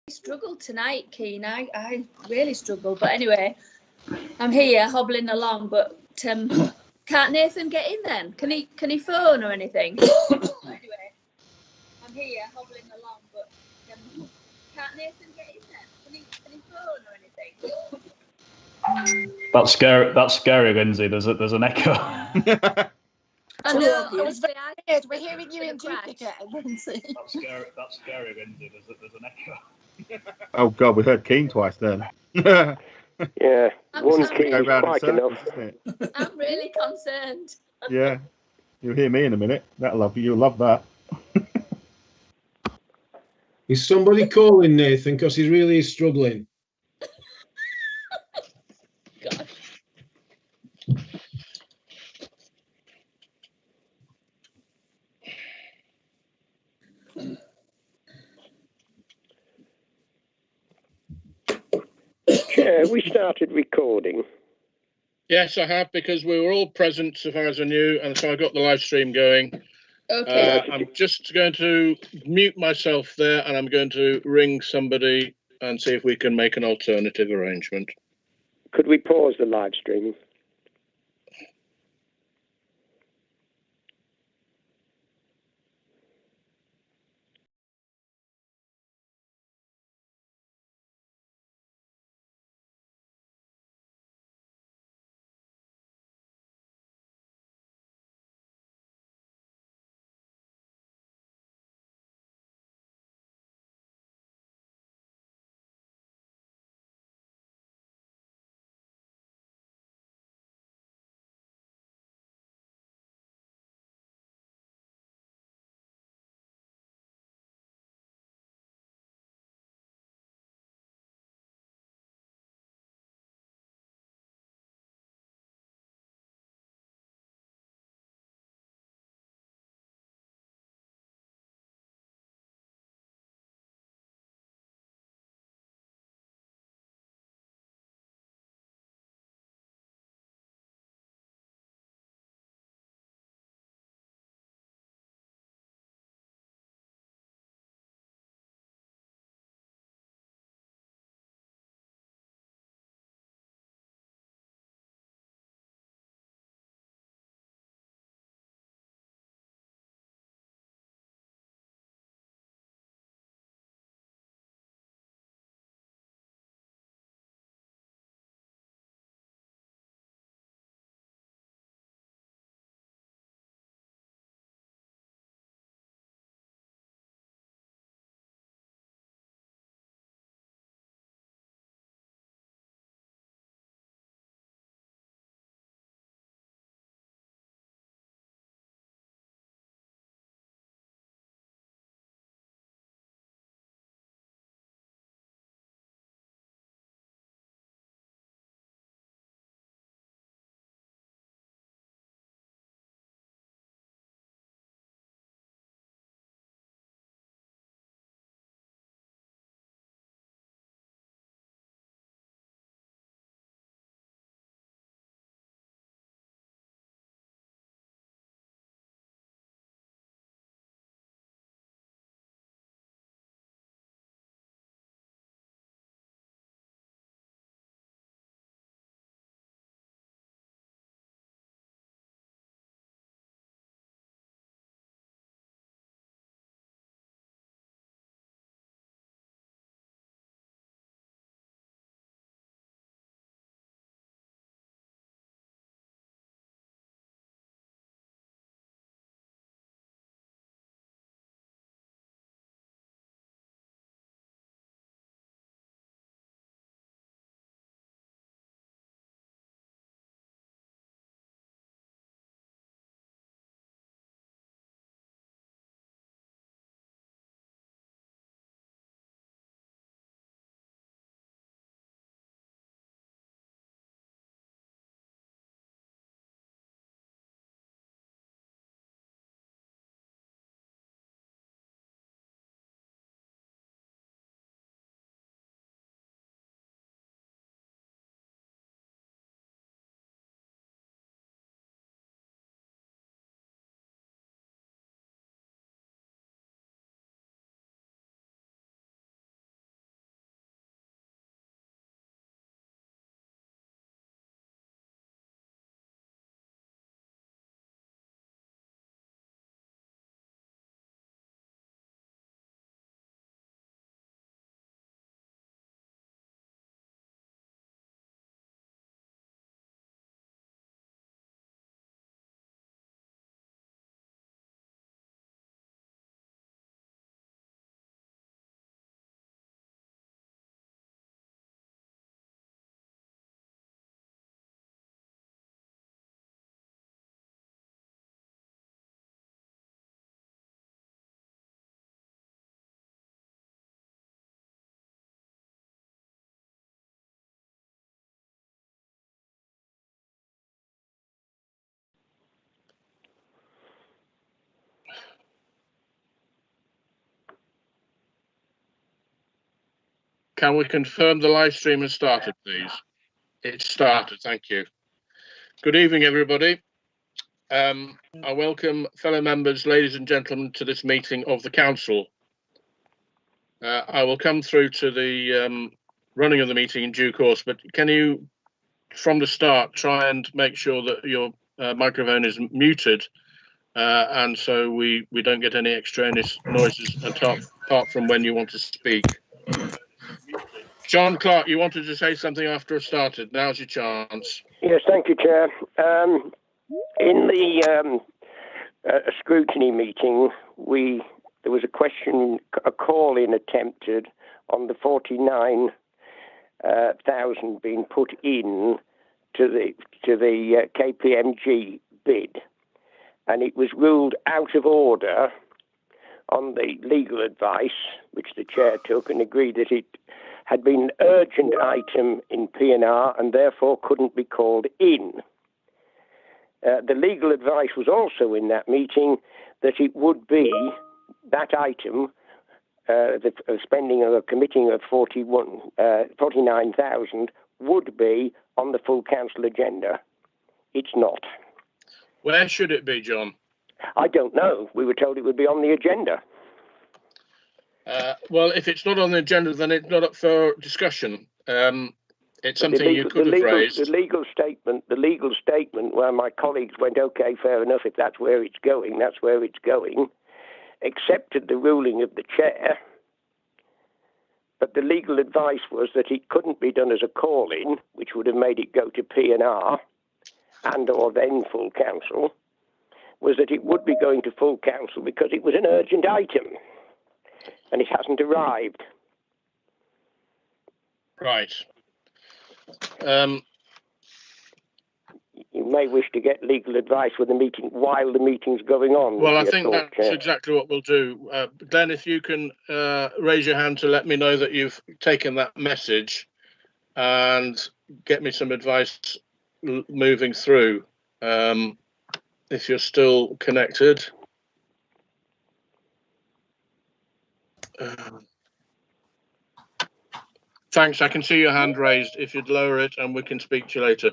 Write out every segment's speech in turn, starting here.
struggled tonight, Keen. I really struggled. But anyway, I'm here hobbling along. But can't Nathan get in then? Can he phone or anything? Anyway, I'm here hobbling along. But can't Nathan get in then? Can he phone or anything? That's scary. That's scary, Lindsay. There's an echo. I know. We're hearing you in duplicate, Lindsay. That's scary, Lindsay. There's an echo. Oh God, we heard Keen twice then. Yeah, one Keen is quite enough. I'm really concerned. Yeah, you'll hear me in a minute. You'll love that. Is somebody calling Nathan because he really is struggling? God. Chair, we started recording. Yes, I have, because we were all present so far as I knew, and so I got the live stream going. Okay. I'm just going to mute myself there, and I'm going to ring somebody and see if we can make an alternative arrangement. Could we pause the live streaming? can we confirm the live stream has started, please? It's started, thank you. Good evening, everybody. I welcome fellow members, ladies and gentlemen, to this meeting of the council. I will come through to the running of the meeting in due course, but can you, from the start, try and make sure that your microphone is muted, and so we don't get any extraneous noises apart from when you want to speak. John Clark, you wanted to say something after I started. Now's your chance. Yes, thank you, Chair. In the scrutiny meeting, there was a call-in attempted on the 49,000 being put in to the KPMG bid, and it was ruled out of order on the legal advice, which the Chair took, and agreed that it had been an urgent item in P&R and therefore couldn't be called in. The legal advice was also in that meeting that it would be that item, the spending of a committing of 49,000 would be on the full council agenda. It's not. Where should it be, John? I don't know. We were told it would be on the agenda. Well, if it's not on the agenda, then it's not up for discussion. It's something you could have raised. The legal statement where my colleagues went, okay, fair enough, if that's where it's going, that's where it's going, accepted the ruling of the Chair, but the legal advice was that it couldn't be done as a call-in, which would have made it go to P&R and or then full council, was that it would be going to full council because it was an urgent item. And it hasn't arrived. Right. You may wish to get legal advice with the meeting while the meeting's going on. Well, I think that's exactly what we'll do. Glenn, if you can raise your hand to let me know that you've taken that message and get me some advice moving through. If you're still connected. Thanks. I can see your hand raised. If you'd lower it, and we can speak to you later.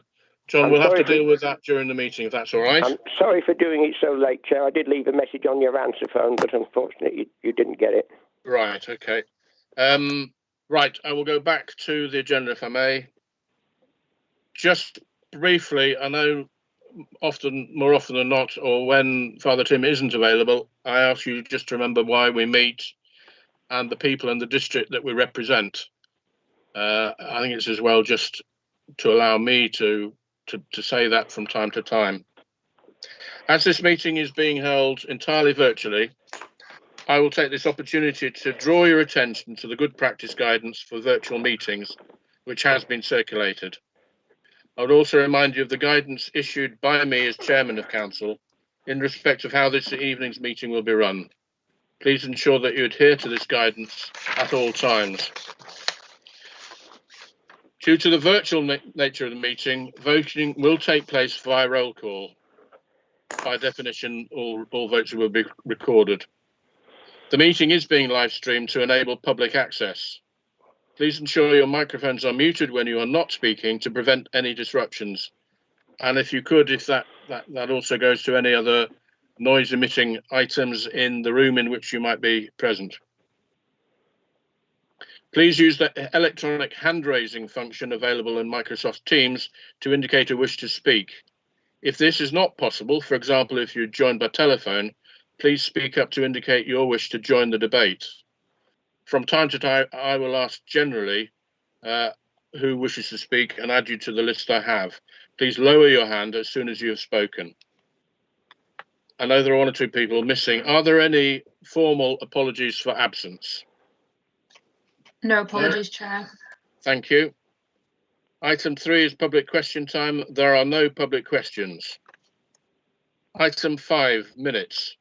John, we'll have to deal with that during the meeting, if that's all right. I'm sorry for doing it so late, Chair. I did leave a message on your answer phone, but unfortunately you didn't get it. Right. Okay. Right. I will go back to the agenda, if I may. Just briefly, I know more often than not, or when Father Tim isn't available, I ask you just to remember why we meet and the people in the district that we represent. I think it's as well just to allow me to say that from time to time. As this meeting is being held entirely virtually, I will take this opportunity to draw your attention to the good practice guidance for virtual meetings, which has been circulated. I would also remind you of the guidance issued by me as Chairman of Council in respect of how this evening's meeting will be run. Please ensure that you adhere to this guidance at all times. Due to the virtual nature of the meeting, voting will take place via roll call. By definition, all votes will be recorded. The meeting is being live streamed to enable public access. Please ensure your microphones are muted when you are not speaking to prevent any disruptions. And if you could, if that also goes to any other noise emitting items in the room in which you might be present. Please use the electronic hand raising function available in Microsoft Teams to indicate a wish to speak. If this is not possible, for example, if you joined by telephone, please speak up to indicate your wish to join the debate. From time to time, I will ask generally who wishes to speak and add you to the list I have. Please lower your hand as soon as you have spoken. I know there are one or two people missing. Are there any formal apologies for absence? No apologies, Chair. Thank you. Item 3 is public question time. There are no public questions. Item 5, minutes.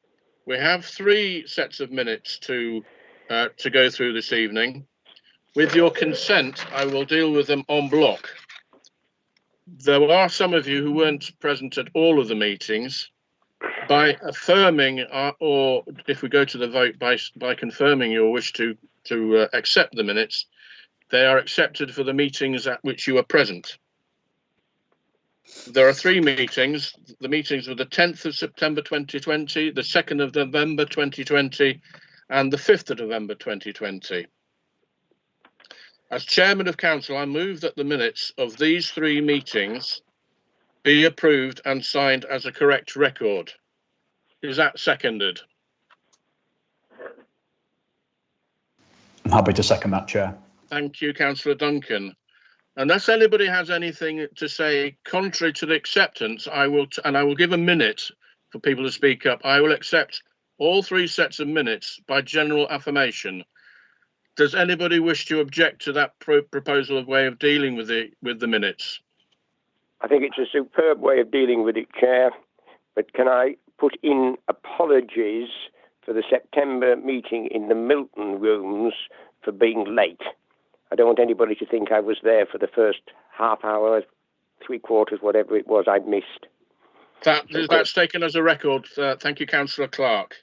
We have 3 sets of minutes to go through this evening. With your consent, I will deal with them en bloc. There are some of you who weren't present at all of the meetings. By affirming, or if we go to the vote, by confirming your wish to accept the minutes, They are accepted for the meetings at which you are present. There are 3 meetings. The meetings were the 10th of September 2020, the 2nd of November 2020, and the 5th of November 2020. As Chairman of Council, I move that the minutes of these 3 meetings be approved and signed as a correct record. Is that seconded? I'm happy to second that, Chair. Thank you, Councillor Duncan. Unless anybody has anything to say contrary to the acceptance, I will give a minute for people to speak up. I will accept all 3 sets of minutes by general affirmation. Does anybody wish to object to that proposal of way of dealing with the minutes? I think it's a superb way of dealing with it, Chair. But can I put in apologies for the September meeting in the Milton rooms for being late? I don't want anybody to think I was there for the first half hour, 3/4, whatever it was I missed. That's taken as a record. Thank you, Councillor Clark.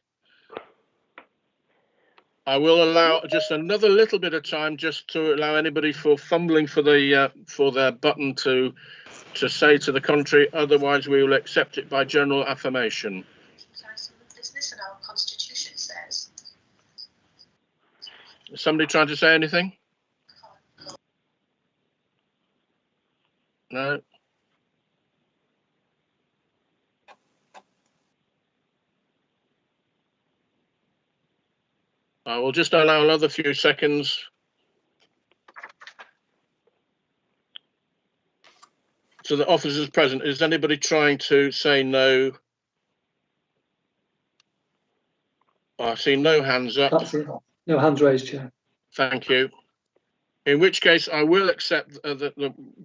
I will allow just another little bit of time just to allow anybody for fumbling for their button to say to the contrary. Otherwise, we will accept it by general affirmation. Business and our constitution says. Is somebody trying to say anything? No. I will just allow another few seconds. So the officers present, is anybody trying to say no? I see no hands up. That's it. No hands raised, Chair. Thank you. In which case, I will accept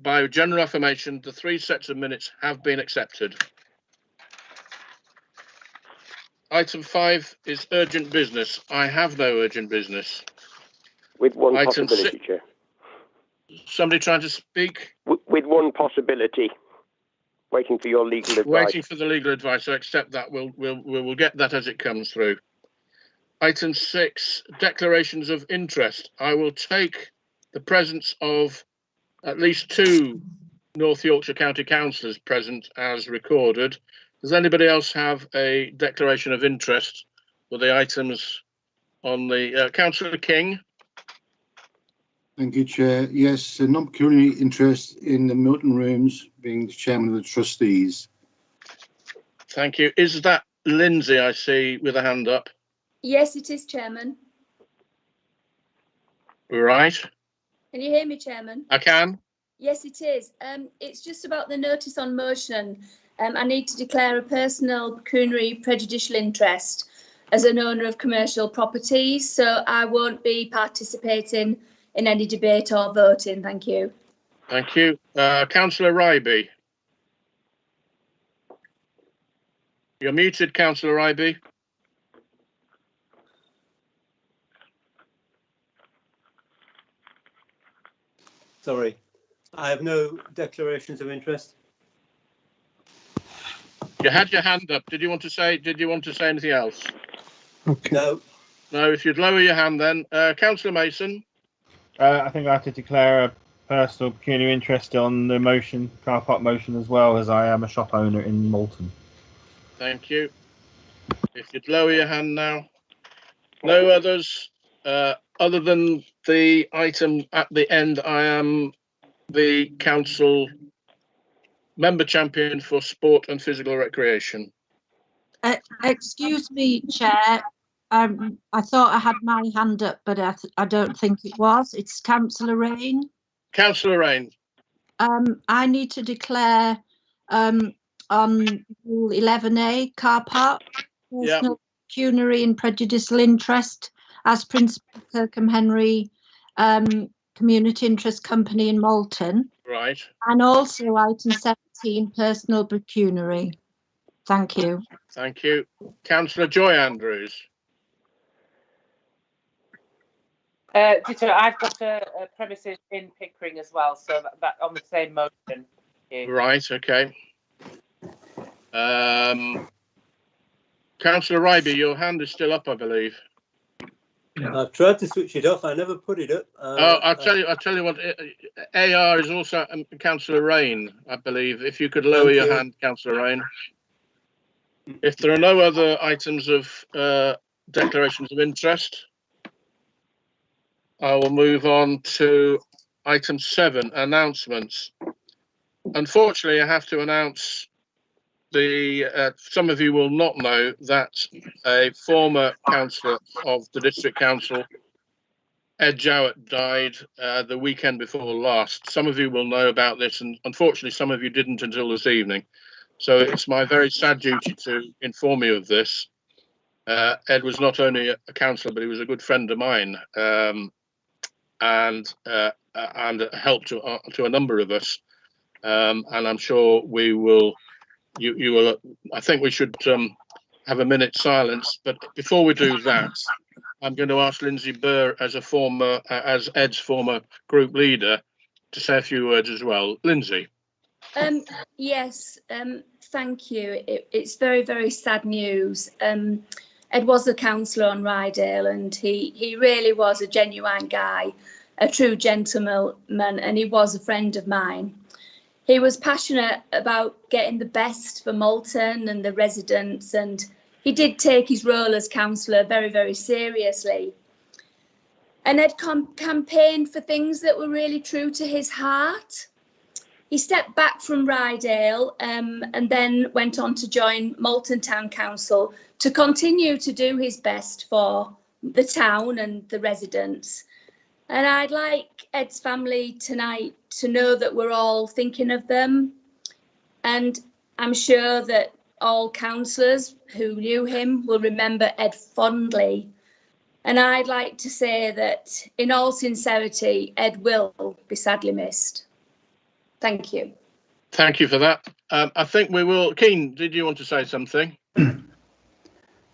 by general affirmation, the 3 sets of minutes have been accepted. Item 5 is urgent business. I have no urgent business. With one Item possibility, Chair. Somebody trying to speak? With one possibility. Waiting for your legal advice. Waiting for the legal advice. I accept that. We'll get that as it comes through. Item 6, declarations of interest. I will take the presence of at least 2 North Yorkshire County Councillors present as recorded. Does anybody else have a declaration of interest for the items on the Councillor King? Thank you, Chair. Yes, a non-pecuniary interest in the Milton rooms, being the chairman of the trustees. Thank you. Is that Lindsay, I see, with a hand up? Yes, it is, Chairman. Right. Can you hear me, Chairman? I can. Yes, it is. It's just about the notice on motion. I need to declare a personal pecuniary prejudicial interest as an owner of commercial properties, so I won't be participating in any debate or voting. Thank you. Thank you. Councillor Ryby. You're muted, Councillor Ryby. Sorry, I have no declarations of interest. You had your hand up. Did you want to say anything else? Okay. No. No, if you'd lower your hand then. Councillor Mason. I think I have to declare a personal pecuniary interest on the motion, car park motion, as well, as I am a shop owner in Malton. Thank you. If you'd lower your hand now. No others. Other than the item at the end, I am the council member champion for sport and physical recreation. Excuse me, Chair. I thought I had my hand up, but I don't think it was. It's Councillor Rain. Councillor Rain. I need to declare on Rule 11A car park personal pecuniary and prejudicial interest as Principal Kirkham Henry Community Interest Company in Malton. Right. And also item 17, personal pecuniary. Thank you. Thank you. Councillor Joy Andrews. Ditto, I've got a premises in Pickering as well, so that on the same motion. Right, okay. Councillor Ryby, your hand is still up, I believe. I've tried to switch it off. I never put it up. I'll tell you what. AR is also Councillor Rain, I believe. If you could lower your hand, Councillor Rain. If there are no other items of declarations of interest, I will move on to item 7, announcements. Unfortunately, I have to announce some of you will not know that a former councillor of the district council, Ed Jowett, died the weekend before last. Some of you will know about this, and unfortunately some of you didn't until this evening. So it's my very sad duty to inform you of this. Ed was not only a councillor, but he was a good friend of mine, and a help to a number of us. And I'm sure we will. You will. I think we should have a minute's silence. But before we do that, I'm going to ask Lindsay Burr, as Ed's former group leader, to say a few words as well. Lindsay. Yes. Thank you. It's very, very sad news. Ed was a councillor on Ryedale, and he really was a genuine guy, a true gentleman, and he was a friend of mine. He was passionate about getting the best for Malton and the residents, and he did take his role as councillor very, very seriously. And Ed campaigned for things that were really true to his heart. He stepped back from Ryedale and then went on to join Malton Town Council to continue to do his best for the town and the residents. And I'd like Ed's family tonight to know that we're all thinking of them. And I'm sure that all councillors who knew him will remember Ed fondly. And I'd like to say that in all sincerity, Ed will be sadly missed. Thank you. Thank you for that. I think we will. Keane, did you want to say something?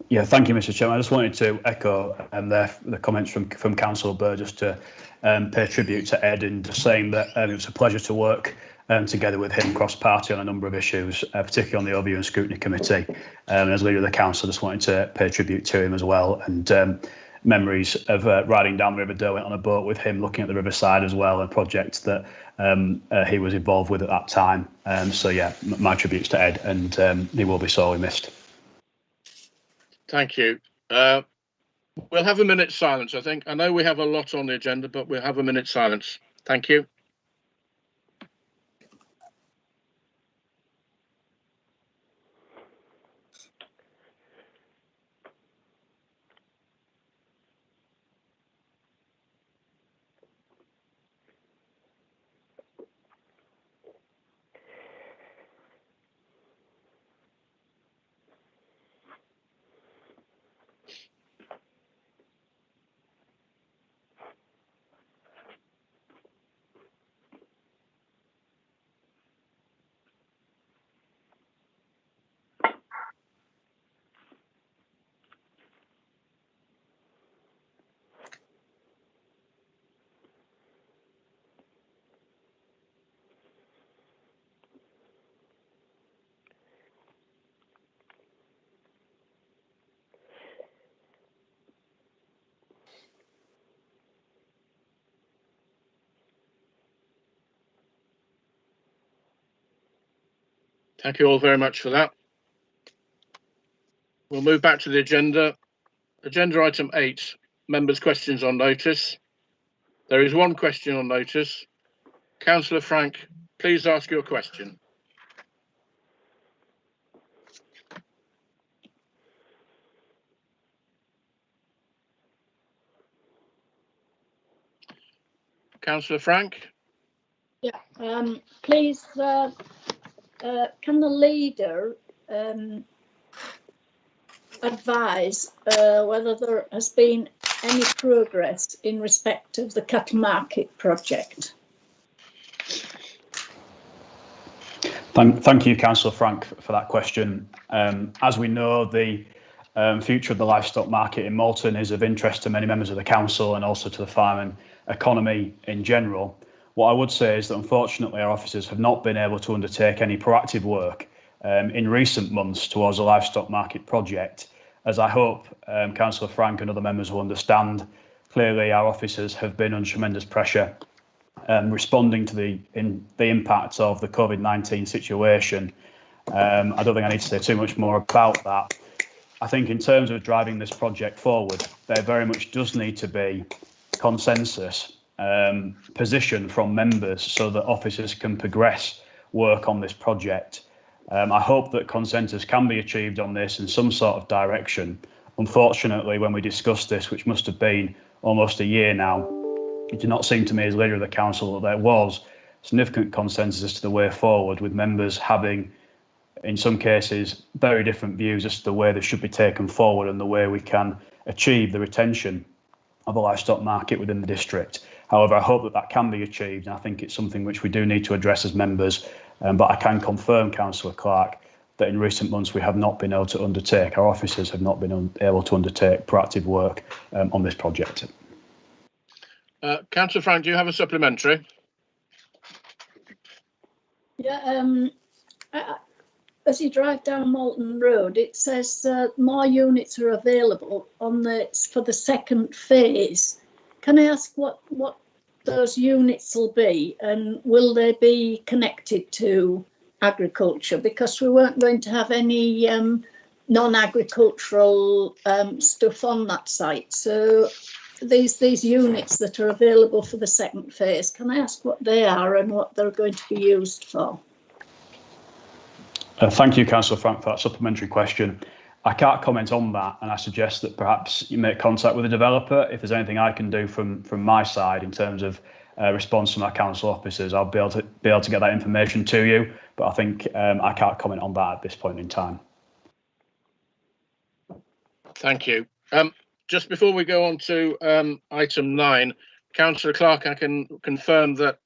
Yeah, thank you, Mr. Chairman. I just wanted to echo the comments from Councillor Burr, just to pay tribute to Ed and just saying that it was a pleasure to work together with him cross-party on a number of issues, particularly on the Overview and Scrutiny Committee. And as leader of the council, I just wanted to pay tribute to him as well. And memories of riding down the River Derwent on a boat with him, looking at the riverside as well, a project that he was involved with at that time. So yeah, my tributes to Ed, and he will be sorely missed. Thank you. We'll have a minute's silence, I think. I know we have a lot on the agenda, but we'll have a minute's silence. Thank you. Thank you all very much for that. We'll move back to the agenda. Agenda item 8, members' questions on notice. There is one question on notice. Councillor Frank, please ask your question. Councillor Frank? Yeah, please, can the leader advise whether there has been any progress in respect of the cattle market project? Thank you, Councillor Frank, for that question. As we know, the future of the livestock market in Malton is of interest to many members of the council and also to the farming economy in general. What I would say is that unfortunately our officers have not been able to undertake any proactive work in recent months towards the livestock market project, as I hope Councillor Frank and other members will understand, clearly our officers have been under tremendous pressure responding to the impacts of the COVID-19 situation. I don't think I need to say too much more about that. I think in terms of driving this project forward, there very much does need to be consensus position from members so that officers can progress work on this project. I hope that consensus can be achieved on this in some sort of direction. Unfortunately, when we discussed this, which must have been almost a year now, it did not seem to me as leader of the council that there was significant consensus as to the way forward, with members having, in some cases, very different views as to the way this should be taken forward and the way we can achieve the retention of the livestock market within the district. However, I hope that that can be achieved, and I think it's something which we do need to address as members. But I can confirm, Councillor Clark, that in recent months we have not been able to undertake, our officers have not been able to undertake proactive work on this project. Councillor Frank, do you have a supplementary? Yeah, as you drive down Malton Road, it says more units are available for the second phase. Can I ask what those units will be, and will they be connected to agriculture? Because we weren't going to have any non-agricultural stuff on that site. So these units that are available for the second phase, can I ask what they are and what they're going to be used for? Thank you, Councillor Frank, for that supplementary question. I can't comment on that, and I suggest that perhaps you make contact with the developer. If there's anything I can do from my side in terms of response from our council officers, I'll be able to get that information to you. But I think I can't comment on that at this point in time. Thank you. Just before we go on to item 9, Councillor Clark, I can confirm that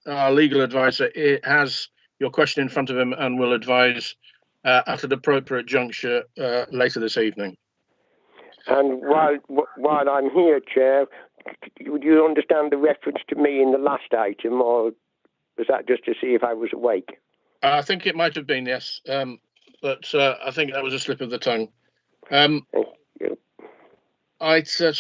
our legal advisor has your question in front of him and will advise at an appropriate juncture later this evening. And while I'm here, Chair, would you understand the reference to me in the last item, or was that just to see if I was awake? I think it might have been, yes, but I think that was a slip of the tongue. So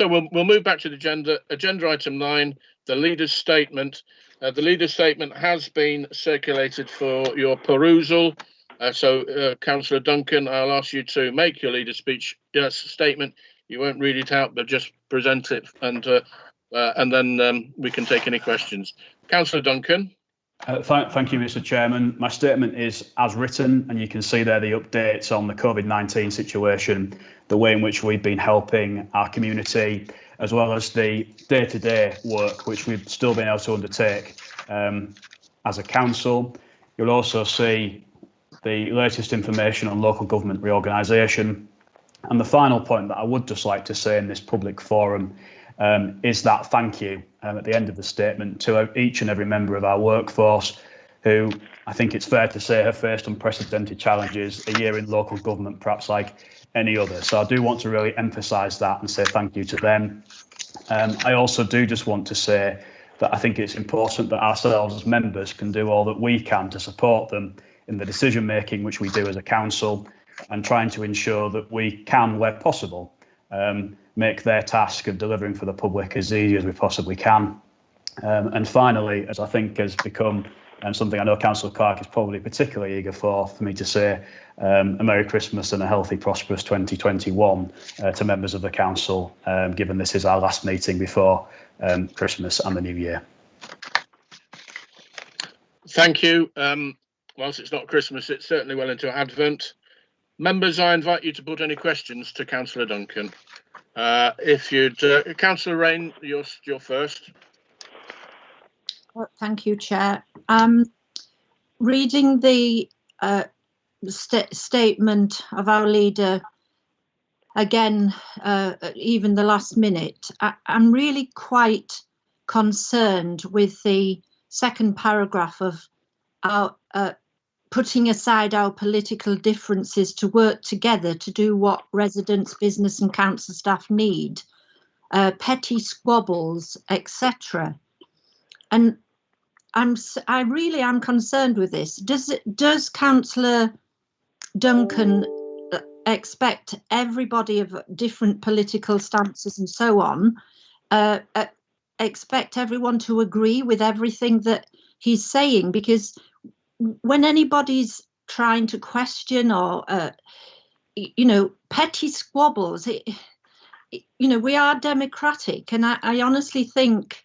we'll move back to the agenda item 9, the leader's statement. The leader's statement has been circulated for your perusal. So, Councillor Duncan, I'll ask you to make your leader's statement. You won't read it out, but just present it, and then we can take any questions. Councillor Duncan. Thank you, Mr. Chairman. My statement is as written, and you can see there the updates on the COVID-19 situation, the way in which we've been helping our community, as well as the day-to-day work which we've still been able to undertake as a council. You'll also see the latest information on local government reorganisation. And the final point that I would just like to say in this public forum is that thank you at the end of the statement to each and every member of our workforce who, I think it's fair to say, have faced unprecedented challenges, a year in local government perhaps like any other. So I do want to really emphasise that and say thank you to them. I also do just want to say that I think it's important that ourselves as members can do all that we can to support them in the decision making which we do as a council, and trying to ensure that we can, where possible, make their task of delivering for the public as easy as we possibly can. And finally, as I think has become something I know Councillor Clark is probably particularly eager for me to say a Merry Christmas and a healthy, prosperous 2021 to members of the council, given this is our last meeting before Christmas and the New Year. Thank you. Whilst it's not Christmas, it's certainly well into Advent. Members, I invite you to put any questions to Councillor Duncan. If you'd, Councillor Rain, you're first. Thank you, Chair. Reading the statement of our leader again, even the last minute, I'm really quite concerned with the second paragraph of our putting aside our political differences to work together to do what residents, business and council staff need, petty squabbles, etc. And I really am concerned with this. Does Councillor Duncan expect everybody of different political stances and so on, expect everyone to agree with everything that he's saying, because when anybody's trying to question or petty squabbles, we are democratic, and I honestly think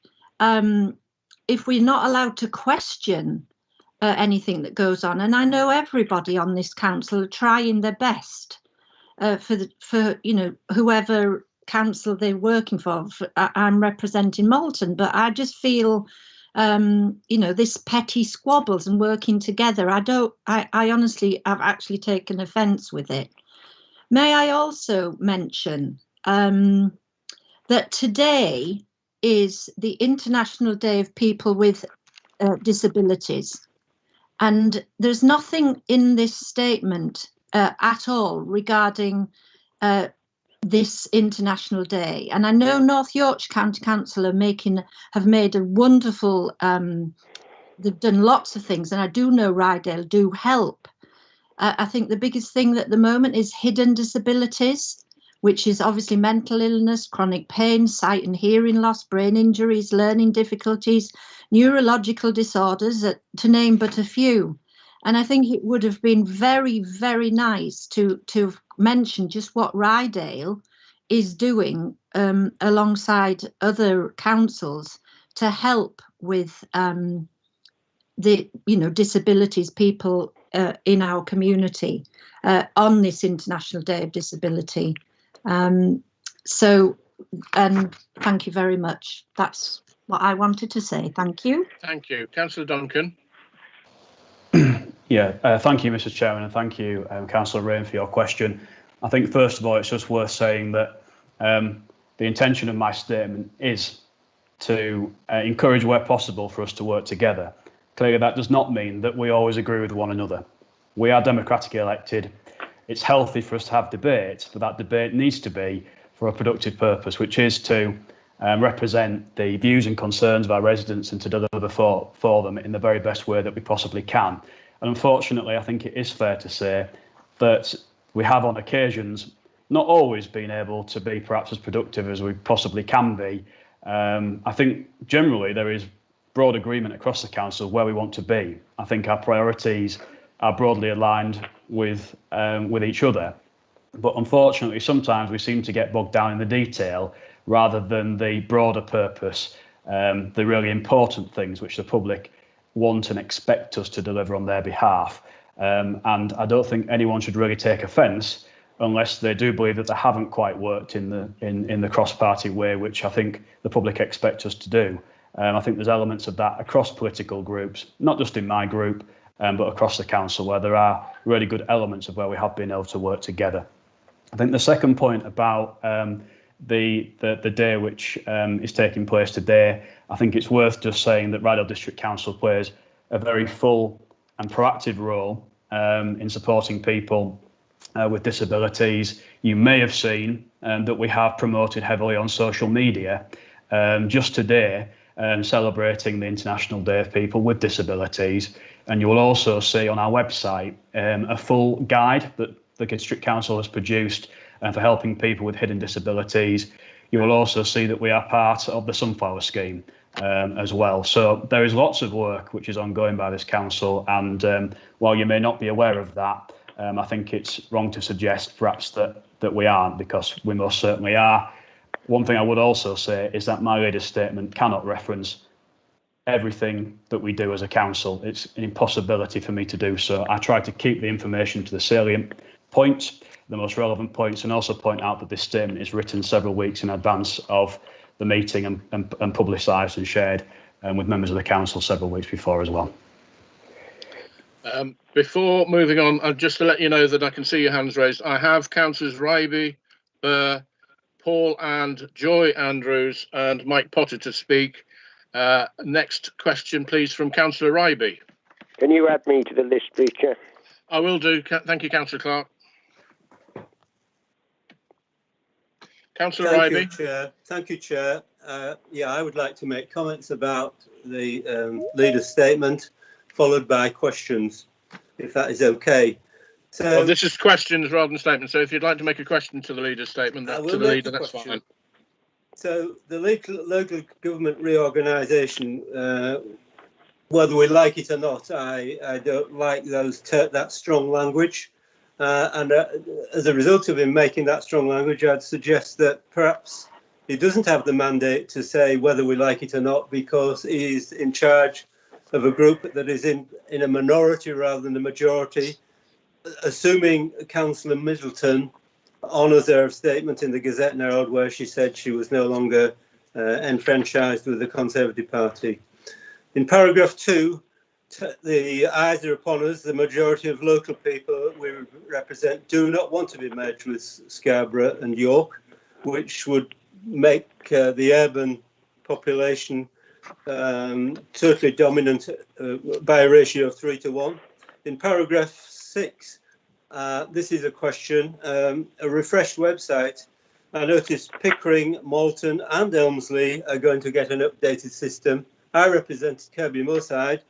if we're not allowed to question anything that goes on, and I know everybody on this council are trying their best for whoever council they're working for. I'm representing Malton, but I just feel this petty squabbles and working together, I honestly have actually taken offence with it. May I also mention that today is the International Day of People with Disabilities, and there's nothing in this statement at all regarding this International Day. And I know North Yorkshire County Council have made a wonderful, they've done lots of things, and I do know Ryedale do help. I think the biggest thing at the moment is hidden disabilities, which is obviously mental illness, chronic pain, sight and hearing loss, brain injuries, learning difficulties, neurological disorders, to name but a few. And I think it would have been very, very nice to mention just what Ryedale is doing alongside other councils to help with the disabilities people in our community on this International Day of Disability. And thank you very much. That's what I wanted to say. Thank you. Thank you. Councillor Duncan. Thank you, Mr. Chairman, and thank you, Councillor Rain, for your question. I think, first of all, it's just worth saying that the intention of my statement is to encourage, where possible, for us to work together. Clearly, that does not mean that we always agree with one another. We are democratically elected. It's healthy for us to have debate, but that debate needs to be for a productive purpose, which is to represent the views and concerns of our residents and to deliver for them in the very best way that we possibly can. And unfortunately, I think it is fair to say that we have on occasions not always been able to be perhaps as productive as we possibly can be. I think generally there is broad agreement across the council where we want to be. I think our priorities are broadly aligned with each other. But unfortunately, sometimes we seem to get bogged down in the detail rather than the broader purpose, the really important things which the public want and expect us to deliver on their behalf. And I don't think anyone should really take offence unless they do believe that they haven't quite worked in the cross-party way, which I think the public expect us to do. I think there's elements of that across political groups, not just in my group, but across the council, where there are really good elements of where we have been able to work together. I think the second point about the day which is taking place today, I think it's worth just saying that Ryedale District Council plays a very full and proactive role in supporting people with disabilities. You may have seen that we have promoted heavily on social media just today, celebrating the International Day of People with Disabilities. And you will also see on our website a full guide that the District Council has produced for helping people with hidden disabilities. You will also see that we are part of the Sunflower Scheme as well. So there is lots of work which is ongoing by this council, and while you may not be aware of that, I think it's wrong to suggest perhaps that we aren't, because we most certainly are. One thing I would also say is that my latest statement cannot reference everything that we do as a council. It's an impossibility for me to do so. I try to keep the information to the salient points, the most relevant points, and also point out that this statement is written several weeks in advance of the meeting and publicised and shared with members of the council several weeks before as well. Before moving on, just to let you know that I can see your hands raised, I have Councillors Ryby, Paul and Joy Andrews and Mike Potter to speak. Next question, please, from Councillor Ryby. Can you add me to the list, please, Chair? I will do. Thank you, Councillor Clark. Councillor Ryby. Thank you, Chair. Yeah, I would like to make comments about the leader's statement, followed by questions, if that is okay. So Well, this is questions rather than statements. So if you'd like to make a question to the leader's statement, I to will the make leader, a that's question. fine. So the local government reorganisation, whether we like it or not, I don't like that strong language. And as a result of him making that strong language, I'd suggest that perhaps he doesn't have the mandate to say whether we like it or not, because he's in charge of a group that is in a minority rather than a majority. Assuming Councillor Middleton honours her statement in the Gazette and Herald where she said she was no longer enfranchised with the Conservative Party. In paragraph 2, the eyes are upon us. The majority of local people we represent do not want to be merged with Scarborough and York, which would make the urban population totally dominant by a ratio of 3 to 1. In paragraph 6, this is a question. A refreshed website. I noticed Pickering, Malton and Elmsley are going to get an updated system. I represent Kirby Moorside.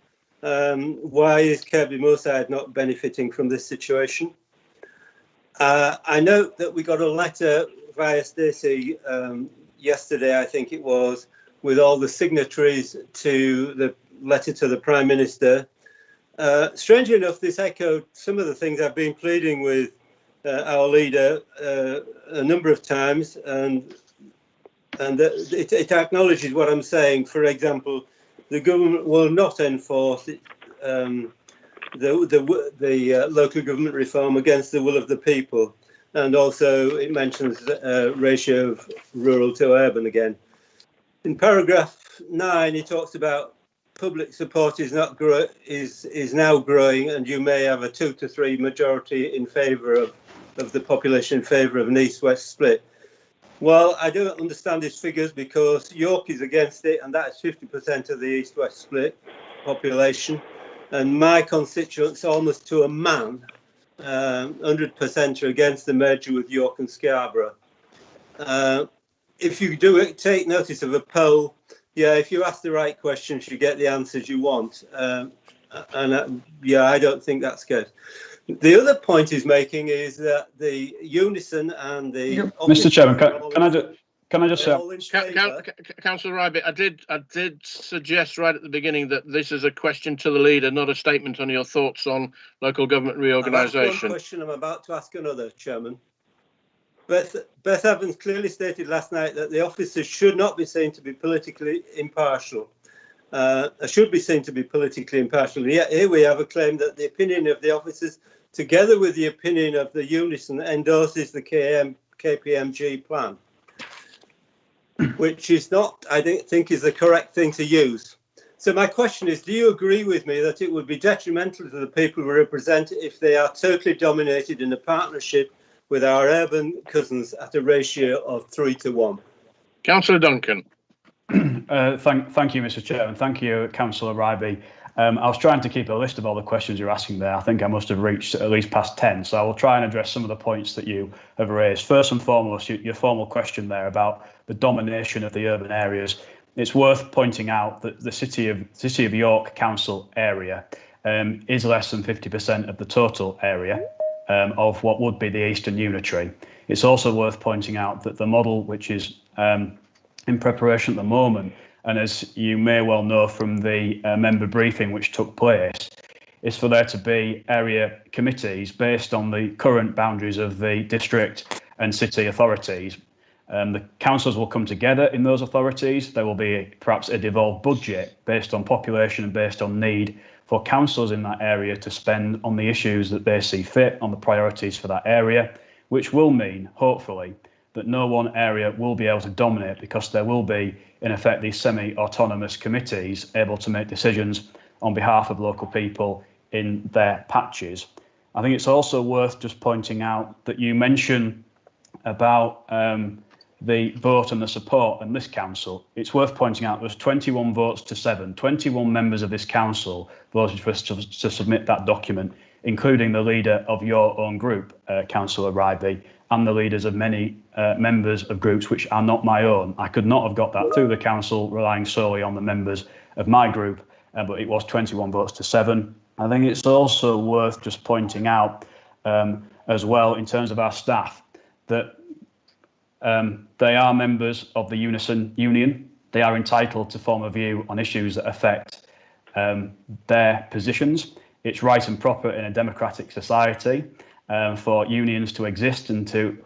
Why is Kirby Moorside not benefiting from this situation? I note that we got a letter via Stacey yesterday, I think it was, with all the signatories to the letter to the Prime Minister. Strangely enough, this echoed some of the things I've been pleading with our leader a number of times, and it acknowledges what I'm saying. For example, the government will not enforce the local government reform against the will of the people, and also it mentions ratio of rural to urban again. In paragraph 9, he talks about public support is now growing, and you may have a 2 to 3 majority in favour of the population in favour of an east-west split. Well, I don't understand his figures, because York is against it, and that is 50% of the east-west split population. And my constituents, almost to a man, 100% are against the merger with York and Scarborough. If you do it, take notice of a poll. Yeah, if you ask the right questions, you get the answers you want. Yeah, I don't think that's good. The other point he's making is that the Unison and the Mr. Chairman, can I just say, Councillor Ryby, I did suggest right at the beginning that this is a question to the leader, not a statement on your thoughts on local government reorganisation. I've asked one question, I'm about to ask another, Chairman. Beth Evans clearly stated last night that the officers should not be seen to be politically impartial. Should be seen to be politically impartial. And yet here we have a claim that the opinion of the officers, together with the opinion of the Unison, endorses the KPMG plan, which is not, I think, is the correct thing to use. So my question is, do you agree with me that it would be detrimental to the people we represent if they are totally dominated in a partnership with our urban cousins at a ratio of 3 to 1? Councillor Duncan. Thank you, Mr. Chairman. Thank you, Councillor Ryby. I was trying to keep a list of all the questions you're asking there. I think I must have reached at least past 10, so I will try and address some of the points that you have raised. First and foremost, your formal question there about the domination of the urban areas. It's worth pointing out that the City of York Council area is less than 50% of the total area of what would be the Eastern Unitary. It's also worth pointing out that the model which is in preparation at the moment, and as you may well know from the member briefing which took place, is for there to be area committees based on the current boundaries of the district and city authorities. The councils will come together in those authorities. There will be perhaps a devolved budget based on population and based on need for councils in that area to spend on the issues that they see fit, on the priorities for that area, which will mean, hopefully, that no one area will be able to dominate, because there will be, in effect, these semi-autonomous committees able to make decisions on behalf of local people in their patches. I think it's also worth just pointing out that you mention about the vote and the support in this council. It's worth pointing out there was 21 votes to 7. 21 members of this council voted for us to submit that document, including the leader of your own group, Councillor Ryby, and the leaders of many members of groups which are not my own. I could not have got that through the council relying solely on the members of my group, but it was 21 votes to 7. I think it's also worth just pointing out as well in terms of our staff, that they are members of the Unison Union. They are entitled to form a view on issues that affect their positions. It's right and proper in a democratic society for unions to exist and to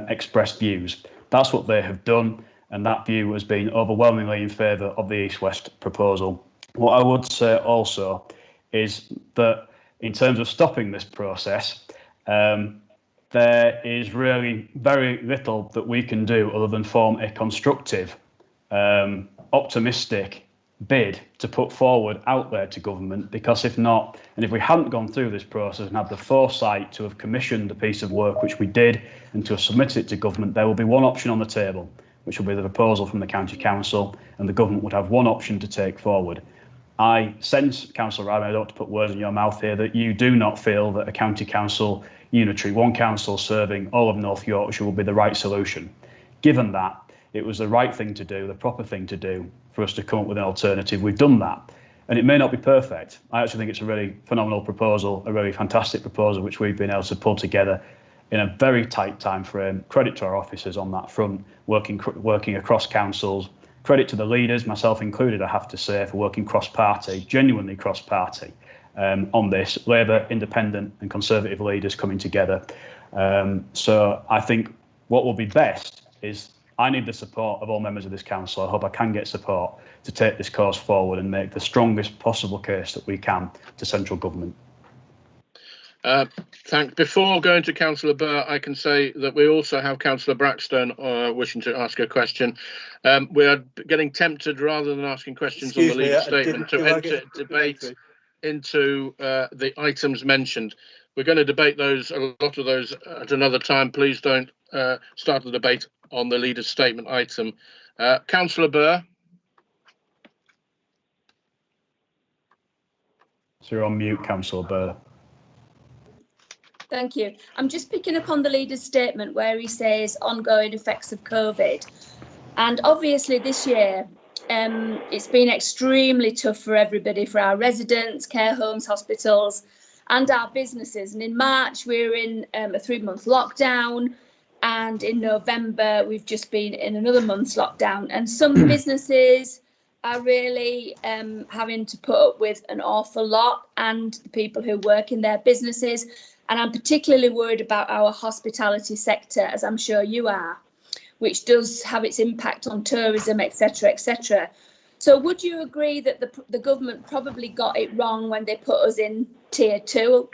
express views. That's what they have done, and that view has been overwhelmingly in favour of the East-West proposal. What I would say also is that in terms of stopping this process, there is really very little that we can do other than form a constructive, optimistic bid to put forward out there to government, because if not, and if we hadn't gone through this process and had the foresight to have commissioned a piece of work, which we did, and to have submitted it to government, there will be one option on the table, which will be the proposal from the County Council, and the government would have one option to take forward. I sense, Councillor Ryedale, I don't want to put words in your mouth here, that you do not feel that a County Council unitary, one council serving all of North Yorkshire, will be the right solution. Given that, it was the right thing to do, the proper thing to do, for us to come up with an alternative. We've done that, and it may not be perfect. I actually think it's a really phenomenal proposal, a really fantastic proposal, which we've been able to pull together in a very tight time frame. Credit to our officers on that front, working across councils. Credit to the leaders, myself included, I have to say, for working cross-party, genuinely cross-party, on this. Labour, Independent and Conservative leaders coming together. So I think what will be best is, I need the support of all members of this council. I hope I can get support to take this cause forward and make the strongest possible case that we can to central government. Before going to Councillor Burr, I can say that we also have Councillor Braxton wishing to ask a question. We are getting tempted, rather than asking questions on the leader statement, to enter debate into the items mentioned. We're going to debate a lot of those at another time. Please don't start the debate on the leader's statement item. Councillor Burr. So you're on mute, Councillor Burr. Thank you. I'm just picking up on the leader's statement where he says ongoing effects of COVID. And obviously this year, it's been extremely tough for everybody, for our residents, care homes, hospitals, and our businesses. And in March, we were in a 3-month lockdown. And in November, we've just been in another month's lockdown. And some businesses are really having to put up with an awful lot, and the people who work in their businesses. And I'm particularly worried about our hospitality sector, as I'm sure you are, which does have its impact on tourism, etc., etc. So would you agree that the government probably got it wrong when they put us in tier 2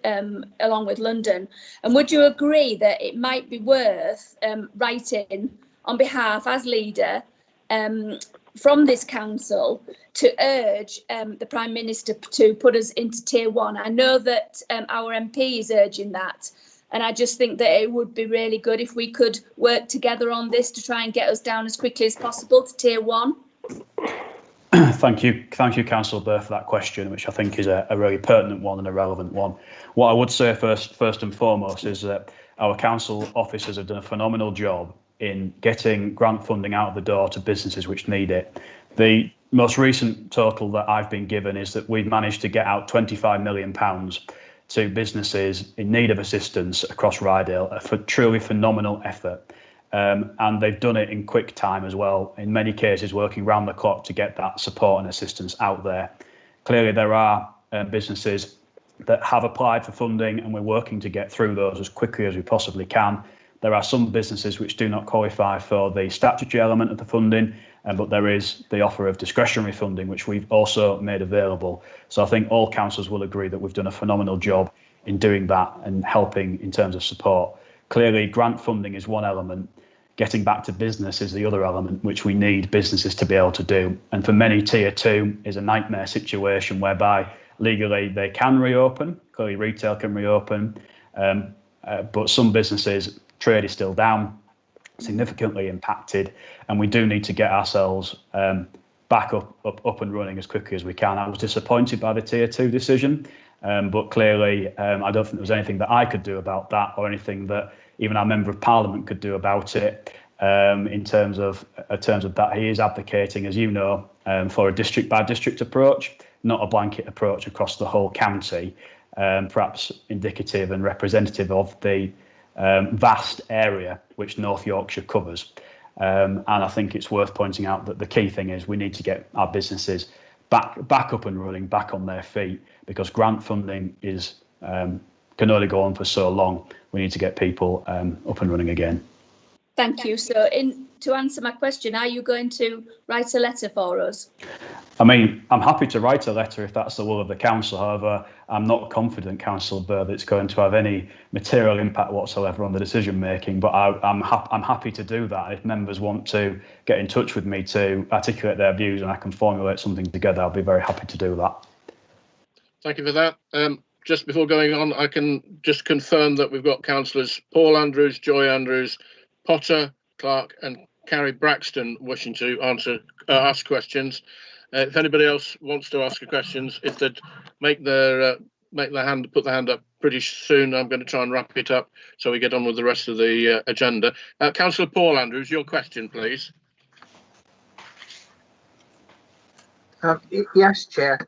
along with London? And would you agree that it might be worth writing on behalf, as leader, from this council to urge the Prime Minister to put us into tier 1? I know that our MP is urging that, and I just think that it would be really good if we could work together on this to try and get us down as quickly as possible to tier 1. Thank you, Councillor Burr, for that question, which I think is a really pertinent one and a relevant one. What I would say first and foremost is that our council officers have done a phenomenal job in getting grant funding out of the door to businesses which need it. The most recent total that I've been given is that we've managed to get out £25 million to businesses in need of assistance across Ryedale, a truly phenomenal effort. And they've done it in quick time as well, in many cases working round the clock to get that support and assistance out there. Clearly there are businesses that have applied for funding, and we're working to get through those as quickly as we possibly can. There are some businesses which do not qualify for the statutory element of the funding, but there is the offer of discretionary funding, which we've also made available. So I think all councils will agree that we've done a phenomenal job in doing that and helping in terms of support. Clearly, grant funding is one element. Getting back to business is the other element, which we need businesses to be able to do. And for many, tier 2 is a nightmare situation whereby legally they can reopen. Clearly, retail can reopen, but some businesses, trade is still down, significantly impacted, and we do need to get ourselves back up and running as quickly as we can. I was disappointed by the tier 2 decision, but clearly I don't think there was anything that I could do about that, or anything that even our Member of Parliament could do about it. In terms of that, he is advocating, as you know, for a district by district approach, not a blanket approach across the whole county. perhaps indicative and representative of the vast area which North Yorkshire covers. And I think it's worth pointing out that the key thing is we need to get our businesses back up and running, back on their feet, because grant funding is can only go on for so long. We need to get people up and running again. Thank you. So, to answer my question, are you going to write a letter for us? I mean, I'm happy to write a letter if that's the will of the council. However, I'm not confident, Councillor Burr, that it's going to have any material impact whatsoever on the decision making. But I'm happy to do that. If members want to get in touch with me to articulate their views and I can formulate something together, I'll be very happy to do that. Thank you for that. Just before going on, I can just confirm that we've got councillors Paul Andrews, Joy Andrews, Potter, Clark and Carrie Braxton wishing to ask questions. If anybody else wants to ask questions, if they'd put their hand up pretty soon, I'm going to try and wrap it up so we get on with the rest of the agenda. Councillor Paul Andrews, your question, please. Yes, Chair.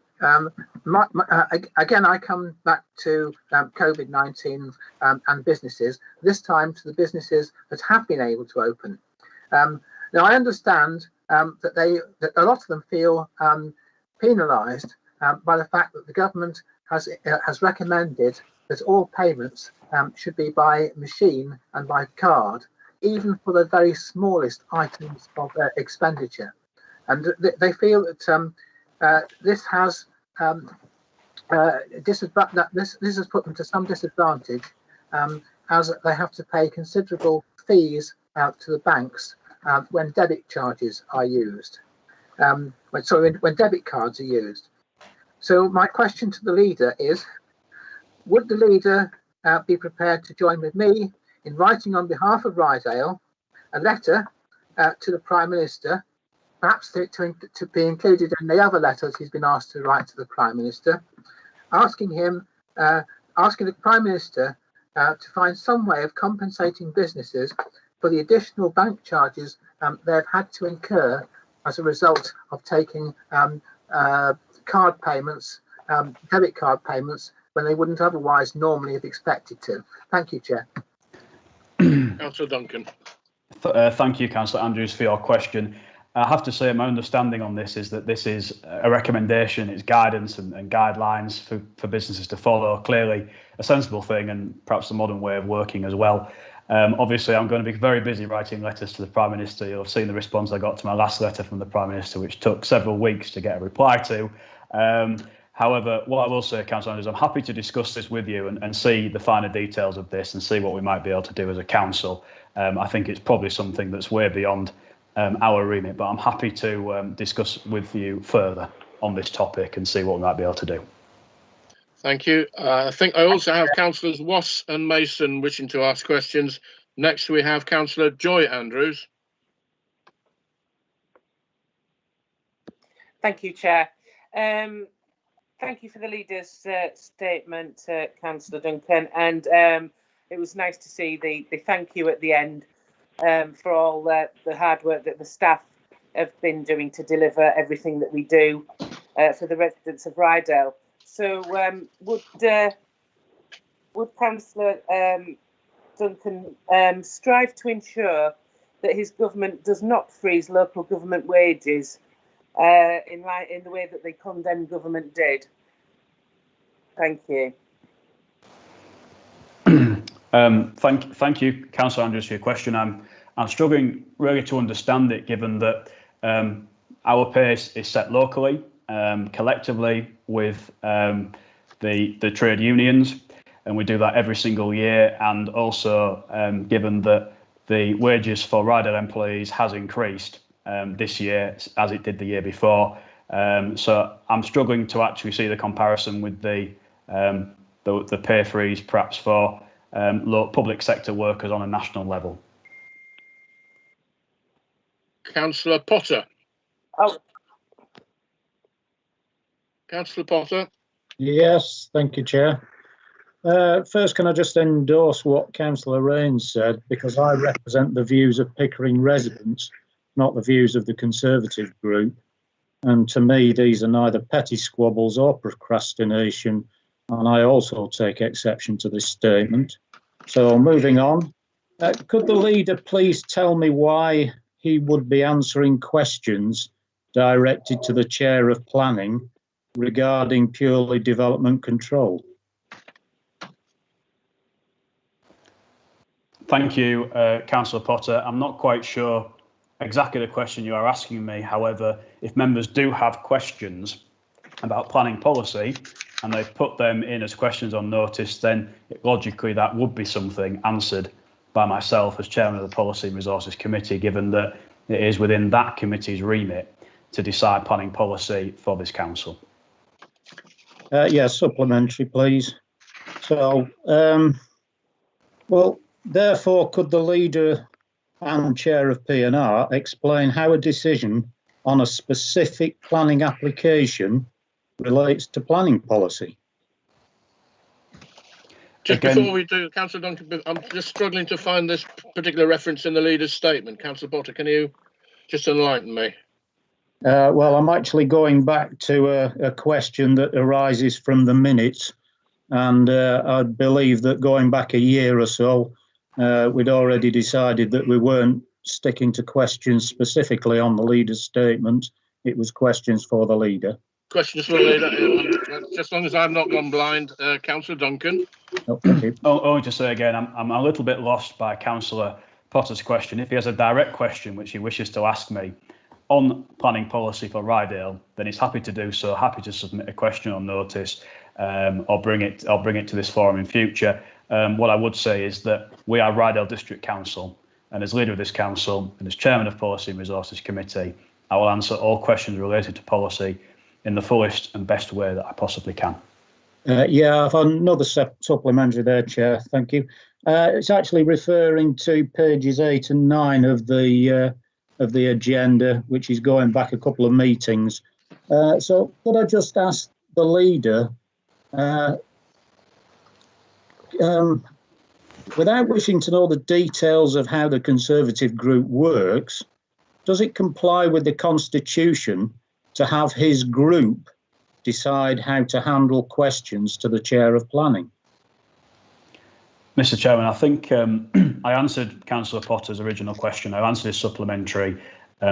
Again, I come back to COVID-19 and businesses, this time to the businesses that have been able to open. Now, I understand that a lot of them feel penalised by the fact that the government has recommended that all payments should be by machine and by card, even for the very smallest items of expenditure. And they feel that this has this has put them to some disadvantage, as they have to pay considerable fees to the banks when debit charges are used. When debit cards are used. So my question to the leader is, would the leader be prepared to join with me in writing on behalf of Ryedale a letter to the Prime Minister, perhaps to be included in the other letters he's been asked to write to the Prime Minister, asking the Prime Minister to find some way of compensating businesses for the additional bank charges they've had to incur as a result of taking card payments, debit card payments, when they wouldn't otherwise normally have expected to. Thank you, Chair. Councillor Duncan. Thank you, Councillor Andrews, for your question. I have to say my understanding on this is that this is a recommendation, it's guidance and guidelines for businesses to follow. Clearly a sensible thing and perhaps a modern way of working as well. Obviously, I'm going to be very busy writing letters to the Prime Minister. You'll have seen the response I got to my last letter from the Prime Minister, which took several weeks to get a reply to. However, what I will say, Councillor Andrews, I'm happy to discuss this with you and see the finer details of this and see what we might be able to do as a council. I think it's probably something that's way beyond our remit, but I'm happy to discuss with you further on this topic and see what we might be able to do. Thank you. I think I also have councillors Wass and Mason wishing to ask questions. Next, we have Councillor Joy Andrews. Thank you, Chair. Thank you for the leader's statement, Councillor Duncan, and it was nice to see the thank you at the end for all the hard work that the staff have been doing to deliver everything that we do for the residents of Ryedale. So would Councillor Duncan strive to ensure that his government does not freeze local government wages in the way that the condemned government did? Thank you. Thank you, Councillor Andrews, for your question. I'm struggling really to understand it, given that our pace is set locally, collectively with the trade unions, and we do that every single year. And also, given that the wages for Ryedale employees has increased this year as it did the year before, so I'm struggling to actually see the comparison with the pay freeze, perhaps for public sector workers on a national level. Councillor Potter. Oh. Councillor Potter. Yes, thank you, Chair. First, can I just endorse what Councillor Rains said, because I represent the views of Pickering residents, not the views of the Conservative group. And to me, these are neither petty squabbles or procrastination, and I also take exception to this statement. So moving on, could the leader please tell me why he would be answering questions directed to the Chair of Planning regarding purely development control? Thank you, Councillor Potter. I'm not quite sure exactly the question you are asking me. However, if members do have questions about planning policy and they put them in as questions on notice, then logically that would be something answered by myself as chairman of the Policy and Resources Committee, given that it is within that committee's remit to decide planning policy for this council. Yes, supplementary, please. So, well, therefore, could the leader and chair of P&R explain how a decision on a specific planning application relates to planning policy? Just before we do, Councillor Duncan, I'm just struggling to find this particular reference in the leader's statement. Councillor Potter, can you just enlighten me? Well, I'm actually going back to a question that arises from the minutes, and I believe that going back a year or so, we'd already decided that we weren't sticking to questions specifically on the leader's statement. It was questions for the leader. Questions for the leader. Just as long as I've not gone blind, Councillor Duncan. Only to say again, I'm a little bit lost by Councillor Potter's question. If he has a direct question which he wishes to ask me on planning policy for Ryedale, then he's happy to do so. Happy to submit a question on notice, or bring it to this forum in future. What I would say is that we are Ryedale District Council, and as leader of this council and as chairman of Policy and Resources Committee, I will answer all questions related to policy in the fullest and best way that I possibly can. Yeah, I've another supplementary there, Chair. Thank you. It's actually referring to pages 8 and 9 of the agenda, which is going back a couple of meetings. So could I just ask the leader, without wishing to know the details of how the Conservative group works, does it comply with the Constitution to have his group decide how to handle questions to the Chair of Planning? Mr. Chairman, I think I answered Councillor Potter's original question. I answered his supplementary.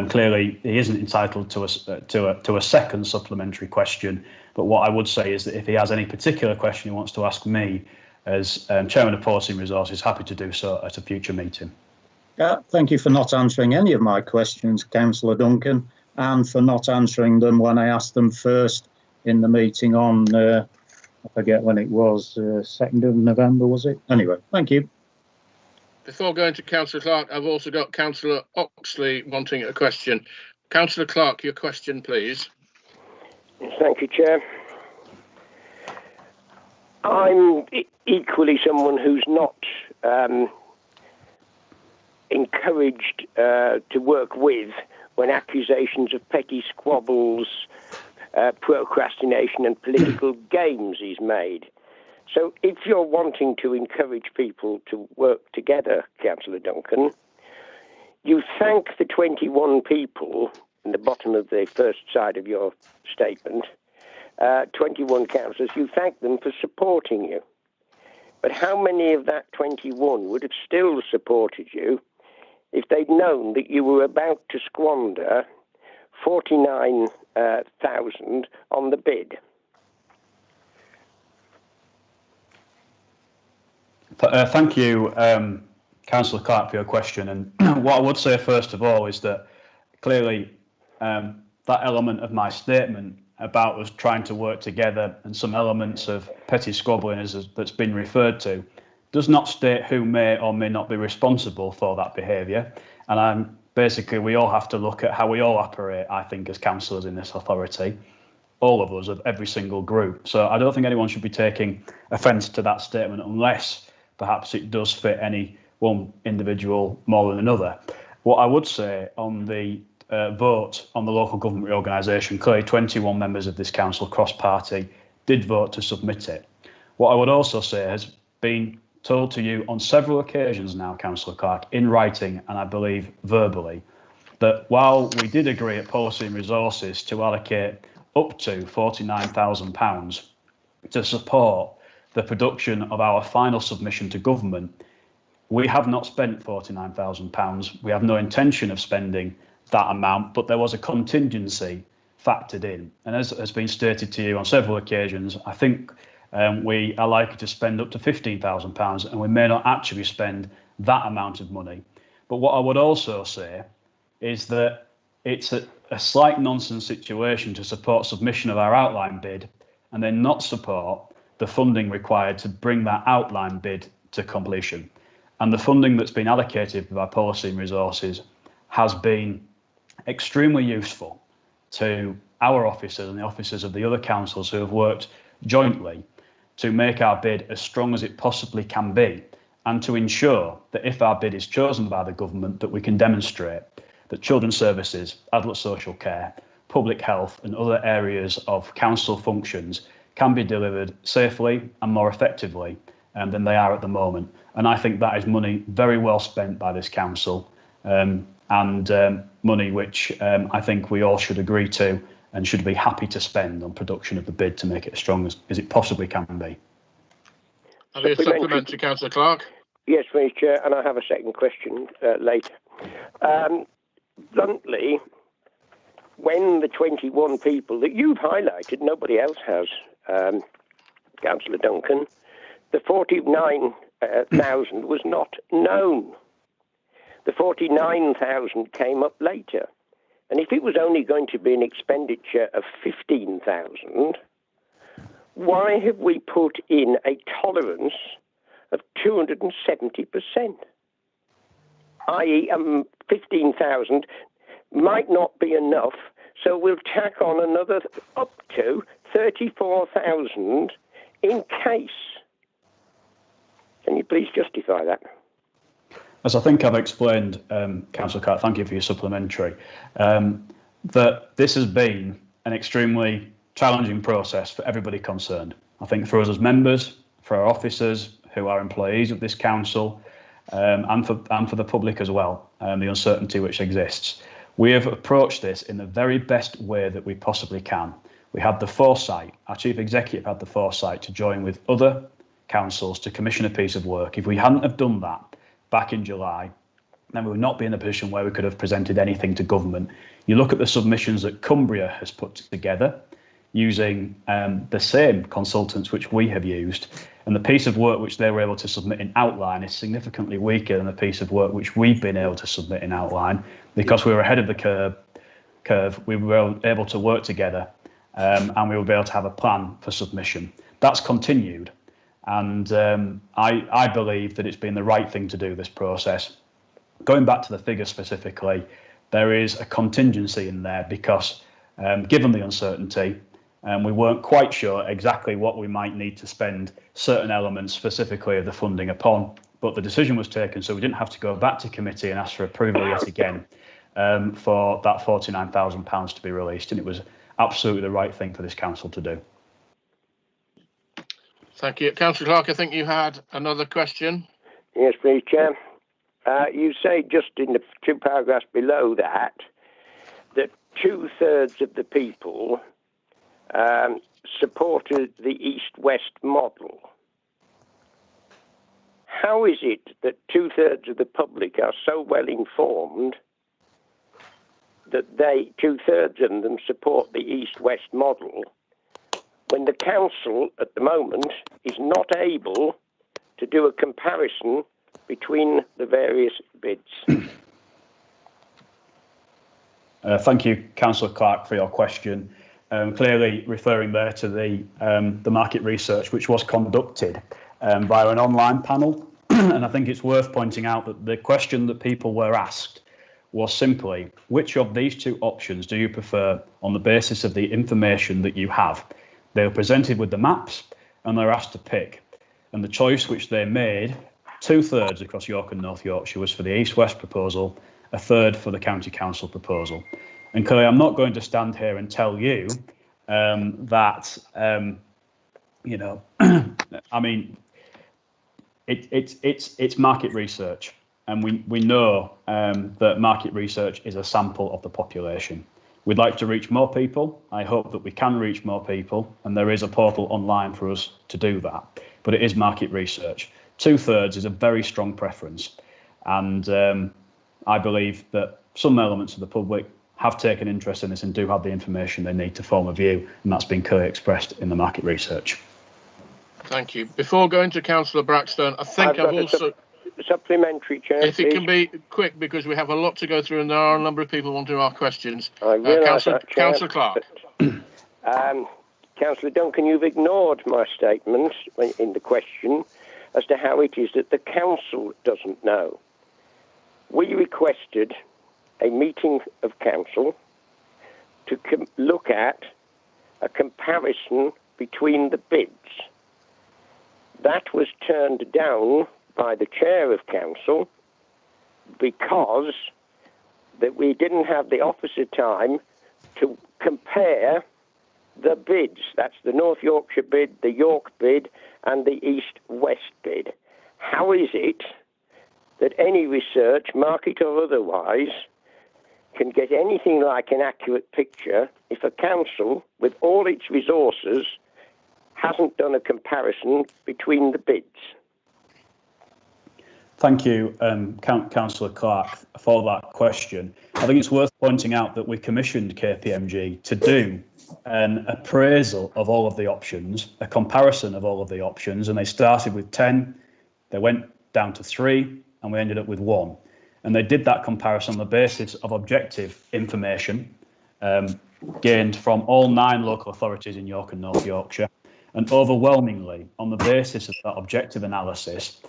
Clearly, he isn't entitled to a second supplementary question. But what I would say is that if he has any particular question he wants to ask me, as chairman of Policy and Resources, happy to do so at a future meeting. Thank you for not answering any of my questions, Councillor Duncan, and for not answering them when I asked them first in the meeting on, I forget when it was, 2nd of November, was it? Anyway, thank you. Before going to Councillor Clark, I've also got Councillor Oxley wanting a question. Councillor Clark, your question, please. Thank you, Chair. I'm equally someone who's not encouraged to work with when accusations of petty squabbles, procrastination and political games is made. So if you're wanting to encourage people to work together, Councillor Duncan, you thank the 21 people in the bottom of the first side of your statement, 21 councillors, you thank them for supporting you. But how many of that 21 would have still supported you if they'd known that you were about to squander 49,000 on the bid? Thank you, Councillor Clark, for your question. And what I would say first of all is that clearly that element of my statement about us trying to work together and some elements of petty squabbling that's been referred to does not state who may or may not be responsible for that behaviour. And basically we all have to look at how we all operate, I think, as councillors in this authority, all of us, of every single group. So I don't think anyone should be taking offence to that statement unless perhaps it does fit any one individual more than another. What I would say on the vote on the local government reorganisation, clearly 21 members of this council cross-party did vote to submit it. What I would also say has been told to you on several occasions now, Councillor Clark, in writing and I believe verbally, that while we did agree at Policy and Resources to allocate up to £49,000 to support the production of our final submission to government, we have not spent £49,000. We have no intention of spending that amount, but there was a contingency factored in. And as has been stated to you on several occasions, I think we are likely to spend up to £15,000, and we may not actually spend that amount of money. But what I would also say is that it's a slight nonsense situation to support submission of our outline bid and then not support the funding required to bring that outline bid to completion. And the funding that's been allocated by policy and resources has been extremely useful to our officers and the officers of the other councils who have worked jointly to make our bid as strong as it possibly can be, and to ensure that if our bid is chosen by the government, that we can demonstrate that children's services, adult social care, public health and other areas of council functions can be delivered safely and more effectively than they are at the moment. And I think that is money very well spent by this council, and money which I think we all should agree to and should be happy to spend on production of the bid to make it as strong as it possibly can be. Are there supplementary, Councillor Clark? Yes, Mr. Chair, and I have a second question later. Bluntly, when the 21 people that you've highlighted, nobody else has, Councillor Duncan, the 49,000 was not known. The 49,000 came up later. And if it was only going to be an expenditure of 15,000, why have we put in a tolerance of 270%? i.e., 15,000 might not be enough, so we'll tack on another up to 34,000 in case. Can you please justify that? As I think I've explained, Councillor Clark, thank you for your supplementary, that this has been an extremely challenging process for everybody concerned. I think for us as members, for our officers who are employees of this council, and for the public as well, the uncertainty which exists. We have approached this in the very best way that we possibly can. We had the foresight, our Chief Executive had the foresight to join with other councils to commission a piece of work. If we hadn't have done that back in July, then we would not be in a position where we could have presented anything to government. You look at the submissions that Cumbria has put together using the same consultants which we have used, and the piece of work which they were able to submit in outline is significantly weaker than the piece of work which we've been able to submit in outline, because we were ahead of the curve. We were able to work together, and we will be able to have a plan for submission. That's continued, and I believe that it's been the right thing to do, this process. Going back to the figures specifically, there is a contingency in there because given the uncertainty, we weren't quite sure exactly what we might need to spend certain elements specifically of the funding upon, but the decision was taken so we didn't have to go back to committee and ask for approval yet again for that £49,000 to be released, and it was absolutely the right thing for this council to do. Thank you. Councillor Clark, I think you had another question. Yes, please, Chair. You say just in the two paragraphs below that 2/3 of the people supported the East-West model. How is it that 2/3 of the public are so well informed that 2/3 of them support the East-West model when the council at the moment is not able to do a comparison between the various bids? Thank you, Councillor Clark, for your question. Clearly referring there to the market research which was conducted via an online panel. And I think it's worth pointing out that the question that people were asked was simply, which of these two options do you prefer on the basis of the information that you have? They were presented with the maps and they're asked to pick. And the choice which they made, 2/3 across York and North Yorkshire, was for the East-West proposal, 1/3 for the County Council proposal. And clearly, I'm not going to stand here and tell you that, you know, I mean, it's market research, and we know that market research is a sample of the population. We'd like to reach more people. I hope that we can reach more people, and there is a portal online for us to do that. But it is market research. 2/3 is a very strong preference, and I believe that some elements of the public have taken interest in this and do have the information they need to form a view, and that's been clearly expressed in the market research. Thank you. Before going to Councillor Braxton, I think I've also... Supplementary, Chair, if it can be quick, because we have a lot to go through and there are a number of people wanting to ask questions. I realise that, Chair. Councillor Clark. Councillor Duncan, you've ignored my statement in the question as to how it is that the council doesn't know. We requested a meeting of council to look at a comparison between the bids. That was turned down by the chair of council because that we didn't have the officer time to compare the bids. That's the North Yorkshire bid, the York bid, and the East-West bid. How is it that any research, market or otherwise, can get anything like an accurate picture if a council, with all its resources, hasn't done a comparison between the bids? Thank you, Councillor Clark, for that question. I think it's worth pointing out that we commissioned KPMG to do an appraisal of all of the options, a comparison of all of the options, and they started with 10, they went down to 3, and we ended up with 1. And they did that comparison on the basis of objective information gained from all 9 local authorities in York and North Yorkshire, and overwhelmingly on the basis of that objective analysis,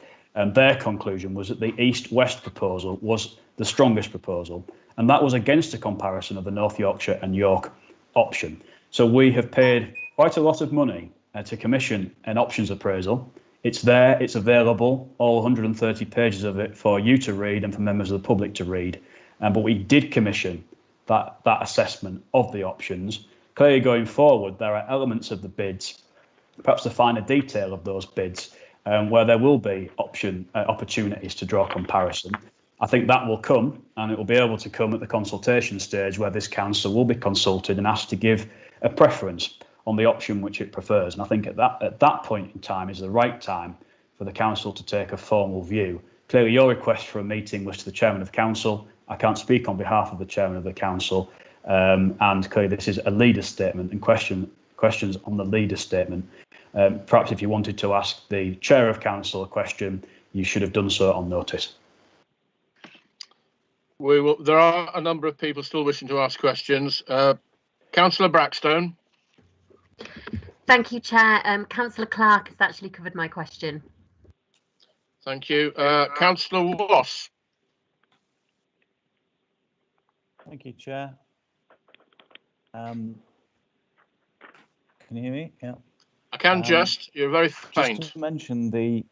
their conclusion was that the East-West proposal was the strongest proposal, and that was against a comparison of the North Yorkshire and York option. So we have paid quite a lot of money to commission an options appraisal. It's there, it's available, all 130 pages of it for you to read and for members of the public to read. But we did commission that assessment of the options. Clearly going forward, there are elements of the bids, perhaps the finer detail of those bids, where there will be opportunities to draw comparison. I think that will come, and it will be able to come at the consultation stage where this council will be consulted and asked to give a preference on the option which it prefers. And I think at that point in time is the right time for the council to take a formal view. Clearly, your request for a meeting was to the chairman of council. I can't speak on behalf of the chairman of the council, and clearly this is a leader statement, and questions on the leader statement. Perhaps if you wanted to ask the chair of council a question, you should have done so on notice. There are a number of people still wishing to ask questions. Councillor Braxton. Thank you, Chair. Councillor Clark has actually covered my question. Thank you. Councillor Wass. Thank you, Chair. Can you hear me? Yeah. I can you're very faint. Just to mention the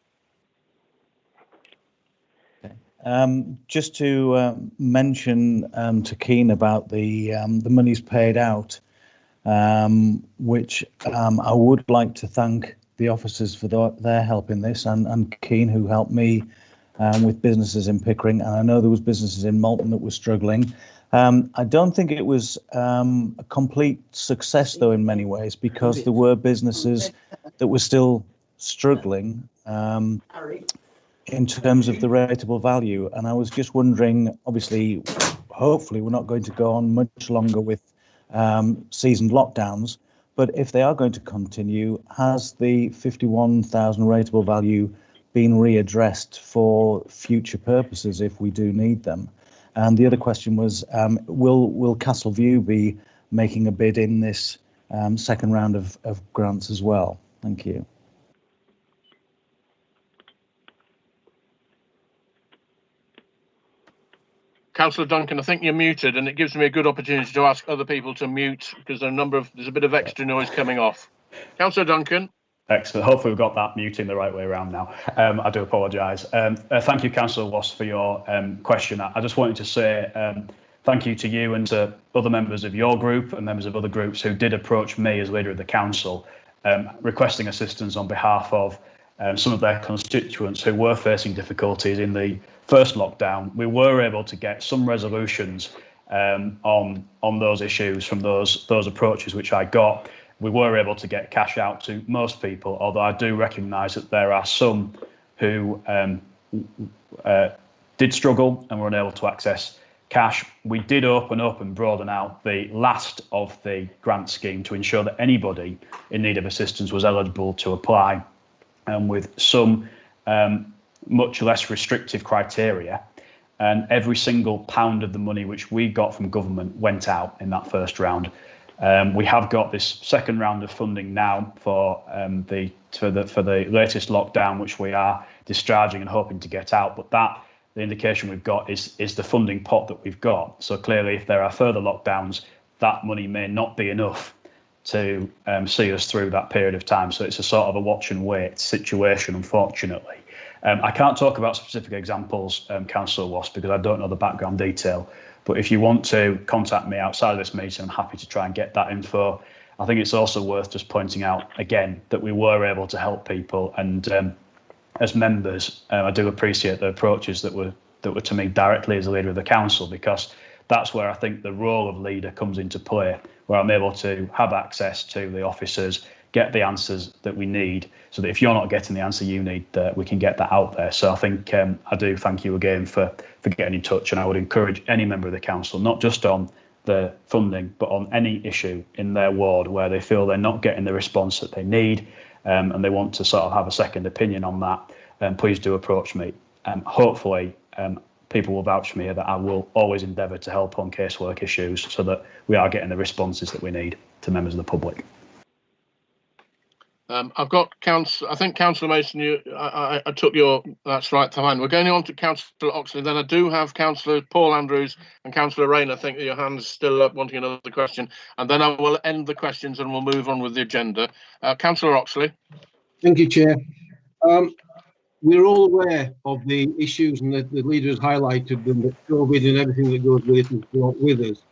to Keane about the monies paid out, which I would like to thank the officers for their help in this, and Keane, who helped me with businesses in Pickering, and I know there was businesses in Malton that were struggling. I don't think it was a complete success, though, in many ways, because there were businesses that were still struggling in terms of the rateable value. And I was just wondering, obviously, hopefully we're not going to go on much longer with seasoned lockdowns, but if they are going to continue, has the 51,000 rateable value been readdressed for future purposes if we do need them? And the other question was, will Castleview be making a bid in this second round of grants as well? Thank you. Councillor Duncan, I think you're muted, and it gives me a good opportunity to ask other people to mute because there's a bit of extra noise coming off. Councillor Duncan. Excellent. Hopefully we've got that muting the right way around now. I do apologise. Thank you, Councillor Wass, for your question. I just wanted to say thank you to you and to other members of your group and members of other groups who did approach me as leader of the council, requesting assistance on behalf of some of their constituents who were facing difficulties in the first lockdown. We were able to get some resolutions on those issues from those approaches which I got. We were able to get cash out to most people, although I do recognise that there are some who did struggle and were unable to access cash. We did open up and broaden out the last of the grant scheme to ensure that anybody in need of assistance was eligible to apply, with some much less restrictive criteria. And every single pound of the money which we got from government went out in that first round. We have got this second round of funding now for the latest lockdown, which we are discharging and hoping to get out. But the indication we've got is the funding pot that we've got. So clearly, if there are further lockdowns, that money may not be enough to see us through that period of time. So it's a sort of a watch and wait situation, unfortunately. I can't talk about specific examples, Councillor Wass, because I don't know the background detail. But if you want to contact me outside of this meeting, I'm happy to try and get that info. I think it's also worth just pointing out again that we were able to help people, and as members, I do appreciate the approaches that were to me directly as a leader of the council, because that's where I think the role of leader comes into play, where I'm able to have access to the officers, get the answers that we need, so that if you're not getting the answer you need, we can get that out there. So I think I do thank you again for getting in touch, and I would encourage any member of the council, not just on the funding, but on any issue in their ward where they feel they're not getting the response that they need, and they want to sort of have a second opinion on that, please do approach me. Hopefully people will vouch for me that I will always endeavour to help on casework issues so that we are getting the responses that we need to members of the public. I've got I think Councillor Mason, I took your, that's right, fine. We're going on to Councillor Oxley, then I do have Councillor Paul Andrews and Councillor Rain. I think your hand's still up wanting another question, and then I will end the questions and we'll move on with the agenda. Councillor Oxley. Thank you, Chair. We're all aware of the issues, and the leader has highlighted them, that COVID and everything that goes with it is brought with us.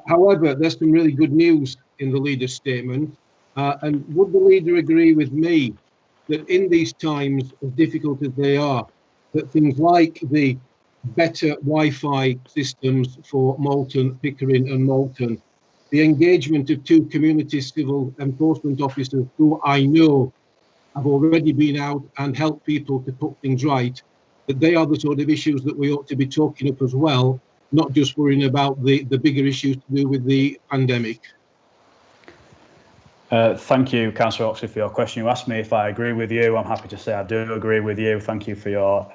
However, there's some really good news in the leader's statement. And would the leader agree with me that in these times, as difficult as they are, that things like the better Wi-Fi systems for Malton, Pickering and Malton, the engagement of 2 community civil enforcement officers who I know have already been out and helped people to put things right, that they are the sort of issues that we ought to be talking up as well, not just worrying about the bigger issues to do with the pandemic? Thank you, Councillor Oxley, for your question. You asked me if I agree with you. I'm happy to say I do agree with you. Thank you for your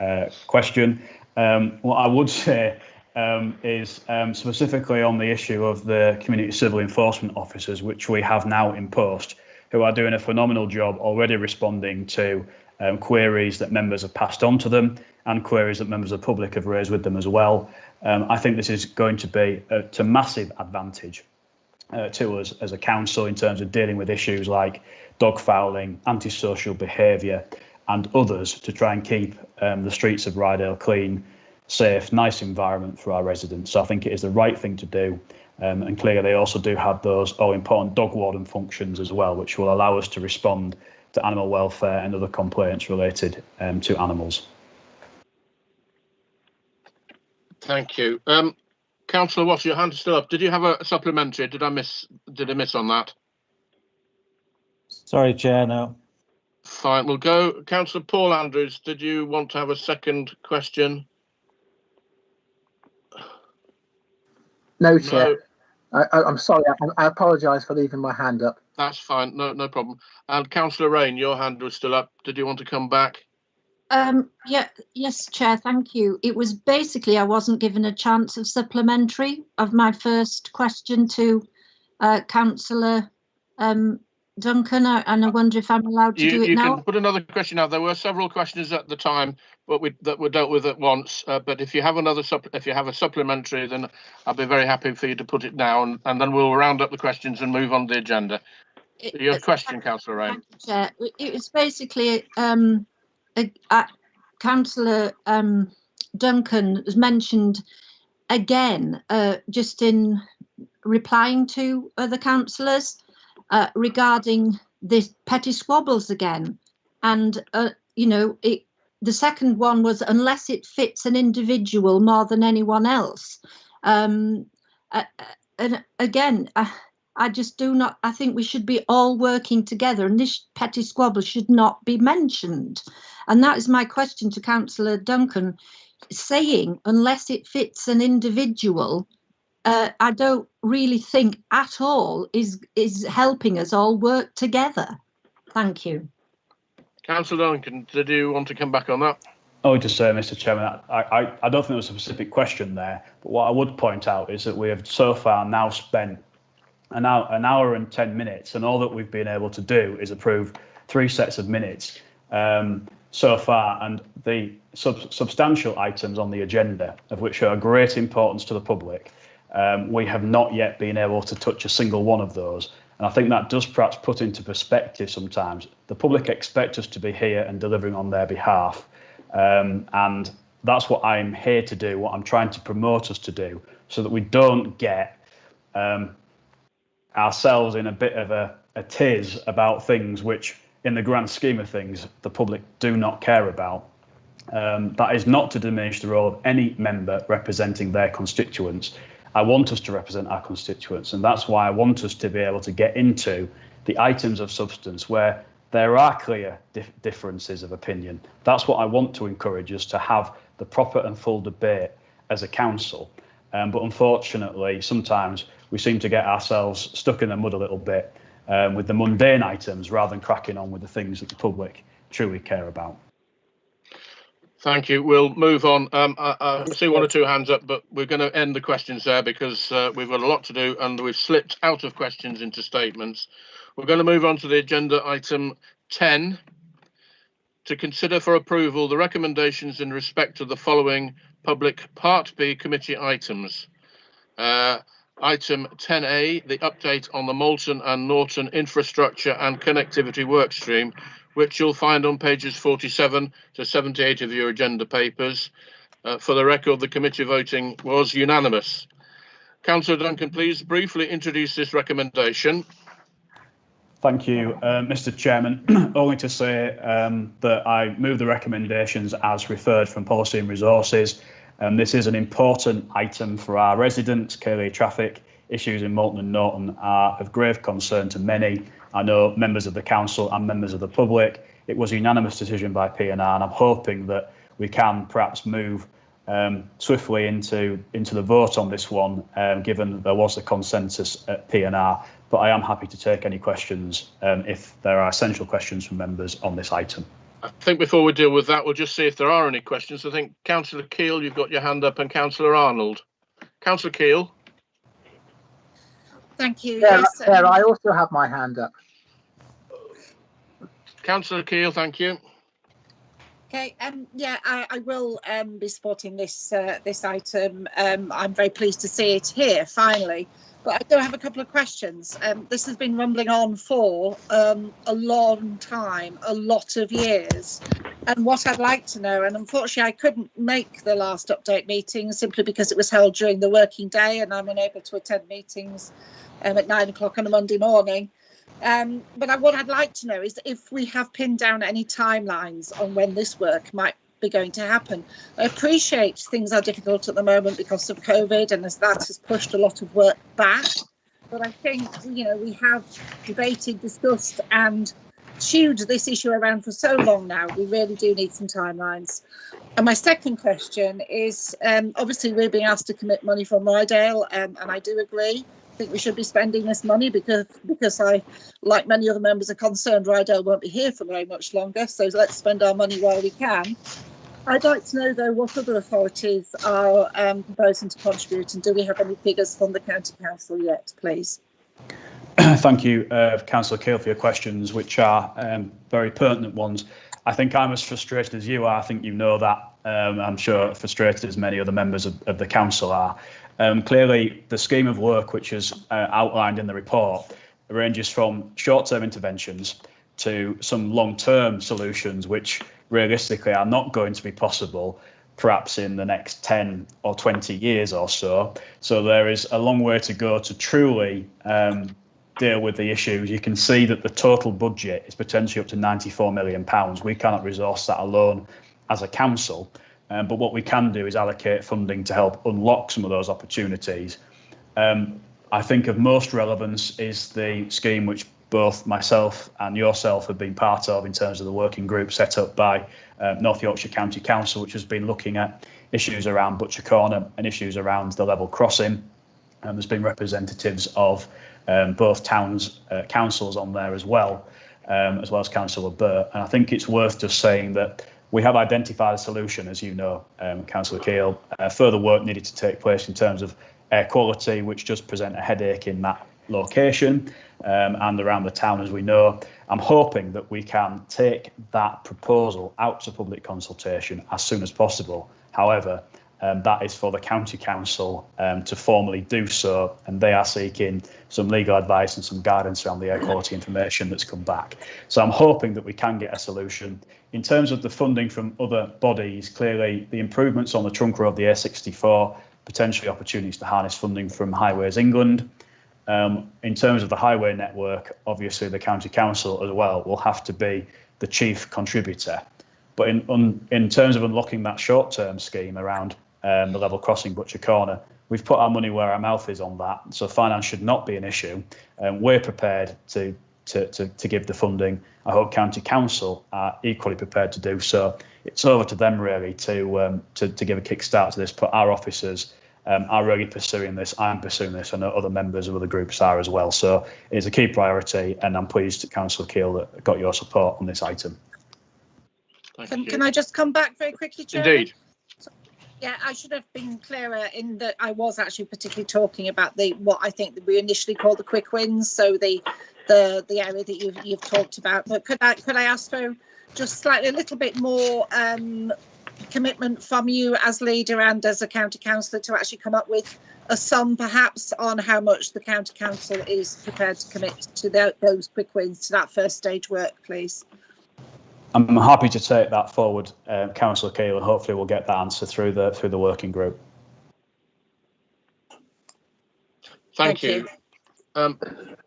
question. What I would say is specifically on the issue of the community civil enforcement officers, which we have now in post, who are doing a phenomenal job already responding to queries that members have passed on to them and queries that members of the public have raised with them as well. I think this is going to be to massive advantage to us as a council in terms of dealing with issues like dog fouling, antisocial behaviour and others, to try and keep the streets of Ryedale clean, safe, nice environment for our residents. So I think it is the right thing to do. And clearly they also do have those all-important dog warden functions as well, which will allow us to respond to animal welfare and other complaints related to animals. Thank you. Councillor Wass, your hand is still up. Did you have a supplementary? Did I miss on that? Sorry, Chair, no. Fine, we'll go. Councillor Paul Andrews, did you want to have a second question? No, Chair. No. I'm sorry, I apologise for leaving my hand up. That's fine, no problem. And Councillor Rain, your hand was still up. Did you want to come back? Yes, Chair, thank you. It was basically I wasn't given a chance of supplementary of my first question to Councillor Duncan, and I wonder if I'm allowed to do it now. You can put another question out. There were several questions at the time, but that were dealt with at once. But if you have a supplementary, then I'll be very happy for you to put it now, and then we'll round up the questions and move on the agenda. Your question, Councillor Rain. Thank you, Chair. It was basically Councillor Duncan has mentioned again, just in replying to other councillors regarding this petty squabbles again. And, you know, the second one was unless it fits an individual more than anyone else. And again, I just do not. I think we should be all working together, and this petty squabble should not be mentioned. And that is my question to Councillor Duncan, saying unless it fits an individual, I don't really think at all is helping us all work together. Thank you. Councillor Duncan, did you want to come back on that? I would just say, Mr. Chairman, I don't think there was a specific question there, but what I would point out is that we have so far now spent an hour and 10 minutes, and all that we've been able to do is approve 3 sets of minutes so far, and the substantial items on the agenda, of which are of great importance to the public, we have not yet been able to touch a single one of those. And I think that does perhaps put into perspective sometimes. The public expect us to be here and delivering on their behalf. And that's what I'm here to do, what I'm trying to promote us to do, so that we don't get ourselves in a bit of a tiz about things which, in the grand scheme of things, the public do not care about. That is not to diminish the role of any member representing their constituents. I want us to represent our constituents, and that's why I want us to be able to get into the items of substance where there are clear differences of opinion. That's what I want to encourage us to have, the proper and full debate as a council. But unfortunately, sometimes we seem to get ourselves stuck in the mud a little bit with the mundane items rather than cracking on with the things that the public truly care about. Thank you. We'll move on. I see 1 or 2 hands up, but we're going to end the questions there because we've got a lot to do and we've slipped out of questions into statements. We're going to move on to the agenda item 10, to consider for approval the recommendations in respect of the following public Part B committee items. Item 10A, the update on the Moulton and Norton infrastructure and connectivity workstream, which you'll find on pages 47 to 78 of your agenda papers. For the record, the committee voting was unanimous. Councillor Duncan, please briefly introduce this recommendation. Thank you, Mr. Chairman. Only to say that I move the recommendations as referred from Policy and Resources. This is an important item for our residents. Clearly, traffic issues in Moulton and Norton are of grave concern to many. I know members of the council and members of the public. It was a unanimous decision by PNR, and I'm hoping that we can perhaps move swiftly into the vote on this one, given that there was a consensus at PNR. But I am happy to take any questions if there are essential questions from members on this item. I think before we deal with that, we'll just see if there are any questions. I think Councillor Keel, you've got your hand up, and Councillor Arnold. Councillor Keel. Thank you. Yes, I also have my hand up. Councillor Keel, thank you. Okay, yeah, I will be supporting this this item. I'm very pleased to see it here finally, but I do have a couple of questions. This has been rumbling on for a long time, a lot of years, and what I'd like to know, and unfortunately I couldn't make the last update meeting simply because it was held during the working day and I'm unable to attend meetings at 9 o'clock on a Monday morning. But what I'd like to know is if we have pinned down any timelines on when this work might be going to happen. I appreciate things are difficult at the moment because of COVID, and as that has pushed a lot of work back. But I think, you know, we have debated, discussed and chewed this issue around for so long now. We really do need some timelines. And my second question is, obviously we're being asked to commit money from Ryedale, and I do agree. I think we should be spending this money because I, like many other members, are concerned Ryedale won't be here for very much longer. So let's spend our money while we can. I'd like to know, though, what other authorities are proposing to contribute, and do we have any figures from the County Council yet, please? Thank you, Councillor Keel, for your questions, which are very pertinent ones. I think I'm as frustrated as you are. I think you know that. I'm sure frustrated as many other members of the council are. Clearly, the scheme of work, which is outlined in the report, ranges from short-term interventions to some long-term solutions, which realistically are not going to be possible, perhaps in the next 10 or 20 years or so. So there is a long way to go to truly deal with the issues. You can see that the total budget is potentially up to £94 million. We cannot resource that alone as a council. but what we can do is allocate funding to help unlock some of those opportunities. I think of most relevance is the scheme which both myself and yourself have been part of in terms of the working group set up by North Yorkshire County Council, which has been looking at issues around Butcher Corner and issues around the level crossing. There's been representatives of both towns' councils on there as well as Councillor Burt. And I think it's worth just saying that we have identified a solution, as you know, Councillor Keel. Further work needed to take place in terms of air quality, which does present a headache in that location and around the town, as we know. I'm hoping that we can take that proposal out to public consultation as soon as possible. However, that is for the County Council to formally do so, and they are seeking some legal advice and some guidance around the air quality information that's come back. So I'm hoping that we can get a solution. In terms of the funding from other bodies, clearly the improvements on the trunk road, the A64, potentially opportunities to harness funding from Highways England. In terms of the highway network, obviously the County Council as well will have to be the chief contributor. But in terms of unlocking that short-term scheme around the level crossing Butcher Corner, we've put our money where our mouth is on that. So finance should not be an issue. We're prepared to give the funding. I hope County Council are equally prepared to do so. It's over to them really to give a kickstart to this, but our officers are really pursuing this. I'm pursuing this. I know other members of other groups are as well. So it's a key priority, and I'm pleased, Councillor Keel, that got your support on this item. Can I just come back very quickly, Chair? Indeed. Yeah, I should have been clearer in that I was actually particularly talking about what I think that we initially called the quick wins. So the area that you've talked about. But could I ask for just slightly a little bit more commitment from you as leader and as a county councillor to actually come up with a sum perhaps on how much the county council is prepared to commit to those quick wins, to that first stage work, please? I'm happy to take that forward, Councillor Keel, and hopefully we'll get that answer through the working group. Thank you.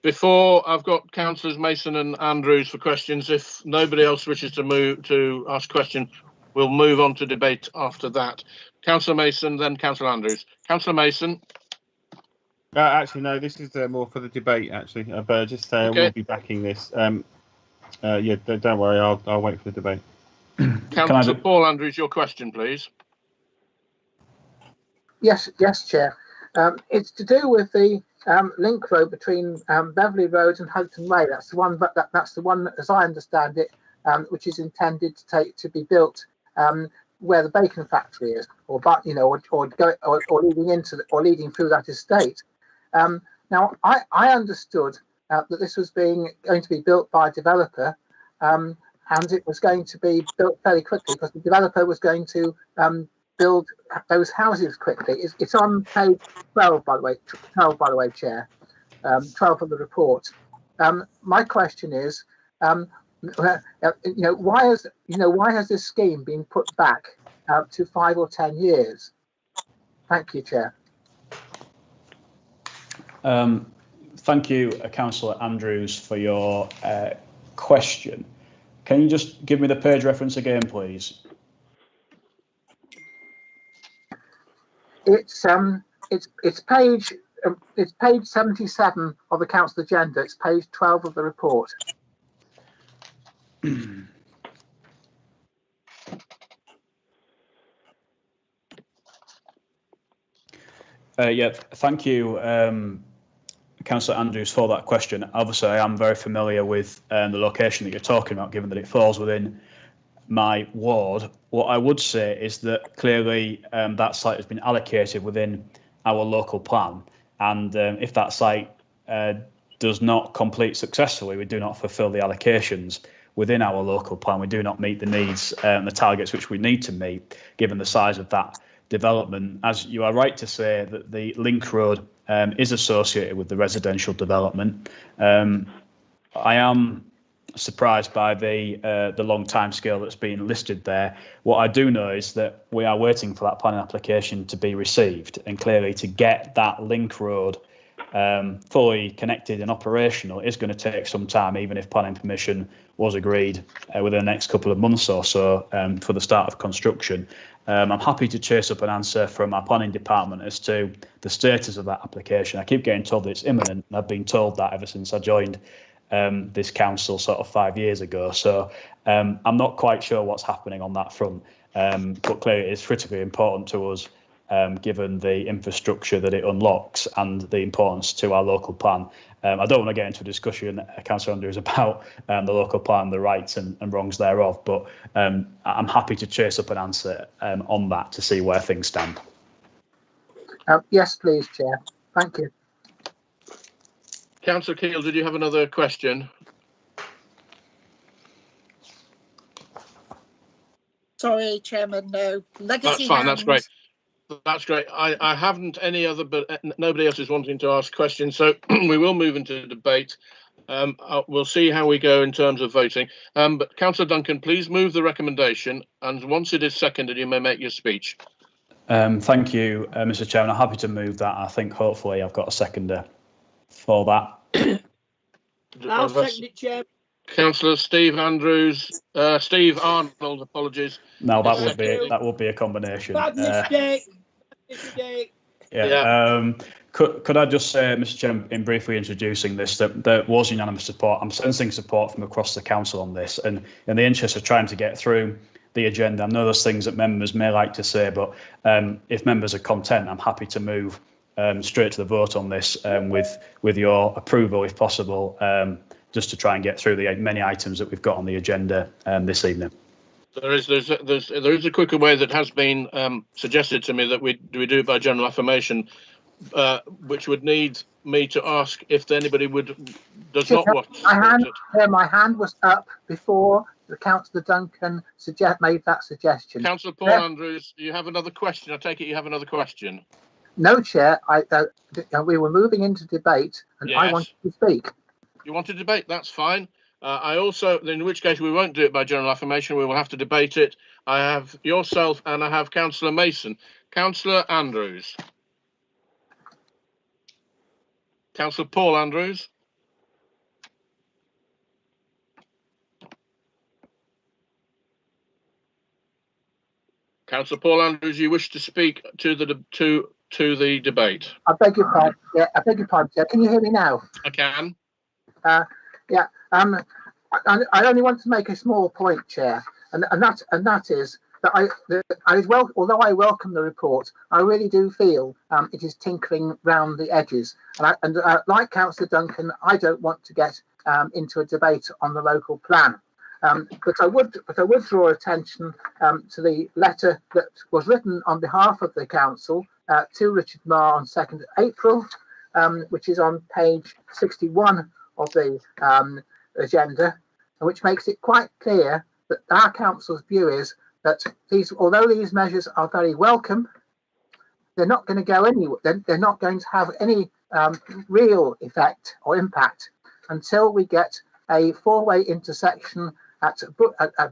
Before I've got Councillors Mason and Andrews for questions, if nobody else wishes to ask a question, we'll move on to debate after that. Councillor Mason, then Councillor Andrews. Councillor Mason. Actually, no, this is more for the debate, actually. But just say okay. I will be backing this. Yeah, don't worry, I'll wait for the debate. Councillor Paul Andrews, your question, please. Yes, Chair. It's to do with the link road between Beverley Road and Houghton Way. That's the one, that's the one, as I understand it, which is intended to be built where the bacon factory is, or leading through that estate. Now, I understood that this was going to be built by a developer, and it was going to be built fairly quickly because the developer was going to build those houses quickly. It's on page 12, by the way. 12, by the way, Chair. 12 of the report. My question is, why has this scheme been put back to 5 or 10 years? Thank you, Chair. Thank you, Councillor Andrews, for your question. Can you just give me the page reference again, please? It's page 77 of the council agenda. It's page 12 of the report. Yeah, thank you, Councillor Andrews, for that question. Obviously, I am very familiar with the location that you're talking about, given that it falls within my ward. What I would say is that clearly that site has been allocated within our local plan, and if that site does not complete successfully, we do not fulfil the allocations within our local plan. We do not meet the needs and the targets which we need to meet, given the size of that development. As you are right to say that the link road is associated with the residential development. I am surprised by the long time scale that's been listed there. What I do know is that we are waiting for that planning application to be received, and clearly to get that link road fully connected and operational is going to take some time, even if planning permission was agreed within the next couple of months or so for the start of construction. I'm happy to chase up an answer from our planning department as to the status of that application. I keep getting told that it's imminent, and I've been told that ever since I joined this council sort of 5 years ago. So I'm not quite sure what's happening on that front, but clearly it's critically important to us, given the infrastructure that it unlocks and the importance to our local plan. I don't want to get into a discussion, Councillor Andrews, about the local plan, the rights and wrongs thereof, but I'm happy to chase up an answer on that to see where things stand. Yes, please, Chair. Thank you. Councillor Keel, did you have another question? Sorry, Chairman, no. Legacy That's fine, hands. that's great. That's great. I haven't any other, but nobody else is wanting to ask questions, so we will move into debate. We'll see how we go in terms of voting. But Councillor Duncan, please move the recommendation, and once it is seconded, you may make your speech. Thank you, Mr. Chairman. I'm happy to move that. I think hopefully I've got a seconder for that. I'll second it, Chair. Councillor Steve Andrews, Steve Arnold, apologies. No, that would be a combination. Bad mistake. Mistake. Yeah. Could I just say, Mr. Chairman, in briefly introducing this, that there was unanimous support. I'm sensing support from across the council on this, and in the interest of trying to get through the agenda, I know there's things that members may like to say, but if members are content, I'm happy to move straight to the vote on this with your approval, if possible, just to try and get through the many items that we've got on the agenda this evening. There is a quicker way that has been suggested to me, that we do it by general affirmation, which would need me to ask if anybody does not want it. My hand was up before the Councillor Duncan made that suggestion. Councillor Paul Andrews, you have another question. I take it you have another question. No, Chair. We were moving into debate, and yes. I wanted to speak. You want to debate? That's fine. I also, in which case we won't do it by general affirmation. We will have to debate it. I have yourself and I have Councillor Mason. Councillor Andrews. Councillor Paul Andrews. Councillor Paul Andrews, you wish to speak to the debate? I beg your pardon. Yeah, I beg your pardon, Chair. Can you hear me now? I can. Yeah. I only want to make a small point, Chair, and that is that although I welcome the report, I really do feel it is tinkering round the edges. And like Councillor Duncan, I don't want to get into a debate on the local plan. But I would draw attention to the letter that was written on behalf of the council to Richard Marr on 2nd April, which is on page 61 of the agenda, which makes it quite clear that our council's view is that although these measures are very welcome, they're not going to go anywhere. They're not going to have any real effect or impact until we get a four-way intersection at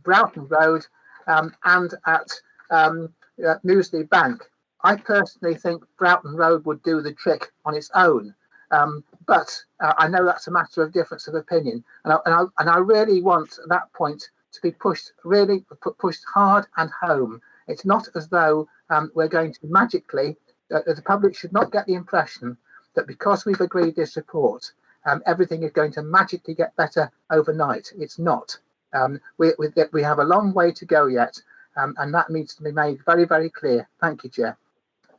Broughton Road and at Museley Bank. I personally think Broughton Road would do the trick on its own, but I know that's a matter of difference of opinion, and I really want that point to be pushed hard and home. It's not as though we're going to magically. The public should not get the impression that because we've agreed this report, everything is going to magically get better overnight. It's not. We have a long way to go yet, and that needs to be made very, very clear. Thank you, Chair.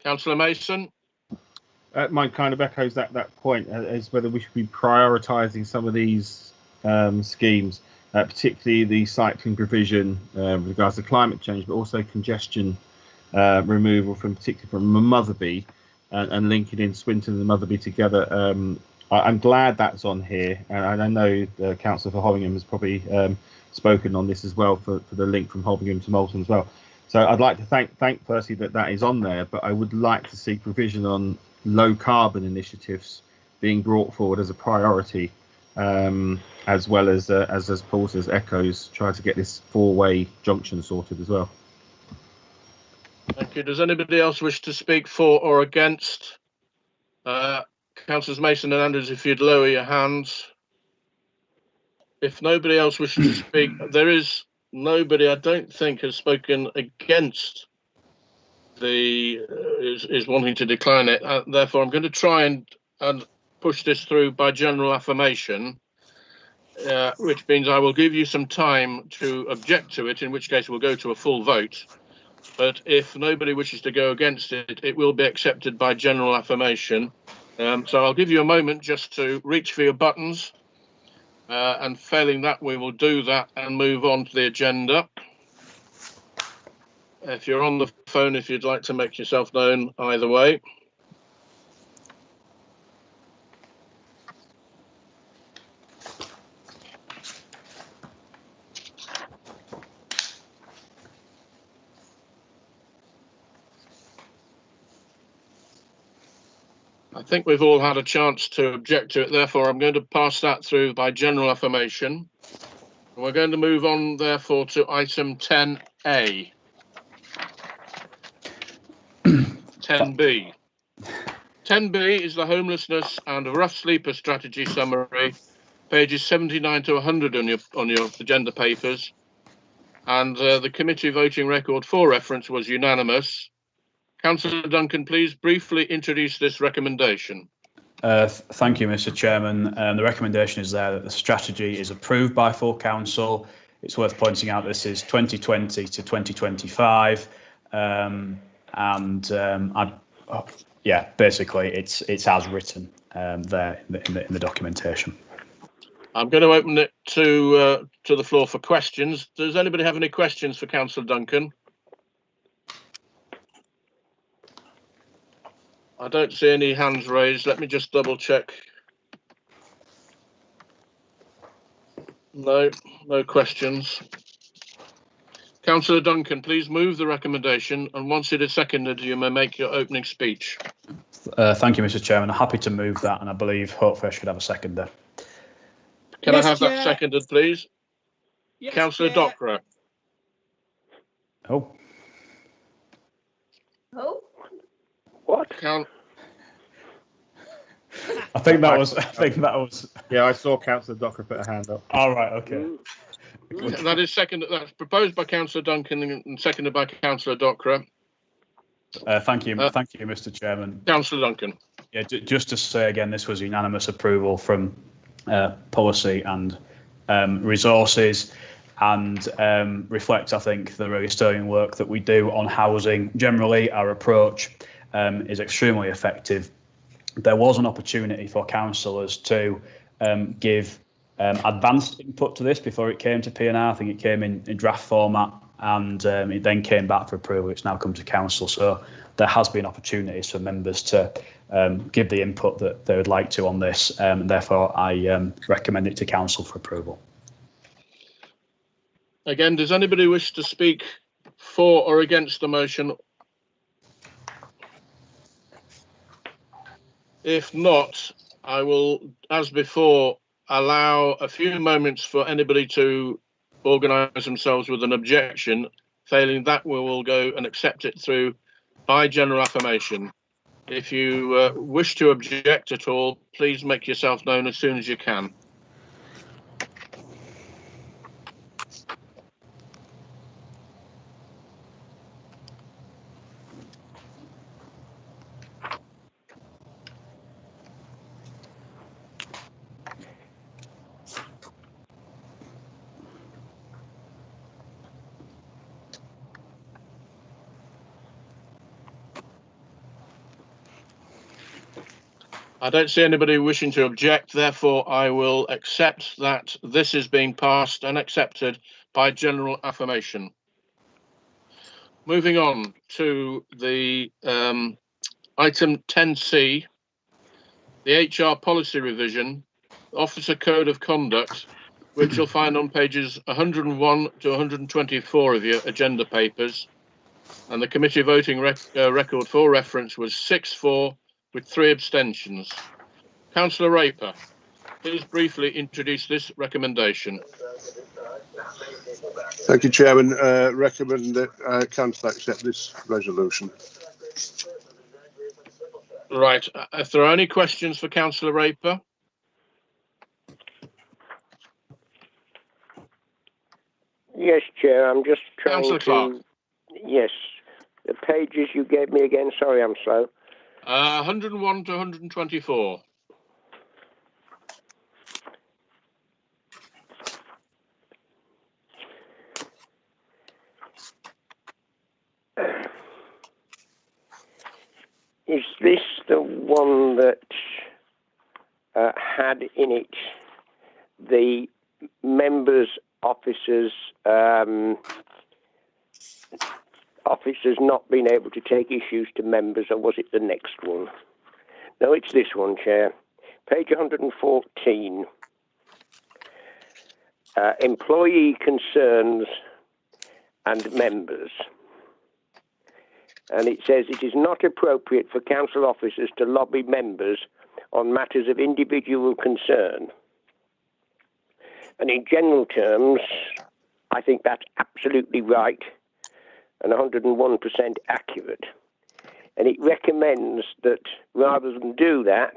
Councillor Mason. Mine kind of echoes that point as whether we should be prioritising some of these schemes, particularly the cycling provision with regards to climate change, but also congestion removal particularly from Motherby and linking in Swinton and Motherby together. I'm glad that's on here, and I know the Councillor for Hobbingham has probably spoken on this as well for the link from Hobbingham to Moulton as well. So I'd like to thank firstly that is on there, but I would like to see provision on low carbon initiatives being brought forward as a priority, as well as Paul says, echoes, try to get this four-way junction sorted as well. Thank you. Does anybody else wish to speak for or against Councillors Mason and Andrews, if you'd lower your hands. If nobody else wishes to speak, there is nobody, I don't think, has spoken against the is wanting to decline it. Therefore, I'm going to try and push this through by general affirmation, which means I will give you some time to object to it, in which case we'll go to a full vote. But if nobody wishes to go against it, it will be accepted by general affirmation. So I'll give you a moment just to reach for your buttons. And failing that, we will do that and move on to the agenda. If you're on the phone, if you'd like to make yourself known, either way. I think we've all had a chance to object to it. Therefore, I'm going to pass that through by general affirmation. And we're going to move on, therefore, to item 10A. 10B. 10B is the homelessness and rough sleeper strategy summary, pages 79 to 100 on your agenda papers. And the committee voting record for reference was unanimous. Councillor Duncan, please briefly introduce this recommendation. Thank you, Mr. Chairman. The recommendation is there that the strategy is approved by full council. It's worth pointing out this is 2020 to 2025, yeah, basically it's as written there in the documentation. I'm going to open it to the floor for questions. Does anybody have any questions for Councillor Duncan? I don't see any hands raised. Let me just double check. No questions. Councillor Duncan, please move the recommendation, and once it is seconded, you may make your opening speech. Thank you, Mr. Chairman. I'm happy to move that, and I believe hopefully I should have a seconder. Can I have that seconded, please? Yes, Councillor Dockwra. Oh. What? I think that was. Yeah, I saw Councillor Dockwra put a hand up. All right. Okay. That is seconded. That's proposed by Councillor Duncan and seconded by Councillor Dockwra. Thank you, Mr. Chairman. Councillor Duncan. Yeah, just to say again, this was unanimous approval from policy and resources, and reflects, I think, the really sterling work that we do on housing. Generally, our approach is extremely effective. There was an opportunity for councillors to give advanced input to this before it came to P&R. I think it came in draft format, and it then came back for approval. It's now come to council, so there has been opportunities for members to give the input that they would like to on this, and therefore I recommend it to council for approval. Again, does anybody wish to speak for or against the motion? If not, I will, as before, allow a few moments for anybody to organise themselves with an objection. Failing that, we will go and accept it through by general affirmation. If you wish to object at all, please make yourself known as soon as you can. I don't see anybody wishing to object, therefore I will accept that this is being passed and accepted by general affirmation. Moving on to the item 10C, the HR policy revision, Officer Code of Conduct, which you'll find on pages 101 to 124 of your agenda papers. And the committee voting record for reference was 6-4 with 3 abstentions. Councillor Raper, please briefly introduce this recommendation. Thank you, Chairman. Recommend that Council accept this resolution. Right. If there are any questions for Councillor Raper? Yes, Chair. I'm just trying Councillor to. Clark. Yes, the pages you gave me again. Sorry, I'm slow. 101 to 124. Is this the one that had in it the members, officers not being able to take issues to members, or was it the next one? No, it's this one, Chair. Page 114. Employee concerns and members. And it says it is not appropriate for council officers to lobby members on matters of individual concern. And in general terms, I think that's absolutely right and 101% accurate. And it recommends that rather than do that,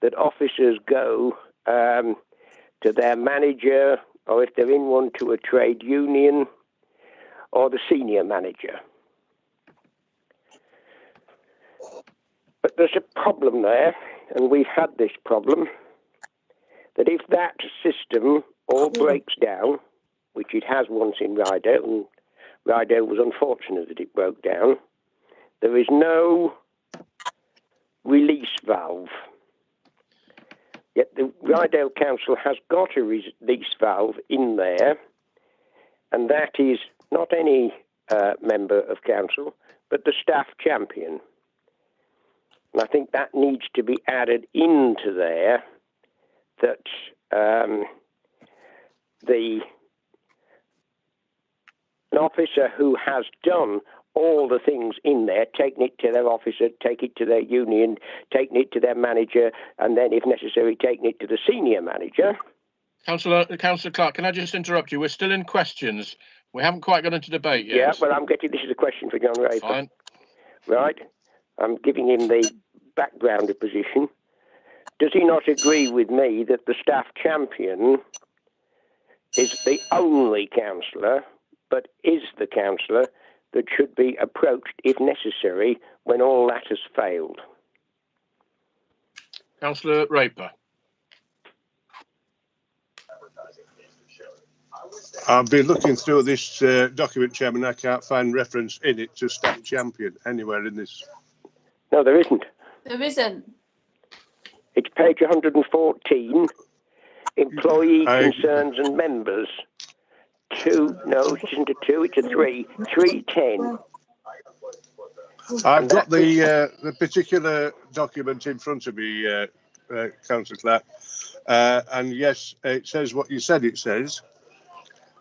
that officers go to their manager, or if they're in one, to a trade union or the senior manager. But there's a problem there, and we've had this problem, that if that system all breaks down, which it has once in Ryedale, and Ryedale was unfortunate that it broke down, there is no release valve. Yet the Ryedale Council has got a release valve in there, and that is not any member of council, but the staff champion. And I think that needs to be added into there, that an officer who has done all the things in there, taking it to their officer, take it to their union, taking it to their manager, and then, if necessary, taking it to the senior manager. Councillor Clark, can I just interrupt you? We're still in questions. We haven't quite got into debate yet. Yeah, well, this is a question for John Raper. Fine. Right. I'm giving him the backgrounder position. Does he not agree with me that the staff champion is the only councillor, but is the councillor that should be approached, if necessary, when all that has failed? Councillor Raper. I've been looking through this document, Chairman. I can't find reference in it to staff champion anywhere in this. No, there isn't. There isn't. It's page 114, employee concerns and members. No, it isn't a 2, it's a 3. 310. I've got the particular document in front of me, Councillor Clark, and yes, it says what you said it says,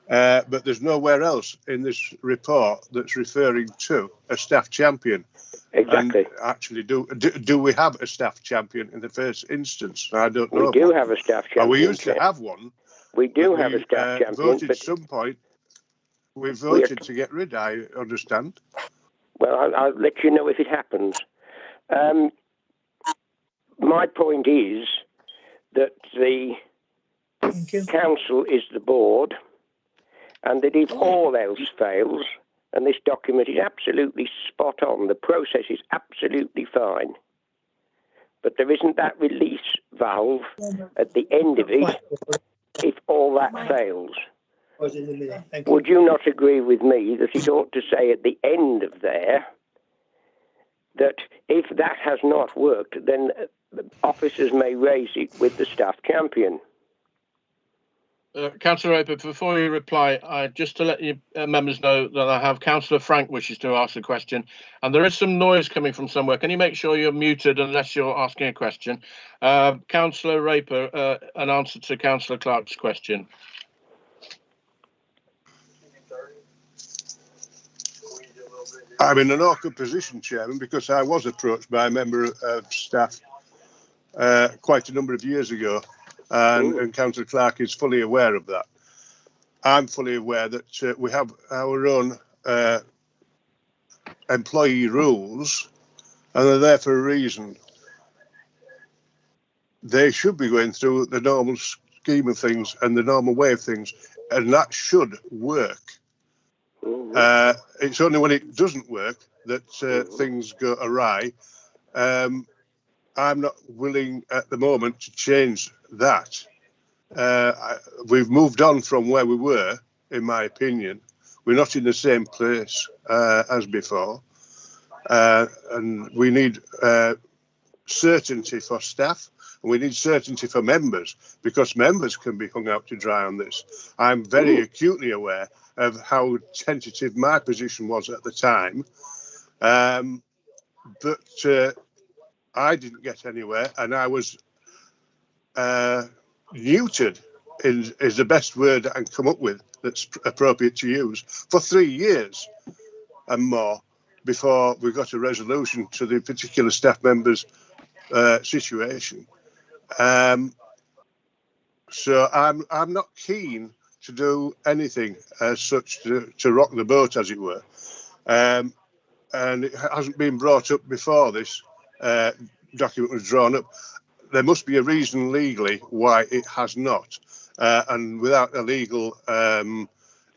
but there's nowhere else in this report that's referring to a staff champion. Exactly. And actually, do we have a staff champion in the first instance? I don't know. We do have a staff champion. We used to have one. We do have a staff champion. Voted at some point. We voted to get rid, I understand. Well, I'll let you know if it happens. My point is that the council is the board, and that if all else fails, and this document is absolutely spot on, the process is absolutely fine, but there isn't that release valve at the end of it if all that fails. Would you not agree with me that it ought to say at the end of there that if that has not worked, then officers may raise it with the staff champion? Councillor Raper, before you reply, just to let you members know that I have Councillor Frank wishes to ask a question, and there is some noise coming from somewhere. Can you make sure you're muted unless you're asking a question? Councillor Raper, an answer to Councillor Clark's question. I'm in an awkward position, Chairman, because I was approached by a member of staff quite a number of years ago, and Councillor Clark is fully aware of that. I'm fully aware that we have our own employee rules, and they're there for a reason. they should be going through the normal scheme of things and the normal way of things, and that should work. It's only when it doesn't work that things go awry. I'm not willing at the moment to change that. We've moved on from where we were, in my opinion. We're not in the same place as before. And we need certainty for staff, and we need certainty for members, because members can be hung out to dry on this. I'm very acutely aware of how tentative my position was at the time, but I didn't get anywhere, and I was neutered is the best word I can come up with that's appropriate to use, for 3 years and more before we got a resolution to the particular staff members' situation. So I'm not keen to do anything as such to rock the boat, as it were. And it hasn't been brought up before this document was drawn up. There must be a reason legally why it has not. And without a legal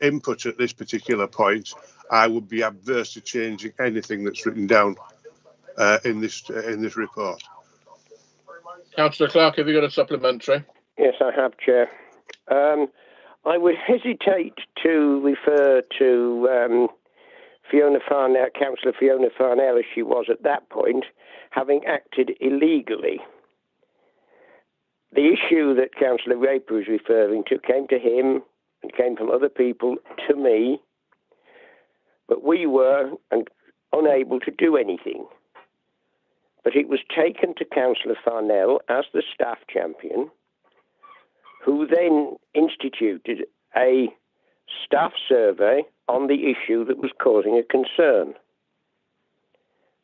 input at this particular point, I would be adverse to changing anything that's written down in this report. Councillor Clark, have you got a supplementary? Yes, I have, Chair. I would hesitate to refer to Fiona Farnell, Councillor Fiona Farnell, as she was at that point, having acted illegally. The issue that Councillor Raper is referring to came to him and came from other people to me, but we were unable to do anything. But it was taken to Councillor Farnell as the staff champion, who then instituted a staff survey on the issue that was causing a concern.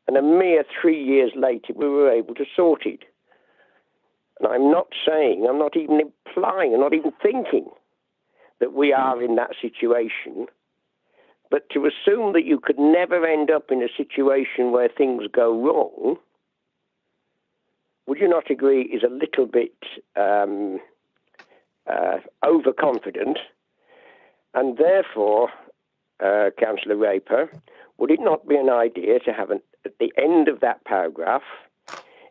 And a mere 3 years later, we were able to sort it. And I'm not saying, I'm not even implying, I'm not even thinking that we are in that situation. But to assume that you could never end up in a situation where things go wrong, would you not agree, is a little bit overconfident? And therefore, Councillor Raper, would it not be an idea to have at the end of that paragraph,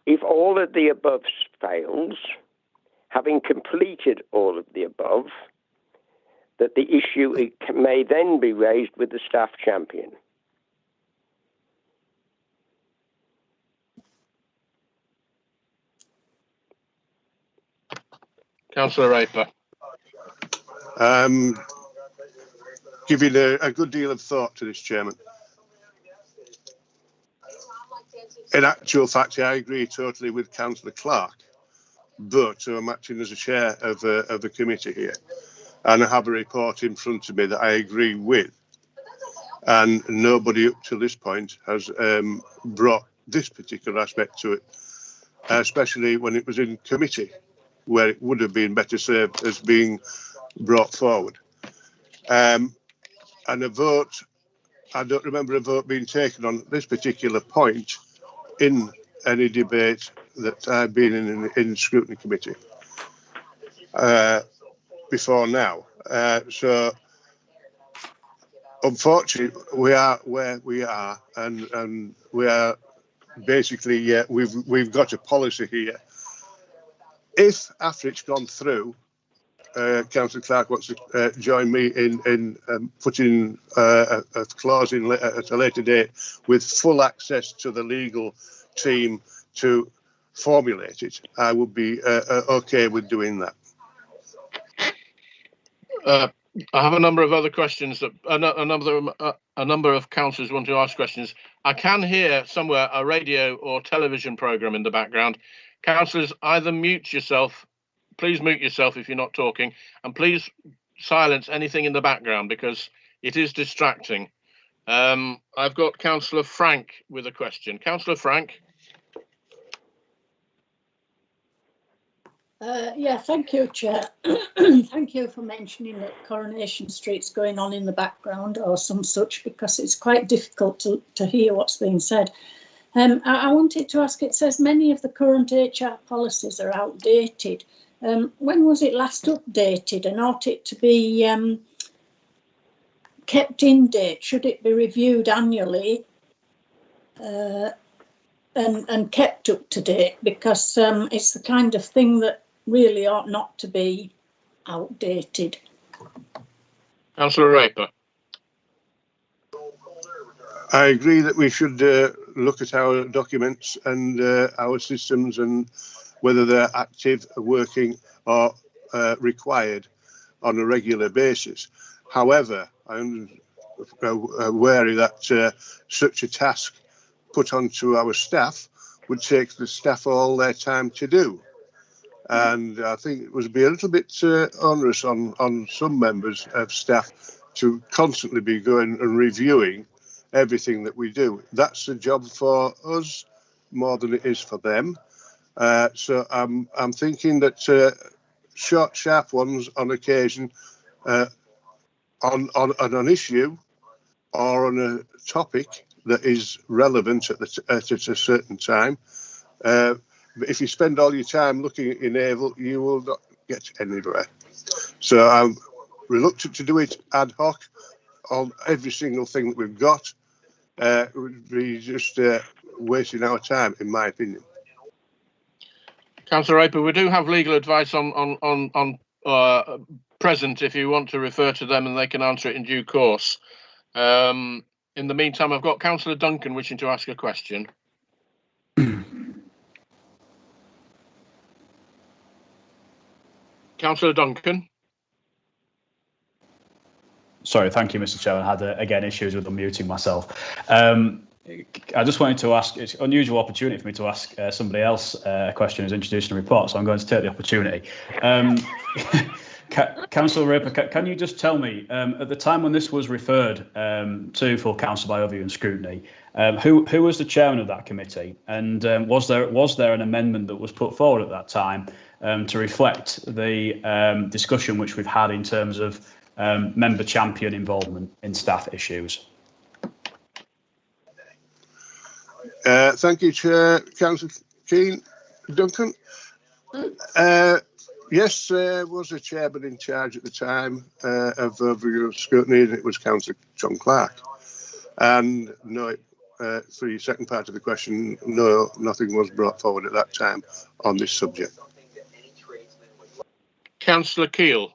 if all of the above fails, having completed all of the above, that the issue may then be raised with the staff champion? Councillor Raper. Giving a good deal of thought to this, Chairman. In actual fact, I agree totally with Councillor Clark, but I'm acting as a chair of the committee here, and I have a report in front of me that I agree with, and nobody up to this point has brought this particular aspect to it, especially when it was in committee, where it would have been better served as being brought forward. And a vote, I don't remember a vote being taken on this particular point in any debate that I've been in scrutiny committee before now. So unfortunately, we are where we are, and we are basically we've got a policy here. If after it's gone through, Councillor Clark wants to join me in putting a clause in at a later date with full access to the legal team to formulate it, I would be okay with doing that. I have a number of other questions that a number of councillors want to ask questions. I can hear somewhere a radio or television programme in the background. Councillors, either mute yourself. Please mute yourself if you're not talking, and please silence anything in the background because it is distracting. I've got Councillor Frank with a question. Councillor Frank. Yeah, thank you, Chair. Thank you for mentioning that Coronation Street's going on in the background or some such, because it's quite difficult to hear what's being said. I wanted to ask, it says many of the current HR policies are outdated. When was it last updated, and ought it to be kept in date? Should it be reviewed annually and kept up to date? Because it's the kind of thing that really ought not to be outdated. Councillor Raper. I agree that we should look at our documents and our systems and whether they're active, working or required on a regular basis. However, I'm wary that such a task put onto our staff would take the staff all their time to do. And I think it would be a little bit onerous on some members of staff to constantly be going and reviewing everything that we do. That's a job for us more than it is for them. So I'm thinking that short, sharp ones on occasion on an issue or on a topic that is relevant at a certain time. But if you spend all your time looking at your navel, you will not get anywhere. So I'm reluctant to do it ad hoc on every single thing that we've got. It would be just wasting our time, in my opinion. Councillor Raper, we do have legal advice on present if you want to refer to them, and they can answer it in due course. In the meantime, I've got Councillor Duncan wishing to ask a question. Councillor Duncan. Sorry, thank you, Mr. Chairman. I had, again, issues with unmuting myself. I just wanted to ask, it's an unusual opportunity for me to ask somebody else a question who's introducing a report, so I'm going to take the opportunity. Councillor Raper, can you just tell me, at the time when this was referred to full council by overview and scrutiny, who was the chairman of that committee, and was there an amendment that was put forward at that time to reflect the discussion which we've had in terms of member champion involvement in staff issues? Thank you, Chair. Councillor Keane. Duncan. Yes, there was a chairman in charge at the time of overview scrutiny, and it was Councillor John Clark. And no, for your second part of the question, no, nothing was brought forward at that time on this subject. Councillor Keele.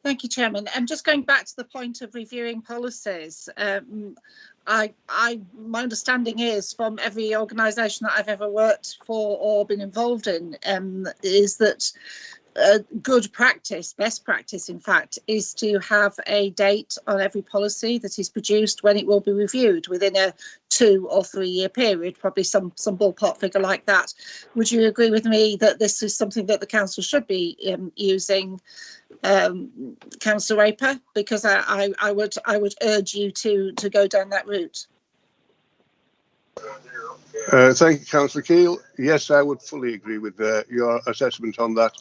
Thank you, Chairman. And just going back to the point of reviewing policies, my understanding is from every organisation that I've ever worked for or been involved in, is that good practice, best practice, in fact, is to have a date on every policy that is produced when it will be reviewed within a 2 or 3 year period, probably some ballpark figure like that. Would you agree with me that this is something that the council should be using, Councillor Raper? Because I would urge you to go down that route. Thank you, Councillor Keele. Yes, I would fully agree with your assessment on that.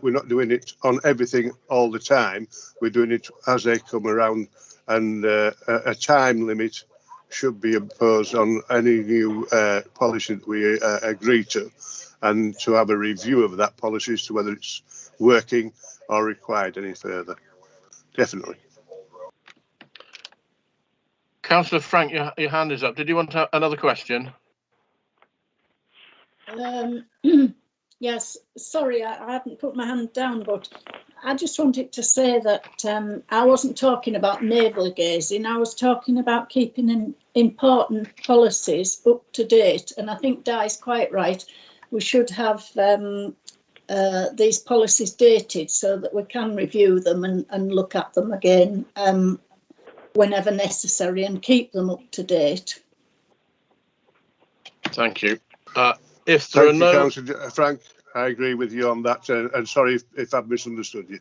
We're not doing it on everything all the time. We're doing it as they come around, and a time limit should be imposed on any new policy that we agree to, and to have a review of that policy as to whether it's working or required any further. Definitely. Councillor Frank, your hand is up. Did you want to have another question? Yes, sorry, I hadn't put my hand down, but I just wanted to say that I wasn't talking about navel gazing. I was talking about keeping important policies up to date, and I think Di's quite right. We should have these policies dated so that we can review them and look at them again whenever necessary and keep them up to date. Thank you. If there are no... Councillor Frank, I agree with you on that, and sorry if I've misunderstood you.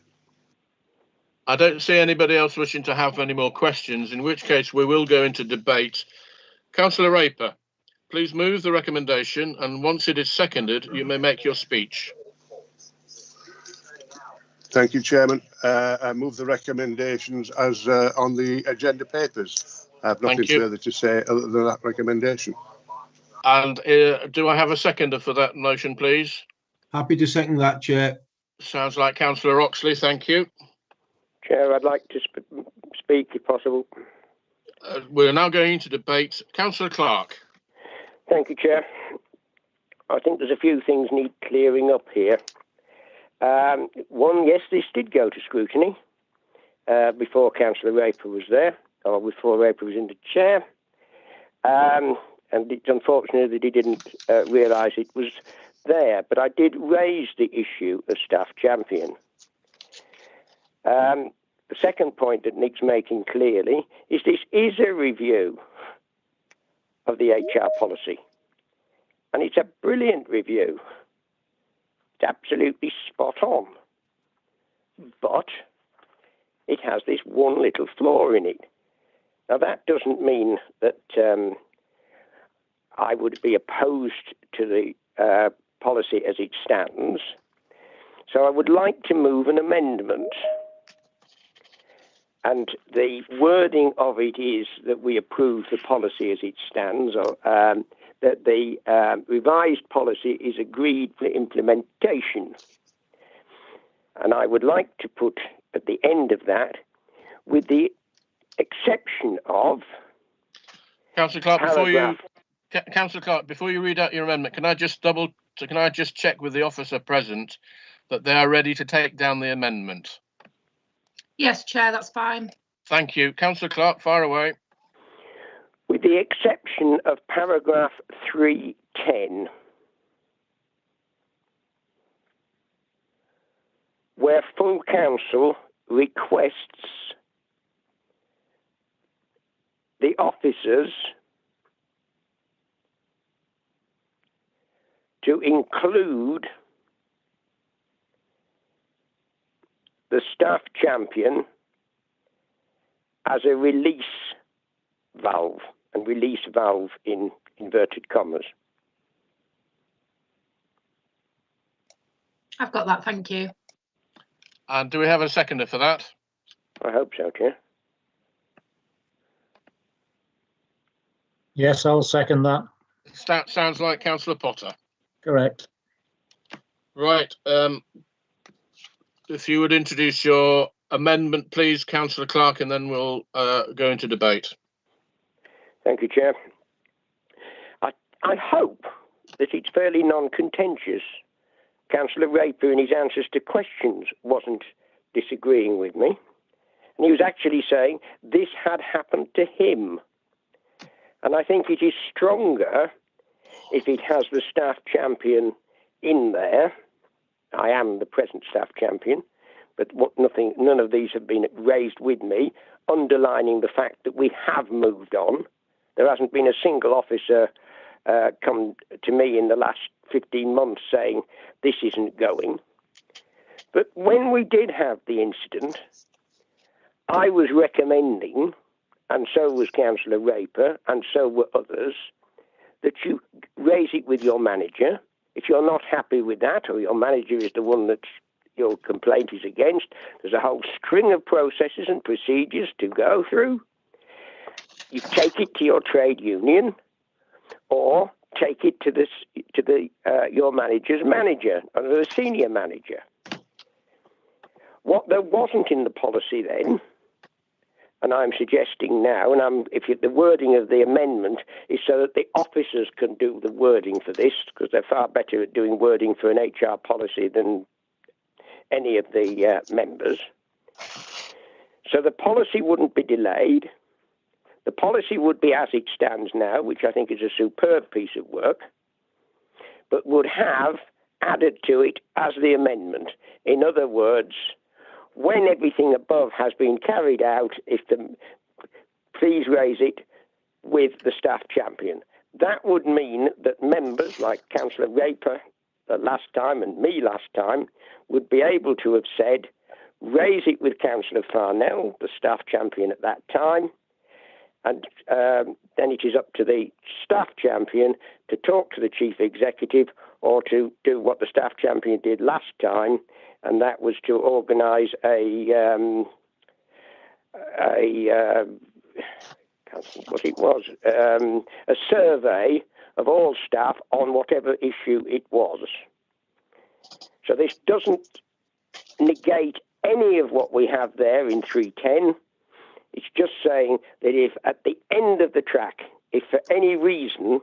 I don't see anybody else wishing to have any more questions, in which case we will go into debate. Councillor Raper, please move the recommendation, and once it is seconded, you may make your speech. Thank you, Chairman. I move the recommendations as on the agenda papers, I have nothing Thank you. further to say other than that recommendation. And do I have a seconder for that motion, please? Happy to second that, Chair. Sounds like Councillor Oxley. Thank you. Chair, I'd like to speak if possible. We're now going into debate. Councillor Clark. Thank you, Chair. I think there's a few things need clearing up here. One, yes, this did go to scrutiny before Councillor Raper was there, or before Raper was in the chair. And it's unfortunate that he didn't realise it was there. But I did raise the issue of staff champion. The second point that Nick's making clearly is this is a review of the HR policy. And it's a brilliant review. It's absolutely spot on. But it has this one little flaw in it. Now, that doesn't mean that I would be opposed to the policy as it stands. So I would like to move an amendment. And the wording of it is that we approve the policy as it stands, or that the revised policy is agreed for implementation. And I would like to put at the end of that, with the exception of Councillor Clark, before you read out your amendment, can I just check with the officer present that they are ready to take down the amendment? Yes, Chair, that's fine. Thank you. Councillor Clark, fire away. With the exception of paragraph 310, where full council requests the officers to include the staff champion as a release valve, and release valve in inverted commas. I've got that, thank you. And do we have a seconder for that? I hope so, Chair. Yes, I'll second that. That sounds like Councillor Potter. Correct. Right. If you would introduce your amendment, please, Councillor Clark, and then we'll go into debate. Thank you, Chair. I hope that it's fairly non-contentious. Councillor Raper, in his answers to questions, wasn't disagreeing with me. And he was actually saying this had happened to him. And I think it is stronger if it has the staff champion in there. I am the present staff champion, but none of these have been raised with me, underlining the fact that we have moved on. There hasn't been a single officer come to me in the last 15 months saying this isn't going. But when we did have the incident, I was recommending, and so was Councillor Raper, and so were others, that you raise it with your manager. If you're not happy with that, or your manager is the one that your complaint is against, there's a whole string of processes and procedures to go through. You take it to your trade union, or take it to your manager's manager, or the senior manager. What there wasn't in the policy then, and I'm suggesting now, and the wording of the amendment is so that the officers can do the wording for this, because they're far better at doing wording for an HR policy than any of the members. So the policy wouldn't be delayed. The policy would be as it stands now, which I think is a superb piece of work, but would have added to it as the amendment. In other words, when everything above has been carried out, please raise it with the staff champion. That would mean that members like Councillor Raper last time and me last time would be able to have said, raise it with Councillor Farnell, the staff champion at that time, and then it is up to the staff champion to talk to the chief executive or to do what the staff champion did last time, and that was to organise I can't think what it was, a survey of all staff on whatever issue it was. So this doesn't negate any of what we have there in 310. It's just saying that if at the end of the track, if for any reason,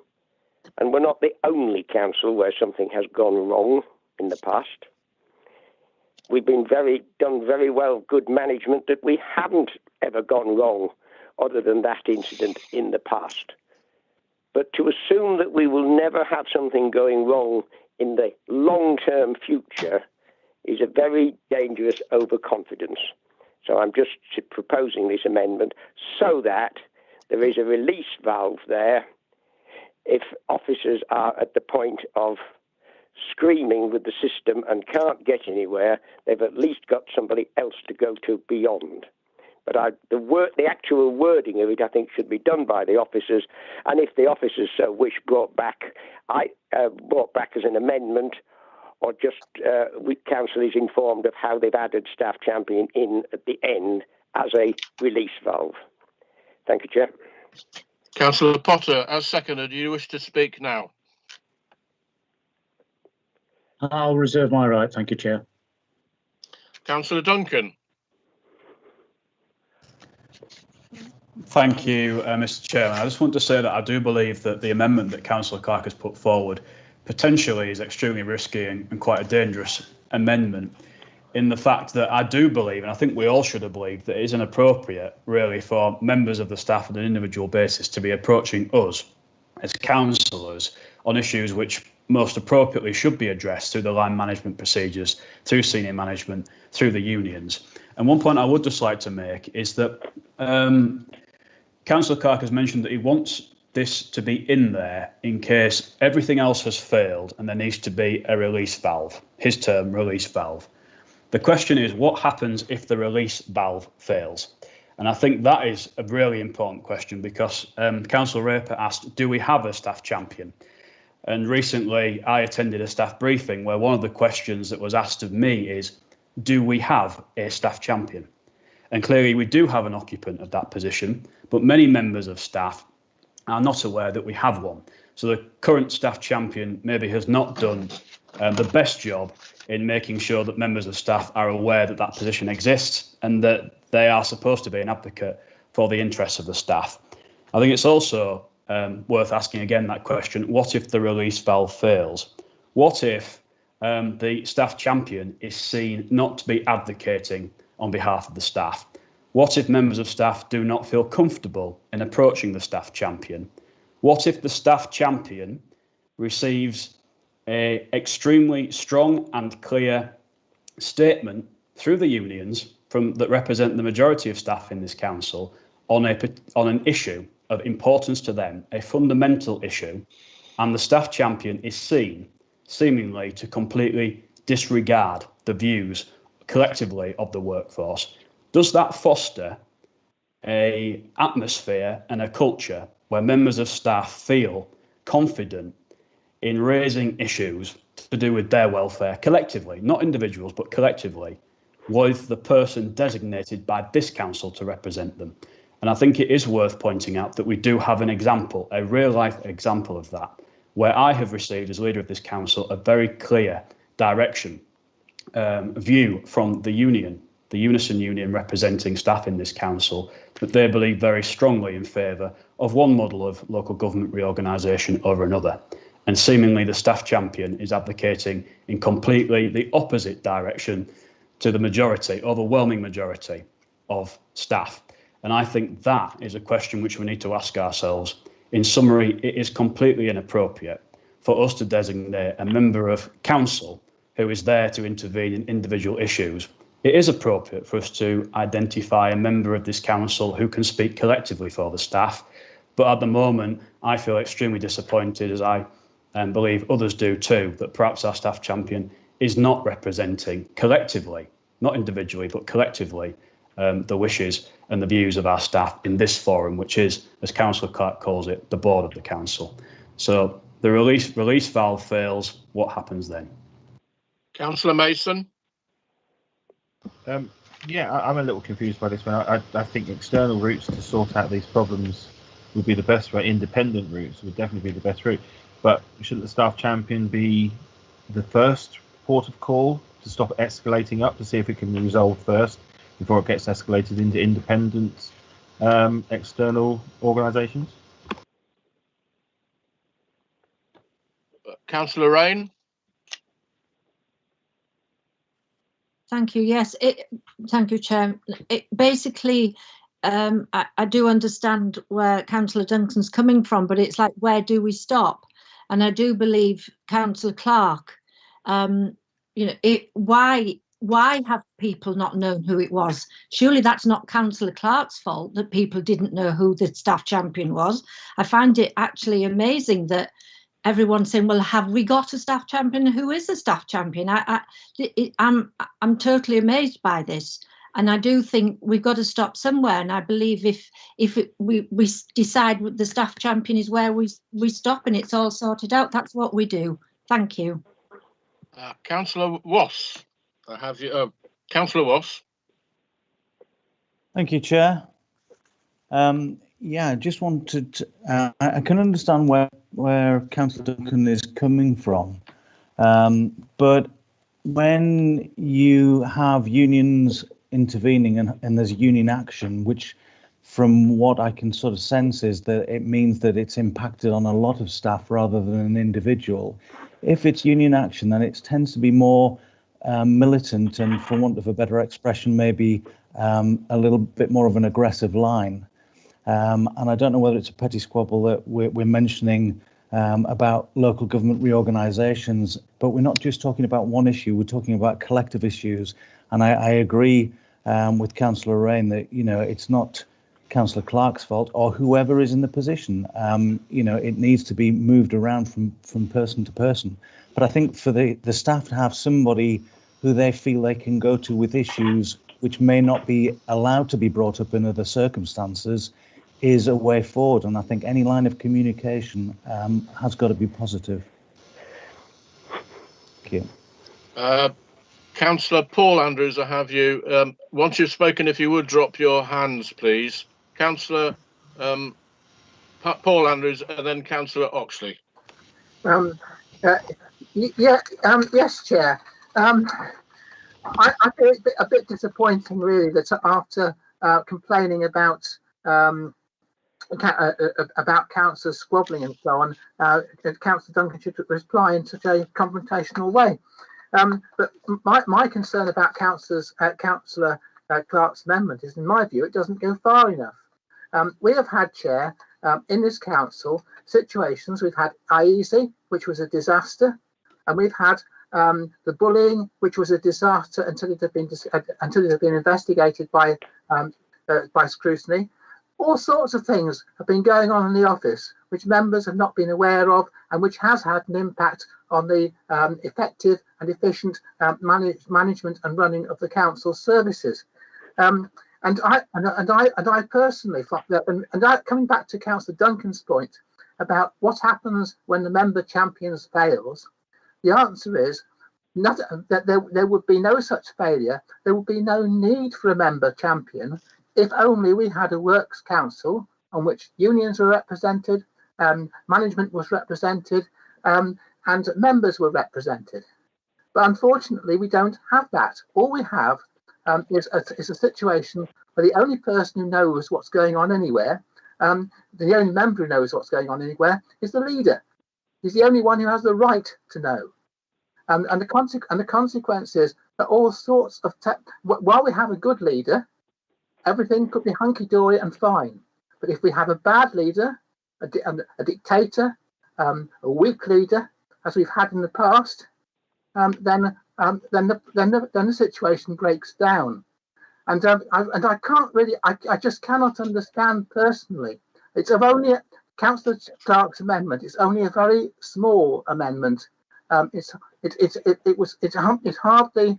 and we're not the only council where something has gone wrong in the past, we've been done very well, good management, that we haven't ever gone wrong other than that incident in the past. But to assume that we will never have something going wrong in the long-term future is a very dangerous overconfidence. So I'm just proposing this amendment so that there is a release valve there. If officers are at the point of screaming with the system and can't get anywhere, they've at least got somebody else to go to beyond. But the actual wording of it, I think, should be done by the officers. And if the officers so wish, brought back as an amendment, or just council is informed of how they've added staff champion in at the end as a release valve. Thank you, Chair. Councillor Potter, as seconded, do you wish to speak now? I'll reserve my right, thank you, Chair. Councillor Duncan. Thank you, Mr. Chairman. I just want to say that I do believe that the amendment that Councillor Clark has put forward potentially is extremely risky and quite a dangerous amendment, in the fact that I do believe, and I think we all should have believed, that it is inappropriate really for members of the staff on an individual basis to be approaching us as councillors on issues which most appropriately should be addressed through the line management procedures, through senior management, through the unions. And one point I would just like to make is that Councillor Clark has mentioned that he wants this to be in there in case everything else has failed and there needs to be a release valve, his term, release valve. The question is, what happens if the release valve fails? And I think that is a really important question, because Councillor Raper asked, do we have a staff champion? And recently I attended a staff briefing where one of the questions that was asked of me is, do we have a staff champion? And clearly we do have an occupant of that position, but many members of staff are not aware that we have one. So the current staff champion maybe has not done the best job in making sure that members of staff are aware that that position exists and that they are supposed to be an advocate for the interests of the staff. I think it's also worth asking again that question, what if the release valve fails? What if the staff champion is seen not to be advocating on behalf of the staff? What if members of staff do not feel comfortable in approaching the staff champion? What if the staff champion receives an extremely strong and clear statement through the unions that represent the majority of staff in this council on an issue of importance to them, a fundamental issue, and the staff champion is seen seemingly to completely disregard the views collectively of the workforce? Does that foster an atmosphere and a culture where members of staff feel confident in raising issues to do with their welfare collectively, not individuals, but collectively, with the person designated by this council to represent them? And I think it is worth pointing out that we do have an example, a real life example of that, where I have received as leader of this council a very clear direction, view from the union, the Unison Union representing staff in this council, that they believe very strongly in favour of one model of local government reorganisation over another. And seemingly the staff champion is advocating in completely the opposite direction to the majority, overwhelming majority of staff. And I think that is a question which we need to ask ourselves. In summary, it is completely inappropriate for us to designate a member of council who is there to intervene in individual issues. It is appropriate for us to identify a member of this council who can speak collectively for the staff. But at the moment, I feel extremely disappointed, as I believe others do too, that perhaps our staff champion is not representing collectively, not individually, but collectively, the wishes and the views of our staff in this forum, which is, as Councillor Clark calls it, the board of the council. So the release valve fails, what happens then? Councillor Mason. Yeah, I'm a little confused by this one. I think external routes to sort out these problems would be the best way. Independent routes would definitely be the best route. But shouldn't the staff champion be the first port of call to stop escalating up, to see if it can be resolved first before it gets escalated into independent external organisations? Councillor Rain. Thank you. Yes, thank you, Chair. Basically, I do understand where Councillor Duncan's coming from, but it's like, where do we stop? And I do believe Councillor Clark, why have people not known who it was? Surely that's not Councillor Clark's fault that people didn't know who the staff champion was. I find it actually amazing that everyone's saying, well, have we got a staff champion? Who is a staff champion? I'm totally amazed by this. And I do think we've got to stop somewhere. And I believe if we decide the staff champion is where we stop and it's all sorted out, that's what we do. Thank you. Councillor Wass. I have you, Councillor Wass. Thank you, Chair. Yeah, I just wanted to, I can understand where Councillor Duncan is coming from, but when you have unions intervening and there's union action, which from what I can sort of sense is that it means that it's impacted on a lot of staff rather than an individual. If it's union action, then it tends to be more militant and, for want of a better expression, maybe a little bit more of an aggressive line. And I don't know whether it's a petty squabble that we're mentioning about local government reorganisations, but we're not just talking about one issue, we're talking about collective issues. And I agree with Councillor Rain that, you know, it's not Councillor Clark's fault or whoever is in the position. You know, it needs to be moved around from person to person. But I think for the staff to have somebody who they feel they can go to with issues which may not be allowed to be brought up in other circumstances is a way forward. And I think any line of communication has got to be positive. Thank you. Councillor Paul Andrews, I have you. Once you've spoken, if you would drop your hands, please. Councillor Paul Andrews and then Councillor Oxley. Yes, Chair. I feel it's a bit disappointing, really, that after complaining about councillors squabbling and so on, Councillor Duncan should reply in such a confrontational way. But my concern about Councillor Clark's amendment is, in my view, it doesn't go far enough. We have had, Chair, in this council, situations. We've had IESI, which was a disaster, and we've had the bullying, which was a disaster until it had been investigated by scrutiny. All sorts of things have been going on in the office, which members have not been aware of, and which has had an impact on the effective and efficient management and running of the council services. And I personally thought that, and coming back to Councillor Duncan's point about what happens when the member champions fails, the answer is that there would be no such failure. There would be no need for a member champion if only we had a works council on which unions were represented, management was represented, and members were represented. But unfortunately, we don't have that. All we have is a situation where the only person who knows what's going on anywhere, the only member who knows what's going on anywhere, is the leader. He's the only one who has the right to know. And the consequence is that all sorts of while we have a good leader, everything could be hunky-dory and fine. But if we have a bad leader, a dictator, a weak leader, as we've had in the past, then the situation breaks down. And I can't really, I just cannot understand personally. It's only Councillor Clark's amendment. It's only a very small amendment. It's hardly.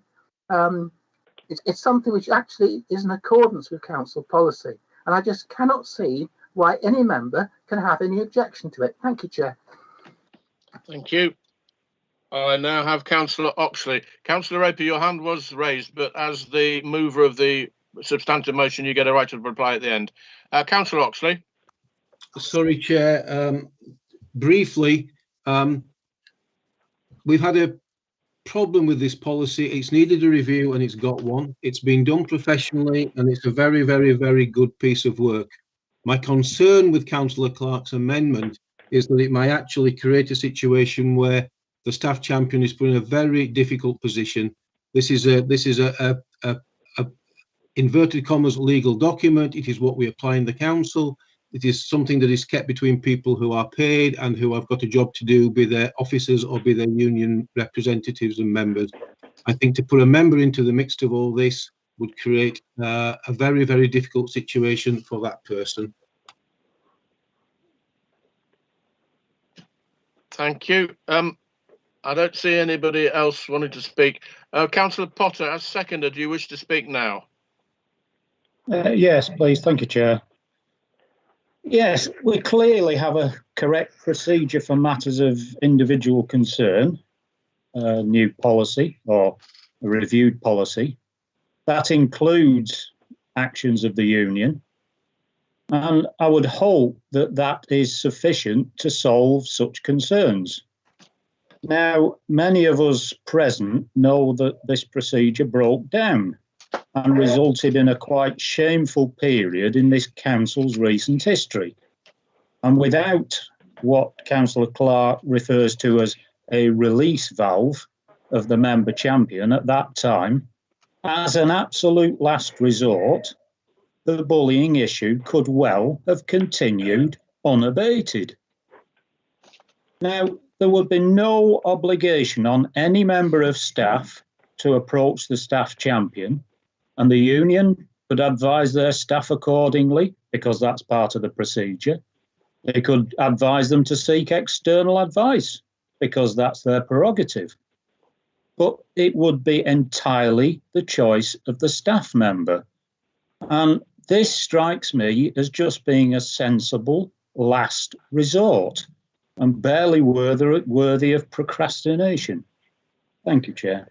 It's something which actually is in accordance with council policy, and I just cannot see why any member can have any objection to it. Thank you, Chair. Thank you. I now have Councillor Oxley. Councillor Raper, your hand was raised, but as the mover of the substantive motion, you get a right to reply at the end. Councillor Oxley. Sorry, Chair. Briefly, we've had a problem with this policy. It's needed a review and it's got one. It's been done professionally and it's a very, very, very good piece of work. My concern with Councillor Clark's amendment is that it might actually create a situation where the staff champion is put in a very difficult position. This is a inverted commas legal document. It is what we apply in the council. It is something that is kept between people who are paid and who have got a job to do, be their officers or be their union representatives and members. I think to put a member into the mix of all this would create a very, very difficult situation for that person. Thank you. I don't see anybody else wanting to speak. Councillor Potter, as seconder, do you wish to speak now? Yes, please. Thank you, Chair. Yes, we clearly have a correct procedure for matters of individual concern, a new policy or a reviewed policy. That includes actions of the union. And I would hope that that is sufficient to solve such concerns. Now, many of us present know that this procedure broke down and resulted in a quite shameful period in this council's recent history. And without what Councillor Clark refers to as a release valve of the member champion at that time, as an absolute last resort, the bullying issue could well have continued unabated. Now, there would be no obligation on any member of staff to approach the staff champion, and the union could advise their staff accordingly because that's part of the procedure. They could advise them to seek external advice because that's their prerogative. But it would be entirely the choice of the staff member. And this strikes me as just being a sensible last resort and barely worthy of procrastination. Thank you, Chair.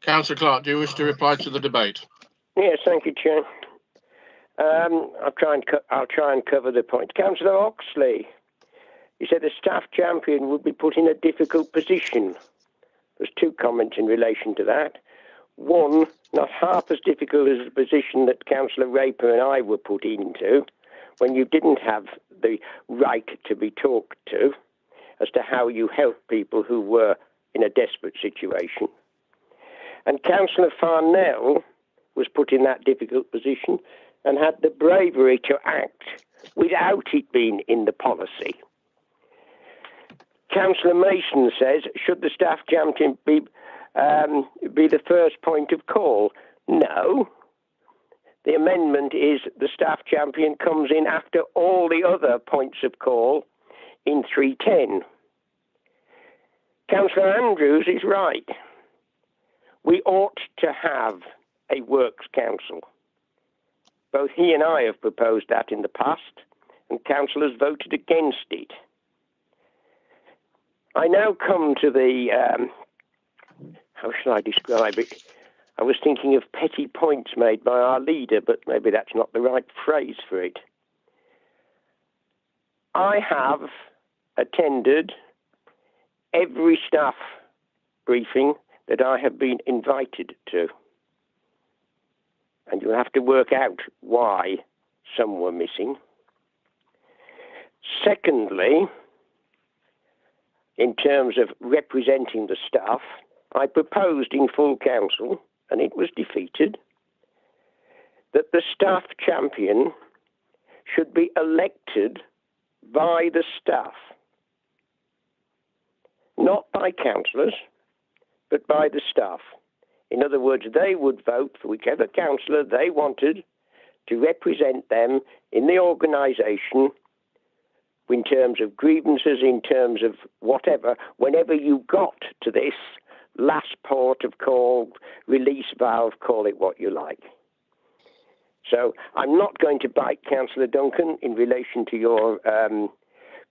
Councillor Clark, do you wish to reply to the debate? Yes, thank you, Chair. I'll try and cover the point. Councillor Oxley, you said the staff champion would be put in a difficult position. There's two comments in relation to that. One, not half as difficult as the position that Councillor Raper and I were put into when you didn't have the right to be talked to as to how you help people who were in a desperate situation. And Councillor Farnell was put in that difficult position and had the bravery to act without it being in the policy. Councillor Mason says, should the staff champion be the first point of call? No. The amendment is the staff champion comes in after all the other points of call in 310. Councillor Andrews is right. We ought to have a works council. Both he and I have proposed that in the past, and councillors voted against it. I now come to the, how shall I describe it? I was thinking of petty points made by our leader, but maybe that's not the right phrase for it. I have attended every staff briefing that I have been invited to. And you'll have to work out why some were missing. Secondly, in terms of representing the staff, I proposed in full council, and it was defeated, that the staff champion should be elected by the staff. Not by councillors, but by the staff. In other words, they would vote for whichever councillor they wanted to represent them in the organisation in terms of grievances, in terms of whatever, whenever you got to this last port of call, release valve, call it what you like. So I'm not going to bite Councillor Duncan in relation to your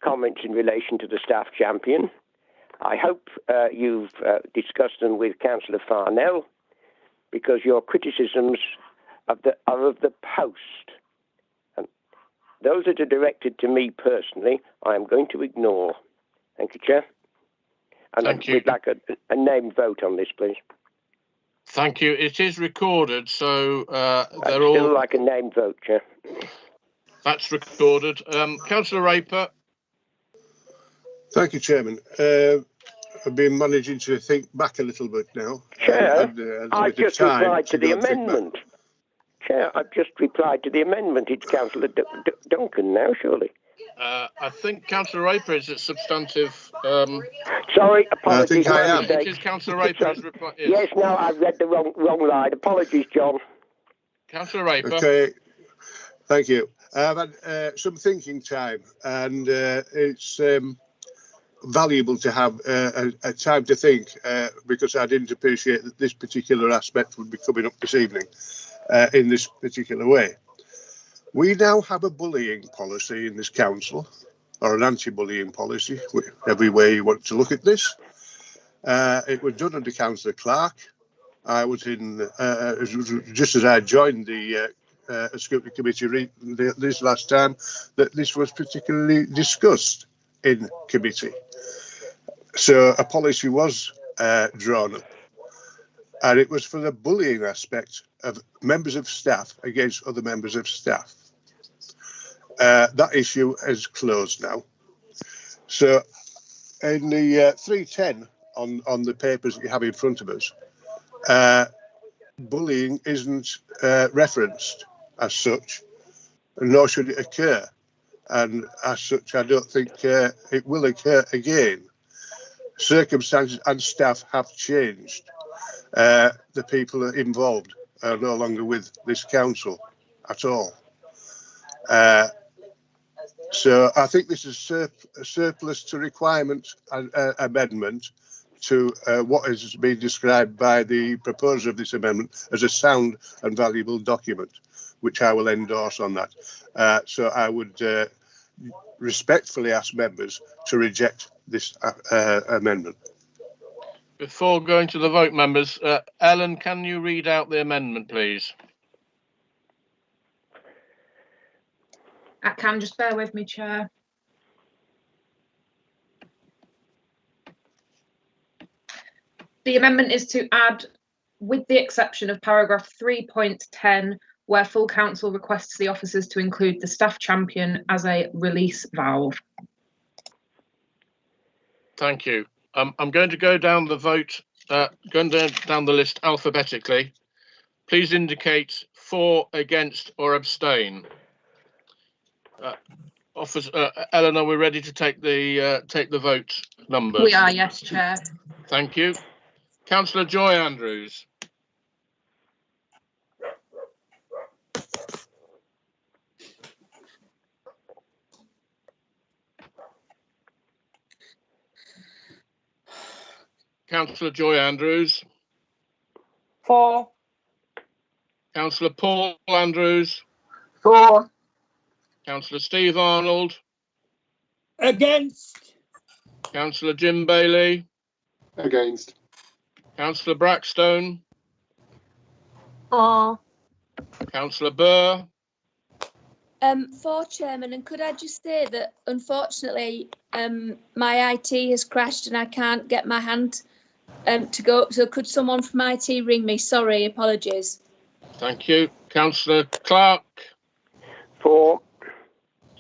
comments in relation to the staff champion. I hope you've discussed them with Councillor Farnell, because your criticisms are of the post. And those that are directed to me personally, I am going to ignore. Thank you, Chair. And we'd like a named vote on this, please. Thank you. It is recorded, so I'd they're all. still like a named vote, Chair. That's recorded. Councillor Raper. Thank you, Chairman. I've been managing to think back a little bit now. Chair, I've just replied to the go and think back. amendment. Chair, I've just replied to the amendment. It's Councillor Duncan now, surely. I think Councillor Raper is at substantive. Sorry, apologies. I think I am. It is Councillor Raper's reply. Yes, no, I've read the wrong line. Apologies, John. Councillor Raper. Okay, thank you. I've had some thinking time, and it's valuable to have a time to think because I didn't appreciate that this particular aspect would be coming up this evening in this particular way. We now have a bullying policy in this council, or an anti-bullying policy, every way you want to look at this. It was done under Councillor Clark. I was in, just as I joined the Scrutiny Committee this last time, that this was particularly discussed in committee. So a policy was drawn up, and it was for the bullying aspect of members of staff against other members of staff. That issue is closed now. So in the 310 on the papers that you have in front of us, bullying isn't referenced as such, nor should it occur. And as such, I don't think it will occur again. Circumstances and staff have changed. The people involved are no longer with this council at all. So I think this is a surplus to requirement amendment to what has been described by the proposer of this amendment as a sound and valuable document, which I will endorse on that. So I would respectfully ask members to reject this amendment. Before going to the vote, members, Ellen, can you read out the amendment, please? I can, just bear with me, Chair. The amendment is to add, with the exception of paragraph 3.10, where full council requests the officers to include the staff champion as a release valve. Thank you. I'm going to go down the vote, down the list alphabetically. Please indicate for, against, or abstain. Eleanor, we're ready to take the vote numbers. We are, yes, Chair. Thank you. Councillor Joy Andrews. Councillor Joy Andrews. For. Councillor Paul Andrews. For. Councillor Steve Arnold. Against. Councillor Jim Bailey. Against. Councillor Brackstone. For. Councillor Burr. For, Chairman, and could I just say that unfortunately my IT has crashed and I can't get my hand to go, so could someone from IT ring me? Sorry, apologies. Thank you. Councillor Clark. For.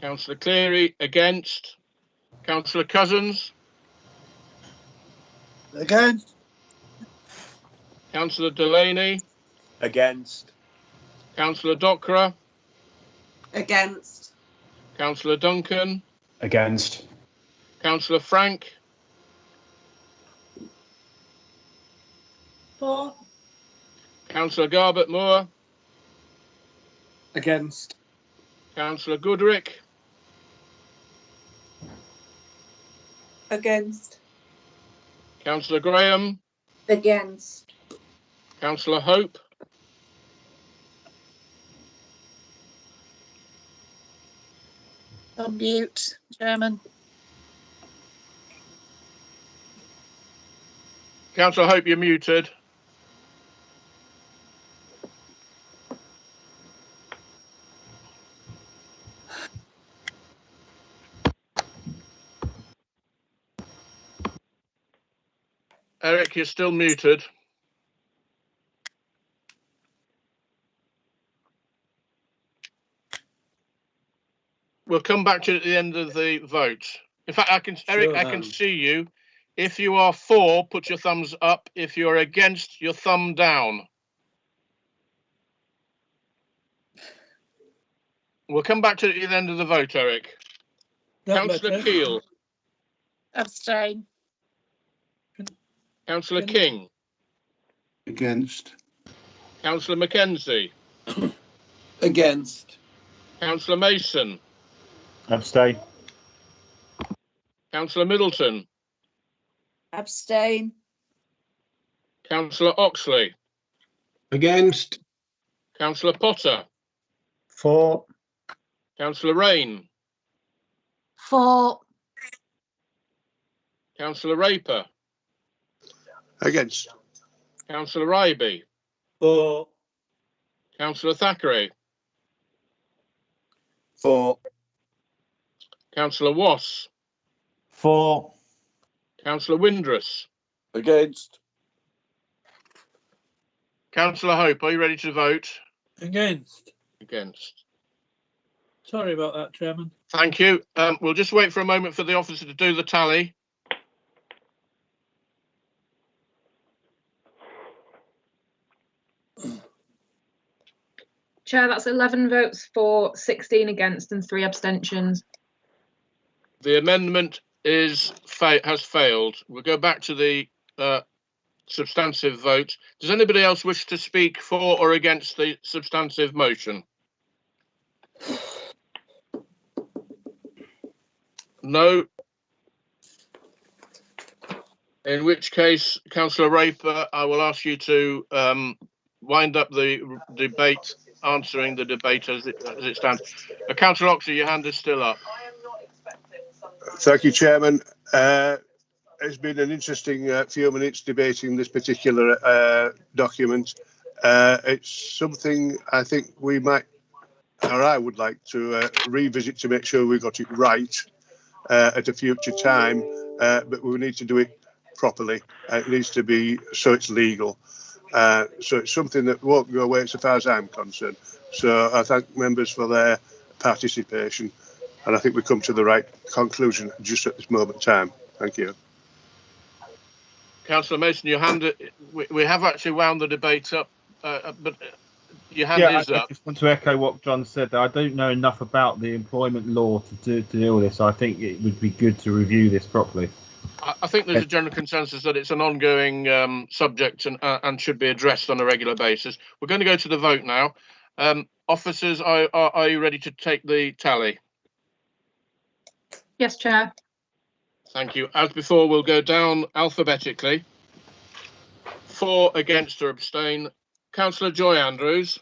Councillor Cleary. Against. Councillor Cousins. Against. Councillor Delaney. Against. Councillor Docra. Against. Councillor Duncan. Against. Councillor Frank. For. Councillor Garbett Moore. Against. Councillor Goodrick. Against. Councillor Graham. Against. Councillor Hope. On mute, Chairman. Councillor Hope, you're muted. Eric, you're still muted. We'll come back to you at the end of the vote. In fact, Eric, I can see you. If you are for, put your thumbs up. If you're against, your thumb down. We'll come back to you at the end of the vote, Eric. Councillor Keel. Abstain. Councillor King. Against. Councillor Mackenzie. Against. Councillor Mason. Abstain. Councillor Middleton. Abstain. Councillor Oxley. Against. Councillor Potter. For. Councillor Rain. For. Councillor Raper. Against. Councillor Ryby. For. Councillor Thackeray. For. Councillor Wass. For. Councillor Windress. Against. Councillor Hope, are you ready to vote? Against. Against. Sorry about that, Chairman. Thank you. We'll just wait for a moment for the officer to do the tally. Chair, that's 11 votes for, 16 against and 3 abstentions. The amendment has failed. We'll go back to the substantive vote. Does anybody else wish to speak for or against the substantive motion? No. In which case, Councillor Raper, I will ask you to wind up the debate, answering the debate as it stands. Councillor Oxley, your hand is still up. Thank you, Chairman. It's been an interesting few minutes debating this particular document. It's something I think we might, or I would like to revisit to make sure we got it right at a future time, but we need to do it properly. It needs to be so it's legal. So it's something that won't go away so far as I'm concerned. So I thank members for their participation, and I think we come to the right conclusion just at this moment in time. Thank you. Councillor Mason, your hand, we have actually wound the debate up, but your hand is I up. just want to echo what John said. I don't know enough about the employment law to deal with this. I think it would be good to review this properly. I think there's a general consensus that it's an ongoing subject and should be addressed on a regular basis. We're going to go to the vote now. Officers, are you ready to take the tally? Yes, Chair. Thank you. As before, we'll go down alphabetically. For, against or abstain. Councillor Joy Andrews.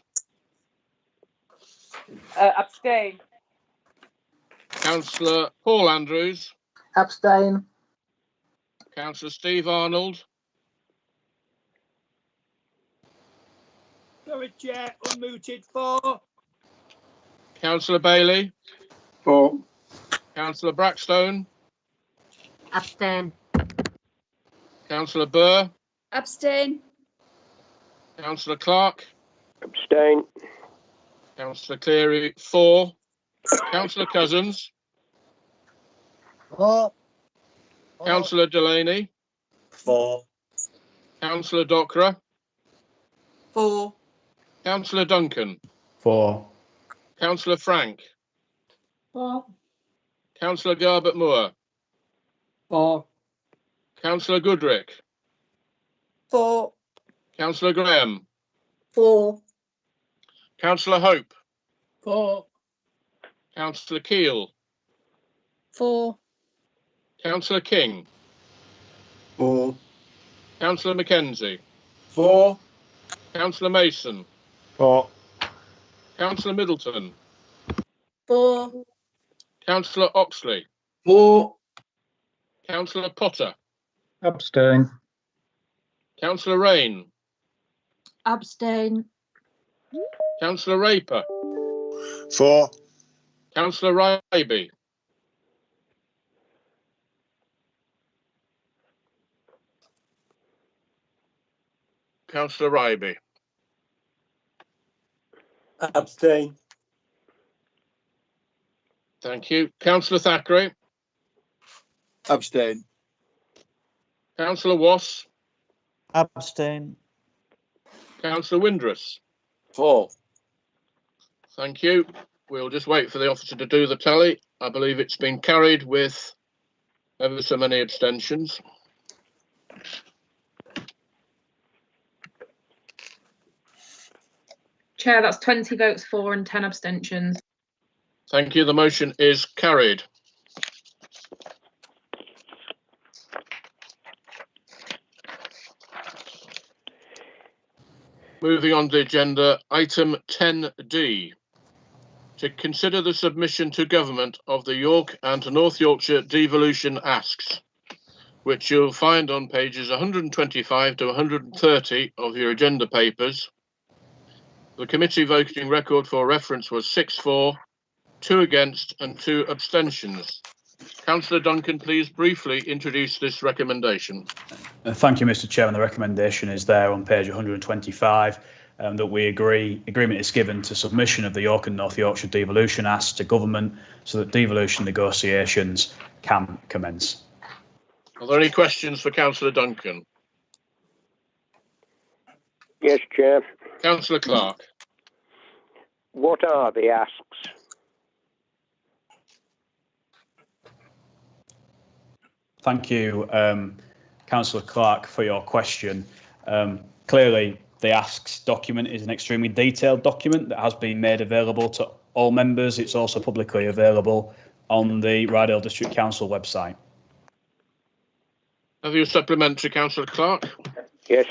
Abstain. Councillor Paul Andrews. Abstain. Councillor Steve Arnold. Sorry, Chair. Unmuted. For. Councillor Bailey. For. Councillor Brackstone. Abstain. Councillor Burr. Abstain. Councillor Clark. Abstain. Councillor Cleary. For. Councillor Cousins. For. Councillor Delaney. For. Councillor Docra. For. Councillor Duncan. For. Councillor Frank. For. Councillor Garbett Moore. For. Councillor Goodrick. For. Councillor Graham. For. Councillor Hope. For. Councillor Keel. For. Councillor King. For. Councillor Mackenzie. For. Councillor Mason. For. Councillor Middleton. For. Councillor Oxley. For. Councillor Potter. Abstain. Councillor Rain. Abstain. Councillor Raper. For. Councillor Ryby. Councillor Ryby. Abstain. Thank you. Councillor Thackeray. Abstain. Councillor Wass. Abstain. Councillor Windrus. For. Thank you. We'll just wait for the officer to do the tally. I believe it's been carried with ever so many abstentions. Chair, that's 20 votes for and 10 abstentions. Thank you. The motion is carried. Moving on to the agenda, item 10D. To consider the submission to government of the York and North Yorkshire devolution asks, which you'll find on pages 125 to 130 of your agenda papers. The committee voting record for reference was 6 for, 2 against and 2 abstentions. Councillor Duncan, please briefly introduce this recommendation. Thank you, Mr. Chairman. The recommendation is there on page 125. That agreement is given to submission of the York and North Yorkshire devolution asks to government so that devolution negotiations can commence. Are there any questions for Councillor Duncan? Yes, Chair. Councillor Clark. What are the asks? Thank you, Councillor Clark, for your question. Clearly, the asks document is an extremely detailed document that has been made available to all members. It's also publicly available on the Ryedale District Council website. Have you a supplementary, Councillor Clark? Yes.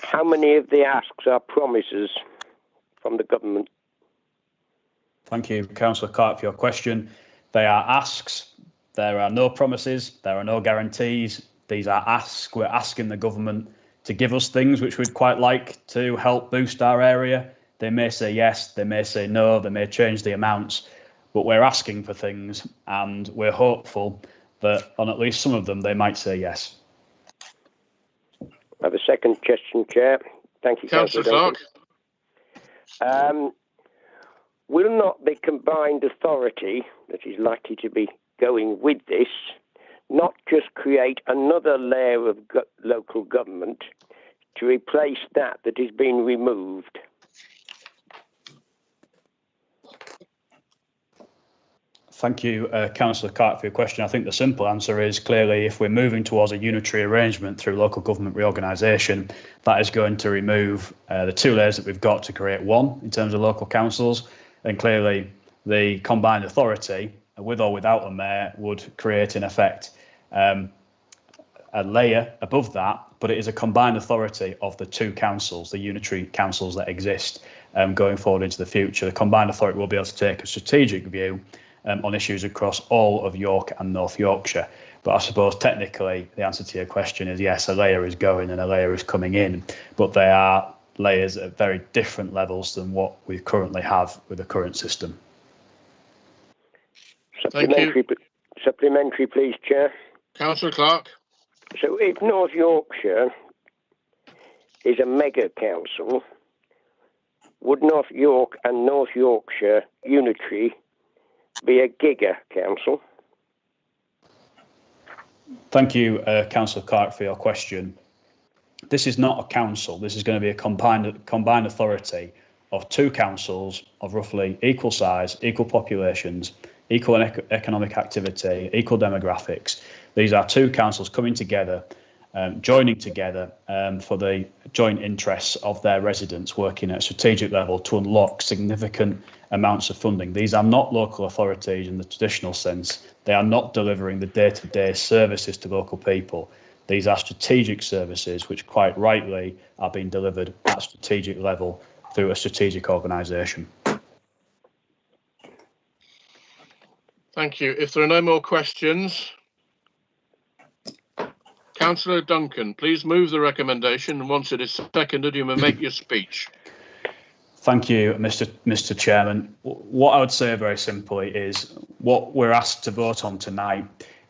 How many of the asks are promises from the government? Thank you, Councillor Clark, for your question. They are asks. There are no promises. There are no guarantees. These are asks. We're asking the government to give us things which we'd quite like to help boost our area. They may say yes, they may say no, they may change the amounts, but we're asking for things and we're hopeful that on at least some of them they might say yes. I have a second question, Chair. Thank you, Councillor Clark. Will not the combined authority that is likely to be going with this not just create another layer of local government to replace that is being removed? Thank you, Councillor Clark, for your question. I think the simple answer is clearly if we're moving towards a unitary arrangement through local government reorganisation, that is going to remove the 2 layers that we've got to create 1 in terms of local councils. And clearly the combined authority, with or without a mayor, would create in effect a layer above that, but it is a combined authority of the 2 councils, the unitary councils that exist going forward into the future. The combined authority will be able to take a strategic view on issues across all of York and North Yorkshire. But I suppose technically the answer to your question is yes, a layer is going and a layer is coming in, but they are layers at very different levels than what we currently have with the current system. Supplementary, please, Chair. Councillor Clark. So if North Yorkshire is a mega council, would North York and North Yorkshire unitary be a giga council? Thank you, Councillor Clark, for your question. This is not a council. This is going to be a combined authority of 2 councils of roughly equal size, equal populations, equal economic activity, equal demographics. These are 2 councils coming together, joining together for the joint interests of their residents, working at a strategic level to unlock significant amounts of funding. These are not local authorities in the traditional sense. They are not delivering the day-to-day services to local people. These are strategic services which quite rightly are being delivered at a strategic level through a strategic organisation. Thank you. If there are no more questions, Councillor Duncan, please move the recommendation, and once it is seconded, you may make your speech. Thank you, Mr. Chairman. What I would say very simply is what we're asked to vote on tonight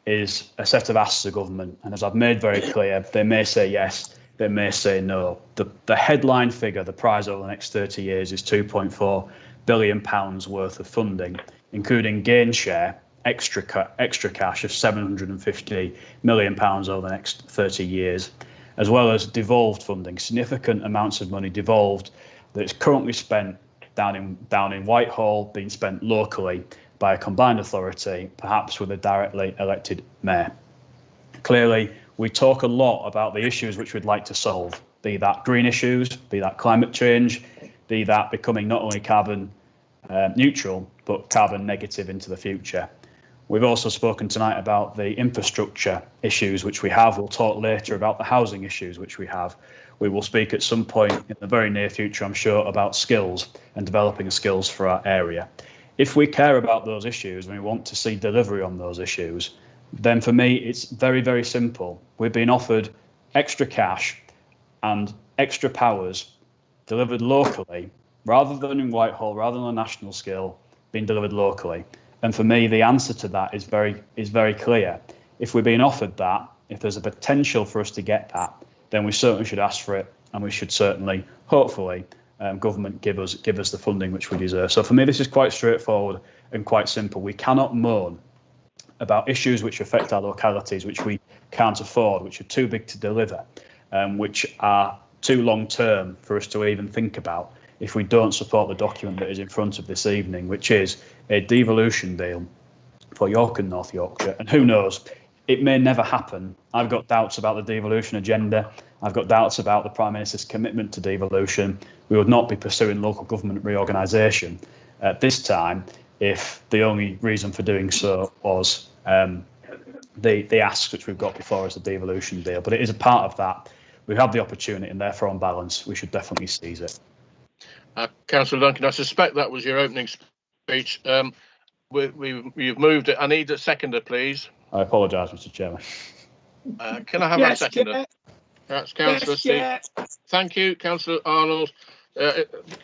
is a set of asks to government, and as I've made very clear, they may say yes, they may say no. The headline figure, the prize over the next 30 years, is £2.4 billion worth of funding, including gain share, extra cash of £750 million over the next 30 years, as well as devolved funding, significant amounts of money devolved that's currently spent down in Whitehall, being spent locally by a combined authority, perhaps with a directly elected mayor. Clearly, we talk a lot about the issues which we'd like to solve, be that green issues, be that climate change, be that becoming not only carbon neutral, but carbon negative into the future. We've also spoken tonight about the infrastructure issues which we have. We'll talk later about the housing issues which we have. We will speak at some point in the very near future, I'm sure, about skills and developing skills for our area. If we care about those issues and we want to see delivery on those issues, then for me, it's very, very simple. We've been offered extra cash and extra powers delivered locally, rather than in Whitehall, rather than on a national scale, being delivered locally. And for me, the answer to that is very clear. If we're being offered that, if there's a potential for us to get that, then we certainly should ask for it, and we should certainly, hopefully, government give us the funding which we deserve. So for me, this is quite straightforward and quite simple. We cannot moan about issues which affect our localities, which we can't afford, which are too big to deliver, which are too long term for us to even think about, if we don't support the document that is in front of this evening, which is a devolution deal for York and North Yorkshire. And who knows, it may never happen. I've got doubts about the devolution agenda. I've got doubts about the Prime Minister's commitment to devolution. We would not be pursuing local government reorganisation at this time if the only reason for doing so was the asks which we've got before us, the devolution deal. But it is a part of that. We have the opportunity, and therefore, on balance, we should definitely seize it. Councillor Duncan, I suspect that was your opening speech. You've moved it. I need a seconder, please. I apologise, Mr. Chairman. Can I have a seconder? Chair. That's Councillor Chair. Steve. Thank you, Councillor Arnold.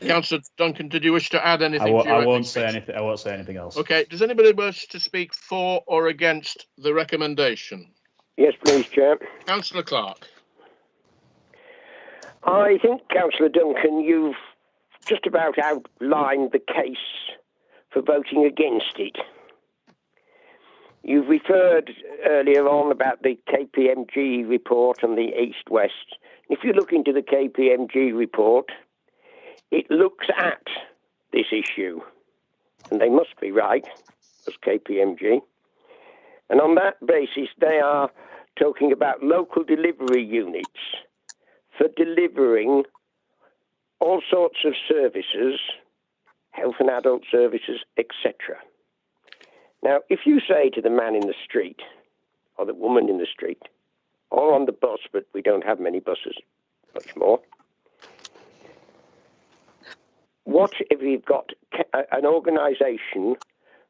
Councillor Duncan, did you wish to add anything? I won't say anything. I won't say anything else. Okay. Does anybody wish to speak for or against the recommendation? Yes, please, Chair. Councillor Clark. I think, Councillor Duncan, you've just about outlined the case for voting against it. You've referred earlier on about the KPMG report on the East-West. If you look into the KPMG report, it looks at this issue, and they must be right, as KPMG. And on that basis, they are talking about local delivery units for delivering all sorts of services, health and adult services, etc. Now, if you say to the man in the street, or the woman in the street, or on the bus, but we don't have many buses, much more, what if you've got an organisation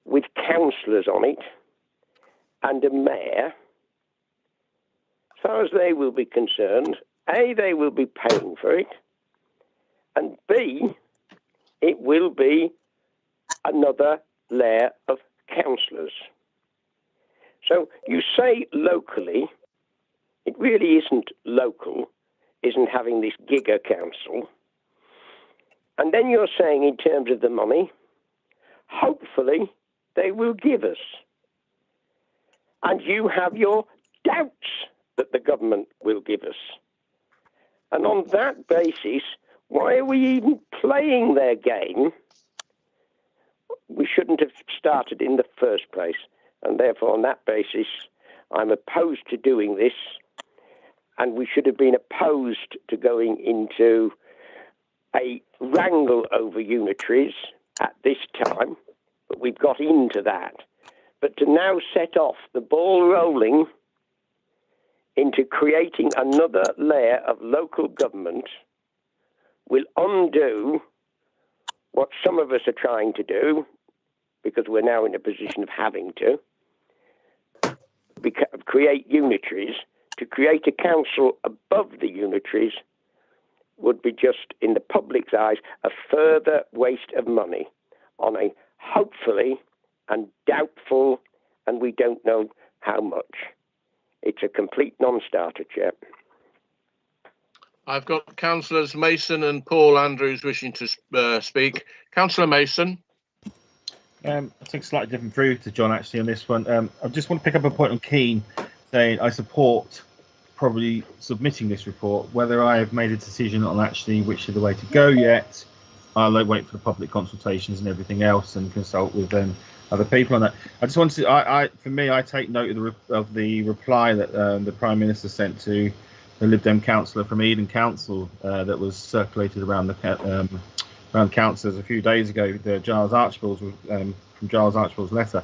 with councillors on it and a mayor? As far as they will be concerned, A, they will be paying for it, and B, it will be another layer of councillors. So you say locally, it really isn't local, isn't having this giga council. And then you're saying in terms of the money, hopefully they will give us. And you have your doubts that the government will give us. And on that basis, why are we even playing their game? We shouldn't have started in the first place. And therefore, on that basis, I'm opposed to doing this. And we should have been opposed to going into a wrangle over unitaries at this time. But we've got into that. But to now set off the ball rolling into creating another layer of local government will undo what some of us are trying to do, because we're now in a position of having to create unitaries. To create a council above the unitaries would be just, in the public's eyes, a further waste of money on a hopefully and doubtful, and we don't know how much. It's a complete non-starter, Chair. I've got Councillors Mason and Paul Andrews wishing to speak. Councillor Mason. I take a slightly different view to John actually on this one. I just want to pick up a point on Keane, saying I support probably submitting this report. Whether I have made a decision on actually which is the way to go yet, I'll wait for the public consultations and everything else and consult with other people on that. I just wanted to, for me, I take note of the reply that the Prime Minister sent to the Lib Dem councillor from Eden Council that was circulated around the councillors a few days ago. The Giles Archibald's from Giles Archibald's letter.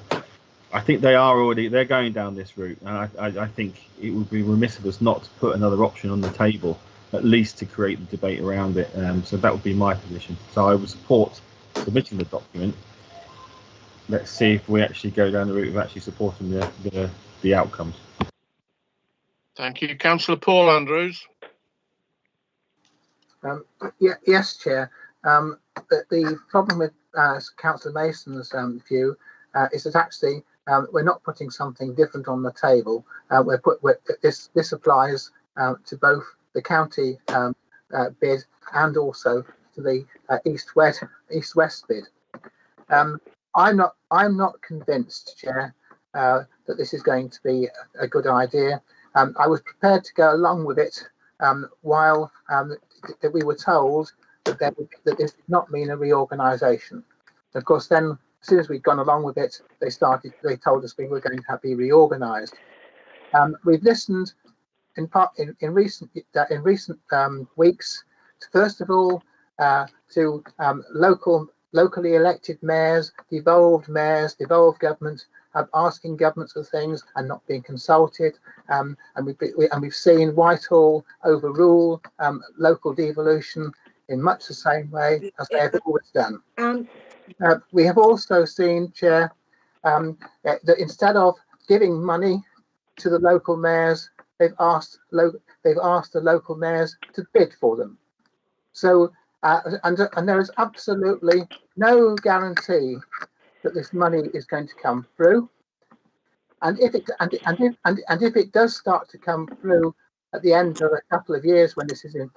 I think they're going down this route, and I think it would be remiss of us not to put another option on the table, at least to create the debate around it. So that would be my position. So I would support submitting the document. Let's see if we actually go down the route of actually supporting the outcomes. Thank you. Councillor Paul Andrews. Yes, Chair. The problem with Councillor Mason's view is that actually we're not putting something different on the table. This applies to both the county bid and also to the east-west bid. I'm not convinced, Chair, that this is going to be a good idea. I was prepared to go along with it while that we were told that this did not mean a reorganisation. Of course, then as soon as we'd gone along with it, they told us we were going to be reorganised. We've listened in recent weeks, first of all, to locally elected mayors, devolved government, asking governments for things and not being consulted, and we've seen Whitehall overrule local devolution in much the same way as they have always done. We have also seen, Chair, that instead of giving money to the local mayors, they've asked the local mayors to bid for them. So, and there is absolutely no guarantee that this money is going to come through. And if it does start to come through at the end of a couple of years when this is in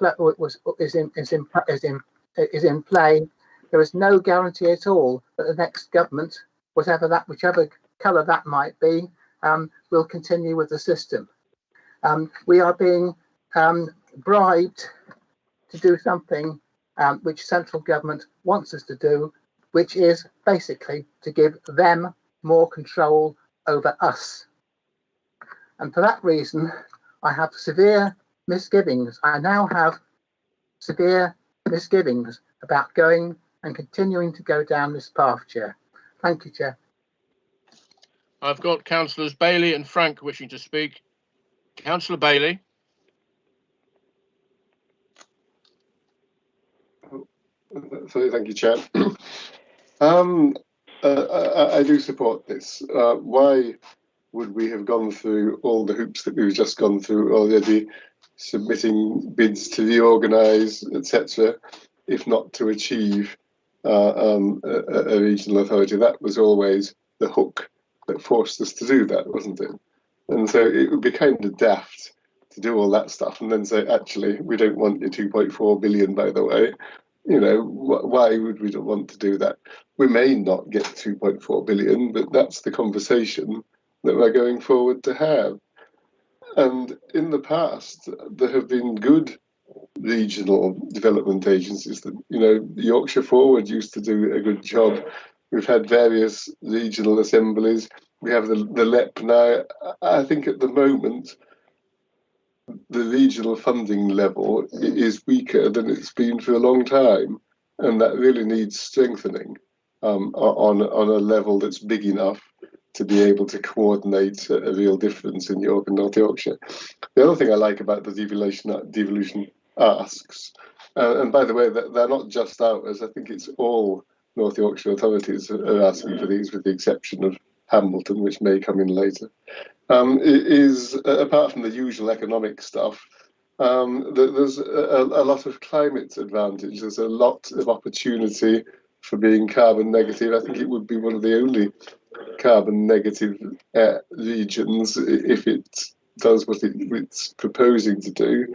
play, there is no guarantee at all that the next government, whichever colour that might be, will continue with the system. We are being bribed to do something which central government wants us to do, which is basically to give them more control over us. And for that reason, I have severe misgivings. I now have severe misgivings about going and continuing to go down this path, Chair. Thank you, Chair. I've got Councillors Bailey and Frank wishing to speak. Councillor Bailey. Sorry, thank you, Chair. I do support this. Why would we have gone through all the hoops that we've just gone through already, submitting bids to reorganise, etc., if not to achieve a regional authority? That was always the hook that forced us to do that, wasn't it? And so it would be kind of daft to do all that stuff and then say, actually, we don't want your 2.4 billion, by the way. You know, why would we not want to do that? We may not get 2.4 billion, but that's the conversation that we're going forward to have. And in the past, there have been good regional development agencies that, you know, Yorkshire Forward used to do a good job. We've had various regional assemblies. We have the LEP now. I think at the moment, the regional funding level is weaker than it's been for a long time, and that really needs strengthening on a level that's big enough to be able to coordinate a real difference in York and North Yorkshire. The other thing I like about the devolution asks, and by the way, they're not just ours. I think it's all North Yorkshire authorities are asking for these, with the exception of Hambleton, which may come in later. Is apart from the usual economic stuff, there's a lot of climate advantage. There's a lot of opportunity for being carbon negative. I think it would be one of the only carbon negative regions if it does what it's proposing to do.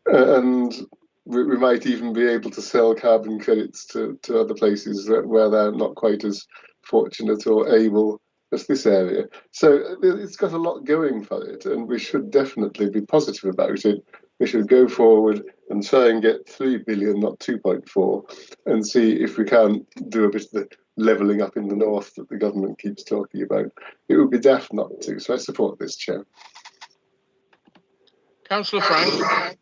And we might even be able to sell carbon credits to other places where they're not quite as fortunate or able as this area. So it's got a lot going for it, and we should definitely be positive about it. We should go forward and try and get 3 billion, not 2.4, and see if we can do a bit of the levelling up in the north that the government keeps talking about. It would be daft not to, so I support this, Chair. Councillor Frank.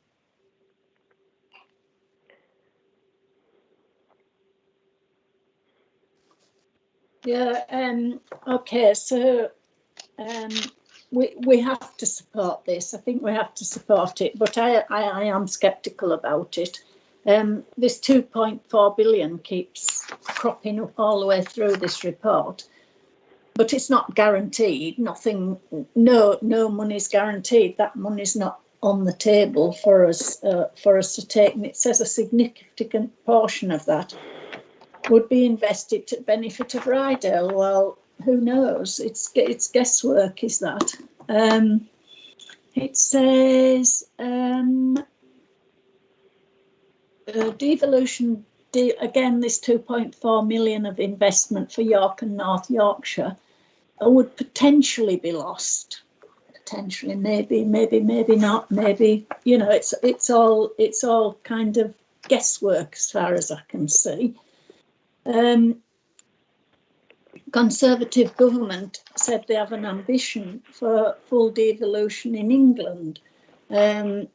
Yeah, okay, so we have to support this. I think we have to support it, but I am sceptical about it. This 2.4 billion keeps cropping up all the way through this report, but it's not guaranteed. Nothing, no money's guaranteed. That money's not on the table for us to take, and it says a significant portion of that would be invested to benefit of Ryedale. Well, who knows? It's guesswork, is that? It says devolution. Again, this 2.4 million of investment for York and North Yorkshire would potentially be lost. Potentially, maybe not. Maybe, you know, it's all kind of guesswork as far as I can see. Conservative government said they have an ambition for full devolution in England, and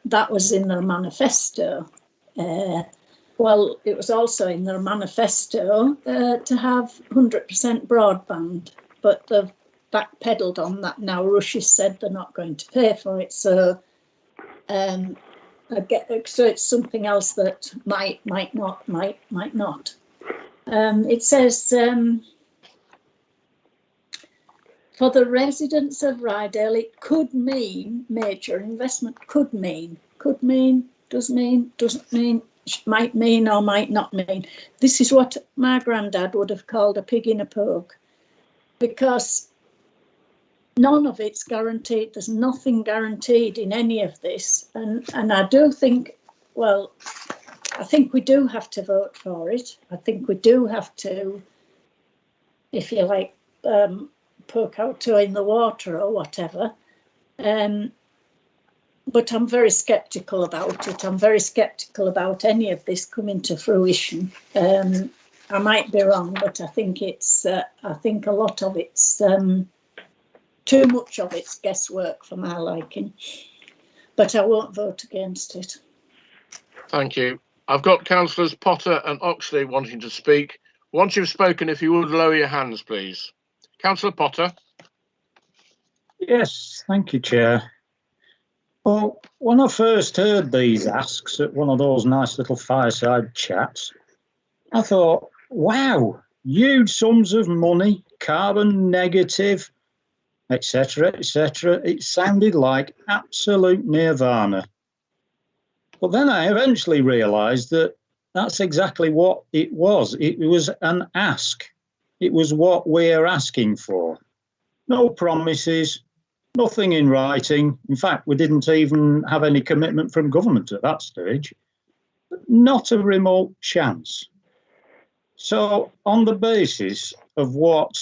that was in their manifesto. Well, it was also in their manifesto to have 100% broadband, but they've backpedaled on that now. Russia said they're not going to pay for it, so so it's something else that might not. It says for the residents of Ryedale, it could mean major investment. Could mean, does mean, doesn't mean, might mean or might not mean. This is what my granddad would have called a pig in a poke, because none of it's guaranteed. There's nothing guaranteed in any of this, and I do think, well, I think we do have to vote for it. I think we do have to, if you like, poke our toe in the water or whatever. But I'm very sceptical about it. I'm very sceptical about any of this coming to fruition. I might be wrong, but I think I think a lot of it's too much of it's guesswork for my liking. But I won't vote against it. Thank you. I've got councillors Potter and Oxley wanting to speak. Once you've spoken, if you would lower your hands, please. Councillor Potter. Yes, thank you, Chair. Well, when I first heard these asks at one of those nice little fireside chats, I thought, wow, huge sums of money, carbon negative, etc., etc. It sounded like absolute nirvana. But then I eventually realised that that's exactly what it was. It was an ask. It was what we're asking for. No promises, nothing in writing. In fact, we didn't even have any commitment from government at that stage. Not a remote chance. So on the basis of what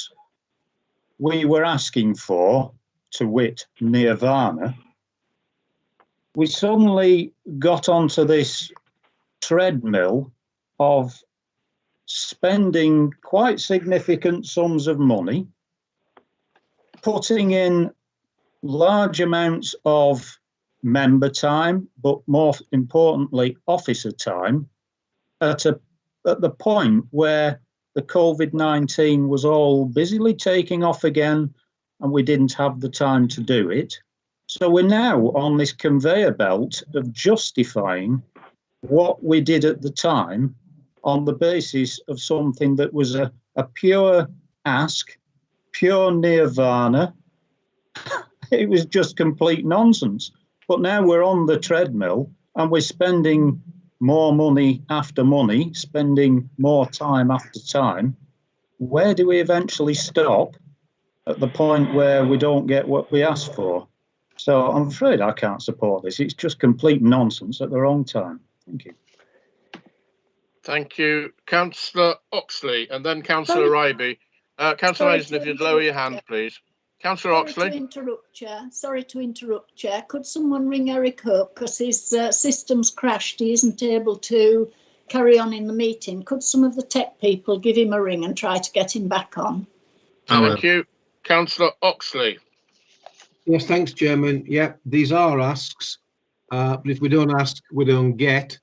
we were asking for, to wit, nirvana, we suddenly got onto this treadmill of spending quite significant sums of money, putting in large amounts of member time, but more importantly, officer time, at the point where the COVID-19 was all busily taking off again and we didn't have the time to do it. So we're now on this conveyor belt of justifying what we did at the time on the basis of something that was a pure ask, pure nirvana. It was just complete nonsense. But now we're on the treadmill and we're spending more money after money, spending more time after time. Where do we eventually stop at the point where we don't get what we asked for? So I'm afraid I can't support this. It's just complete nonsense at the wrong time. Thank you. Thank you, Councillor Oxley, and then Councillor Ryby. Councillor Sorry Mason, to if you'd lower your interrupt, hand, please. Councillor Oxley. Sorry to interrupt, Chair. Could someone ring Eric up because his system's crashed? He isn't able to carry on in the meeting. Could some of the tech people give him a ring and try to get him back on? Thank you, Councillor Oxley. Yes, thanks, Chairman. Yeah, these are asks, but if we don't ask, we don't get.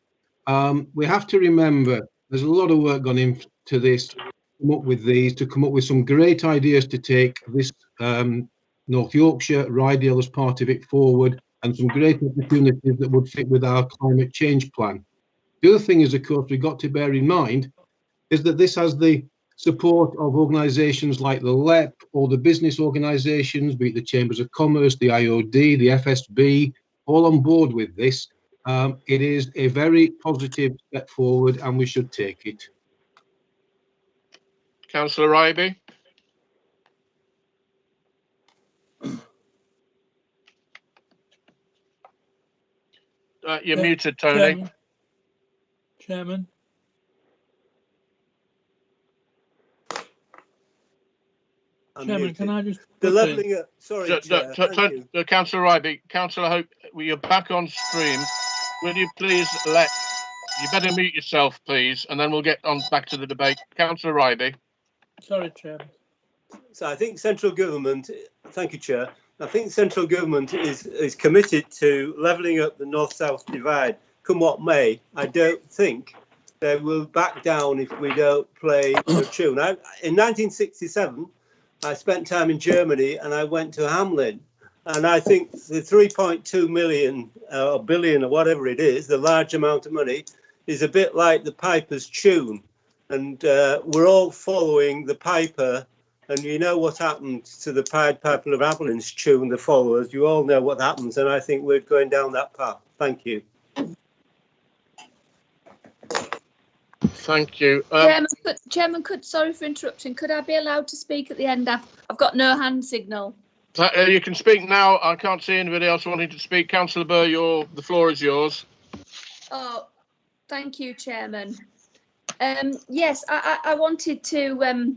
We have to remember there's a lot of work gone into this, to come up with these, to come up with some great ideas to take this North Yorkshire, Ryedale as part of it forward, and some great opportunities that would fit with our climate change plan. The other thing is, of course, we've got to bear in mind is that this has the support of organisations like the LEP, all the business organisations, be it the Chambers of Commerce, the IOD, the FSB, all on board with this. It is a very positive step forward and we should take it. Councillor Ryby. You're muted, Tony. Chairman. Chairman, can I just the levelling up? Sorry, Chair, thank you. Councillor Ryby, Councillor Hope, you're back on stream. Will you please you better mute yourself, please, and then we'll get on back to the debate. Councillor Ryby. Sorry, Chairman. So I think central government, thank you, Chair. I think central government is committed to levelling up the north-south divide, come what may. I don't think they will back down if we don't play the tune. In 1967, I spent time in Germany and I went to Hamelin. And I think the 3.2 million or billion or whatever it is, the large amount of money, is a bit like the Piper's tune. And we're all following the Piper. And you know what happened to the Pied Piper of Hamelin's tune, the followers. You all know what happens. And I think we're going down that path. Thank you. Thank you. Chairman, sorry for interrupting. Could I be allowed to speak at the end? I've got no hand signal. You can speak now. I can't see anybody else wanting to speak. Councillor Burr, the floor is yours. Oh, thank you, Chairman. Yes, I wanted to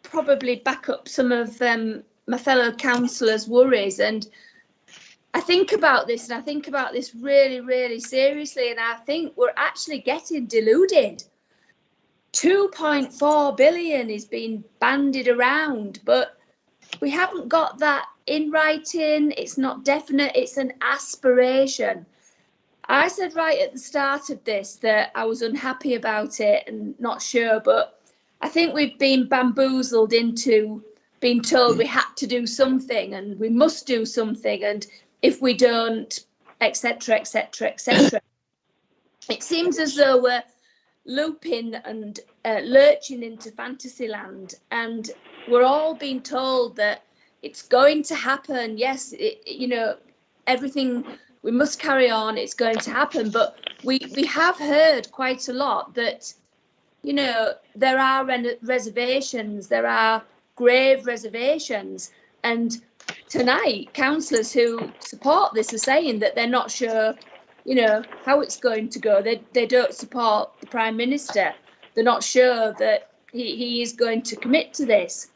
probably back up some of my fellow councillors' worries, and I think about this, really, really seriously, and I think we're actually getting deluded. 2.4 billion is being bandied around, but we haven't got that in writing. It's not definite. It's an aspiration. I said right at the start of this that I was unhappy about it and not sure, but I think we've been bamboozled into being told we had to do something and we must do something, and if we don't, etc., etc., etc. It seems as though we're looping and lurching into Fantasyland, and we're all being told that it's going to happen. Yes, everything, we must carry on, it's going to happen, but we have heard quite a lot that, there are reservations, there are grave reservations, and tonight councillors who support this are saying that they're not sure, how it's going to go. They don't support the Prime Minister. They're not sure that he is going to commit to this.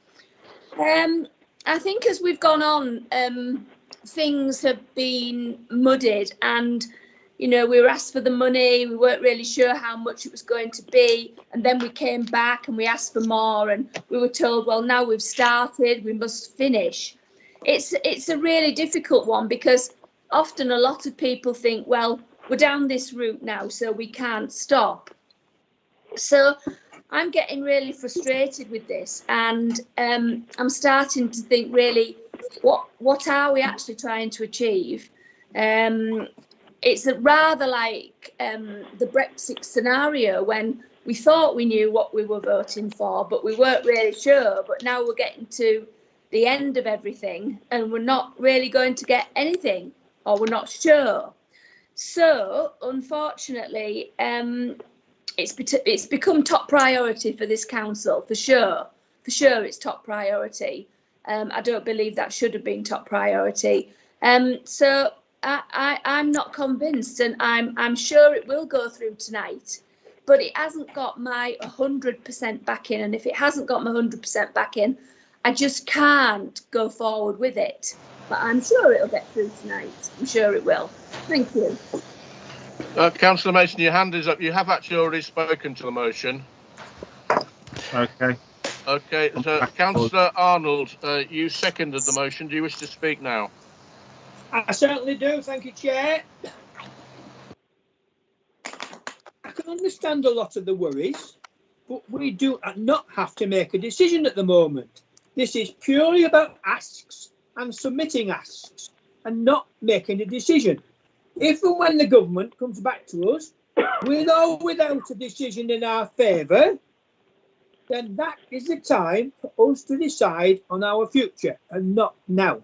I think as we've gone on, things have been muddied, and we were asked for the money. We weren't really sure how much it was going to be, and then we came back and we asked for more, and we were told, well, now we've started, we must finish. It's a really difficult one, because often a lot of people think, well, we're down this route now, so we can't stop. So I'm getting really frustrated with this, and I'm starting to think, really, what are we actually trying to achieve? It's rather like the Brexit scenario, when we thought we knew what we were voting for, but we weren't really sure. But now we're getting to the end of everything and we're not really going to get anything, or we're not sure. So unfortunately, it's become top priority for this council, for sure it's top priority. I don't believe that should have been top priority. So I'm not convinced, and I'm sure it will go through tonight, but it hasn't got my 100% backing. And if it hasn't got my 100% backing, I just can't go forward with it. But I'm sure it'll get through tonight. I'm sure it will. Thank you. Councillor Mason, your hand is up. You have actually already spoken to the motion. Okay. Okay, so Councillor Arnold, you seconded the motion. Do you wish to speak now? I certainly do, thank you, Chair. I can understand a lot of the worries, but we do not have to make a decision at the moment. This is purely about asks and submitting asks and not making a decision. If and when the government comes back to us, with or without a decision in our favour, then that is the time for us to decide on our future and not now.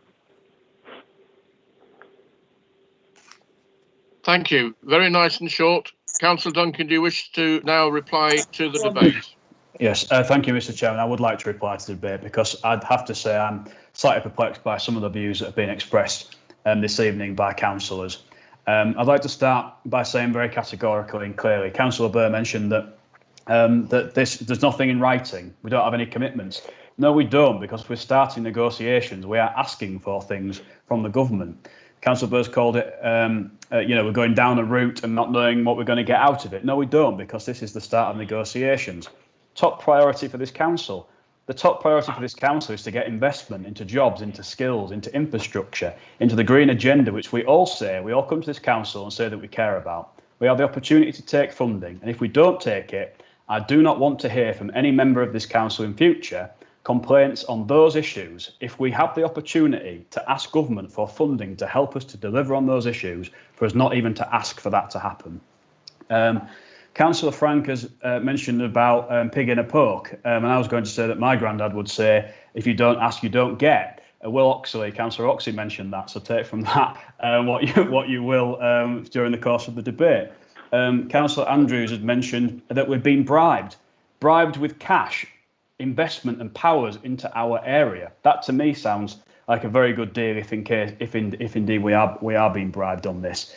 Thank you. Very nice and short. Councillor Duncan, do you wish to now reply to the debate? Yes, thank you, Mr. Chairman. I would like to reply to the debate because I'd have to say I'm slightly perplexed by some of the views that have been expressed this evening by councillors. I'd like to start by saying very categorically and clearly, Councillor Burr mentioned that there's nothing in writing. We don't have any commitments. No, we don't, because we're starting negotiations. We are asking for things from the government. Councillor Burr's called it, we're going down a route and not knowing what we're going to get out of it. No, we don't, because this is the start of negotiations. Top priority for this council. The top priority for this council is to get investment into jobs, into skills, into infrastructure, into the green agenda, which we all come to this council and say that we care about. We have the opportunity to take funding, and if we don't take it, I do not want to hear from any member of this council in future complaints on those issues. If we have the opportunity to ask government for funding to help us to deliver on those issues, for us not even to ask for that to happen. Councillor Frank has mentioned about pig in a poke, and I was going to say that my granddad would say, if you don't ask, you don't get. Will Oxley, Councillor Oxley mentioned that, so take from that what you will during the course of the debate. Councillor Andrews had mentioned that we've been bribed with cash, investment and powers into our area. That to me sounds like a very good deal if indeed we are being bribed on this.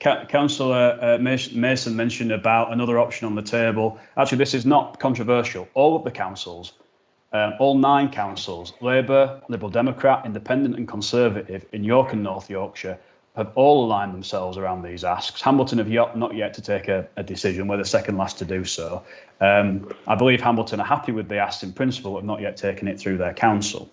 Councillor Mason mentioned about another option on the table. Actually, this is not controversial. All of the councils, all 9 councils, Labour, Liberal Democrat, Independent and Conservative in York and North Yorkshire, have all aligned themselves around these asks. Hambleton have not yet to take a decision. We're the second last to do so. I believe Hambleton are happy with the asks in principle, but have not yet taken it through their council.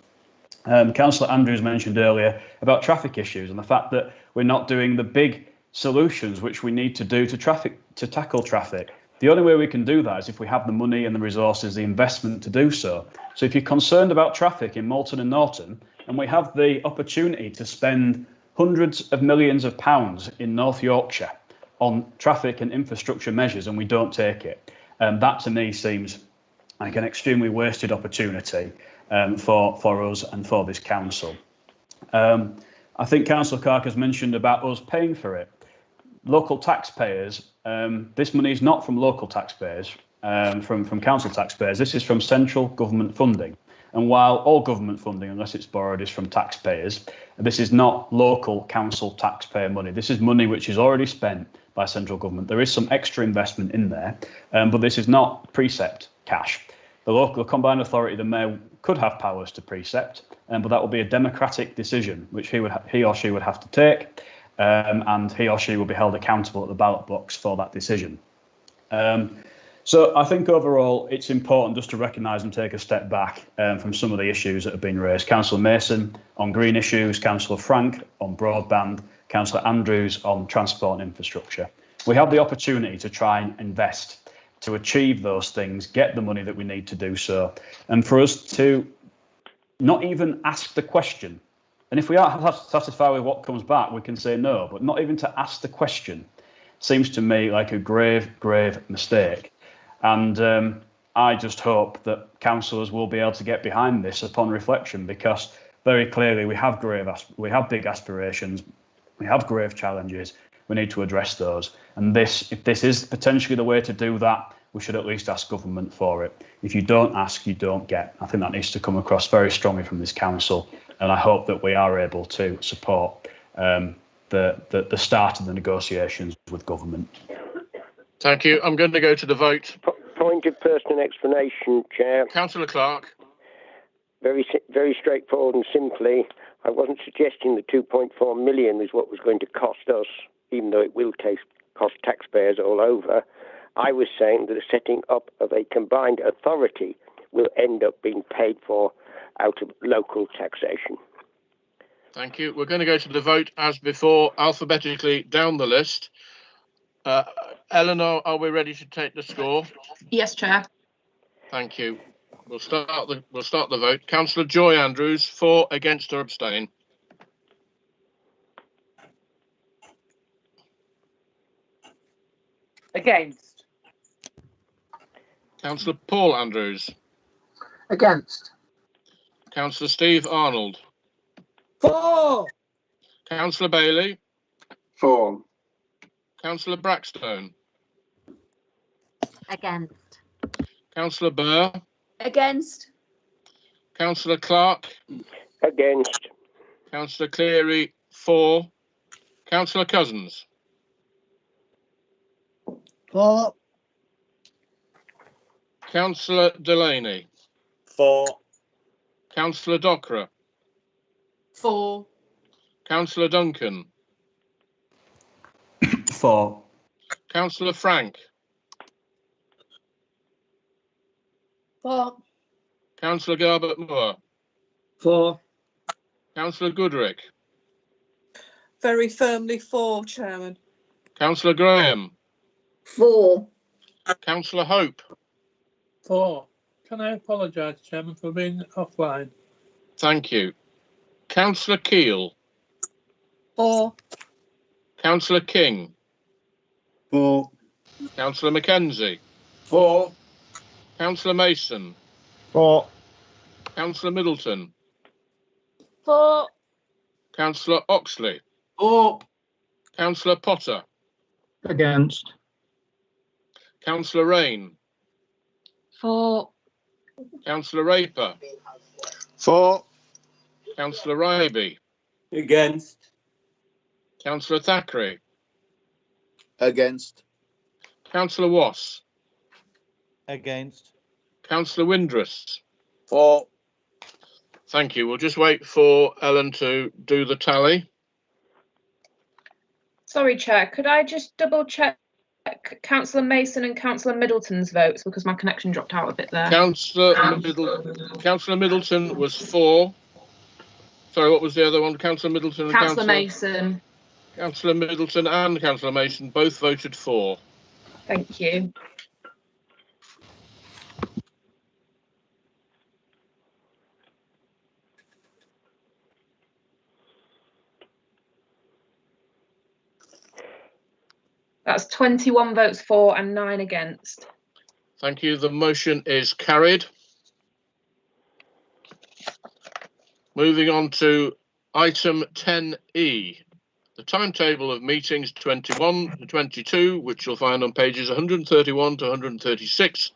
Councillor Andrews mentioned earlier about traffic issues and the fact that we're not doing the big solutions which we need to do to tackle traffic. The only way we can do that is if we have the money and the resources, the investment to do so. So if you're concerned about traffic in Moulton and Norton, and we have the opportunity to spend hundreds of millions of pounds in North Yorkshire on traffic and infrastructure measures, and we don't take it, that to me seems like an extremely wasted opportunity for us and for this council. I think Councillor Clark has mentioned about us paying for it. Local taxpayers, this money is not from local taxpayers, from council taxpayers. This is from central government funding. And while all government funding, unless it's borrowed, is from taxpayers, this is not local council taxpayer money. This is money which is already spent by central government. There is some extra investment in there, but this is not precept cash. The local combined authority, the mayor, could have powers to precept, but that will be a democratic decision which he or she would have to take, and he or she will be held accountable at the ballot box for that decision. So I think overall it's important just to recognise and take a step back from some of the issues that have been raised. Councillor Mason on green issues, Councillor Frank on broadband, Councillor Andrews on transport and infrastructure. We have the opportunity to try and invest, to achieve those things, get the money that we need to do so, and for us to not even ask the question. And if we are satisfied with what comes back, we can say no, but not even to ask the question seems to me like a grave, grave mistake. And I just hope that councillors will be able to get behind this upon reflection, because very clearly we have big aspirations, we have grave challenges, we need to address those. And if this is potentially the way to do that, we should at least ask government for it. If you don't ask, you don't get. I think that needs to come across very strongly from this council, and I hope that we are able to support the start of the negotiations with government. Thank you. I'm going to go to the vote. Point of personal explanation, Chair. Councillor Clark. Very straightforward and simply, I wasn't suggesting the 2.4 million is what was going to cost us, even though it will cost taxpayers all over. I was saying that the setting up of a combined authority will end up being paid for out of local taxation. Thank you. We're going to go to the vote as before, alphabetically down the list. Eleanor, are we ready to take the score? Yes, Chair. Thank you. We'll start the vote. Councillor Joy Andrews, for, against, or abstain. Against. Councillor Paul Andrews. Against. Councillor Steve Arnold. For. Councillor Bailey. For. Councillor Brackstone. Against. Councillor Burr. Against. Councillor Clark. Against. Councillor Cleary, for. Councillor Cousins. For. Councillor Delaney. For. Councillor Dockra. For. Councillor Duncan. For. Councillor Frank. For. Councillor Garbett Moore. For. Councillor Goodrick. Very firmly for, Chairman. Councillor Graham. For. Councillor Hope. For. Can I apologise, Chairman, for being offline? Thank you. Councillor Keel. For. Councillor King. For. Councillor Mackenzie. For. Councillor Mason. For. Councillor Middleton. For. Councillor Oxley. For. Councillor Potter. Against. Councillor Rain. For. Councillor Raper. For. Councillor Ryby. Against. Councillor Thackeray. Against. Councillor Wass. Against. Councillor Windress. For. Thank you. We'll just wait for Ellen to do the tally. Sorry, Chair, could I just double check Councillor Mason and Councillor Middleton's votes, because my connection dropped out a bit there. Councillor Middleton was for. Sorry, what was the other one? Councillor Middleton and Councillor Mason. Councillor Middleton and Councillor Mason both voted for. Thank you. That's 21 votes for and 9 against. Thank you. The motion is carried. Moving on to item 10E, the timetable of meetings 21 to 22, which you'll find on pages 131 to 136.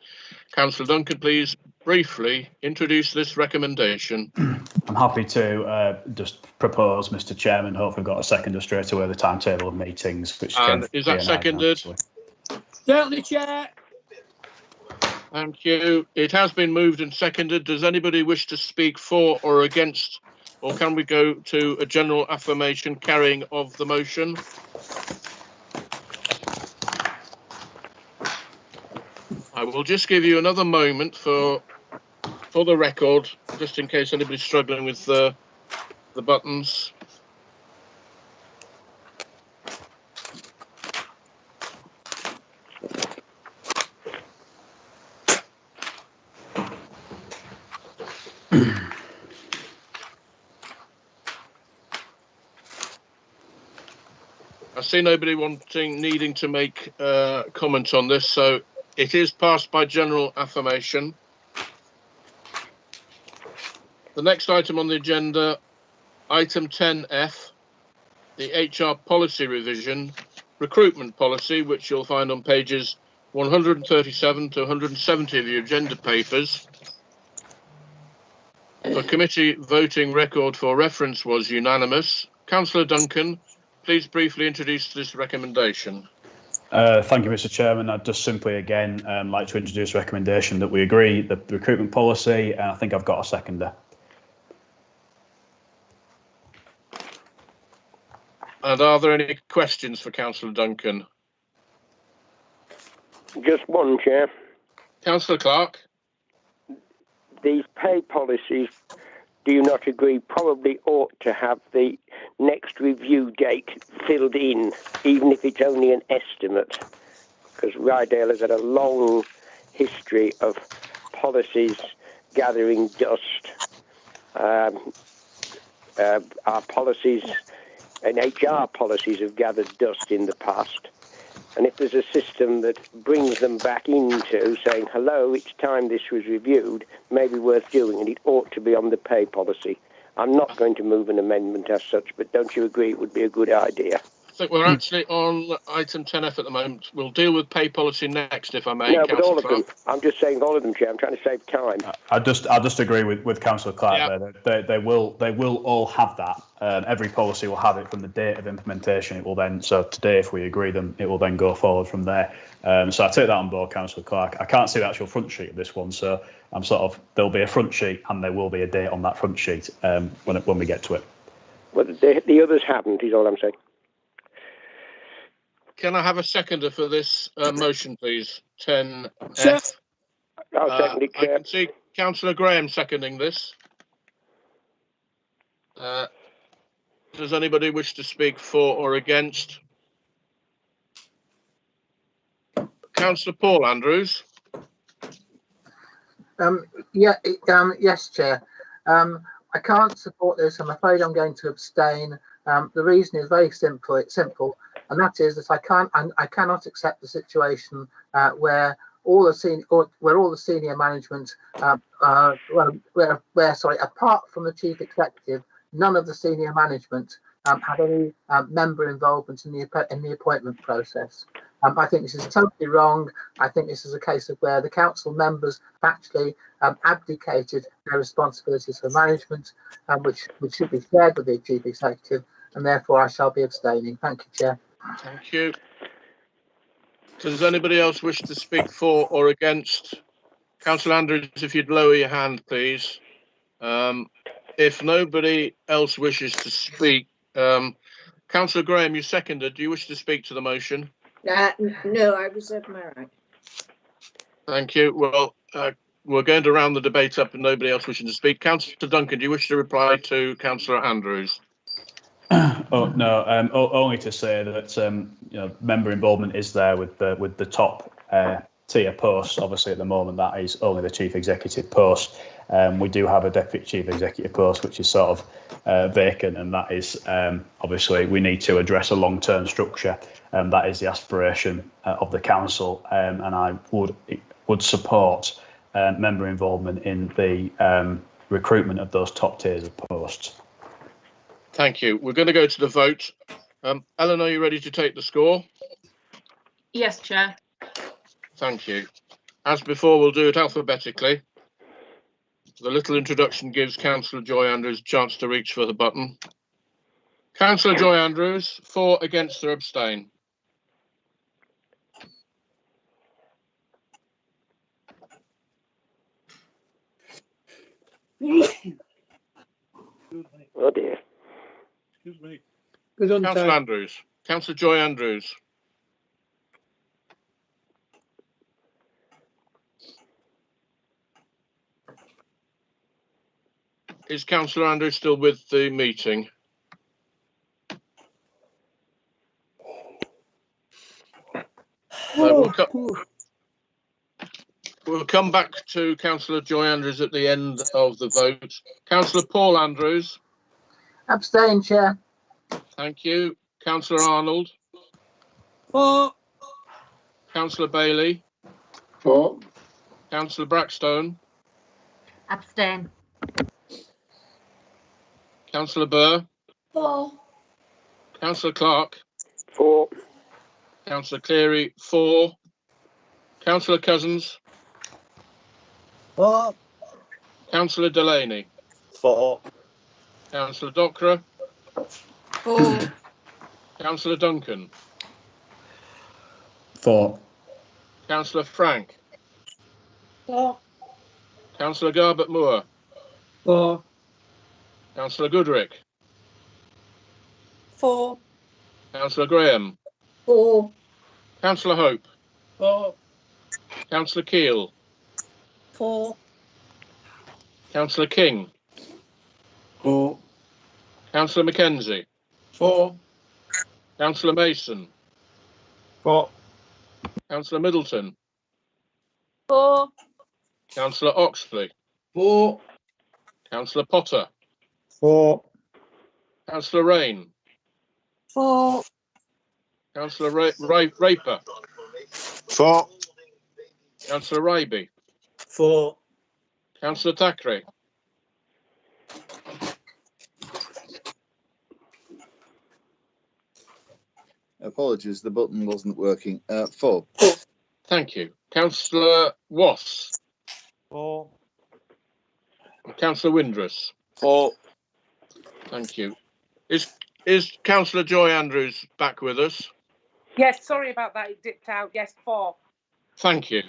Councillor Duncan, please briefly introduce this recommendation. I'm happy to just propose, Mr. Chairman. Hopefully, we've got a seconder straight away, the timetable of meetings. Which Is that seconded? Certainly, Chair. Thank you. It has been moved and seconded. Does anybody wish to speak for or against, or can we go to a general affirmation carrying of the motion? I will just give you another moment for the record, just in case anybody's struggling with the buttons. I see nobody needing to make comment on this, so it is passed by general affirmation. The next item on the agenda, item 10F, the HR policy revision, recruitment policy, which you'll find on pages 137 to 170 of the agenda papers. The committee voting record for reference was unanimous. Councillor Duncan, please briefly introduce this recommendation. Thank you, Mr. Chairman. I'd just simply again like to introduce a recommendation that we agree the recruitment policy, and I think I've got a seconder. And are there any questions for Councillor Duncan? Just one, Chair. Councillor Clark. These pay policies, do you not agree, probably ought to have the next review date filled in, even if it's only an estimate? Because Ryedale has had a long history of policies gathering dust. Our policies and HR policies have gathered dust in the past. And if there's a system that brings them back into saying, hello, it's time this was reviewed, maybe worth doing, and it ought to be on the pay policy. I'm not going to move an amendment as such, but don't you agree it would be a good idea? I think we're actually on item 10F at the moment. We'll deal with pay policy next, if I may. No, but all of them. I'm just saying all of them, Chair. I'm trying to save time. I just agree with Councillor Clark there. They will all have that. Every policy will have it from the date of implementation. It will then, so today, if we agree them, it will then go forward from there. So I take that on board, Councillor Clark. I can't see the actual front sheet of this one, so I'm there'll be a front sheet and there will be a date on that front sheet when we get to it. Well, the others haven't, is all I'm saying. Can I have a seconder for this motion, please? 10F. Sure. I'll second it, Chair. I can see Councillor Graham seconding this. Does anybody wish to speak for or against? Councillor Paul Andrews. Yes, Chair. I can't support this. I'm afraid I'm going to abstain. The reason is very simple, and that is that I cannot accept the situation where all the senior management, apart from the chief executive, none of the senior management have any member involvement in the appointment process. I think this is totally wrong. I think this is a case of where the council members actually abdicated their responsibilities for management, which should be shared with the chief executive, and therefore I shall be abstaining. Thank you, Chair. Thank you. Does anybody else wish to speak for or against? Councillor Andrews, if you'd lower your hand, please. If nobody else wishes to speak, Councillor Graham, you seconded. Do you wish to speak to the motion? No, I reserve my right. Thank you. Well, we're going to round the debate up and nobody else wishing to speak. Councillor Duncan, do you wish to reply to Councillor Andrews? Oh no, only to say that member involvement is there with the top tier posts. Obviously, at the moment, that is only the chief executive post. We do have a deputy chief executive post, which is sort of vacant, and that is obviously we need to address a long-term structure. That is the aspiration of the council, and I would support member involvement in the recruitment of those top tiers of posts. Thank you. We're going to go to the vote. Ellen, are you ready to take the score? Yes, Chair. Thank you. As before, we'll do it alphabetically. The little introduction gives Councillor Joy Andrews a chance to reach for the button. Councillor Joy Andrews, for, against or abstain? Oh dear. Excuse me. Councillor Andrews. Councillor Joy Andrews. Is Councillor Andrews still with the meeting? No, we'll come back to Councillor Joy Andrews at the end of the vote. Councillor Paul Andrews. Abstain, Chair. Thank you. Councillor Arnold. For. Councillor Bailey. For. Councillor Brackstone. Abstain. Councillor Burr. For. Councillor Clark. For. Councillor Cleary. For. Councillor Cousins. For. Councillor Delaney. For. Councillor Dockerer. For. Councillor Duncan. For. Councillor Frank. For. Councillor Garbett Moore. For. Councillor Goodrick. For. Councillor Graham. For. Councillor Hope. For. Councillor Keel. For. Councillor King. For. Councillor Mackenzie. For. Councillor Mason. For. Councillor Middleton. For. Councillor Oxley. For. Councillor Potter. For. Councillor Rain. For. Councillor Raper. For. Councillor Ryby. For. Councillor Thackeray. Apologies, the button wasn't working. For. Thank you. Councillor Wass. For. Councillor Windress. For. Thank you. Is Councillor Joy Andrews back with us? Yes, sorry about that. It dipped out. Yes, 4. Thank you.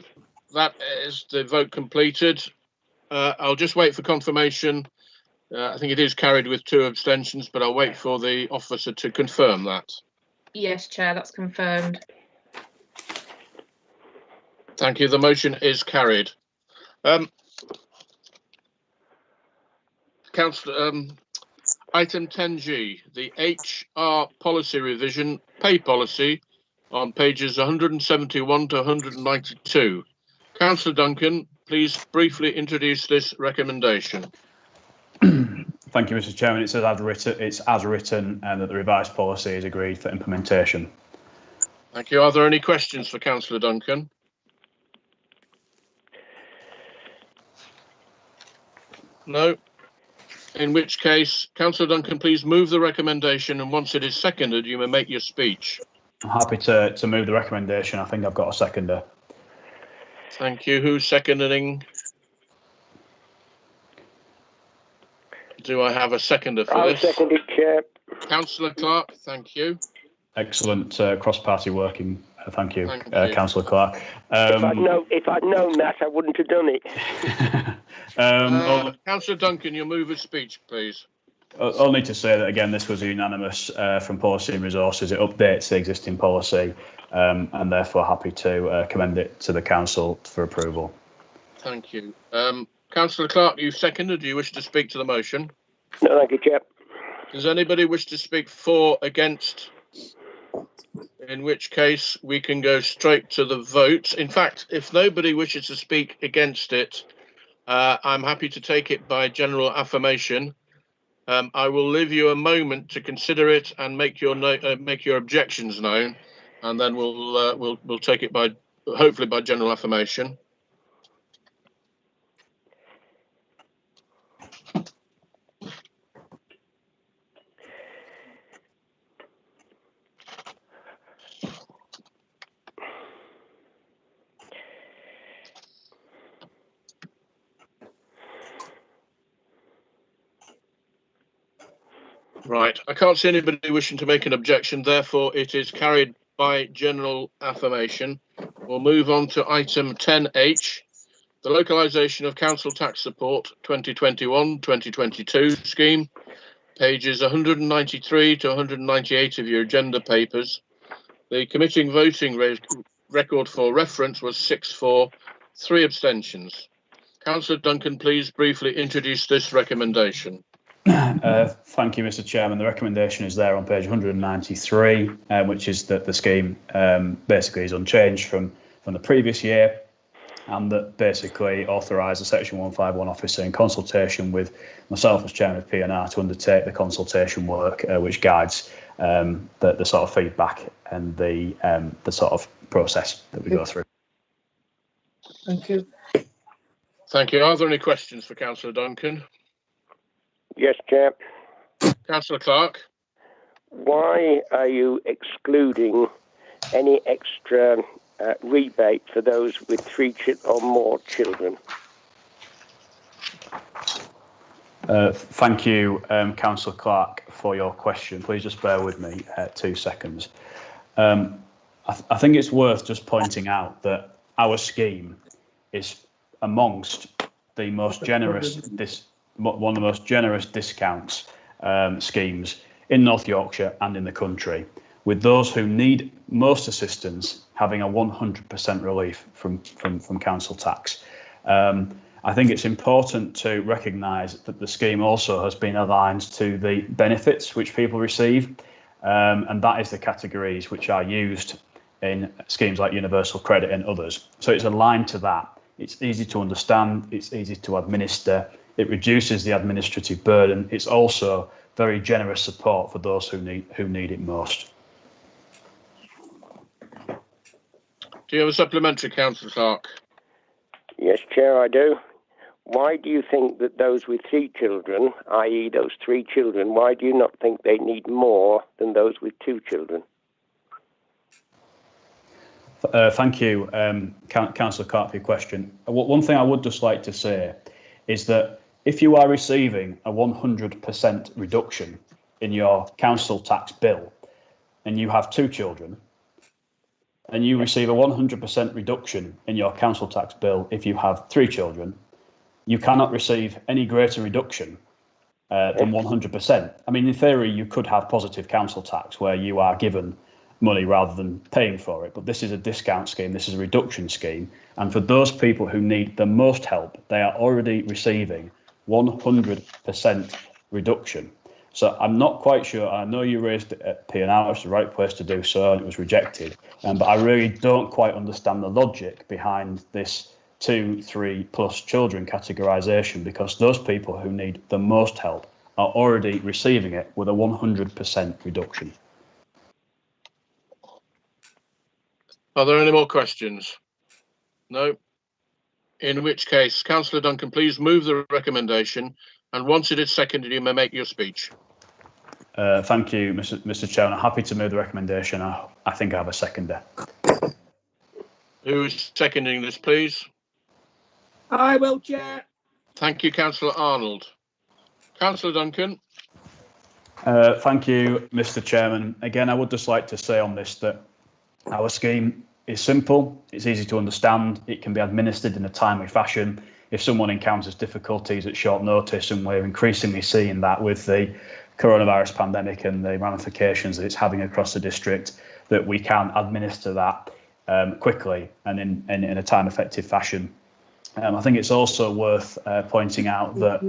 That is the vote completed. I'll just wait for confirmation. I think it is carried with 2 abstentions, but I'll wait for the officer to confirm that. Yes, Chair, that's confirmed. Thank you. The motion is carried. Councillor, item 10G, the HR policy revision, pay policy, on pages 171 to 192. Councillor Duncan, please briefly introduce this recommendation. Thank you, Mr. Chairman. It says it's as written and that the revised policy is agreed for implementation. Thank you. Are there any questions for Councillor Duncan? No. In which case, Councillor Duncan, please move the recommendation, and once it is seconded, you may make your speech. I'm happy to move the recommendation. I think I've got a seconder. Thank you. Who's seconding? Do I have a seconder for I'll this? second it, Chair. Councillor Clark, thank you. Excellent cross-party working. Thank you, Thank you. Councillor Clark. If I'd known that, I wouldn't have done it. Councillor Duncan, your move of speech, please. Only to say that, again, this was unanimous from Policy and Resources. It updates the existing policy and therefore happy to commend it to the Council for approval. Thank you. Councillor Clark, you've seconded. Do you wish to speak to the motion? No, thank you, Chair. Does anybody wish to speak for, against? In which case, we can go straight to the vote. In fact, if nobody wishes to speak against it, I'm happy to take it by general affirmation. I will leave you a moment to consider it and make your objections known, and then we'll take it by hopefully by general affirmation. Right, I can't see anybody wishing to make an objection, therefore it is carried by general affirmation. We'll move on to item 10H, the localisation of council tax support 2021-2022 scheme, pages 193 to 198 of your agenda papers. The committing voting record for reference was 6-4, 3 abstentions. Councillor Duncan, please briefly introduce this recommendation. Thank you, Mr. Chairman. The recommendation is there on page 193, which is that the scheme basically is unchanged from the previous year, and that basically authorise the Section 151 officer in consultation with myself as Chairman of P&R to undertake the consultation work which guides the sort of feedback and the sort of process that we go through. Thank you. Thank you. Are there any questions for Councillor Duncan? Yes, Chair. Councillor Clark. Why are you excluding any extra rebate for those with 3 or more children. Thank you, Councillor Clark, for your question. Please just bear with me 2 seconds. I think it's worth just pointing out that our scheme is amongst the most generous, one of the most generous discounts schemes in North Yorkshire and in the country, with those who need most assistance having a 100% relief from council tax. I think it's important to recognise that the scheme also has been aligned to the benefits which people receive, and that is the categories which are used in schemes like Universal Credit and others. So it's aligned to that. It's easy to understand, it's easy to administer, it reduces the administrative burden. It's also very generous support for those who need it most. Do you have a supplementary, Councillor Clark? Yes, Chair, I do. Why do you think that those with 3 children, i.e. those 3 children, why do you not think they need more than those with 2 children? Thank you, Councillor Clark, for your question. One thing I would just like to say is that if you are receiving a 100% reduction in your council tax bill and you have 2 children, and you receive a 100% reduction in your council tax bill if you have 3 children, you cannot receive any greater reduction than 100%. I mean, in theory, you could have positive council tax where you are given money rather than paying for it, but this is a discount scheme, this is a reduction scheme, and for those people who need the most help, they are already receiving 100% reduction. So I'm not quite sure. I know you raised it at P&R, it's the right place to do so, and it was rejected, but I really don't quite understand the logic behind this 2, 3+ children categorisation, because those people who need the most help are already receiving it with a 100% reduction. Are there any more questions? No? In which case, Councillor Duncan, please move the recommendation, and once it is seconded, you may make your speech. Thank you, Mr. Chairman. I'm happy to move the recommendation. I think I have a seconder. Who is seconding this, please? I will, Chair. Thank you, Councillor Arnold. Councillor Duncan. Thank you, Mr. Chairman. Again, I would just like to say on this that our scheme is simple, it's easy to understand, it can be administered in a timely fashion. If someone encounters difficulties at short notice, and we're increasingly seeing that with the coronavirus pandemic and the ramifications that it's having across the district, that we can administer that quickly and in a time-effective fashion. I think it's also worth pointing out that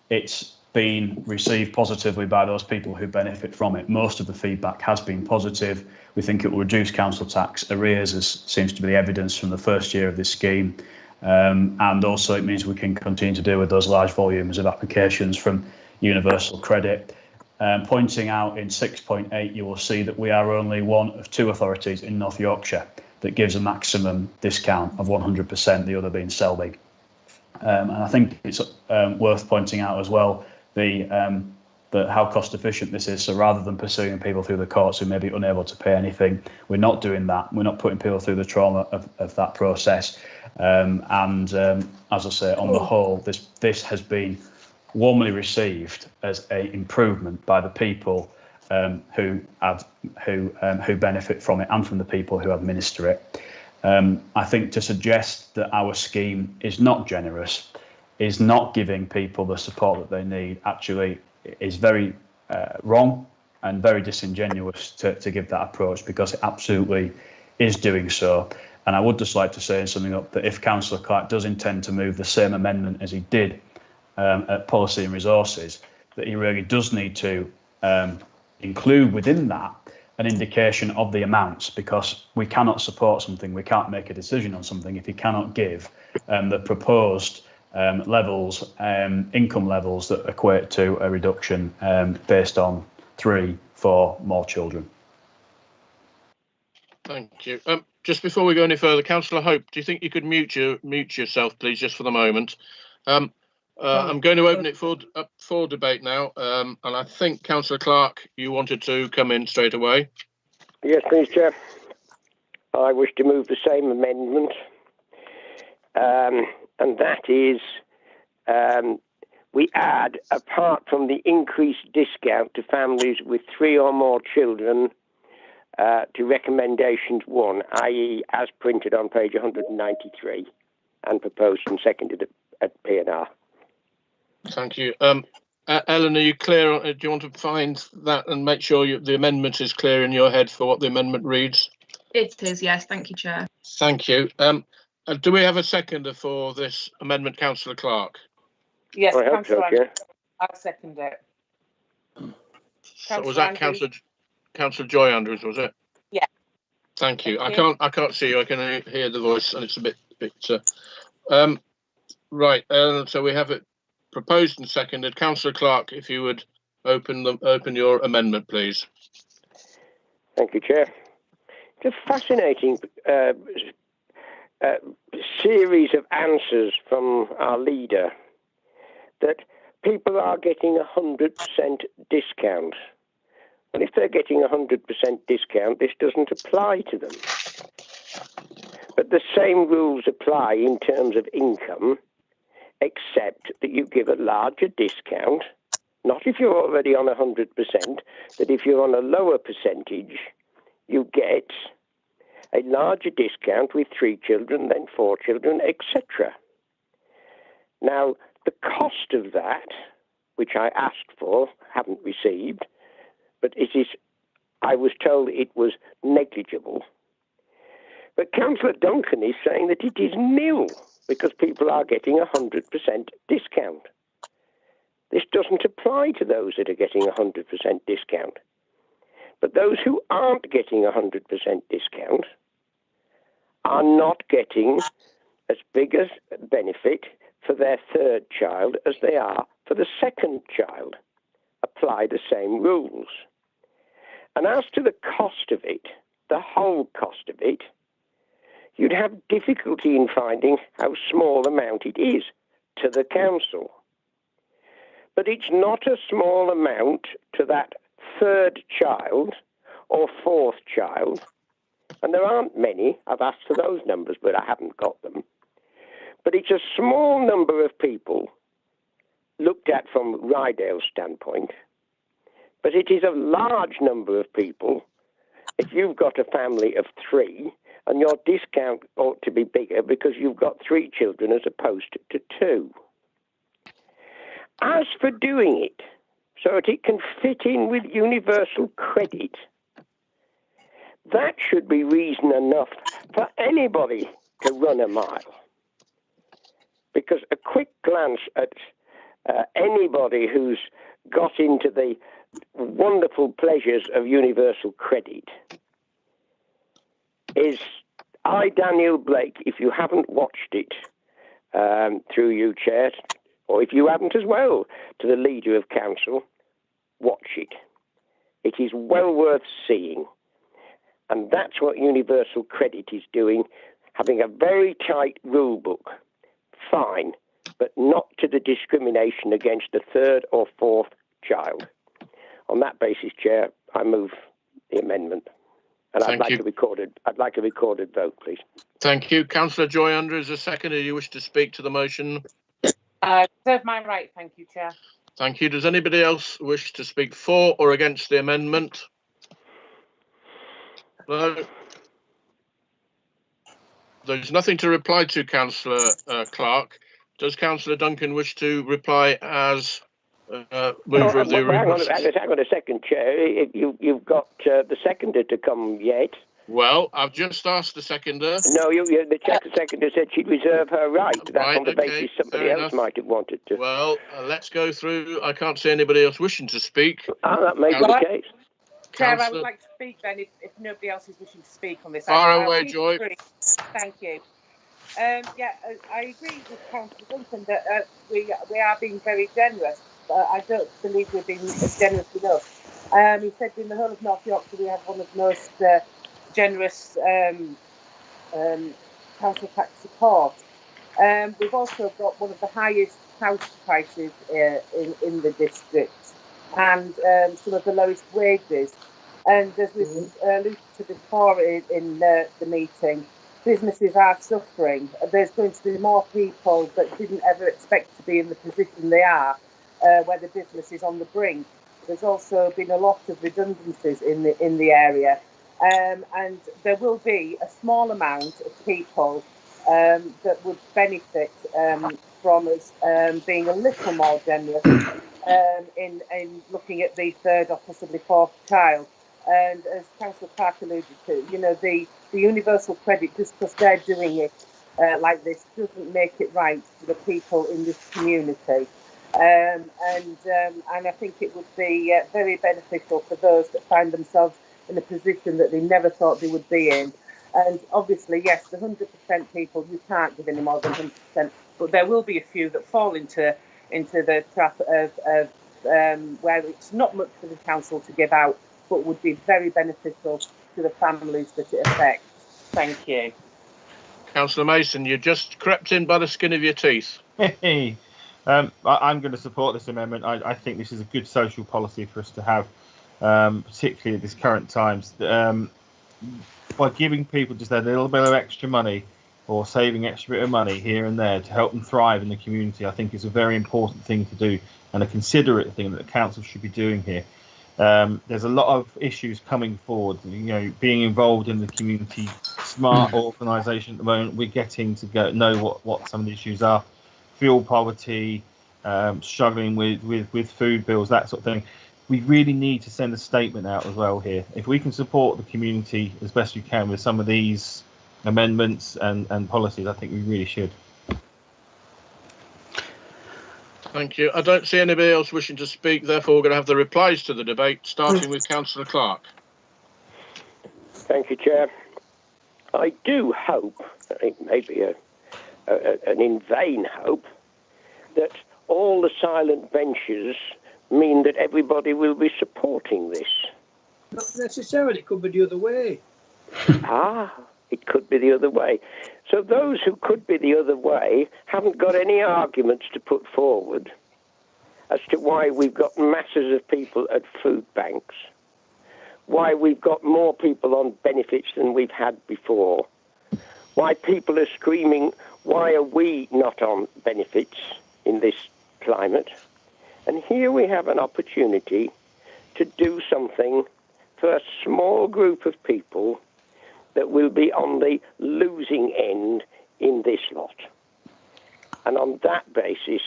it's been received positively by those people who benefit from it. Most of the feedback has been positive. We think it will reduce council tax arrears, as seems to be the evidence from the first year of this scheme. And also it means we can continue to deal with those large volumes of applications from Universal Credit. Pointing out in 6.8, you will see that we are only one of 2 authorities in North Yorkshire that gives a maximum discount of 100%, the other being Selby. And I think it's worth pointing out as well how cost efficient this is. So rather than pursuing people through the courts who may be unable to pay anything, we're not doing that. We're not putting people through the trauma of that process. As I say, on the whole, this has been warmly received as an improvement by the people who benefit from it and from the people who administer it. I think to suggest that our scheme is not generous, is not giving people the support that they need, actually is very wrong and very disingenuous to give that approach, because it absolutely is doing so. And I would just like to say in summing up that if Councillor Clark does intend to move the same amendment as he did at Policy and Resources, that he really does need to include within that an indication of the amounts, because we cannot support something, we can't make a decision on something if he cannot give the proposed levels, income levels that equate to a reduction based on 3, 4 more children. Thank you. Just before we go any further, Councillor Hope, do you think you could mute yourself, please, just for the moment? I'm going to open it up for debate now, and I think Councillor Clark, you wanted to come in straight away. Yes, please, Chair. I wish to move the same amendment, and that is we add, apart from the increased discount to families with 3 or more children, to recommendations 1, i.e. as printed on page 193 and proposed and seconded at P&R. Thank you. Ellen, are you clear? Do you want to find that and make sure the amendment is clear in your head for what the amendment reads? It is, yes. Thank you, Chair. Thank you. Do we have a seconder for this amendment, Councillor Clark? Yes, I hope so, Chair. I'll second it. So was that Councillor Joy Andrews, was it? Yeah. Thank you. Thank I can't see you. I can hear the voice, and it's a bit. Right. So we have it proposed and seconded. Councillor Clark, if you would open your amendment, please. Thank you, Chair. It's a fascinating series of answers from our leader that people are getting 100% discount. And if they're getting 100% discount, this doesn't apply to them. But the same rules apply in terms of income, except that you give a larger discount, not if you're already on 100%, that if you're on a lower percentage, you get a larger discount with 3 children, then 4 children, etc. Now, the cost of that, which I asked for, haven't received, but I was told it was negligible. But Councillor Duncan is saying that it is nil because people are getting 100% discount. This doesn't apply to those that are getting 100% discount. But those who aren't getting 100% discount are not getting as big a benefit for their 3rd child as they are for the 2nd child. Apply the same rules. And as to the cost of it, the whole cost of it, you'd have difficulty in finding how small amount it is to the council. But it's not a small amount to that 3rd child or 4th child, and there aren't many. I've asked for those numbers, but I haven't got them. But it's a small number of people looked at from Ryedale's standpoint, but it is a large number of people. If you've got a family of 3, and your discount ought to be bigger because you've got 3 children as opposed to 2. As for doing it so that it can fit in with universal credit, that should be reason enough for anybody to run a mile. Because a quick glance at anybody who's got into the wonderful pleasures of universal credit is, Daniel Blake, if you haven't watched it through you, Chair, or if you haven't as well, to the Leader of Council, watch it. It is well worth seeing. And that's what universal credit is doing, having a very tight rule book. Fine, but not to the discrimination against the 3rd or 4th child. On that basis, Chair, I move the amendment. And I'd like a recorded vote, please. Thank you. Councillor Joy Andrews, a seconder. You wish to speak to the motion? I reserve my right, thank you, Chair. Thank you. Does anybody else wish to speak for or against the amendment? No. There's nothing to reply to, Councillor Clark. Does Councillor Duncan wish to reply as mover of the amendment? Hang on a second, Chair. You've got the seconder to come yet. Well, I've just asked the seconder. No, the seconder said she'd reserve her right. That's on the basis somebody else might have wanted to. Well, let's go through. I can't see anybody else wishing to speak. That may be the case. Chair, I would like to speak then if nobody else is wishing to speak on this. Far away, Joy. Thank you. I agree with Councillor Duncan that we are being very generous, but I don't believe we're being generous enough. He said in the whole of North Yorkshire we have one of the most generous council tax support. We've also got one of the highest house prices in the district and some of the lowest wages. And as we've alluded to before in the meeting, businesses are suffering. There's going to be more people that didn't ever expect to be in the position they are, where the business is on the brink. There's also been a lot of redundancies in the area, and there will be a small amount of people that would benefit from us being a little more generous in looking at the third or possibly fourth child. And as Councillor Clark alluded to, you know, the universal credit, just because they're doing it like this, doesn't make it right for the people in this community. And I think it would be very beneficial for those that find themselves in a position that they never thought they would be in. And obviously, yes, the 100% people, you can't give any more than 100%, but there will be a few that fall into the trap of where it's not much for the council to give out, but would be very beneficial to the families that it affects. Thank you. Councillor Mason, you just crept in by the skin of your teeth. I'm going to support this amendment. I think this is a good social policy for us to have, particularly at this current times. By giving people just a little bit of extra money or saving extra bit of money here and there to help them thrive in the community, I think is a very important thing to do and a considerate thing that the council should be doing here. There's a lot of issues coming forward, you know, being involved in the community smart organisation at the moment. We're getting to know what some of the issues are. Fuel poverty, struggling with food bills, that sort of thing. We really need to send a statement out as well here. If we can support the community as best we can with some of these amendments and policies, I think we really should. Thank you. I don't see anybody else wishing to speak, therefore we're going to have the replies to the debate, starting with Councillor Clark. Thank you, Chair. I do hope, it may be an in vain hope, that all the silent benches mean that everybody will be supporting this. Not necessarily, it could be the other way. It could be the other way. So those who could be the other way haven't got any arguments to put forward as to why we've got masses of people at food banks, why we've got more people on benefits than we've had before, why people are screaming, why are we not on benefits in this climate? And here we have an opportunity to do something for a small group of people that will be on the losing end in this lot. And on that basis,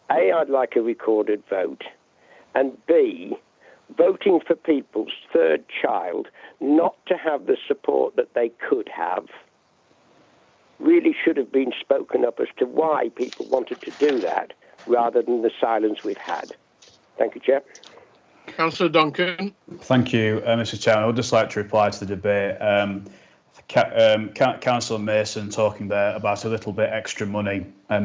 A, I'd like a recorded vote, and B, voting for people's third child not to have the support that they could have really should have been spoken up as to why people wanted to do that rather than the silence we've had. Thank you, Chair. Councillor Duncan. Thank you, Mr. Chairman. I would just like to reply to the debate. Councillor Mason talking there about a little bit extra money,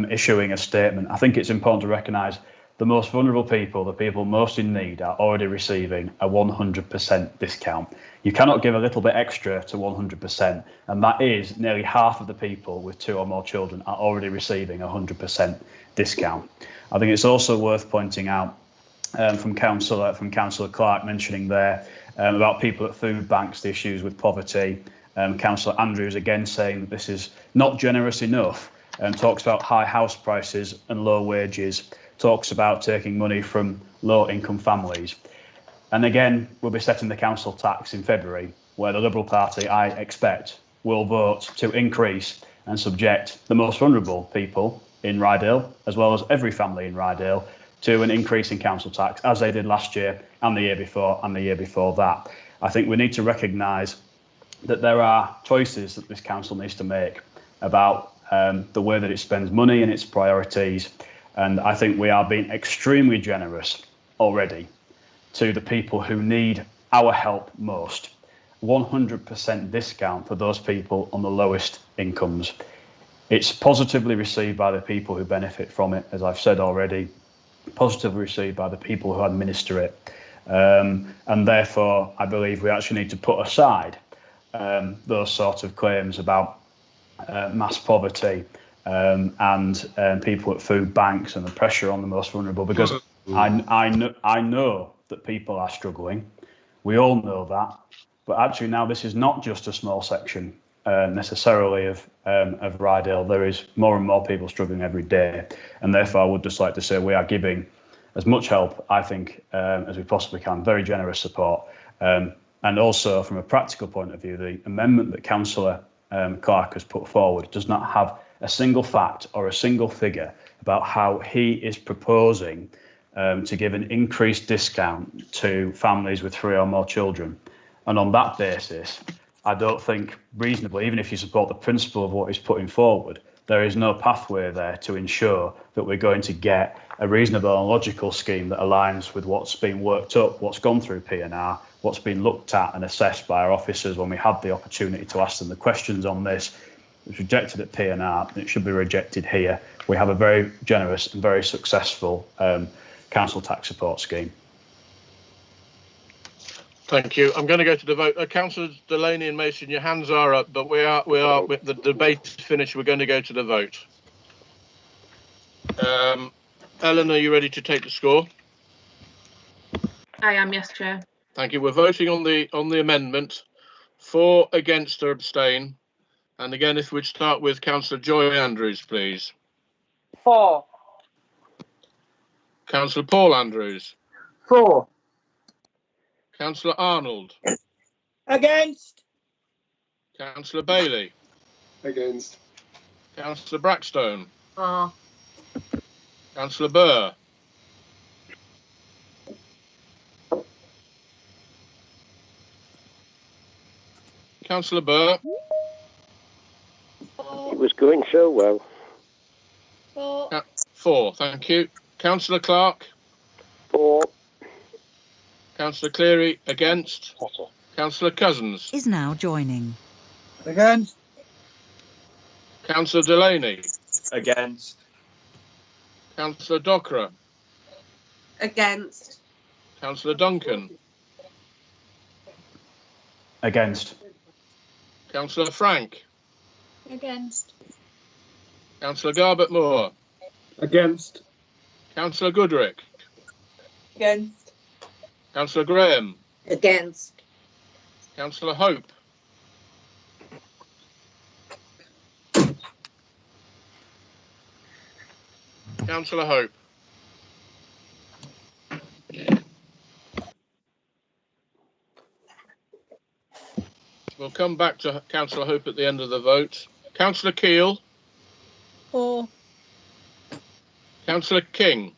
issuing a statement. I think it's important to recognise the most vulnerable people, the people most in need, are already receiving a 100% discount. You cannot give a little bit extra to 100%, and that is nearly half of the people with 2 or more children are already receiving a 100% discount. I think it's also worth pointing out from Councillor Clark mentioning there about people at food banks, the issues with poverty. Councillor Andrews again saying that this is not generous enough, talks about high house prices and low wages, talks about taking money from low-income families. And again, we'll be setting the council tax in February, where the Liberal Party, I expect, will vote to increase and subject the most vulnerable people in Ryedale, as well as every family in Ryedale, to an increase in council tax, as they did last year and the year before and the year before that. I think we need to recognise that there are choices that this council needs to make about the way that it spends money and its priorities. And I think we are being extremely generous already to the people who need our help most. 100% discount for those people on the lowest incomes. It's positively received by the people who benefit from it, as I've said already, positively received by the people who administer it. And therefore, I believe we actually need to put aside those sorts of claims about mass poverty and people at food banks and the pressure on the most vulnerable, because I know that people are struggling. We all know that. But actually now this is not just a small section necessarily of Ryedale. There is more and more people struggling every day. And therefore I would just like to say we are giving as much help, I think, as we possibly can, very generous support. And also from a practical point of view, the amendment that Councillor Clark has put forward does not have a single fact or a single figure about how he is proposing to give an increased discount to families with 3 or more children. And on that basis, I don't think reasonably, even if you support the principle of what he's putting forward, there is no pathway there to ensure that we're going to get a reasonable and logical scheme that aligns with what's been worked up, what's gone through P&R, what's been looked at and assessed by our officers when we had the opportunity to ask them the questions on this. It was rejected at P&R, and it should be rejected here. We have a very generous and very successful council tax support scheme. Thank you. I'm going to go to the vote. Councillors Delaney and Mason, your hands are up, but we are with the debate finished. We're going to go to the vote. Ellen, are you ready to take the score? I am, yes, Chair. Thank you. We're voting on the amendment. For, against, or abstain. And again, if we'd start with Councillor Joy Andrews, please. For. Councillor Paul Andrews. For. Councillor Arnold. Against. Councillor Bailey. Against. Councillor Brackstone. For. Councillor Burr. Councillor Burr. It was going so well. For. 4, thank you. Councillor Clark. 4. Councillor Cleary, against. Councillor Cousins. Is now joining. Against. Councillor Delaney. Against. Councillor Dockerer. Against. Councillor Duncan. Against. Councillor Frank. Against. Councillor Garbett Moore. Against. Councillor Goodrick. Against. Councillor Graham. Against. Councillor Hope. Councillor Hope. We'll come back to Councillor Hope at the end of the vote. Councillor Keel. For. Councillor King.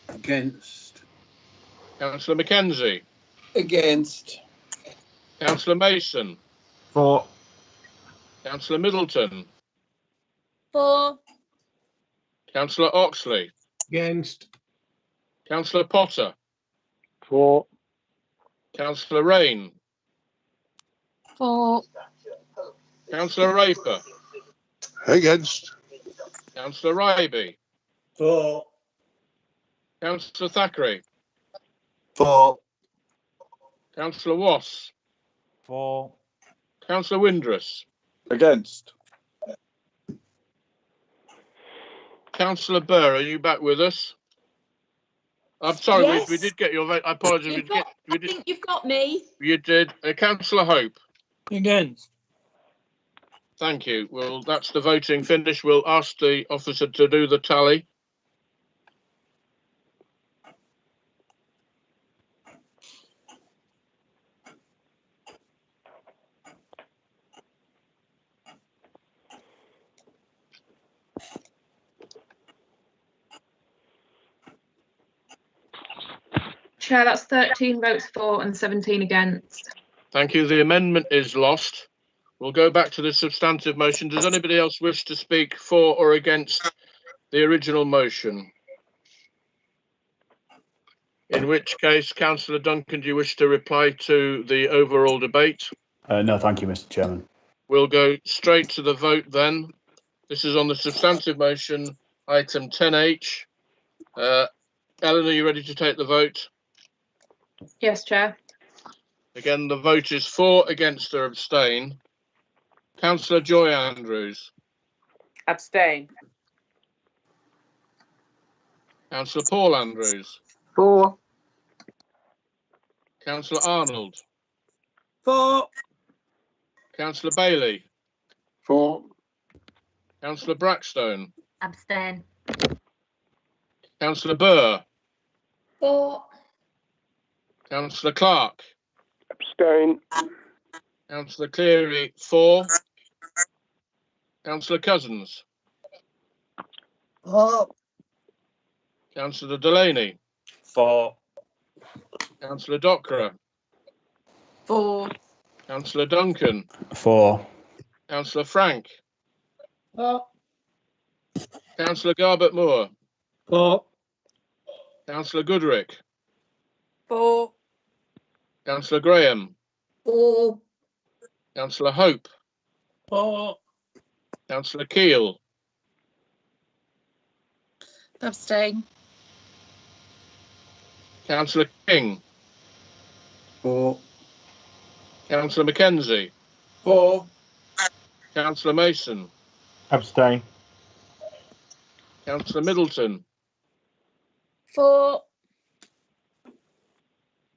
Against. Councillor Mackenzie. Against. Councillor Mason. For. Councillor Middleton. For. Councillor Oxley. Against. Councillor Potter. For. Councillor Rain. For. Councillor Raper. Against. Councillor Ryby. For. Councillor Thackeray. For. Councillor Wass. For. Councillor Windress. Against. Councillor Burr, are you back with us? I'm sorry, Yes. we did get your vote. I apologise. I think you've got me. You did. Councillor Hope. Against. Thank you. Well, that's the voting finished. We'll ask the officer to do the tally. Chair, that's 13 votes for and 17 against. Thank you. The amendment is lost. We'll go back to the substantive motion. Does anybody else wish to speak for or against the original motion? In which case, Councillor Duncan, do you wish to reply to the overall debate? No, thank you, Mr. Chairman. We'll go straight to the vote then. This is on the substantive motion, item 10H. Ellen, are you ready to take the vote? Yes, Chair. Again, the vote is for, against, or abstain. Councillor Joy Andrews. Abstain. Councillor Paul Andrews. For. Councillor Arnold. For. Councillor Bailey. For. Councillor Brackstone. Abstain. Councillor Burr. For. Councillor Clark. Abstain. Councillor Cleary, 4. Councillor Cousins. For. Councillor Delaney. For. Councillor Dockerer. 4. Councillor Duncan. 4. Councillor Frank. For. Councillor Garbett Moore. For. Councillor Goodrick. 4. Councillor Graham. For. Councillor Hope. For. Councillor Keel. Abstain. Councillor King. For. Councillor Mackenzie. For. Councillor Mason. Abstain. Councillor Middleton. For.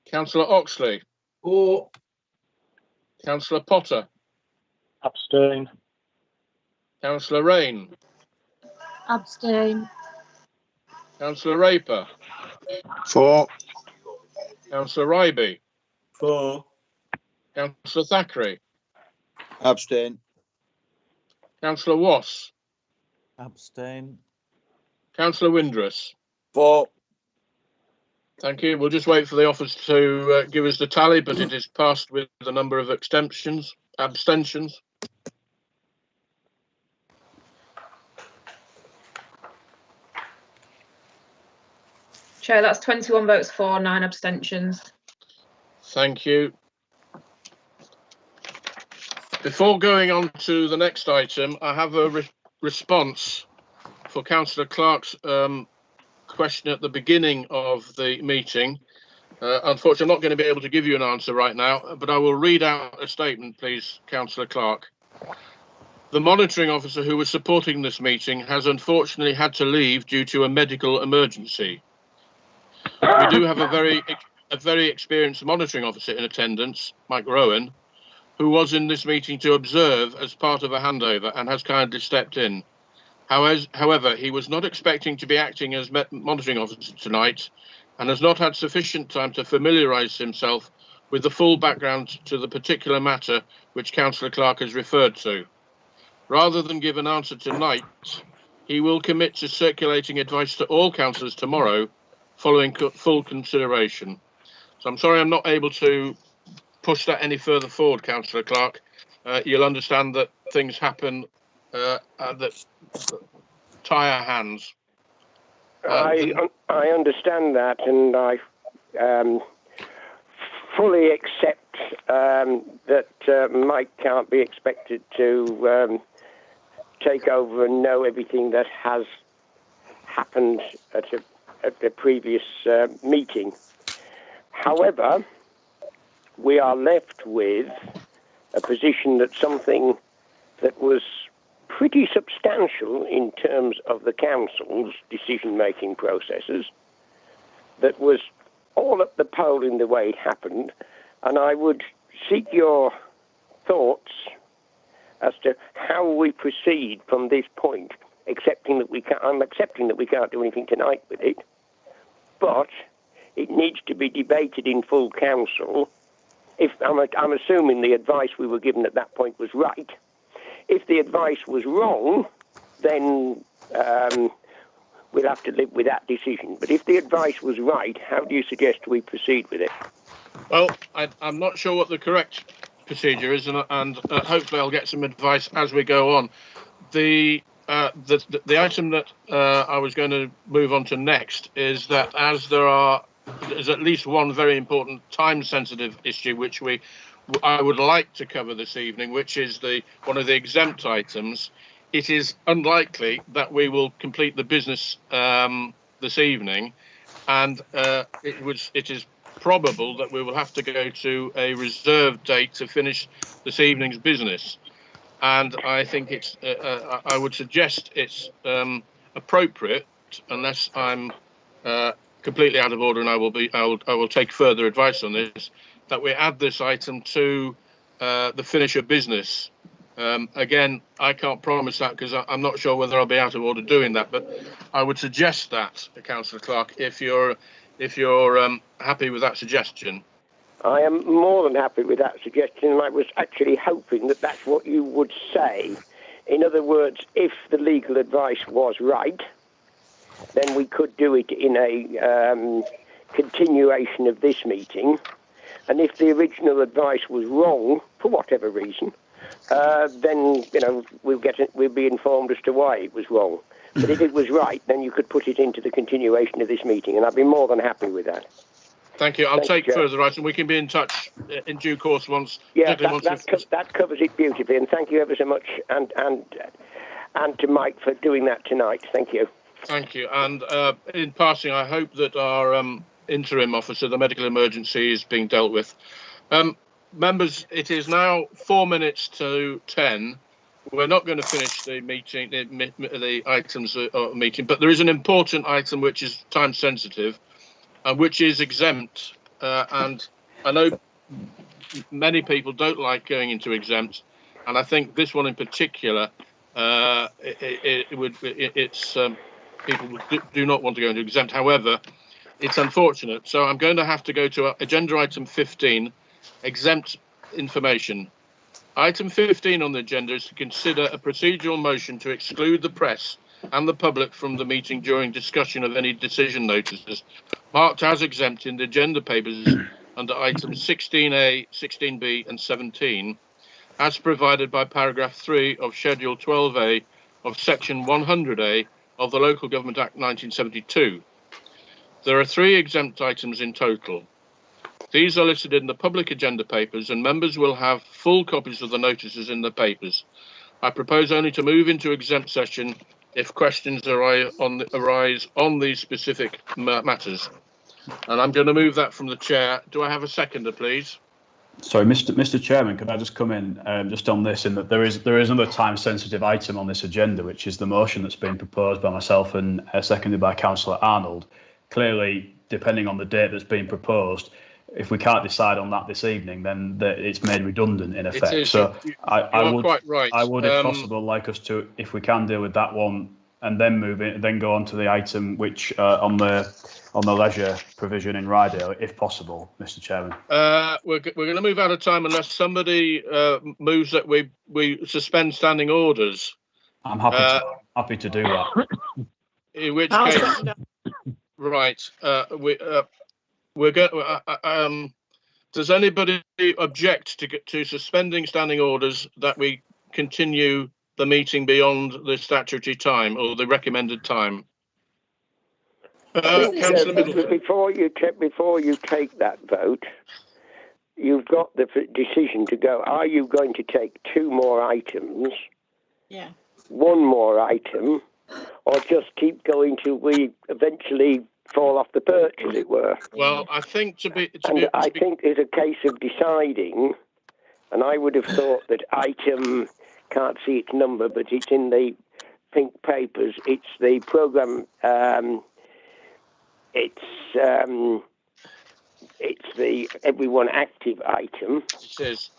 Councillor Oxley. For. Councillor Potter. Abstain. Councillor Rain. Abstain. Councillor Raper. For. Councillor Ryby. For. Councillor Thackeray. Abstain. Councillor Wass. Abstain. Councillor Windress. For. Thank you. We'll just wait for the office to give us the tally, but it is passed with a number of abstentions. Chair, that's 21 votes for, 9 abstentions. Thank you. Before going on to the next item, I have a response for Councillor Clark's question at the beginning of the meeting. Unfortunately, I'm not going to be able to give you an answer right now, but I will read out a statement, please, Councillor Clark. The monitoring officer who was supporting this meeting has unfortunately had to leave due to a medical emergency. We do have a very experienced monitoring officer in attendance, Mike Rowan, who was in this meeting to observe as part of a handover and has kindly stepped in. However, he was not expecting to be acting as monitoring officer tonight and has not had sufficient time to familiarise himself with the full background to the particular matter which Councillor Clark has referred to. Rather than give an answer tonight, he will commit to circulating advice to all councillors tomorrow following full consideration. So I'm sorry I'm not able to push that any further forward, Councillor Clark. You'll understand that things happen that tie our hands. I understand that, and I fully accept that Mike can't be expected to take over and know everything that has happened at the previous meeting. However, we are left with a position that something that was pretty substantial in terms of the council's decision-making processes, that was all up the pole in the way it happened, and I would seek your thoughts as to how we proceed from this point, accepting that we can't, I'm accepting that we can't do anything tonight with it, but it needs to be debated in full council. If I'm assuming the advice we were given at that point was right. If the advice was wrong, then we'll have to live with that decision. But if the advice was right, how do you suggest we proceed with it? Well, I'm not sure what the correct procedure is, and hopefully I'll get some advice as we go on. The item that I was going to move on to next is that as there's at least one very important time-sensitive issue which I would like to cover this evening, which is one of the exempt items. It is unlikely that we will complete the business this evening, and it is probable that we will have to go to a reserved date to finish this evening's business. And I think I would suggest it's appropriate, unless I'm completely out of order, and I will take further advice on this, that we add this item to the finish of business. Again, I can't promise that because I'm not sure whether I'll be out of order doing that, but I would suggest that, Councillor Clark, if you're happy with that suggestion. I am more than happy with that suggestion, and I was actually hoping that that's what you would say. In other words, if the legal advice was right, then we could do it in a continuation of this meeting. And if the original advice was wrong, for whatever reason, then we'll be informed as to why it was wrong. But if it was right, then you could put it into the continuation of this meeting, and I'd be more than happy with that. Thank you. I'll take further advice, and we can be in touch in due course once. Yeah, that covers it beautifully, and thank you ever so much, and to Mike for doing that tonight. Thank you. Thank you. And in passing, I hope that our interim officer, the medical emergency, is being dealt with. Members, it is now 4 minutes to 10. We're not going to finish the meeting, the items of meeting, but there is an important item which is time sensitive and which is exempt. And I know many people don't like going into exempt, and I think this one in particular, people do not want to go into exempt. However, it's unfortunate. So I'm going to have to go to agenda item 15, exempt information. Item 15 on the agenda is to consider a procedural motion to exclude the press and the public from the meeting during discussion of any decision notices marked as exempt in the agenda papers under items 16A, 16B and 17, as provided by paragraph 3 of Schedule 12A of Section 100A of the Local Government Act 1972. There are 3 exempt items in total. These are listed in the public agenda papers, and members will have full copies of the notices in the papers. I propose only to move into exempt session if questions arise on these specific matters. And I'm going to move that from the chair. Do I have a seconder, please? Sorry, Mr. Chairman, could I just come in just on this, in that there is another time-sensitive item on this agenda, which is the motion that's been proposed by myself and seconded by Councillor Arnold. Clearly, depending on the date that's been proposed, if we can't decide on that this evening, then it's made redundant in effect. It is. So I would, quite right. I would, if possible, like us to, if we can deal with that one and then move it, then go on to the item which on the leisure provision in Ryedale, if possible, Mr. Chairman. We're going to move out of time unless somebody moves that we suspend standing orders. I'm happy to do that. In which case, right, we're going. Does anybody object to suspending standing orders that we continue the meeting beyond the statutory time or the recommended time? Councillor Middleton. Before you take that vote, you've got the decision to go. Are you going to take 2 more items? Yeah. 1 more item, or just keep going till we eventually fall off the perch, as it were? Well, I think I think there's a case of deciding, and I would have thought that item, can't see its number, but it's in the pink papers. It's the programme. It's the everyone active item. It is.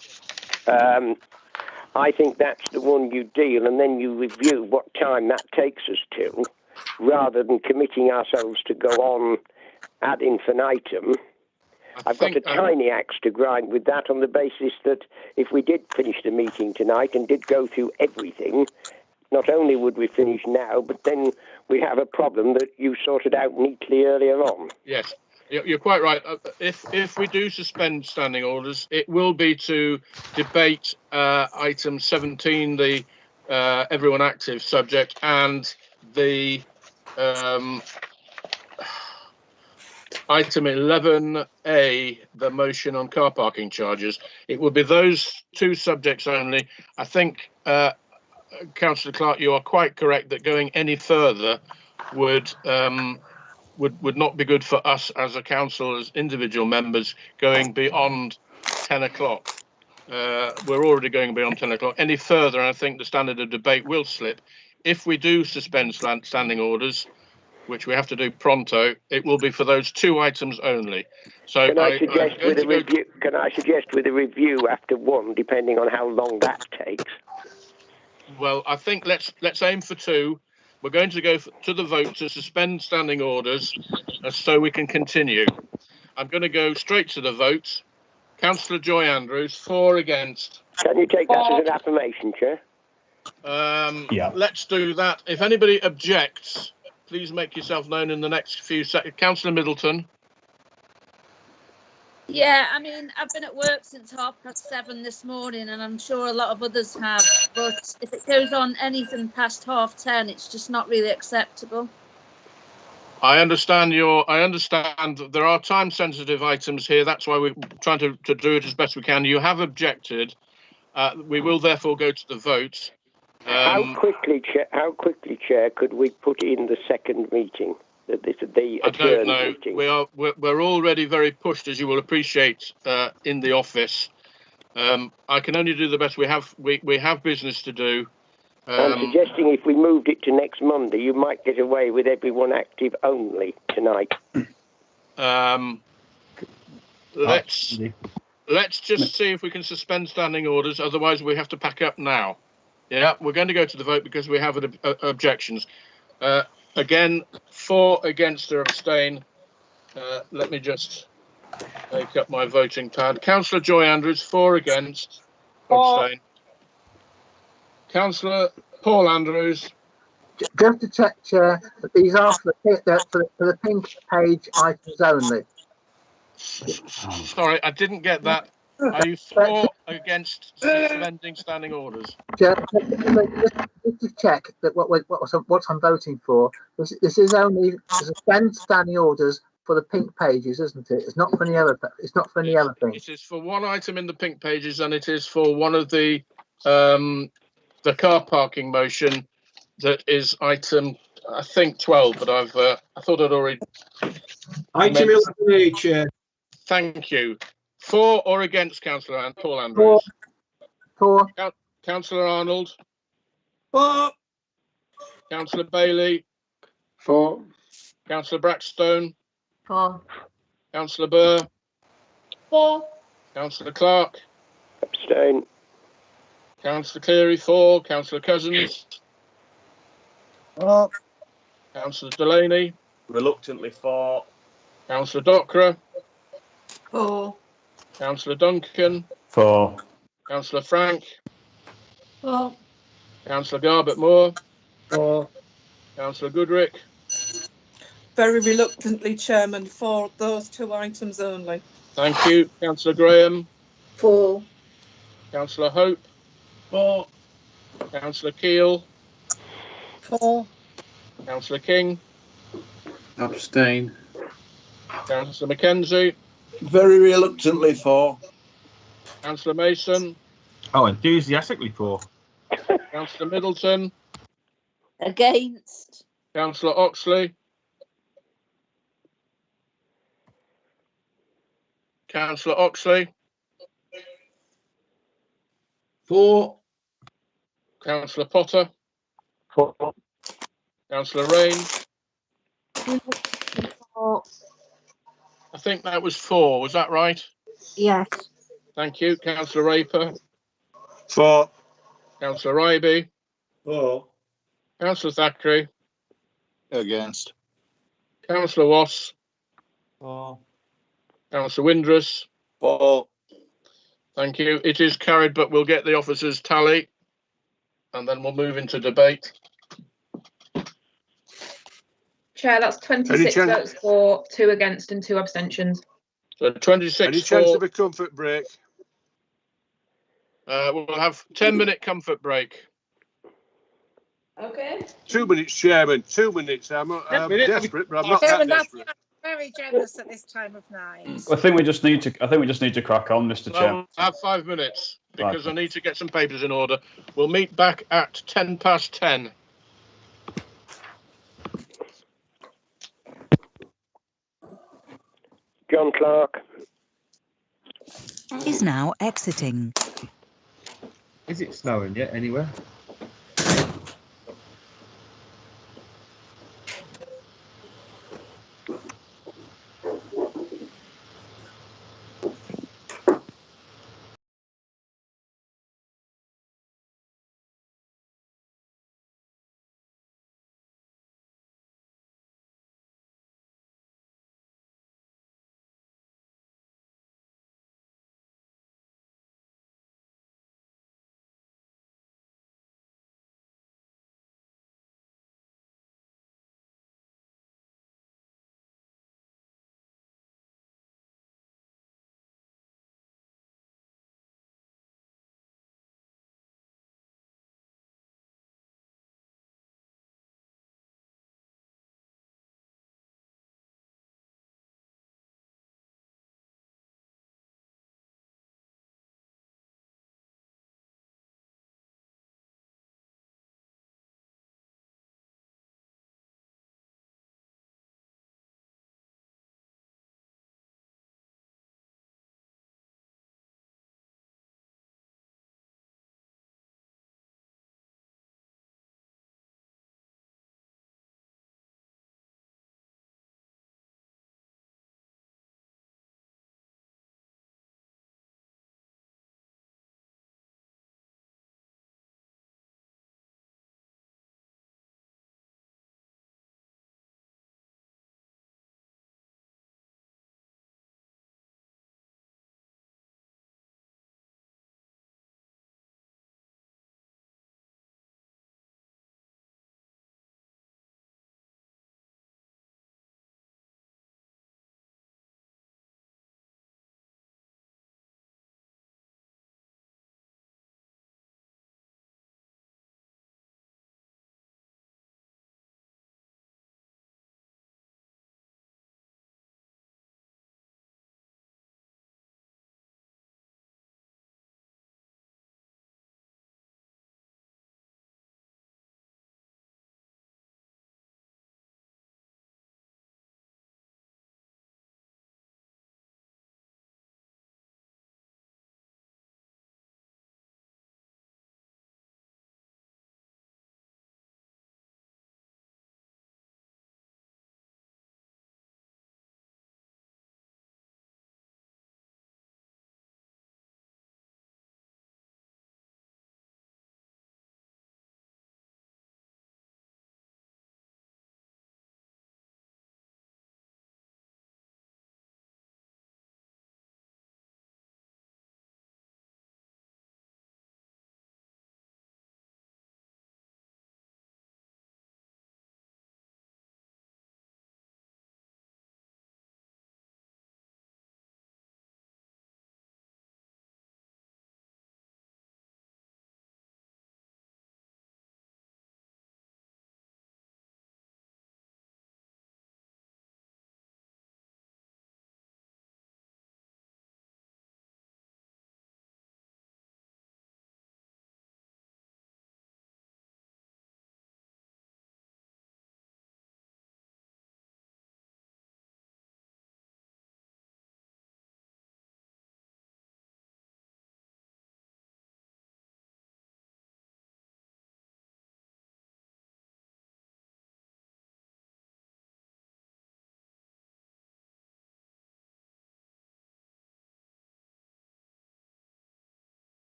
I think that's the one you deal, and then you review what time that takes us to, rather than committing ourselves to go on ad infinitum. I've got a tiny axe to grind with that, on the basis that if we did finish the meeting tonight and did go through everything, not only would we finish now, but then we have a problem that you sorted out neatly earlier on. Yes, you're quite right. If we do suspend standing orders, it will be to debate item 17, the everyone active subject, and the item 11A, the motion on car parking charges. It will be those 2 subjects only. I think, Councillor Clark, you are quite correct that going any further would not be good for us as a council, as individual members, going beyond 10 o'clock. We're already going beyond 10 o'clock. Any further, and I think the standard of debate will slip. If we do suspend standing orders, which we have to do pronto, it will be for those 2 items only. So Can I suggest I'm going with a to go- review? Can I suggest with a review after one, depending on how long that takes? Well, I think let's aim for 2. We're going to go to the vote to suspend standing orders, so we can continue. I'm going to go straight to the vote. Councillor Joy Andrews, for, against. Can you take that as an affirmation, Chair? Yeah. Let's do that. If anybody objects, please make yourself known in the next few seconds. Councillor Middleton. Yeah, I mean, I've been at work since 7:30 this morning, and I'm sure a lot of others have. But if it goes on anything past 10:30, it's just not really acceptable. I understand that there are time-sensitive items here. That's why we're trying to do it as best we can. You have objected. We will therefore go to the vote. How quickly, Chair, could we put in the second meeting? The I don't know. meeting? We're already very pushed, as you will appreciate, in the office. I can only do the best. We have business to do. I'm suggesting if we moved it to next Monday, you might get away with everyone active only tonight. Let's just see if we can suspend standing orders. Otherwise, we have to pack up now. Yeah, we're going to go to the vote because we have objections. Again, for, against, or abstain. Let me just make up my voting pad. Councillor Joy Andrews, for, against, abstain. Councillor Paul Andrews. Just to check, Chair, that these are for the pink page items only. Sorry, I didn't get that. Are you for or against suspending standing orders? Chair, just to check that what I'm voting for. This is only to suspend standing orders for the pink pages, isn't it? It's not for any other. It's not for any other thing. It is for one item in the pink pages, and it is for one of the car parking motion that is item, I think 12, but I thought I'd already. Item 11A, Chair. Thank you. For or against, Councillor Paul Andrews? For. Councillor Arnold? For. Councillor Bailey? For. Councillor Brackstone? For. Councillor Burr? For. Councillor Clark? Abstain. Councillor Cleary, for. Councillor Cousins? For. Councillor Delaney? Reluctantly for. Councillor Dockra? For. Councillor Duncan? For. Councillor Frank? For. Councillor Garbett Moore? For. Councillor Goodrick? Very reluctantly, Chairman, for those 2 items only. Thank you. Councillor Graham? For. Councillor Hope? For. Councillor Keel? For. Councillor King? Abstain. Councillor Mackenzie? Very reluctantly for. Councillor Mason? Oh, enthusiastically for. Councillor Middleton? Against. Councillor Oxley? Councillor Oxley? For. Councillor Potter? For. Councillor Rain? For. I think that was 4. Was that right? Yes. Thank you. Councillor Raper? For. Councillor Ryby? For. Councillor Thackeray? Against. Councillor Wass? For. Councillor Windrus? For. Thank you. It is carried, but we'll get the officers' tally and then we'll move into debate. Chair, that's 26 chance- votes for, 2 against and 2 abstentions. So 26 Any chance for. of a comfort break? We'll have 10-minute comfort break. Okay. 2 minutes, Chairman. 2 minutes. I'm desperate, but I'm not that Chairman, that's desperate. very generous at this time of night. I think we just need to crack on, Mr. Chair. We'll have 5 minutes because Right. I need to get some papers in order. We'll meet back at 10:10. John Clark. Is now exiting. Is it snowing yet anywhere?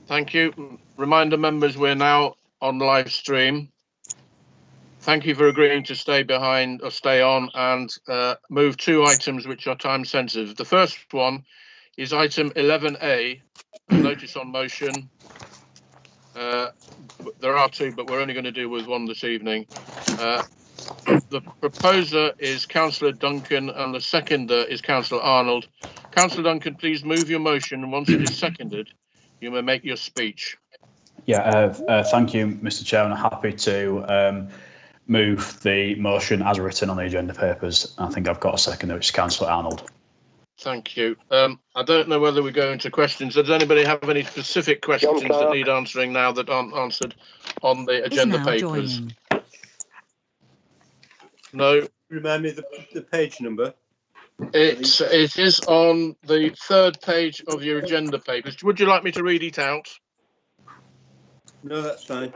Thank you. Reminder members, we're now on live stream. Thank you for agreeing to stay behind or stay on and move 2 items which are time sensitive. The first one is item 11A, a notice on motion. There are 2, but we're only going to deal with 1 this evening. The proposer is Councillor Duncan and the seconder is Councillor Arnold. Councillor Duncan, please move your motion, and once it is seconded, you may make your speech. Yeah, thank you, Mr. Chairman. I'm happy to move the motion as written on the agenda papers. I think I've got a seconder, which is Councillor Arnold. Thank you. I don't know whether we go into questions. Does anybody have any specific questions that need answering now that aren't answered on the agenda papers? No. Remind me the page number. It is on the 3rd page of your agenda papers. Would you like me to read it out? No, that's fine.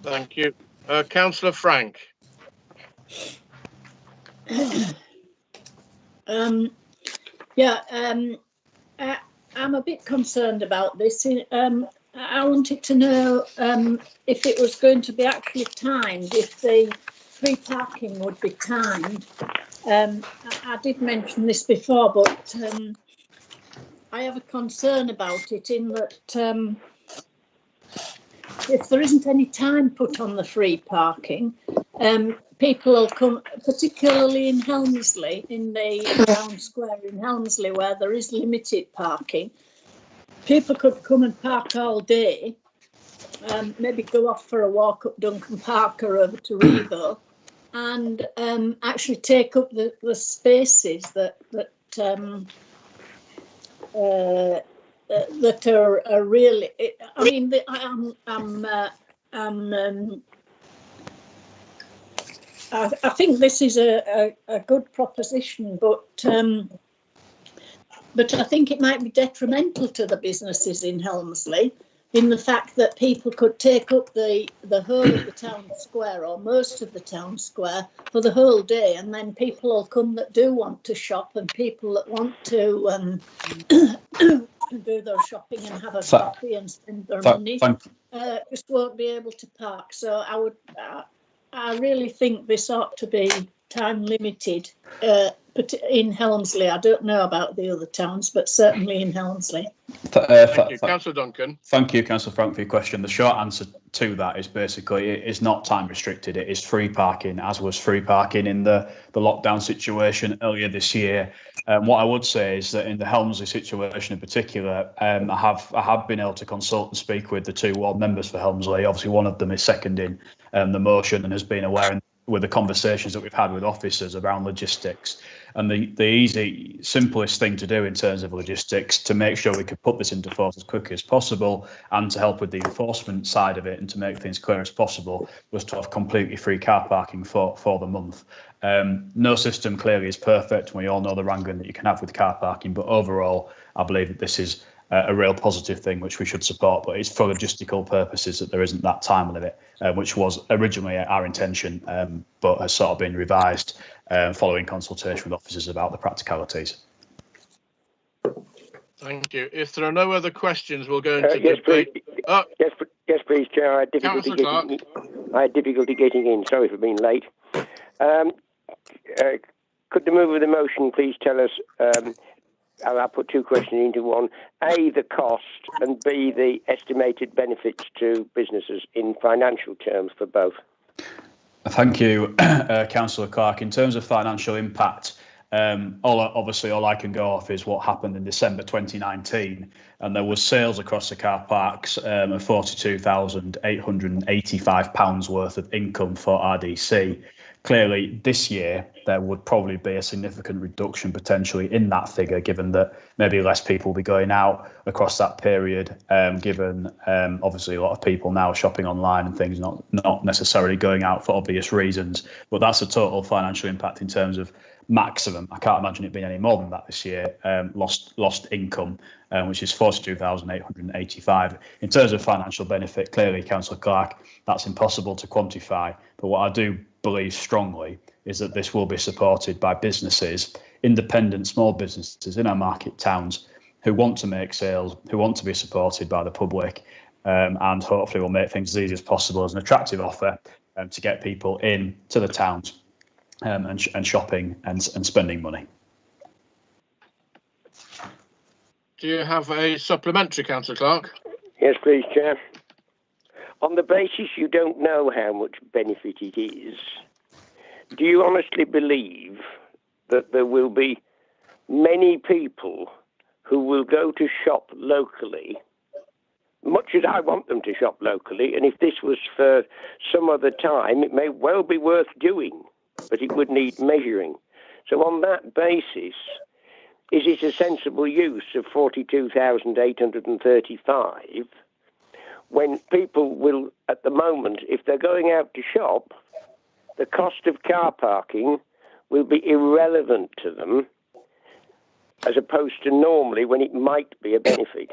Thank you. Councillor Frank. I'm a bit concerned about this. I wanted to know if it was going to be actually timed, if the free parking would be timed. I did mention this before, but I have a concern about it in that if there isn't any time put on the free parking, people will come, particularly in Helmsley, in the town square in Helmsley, where there is limited parking. People could come and park all day, maybe go off for a walk up Duncan Park or over to Ryedale, and actually take up the spaces that are really. I mean, I think this is a good proposition, but I think it might be detrimental to the businesses in Helmsley, in the fact that people could take up the whole of the town square or most of the town square for the whole day, and then people will come that do want to shop, and people that want to do their shopping and have a coffee and spend their money just won't be able to park. So I really think this ought to be time limited, but in Helmsley. I don't know about the other towns, but certainly in Helmsley. Thank you, Councillor Duncan. Thank you, Councillor Frank, for your question. The short answer to that is basically it is not time restricted. It is free parking, as was free parking in the lockdown situation earlier this year. What I would say is that in the Helmsley situation in particular, I have been able to consult and speak with the 2 ward members for Helmsley. Obviously, one of them is seconding the motion and has been aware with the conversations that we've had with officers around logistics. And the easy, simplest thing to do in terms of logistics to make sure we could put this into force as quickly as possible and to help with the enforcement side of it and to make things clear as possible was to have completely free car parking for the month. No system clearly is perfect. We all know the wrangling that you can have with car parking, but overall, I believe that this is a real positive thing which we should support, but it's for logistical purposes that there isn't that time limit, which was originally our intention, but has sort of been revised following consultation with officers about the practicalities. Difficulty. Thank you. If there are no other questions, we'll go into yes, debate. Yes, please, Chair. I had difficulty getting in. Sorry for being late. Could the mover of the motion please tell us, I'll put two questions into one, A, the cost, and B, the estimated benefits to businesses in financial terms for both? Thank you, Councillor Clark. In terms of financial impact, all I can go off is what happened in December 2019, and there was sales across the car parks of £42,885 worth of income for RDC. Clearly, this year, there would probably be a significant reduction potentially in that figure, given that maybe less people will be going out across that period, given obviously a lot of people now shopping online and things, not necessarily going out for obvious reasons. But that's a total financial impact in terms of maximum. I can't imagine it being any more than that this year. Lost income, which is 42,885. In terms of financial benefit, clearly, Councillor Clark, that's impossible to quantify. But what I do believe strongly is that this will be supported by businesses, independent small businesses in our market towns who want to make sales, who want to be supported by the public, and hopefully will make things as easy as possible as an attractive offer to get people in to the towns and shopping and spending money. Do you have a supplementary, Councillor Clark? Yes, please, Chair. On the basis you don't know how much benefit it is, do you honestly believe that there will be many people who will go to shop locally, much as I want them to shop locally, and if this was for some other time, it may well be worth doing, but it would need measuring. So on that basis, is it a sensible use of 42,835 when people will, at the moment, if they're going out to shop, the cost of car parking will be irrelevant to them, as opposed to normally when it might be a benefit?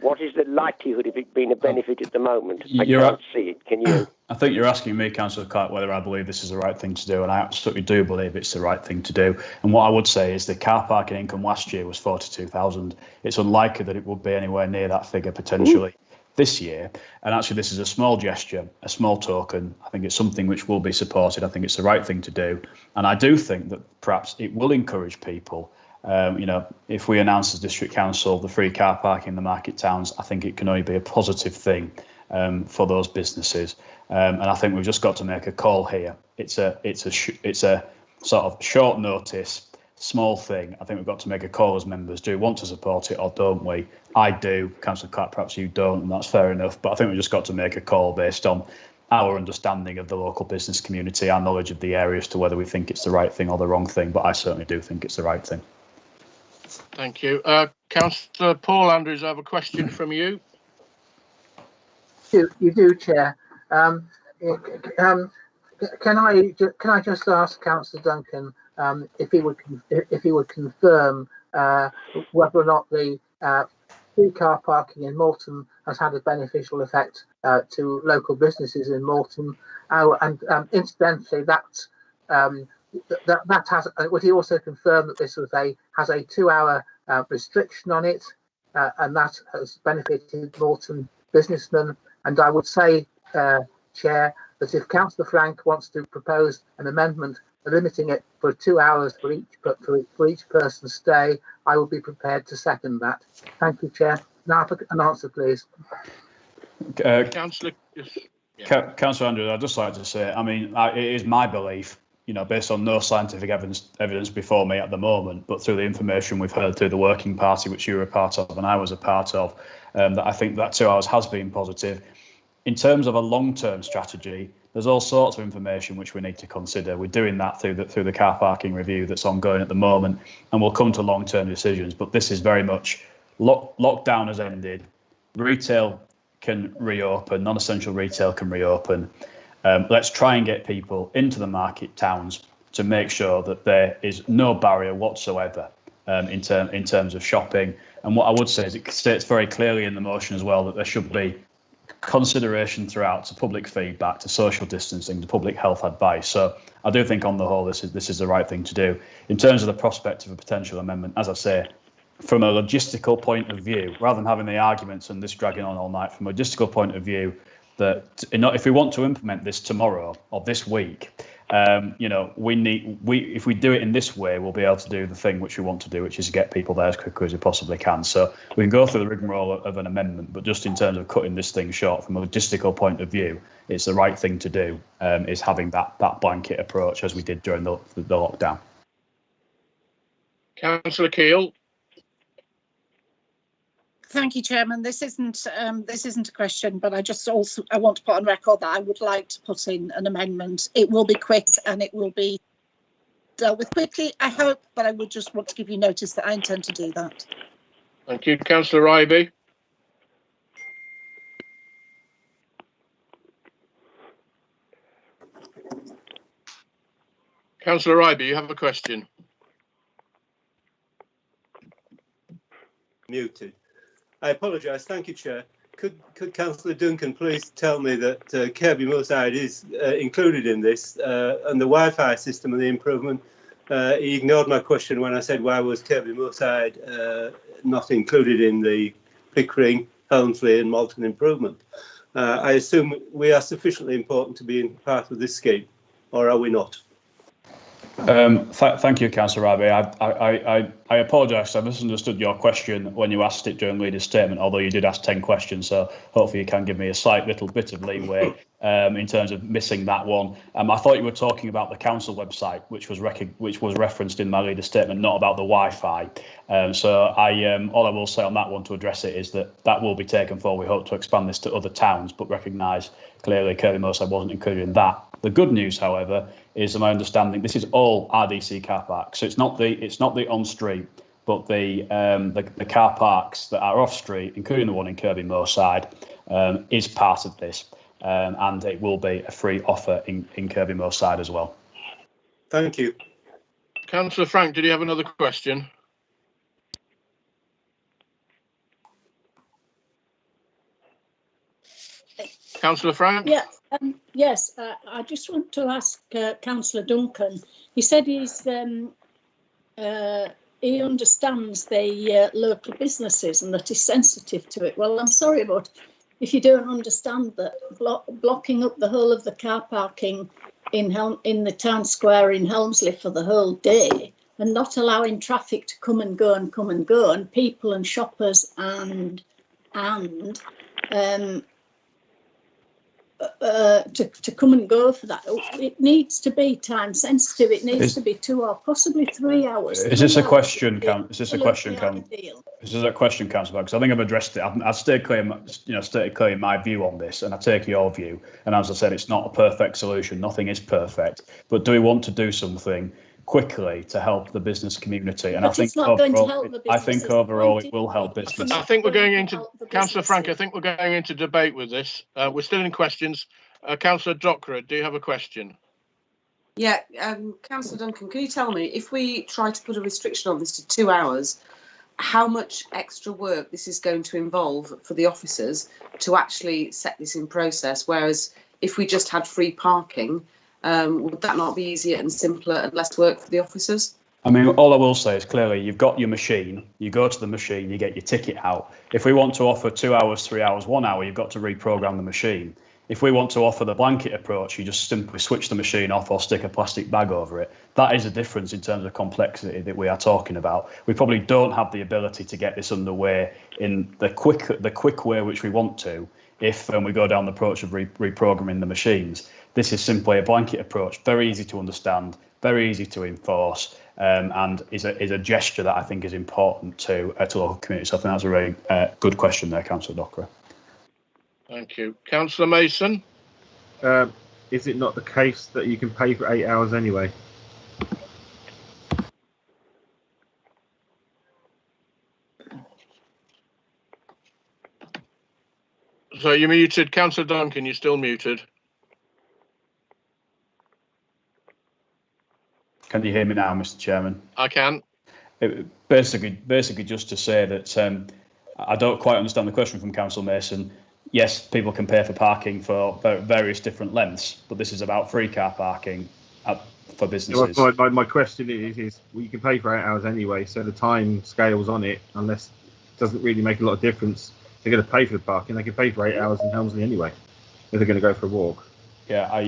What is the likelihood of it being a benefit at the moment? I can't see it. Can you? I think you're asking me, Councillor Clark, whether I believe this is the right thing to do, and I absolutely do believe it's the right thing to do. And what I would say is the car parking income last year was 42,000. It's unlikely that it would be anywhere near that figure potentially this year. And actually, this is a small gesture, a small token. I think it's something which will be supported. I think it's the right thing to do. And I do think that perhaps it will encourage people. If we announce as District Council the free car parking in the market towns, I think it can only be a positive thing for those businesses. And I think we've just got to make a call here. It's a sort of short notice, small thing. I think we've got to make a call as members. Do we want to support it or don't we? I do. Councillor Clark, perhaps you don't, and that's fair enough. But I think we've just got to make a call based on our understanding of the local business community, our knowledge of the area as to whether we think it's the right thing or the wrong thing. But I certainly do think it's the right thing. Thank you. Councillor Paul Andrews, I have a question from you. You do, Chair. Can I just ask Councillor Duncan if he would confirm whether or not the free car parking in Moulton has had a beneficial effect to local businesses in Moulton, and incidentally, that has. Would he also confirm that this has a 2-hour restriction on it, and that has benefited Moulton businessmen? And I would say, Chair, that if Councillor Frank wants to propose an amendment limiting it for 2 hours for each person's stay, I will be prepared to second that. Thank you, Chair. Now for an answer, please. Councillor Andrews, I'd just like to say, I mean, it is my belief, based on no scientific evidence before me at the moment, but through the information we've heard through the working party, which you were a part of and I was a part of, that I think that 2 hours has been positive. In terms of a long-term strategy, there's all sorts of information which we need to consider. We're doing that through the car parking review that's ongoing at the moment, and we'll come to long-term decisions. But this is very much lockdown has ended. Retail can reopen, non-essential retail can reopen. Let's try and get people into the market towns to make sure that there is no barrier whatsoever in terms of shopping. And what I would say is it states very clearly in the motion as well that there should be consideration throughout to public feedback, to social distancing, to public health advice. So I do think on the whole this is the right thing to do. In terms of the prospect of a potential amendment, as I say, from a logistical point of view, rather than having the arguments and this dragging on all night, from a logistical point of view, that if we want to implement this tomorrow or this week, if we do it in this way, we'll be able to do the thing which we want to do, which is get people there as quickly as we possibly can. So we can go through the rigmarole of an amendment, but just in terms of cutting this thing short, from a logistical point of view, it's the right thing to do, is having that blanket approach as we did during the lockdown. Councillor Keele. Thank you, Chairman. This isn't a question, but I want to put on record that I would like to put in an amendment. It will be quick and it will be dealt with quickly, I hope, but I would just want to give you notice that I intend to do that. Thank you. Councillor Ryby. Councillor Ryby, you have a question. muted. I apologise. Thank you, Chair. Could Councillor Duncan please tell me that Kirby Moorside is included in this and the Wi-Fi system and the improvement? He ignored my question when I said why was Kirby Moorside not included in the Pickering, Helmsley and Malton improvement. I assume we are sufficiently important to be in part of this scheme, or are we not? Thank you, Councillor Raby. I apologise. I misunderstood your question when you asked it during Leader's statement, although you did ask 10 questions. So hopefully you can give me a slight little bit of leeway in terms of missing that one. I thought you were talking about the council website, which was referenced in my Leader's statement, not about the Wi-Fi. So all I will say on that one to address it is that will be taken forward. We hope to expand this to other towns, but recognise clearly Kirby Moorside wasn't included in that. The good news, however, is my understanding this is all RDC car parks. So it's not the on street, but the car parks that are off street, including the one in Kirby Moorside, is part of this, and it will be a free offer in Kirby Moorside as well. Thank you. Councillor Frank, did you have another question? Councillor Frank? Yeah. Yes, I just want to ask Councillor Duncan. He said he understands the local businesses and that he's sensitive to it. Well, I'm sorry, but if you don't understand that blocking up the whole of the car parking in the town square in Helmsley for the whole day and not allowing traffic to come and go and people and shoppers and to come and go for that, it needs to be time sensitive. It needs to be 2 or possibly 3 hours. Is this a question, Is this a question, Councillor? Because I think I've addressed it. I've stated clearly my view on this, and I take your view. And as I said, it's not a perfect solution. Nothing is perfect. But do we want to do something quickly to help the business community? And I think overall it will help business. I think we're going into Councillor Frank. I think we're going into debate with this. We're still in questions. Councillor Dockery, do you have a question? Yeah, Councillor Duncan, can you tell me if we try to put a restriction on this to 2 hours, how much extra work this is going to involve for the officers to actually set this in process? Whereas if we just had free parking, would that not be easier and simpler and less work for the officers? I mean, all I will say is clearly you've got your machine, you go to the machine, you get your ticket out. If we want to offer 2 hours, 3 hours, 1 hour, you've got to reprogram the machine. If we want to offer the blanket approach, you just simply switch the machine off or stick a plastic bag over it. That is a difference in terms of complexity that we are talking about. We probably don't have the ability to get this underway in the quick way which we want to if we go down the approach of reprogramming the machines. This is simply a blanket approach, very easy to understand, very easy to enforce, and is a gesture that I think is important to local communities. So I think that's a really good question there, Councillor Dockery. Thank you. Councillor Mason? Is it not the case that you can pay for 8 hours anyway? So you're muted. Councillor Duncan, you're still muted. Can you hear me now, Mr. Chairman? I can. Basically, just to say that I don't quite understand the question from Councillor Mason. Yes, people can pay for parking for various different lengths, but this is about free car parking for businesses. My question is well, you can pay for 8 hours anyway, so the time scales on it, unless it doesn't really make a lot of difference. They're going to pay for the parking. They can pay for 8 hours in Helmsley anyway, if they're going to go for a walk. Yeah, I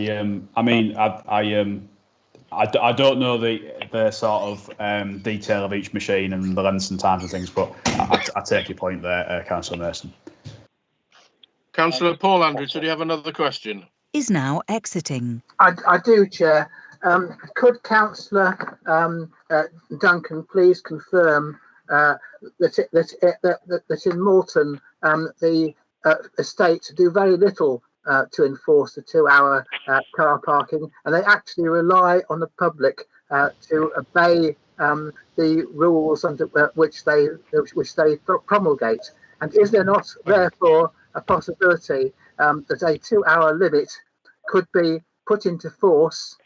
don't know the sort of detail of each machine and the lengths and times and things, but I take your point there, Councillor Mason. Councillor Paul Andrews, do you have another question? Is now exiting. I do, Chair. Could Councillor Duncan please confirm that in Malton the estates do very little to enforce the 2 hour car parking, and they actually rely on the public to obey the rules under which they promulgate. And is there not therefore a possibility that a 2 hour limit could be put into force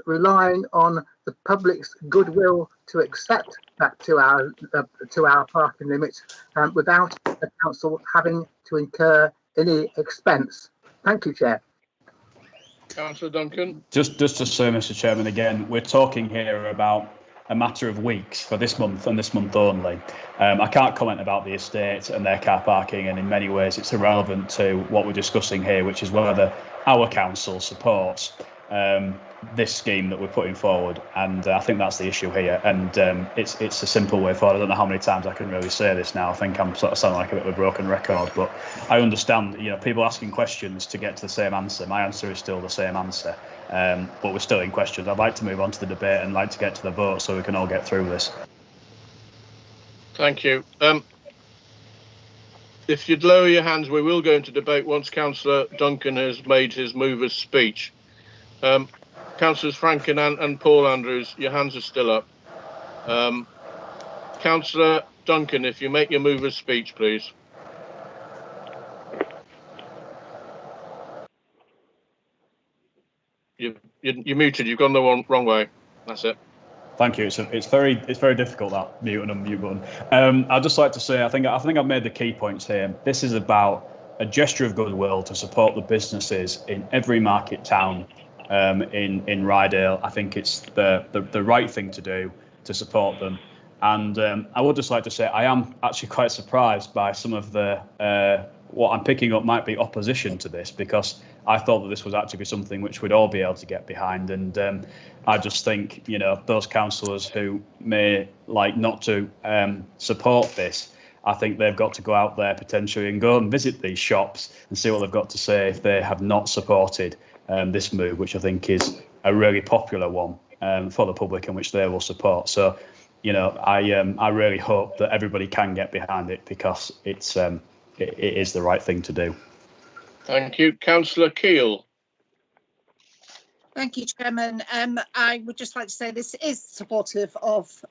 relying on the public's goodwill to accept that 2-hour parking limit without the council having to incur any expense. Thank you, Chair. Councillor Duncan. Just to say, Mr. Chairman, again, we're talking here about a matter of weeks for this month and this month only. I can't comment about the estate and their car parking, and in many ways it's irrelevant to what we're discussing here, which is whether our council supports this scheme that we're putting forward, and I think that's the issue here. And it's a simple way forward. I don't know how many times I can really say this now. I think I'm sort of sounding like a bit of a broken record, but I understand, people asking questions to get to the same answer. My answer is still the same answer, but we're still in questions. I'd like to move on to the debate and like to get to the vote so we can all get through this. Thank you. If you'd lower your hands, we will go into debate once Councillor Duncan has made his mover's speech. Councillors Franken and Paul Andrews, your hands are still up. Councillor Duncan, if you make your mover's speech, please. You're muted. You've gone the wrong way. That's it. Thank you. It's very difficult, that mute and unmute button. I'd just like to say I think I've made the key points here. This is about a gesture of goodwill to support the businesses in every market town in Ryedale. I think it's the right thing to do to support them. And I would just like to say I am actually quite surprised by some of the what I'm picking up might be opposition to this, because I thought that this was actually something which we'd all be able to get behind. And I just think, those councillors who may like not to support this, I think they've got to go out there potentially and go and visit these shops and see what they've got to say if they have not supported this move, which I think is a really popular one for the public and which they will support. So, I really hope that everybody can get behind it, because it is the right thing to do. Thank you. Councillor Keel. Thank you, Chairman. I would just like to say this is supportive of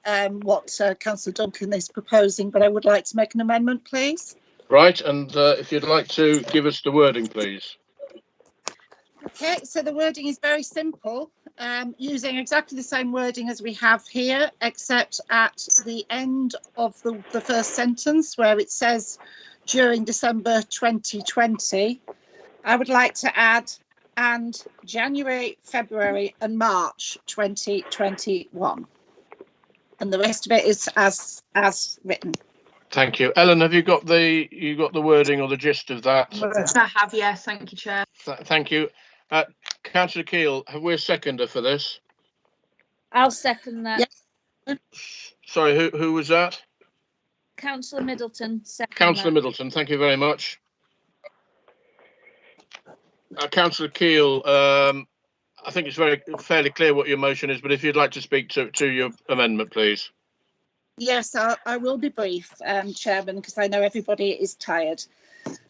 what Councillor Duncan is proposing, but I would like to make an amendment, please. Right, and if you'd like to give us the wording, please. Okay, so the wording is very simple, using exactly the same wording as we have here, except at the end of the first sentence where it says during December 2020, I would like to add and January, February and March 2021. And the rest of it is as written. Thank you. Ellen, have you got the wording or the gist of that? I have, yes. Thank you, Chair. Thank you. Councillor Keel, have we a seconder for this? I'll second that. Yes. Sorry, who was that? Councillor Middleton. Councillor Middleton, thank you very much. Councillor Keel, I think it's fairly clear what your motion is, but if you'd like to speak to your amendment, please. Yes, I will be brief, Chairman, because I know everybody is tired.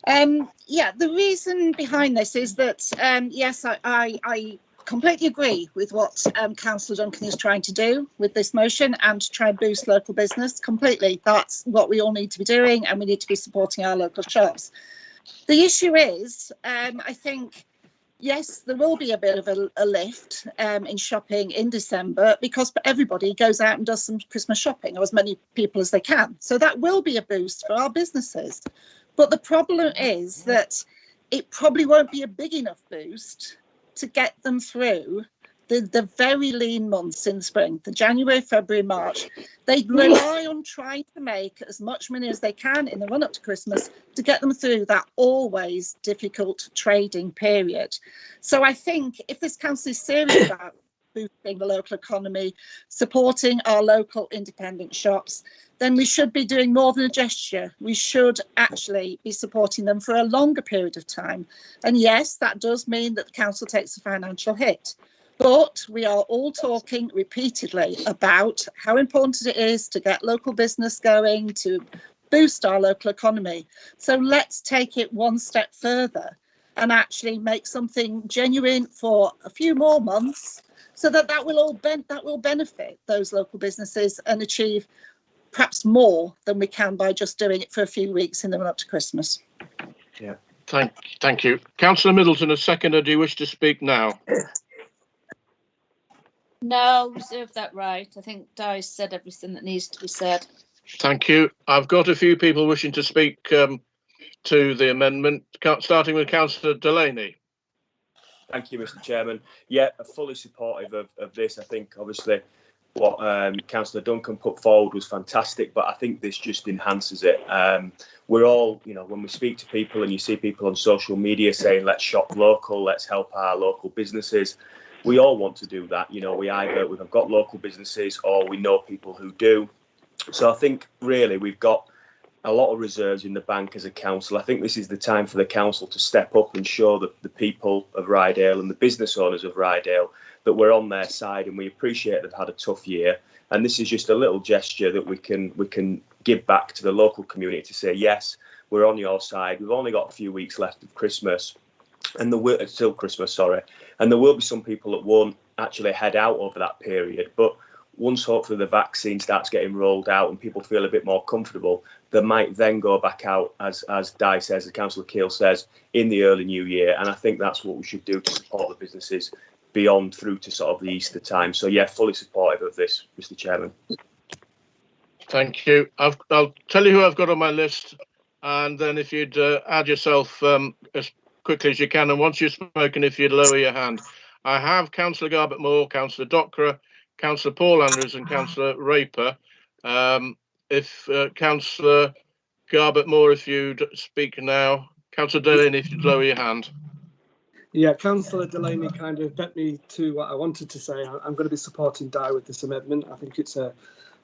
The reason behind this is that, yes, I completely agree with what Councillor Duncan is trying to do with this motion and to try and boost local business completely. That's what we all need to be doing, and we need to be supporting our local shops. The issue is, I think, yes, there will be a bit of a lift in shopping in December, because everybody goes out and does some Christmas shopping, or as many people as they can. So that will be a boost for our businesses. But the problem is that it probably won't be a big enough boost to get them through the very lean months in the spring, the January, February, March. They rely on trying to make as much money as they can in the run up to Christmas to get them through that always difficult trading period. So I think if this council is serious about boosting the local economy, supporting our local independent shops, then we should be doing more than a gesture. We should actually be supporting them for a longer period of time. And yes, that does mean that the council takes a financial hit. But we are all talking repeatedly about how important it is to get local business going, to boost our local economy. So let's take it one step further and actually make something genuine for a few more months, so that will benefit those local businesses and achieve perhaps more than we can by just doing it for a few weeks in the run up to Christmas. Yeah. Thank you. Councillor Middleton, a seconder. Do you wish to speak now? No, I'll reserve that right. I think Di's said everything that needs to be said. Thank you. I've got a few people wishing to speak to the amendment, starting with Councillor Delaney. Thank you, Mr. Chairman. Yeah, fully supportive of this. I think obviously what Councillor Duncan put forward was fantastic, but I think this just enhances it. We're all, you know, when we speak to people and you see people on social media saying, let's shop local, let's help our local businesses. We all want to do that. You know, we've got local businesses or we know people who do. So I think really we've got a lot of reserves in the bank as a council. I think this is the time for the council to step up and show the people of Ryedale and the business owners of Ryedale that we're on their side, and we appreciate they've had a tough year. And this is just a little gesture that we can give back to the local community to say, yes, we're on your side. We've only got a few weeks left of Christmas, and still Christmas, sorry. And there will be some people that won't actually head out over that period, but once hopefully the vaccine starts getting rolled out and people feel a bit more comfortable, they might then go back out, as Di says, as Councillor Keel says, in the early new year. And I think that's what we should do to support the businesses beyond through to sort of the Easter time. So yeah, fully supportive of this, Mr. Chairman. Thank you. I'll tell you who I've got on my list, and then if you'd add yourself as quickly as you can, and once you've spoken, if you'd lower your hand. I have Councillor Garbutt Moore, Councillor Dockerer, Councillor Paul Andrews and Councillor Raper. If Councillor Garbutt Moore, if you'd speak now. Councillor Delaney, if you'd lower your hand. Yeah, Councillor Delaney kind of bet me to what I wanted to say. I'm going to be supporting Di with this amendment. I think it's a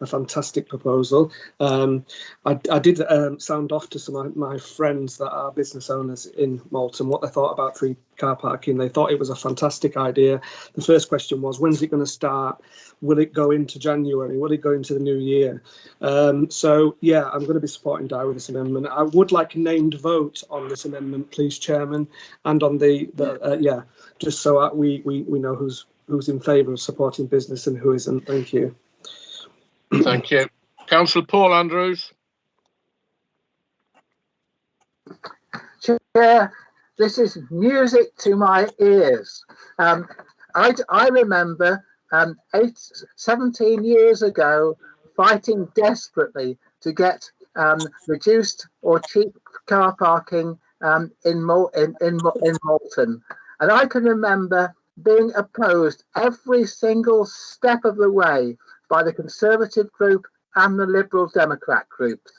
fantastic proposal. I did sound off to some of my friends that are business owners in Malton what they thought about free car parking. They thought it was a fantastic idea. The first question was, when's it going to start? Will it go into January? Will it go into the new year? So yeah, I'm going to be supporting Di with this amendment. I would like a named vote on this amendment, please, Chairman, and on the just so we know who's in favour of supporting business and who isn't. Thank you. Thank you. Councillor Paul Andrews. Chair, this is music to my ears. I remember 17 years ago fighting desperately to get reduced or cheap car parking in Malton, and I can remember being opposed every single step of the way by the Conservative group and the Liberal Democrat groups.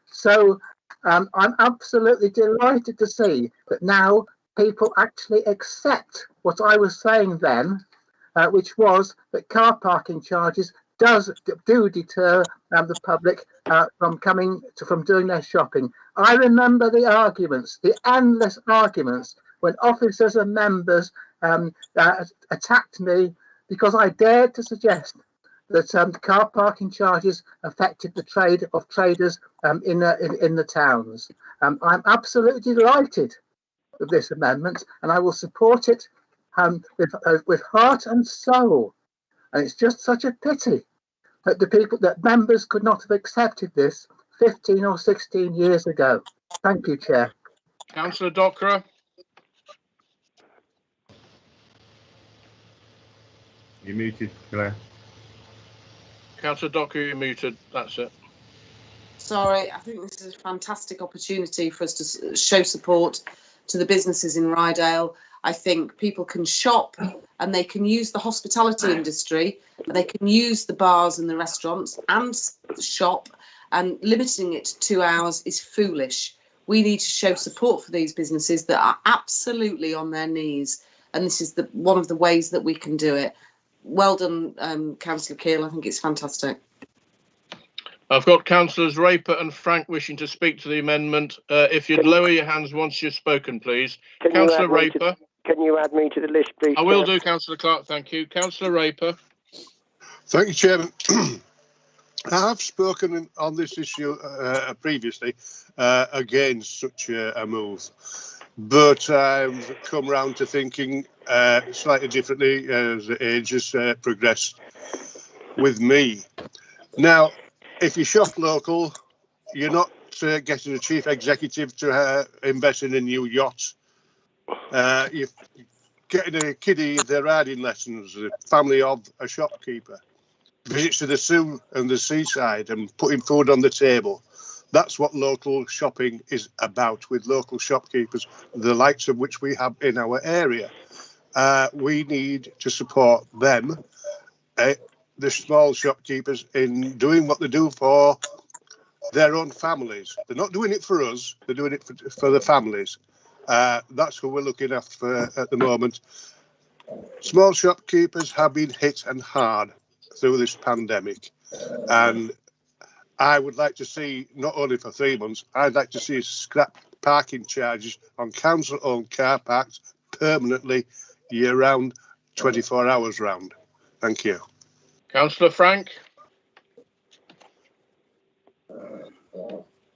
So I'm absolutely delighted to see that now people actually accept what I was saying then, which was that car parking charges do deter the public from doing their shopping. I remember the arguments, the endless arguments, when officers and members attacked me because I dared to suggest that car parking charges affected the trade of traders in the towns. I'm absolutely delighted with this amendment, and I will support it with heart and soul. And it's just such a pity that members could not have accepted this 15 or 16 years ago. Thank you, Chair. Councillor Dockerer. You're muted, Claire. Councillor Dockerer, you're muted. That's it. Sorry, I think this is a fantastic opportunity for us to show support to the businesses in Ryedale. I think people can shop and they can use the hospitality industry, they can use the bars and the restaurants and shop, and limiting it to 2 hours is foolish. We need to show support for these businesses that are absolutely on their knees, and this is one of the ways that we can do it. Well done, Councillor Keel. I think it's fantastic. I've got Councillors Raper and Frank wishing to speak to the amendment. If you'd lower your hands once you've spoken, please. Councillor Raper. Can you add me to the list, please? I will do, Councillor Clark. Thank you. Councillor Raper. Thank you, Chairman. I have spoken on this issue previously against such a move, but I've come round to thinking slightly differently as the age has progressed with me. Now, if you shop local, you're not getting a chief executive to invest in a new yacht. You getting a kiddie their riding lessons, the family of a shopkeeper, visits to the zoo and the seaside and putting food on the table. That's what local shopping is about, with local shopkeepers, the likes of which we have in our area. We need to support them, the small shopkeepers, in doing what they do for their own families. They're not doing it for us, they're doing it for the families. That's who we're looking after at the moment. Small shopkeepers have been hit and hard through this pandemic, and I would like to see, not only for 3 months, I'd like to see scrap parking charges on council-owned car parks permanently, year-round, 24 hours round. Thank you. Councillor Frank?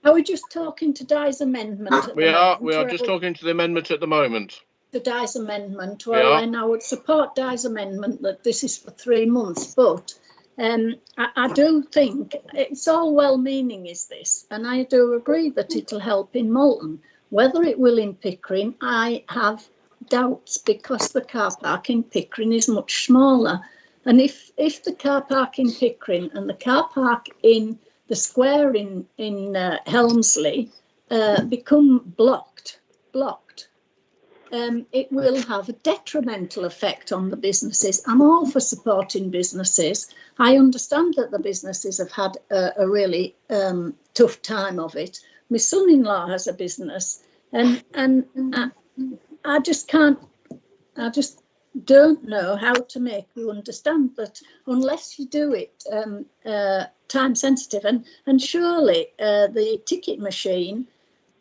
Are we just talking to Di's amendment? We are just talking to the amendment at the moment. The Di's amendment. We Well, are. then I would support Di's amendment that this is for 3 months, but I do think it's all well-meaning, is this, and I do agree that it'll help in Moulton. Whether it will in Pickering, I have doubts, because the car park in Pickering is much smaller. And if the car park in Pickering and the car park in the square in Helmsley become blocked, it will have a detrimental effect on the businesses. I'm all for supporting businesses. I understand that the businesses have had a really tough time of it. My son-in-law has a business, and I just can't, I just don't know how to make you understand that unless you do it time sensitive, and surely the ticket machine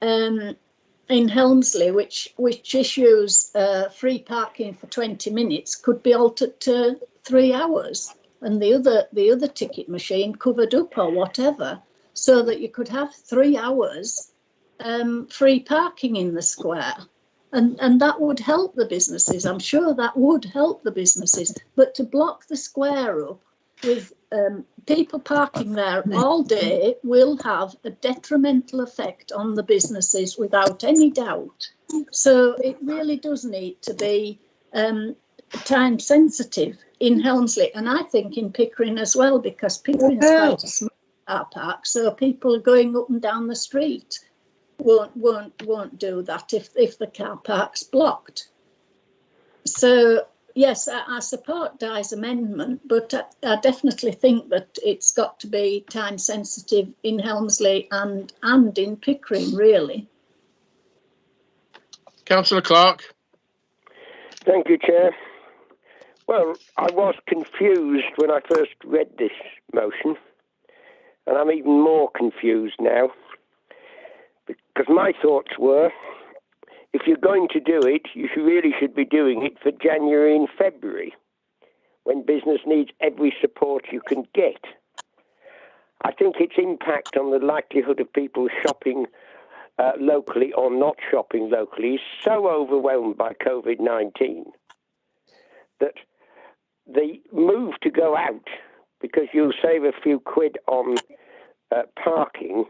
in Helmsley, which issues free parking for 20 minutes, could be altered to 3 hours, and the other ticket machine covered up or whatever, so that you could have 3 hours free parking in the square. And that would help the businesses. I'm sure that would help the businesses. But to block the square up with people parking there all day will have a detrimental effect on the businesses, without any doubt. So it really does need to be time sensitive in Helmsley, and I think in Pickering as well, because Pickering is quite a small car park, so people going up and down the street won't do that if the car park's blocked. So yes, I support Di's amendment, but I definitely think that it's got to be time sensitive in Helmsley and in Pickering, really. Councillor Clark. Thank you, Chair. Well, I was confused when I first read this motion, and I'm even more confused now, because my thoughts were, if you're going to do it, you really should be doing it for January and February, when business needs every support you can get. I think its impact on the likelihood of people shopping locally or not shopping locally is so overwhelmed by COVID-19 that the move to go out, because you'll save a few quid on parking,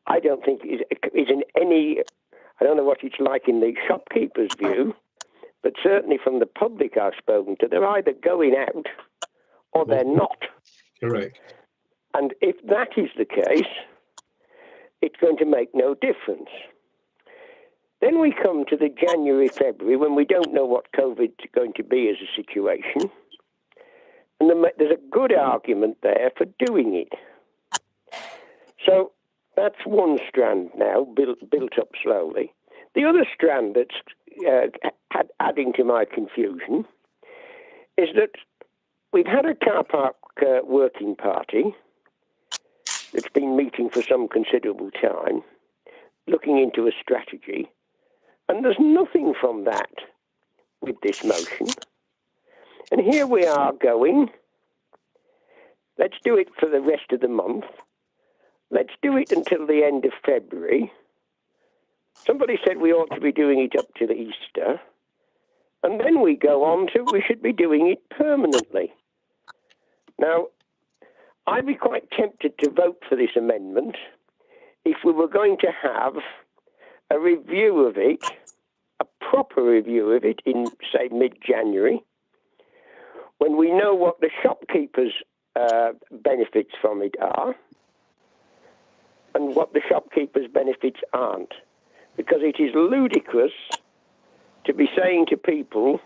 I don't think is in any, I don't know what it's like in the shopkeeper's view, but certainly from the public I've spoken to, they're either going out or they're not. Correct. And if that is the case, it's going to make no difference. Then we come to the January, February, when we don't know what COVID's going to be as a situation. And there's a good argument there for doing it. So that's one strand now, built up slowly. The other strand that's adding to my confusion is that we've had a car park working party that's been meeting for some considerable time, looking into a strategy, and there's nothing from that with this motion. And here we are going, let's do it for the rest of the month. Let's do it until the end of February. Somebody said we ought to be doing it up to the Easter. And then we go on to we should be doing it permanently. Now, I'd be quite tempted to vote for this amendment if we were going to have a review of it, a proper review of it in, say, mid-January, when we know what the shopkeepers' benefits from it are and what the shopkeepers' benefits aren't. Because it is ludicrous to be saying to people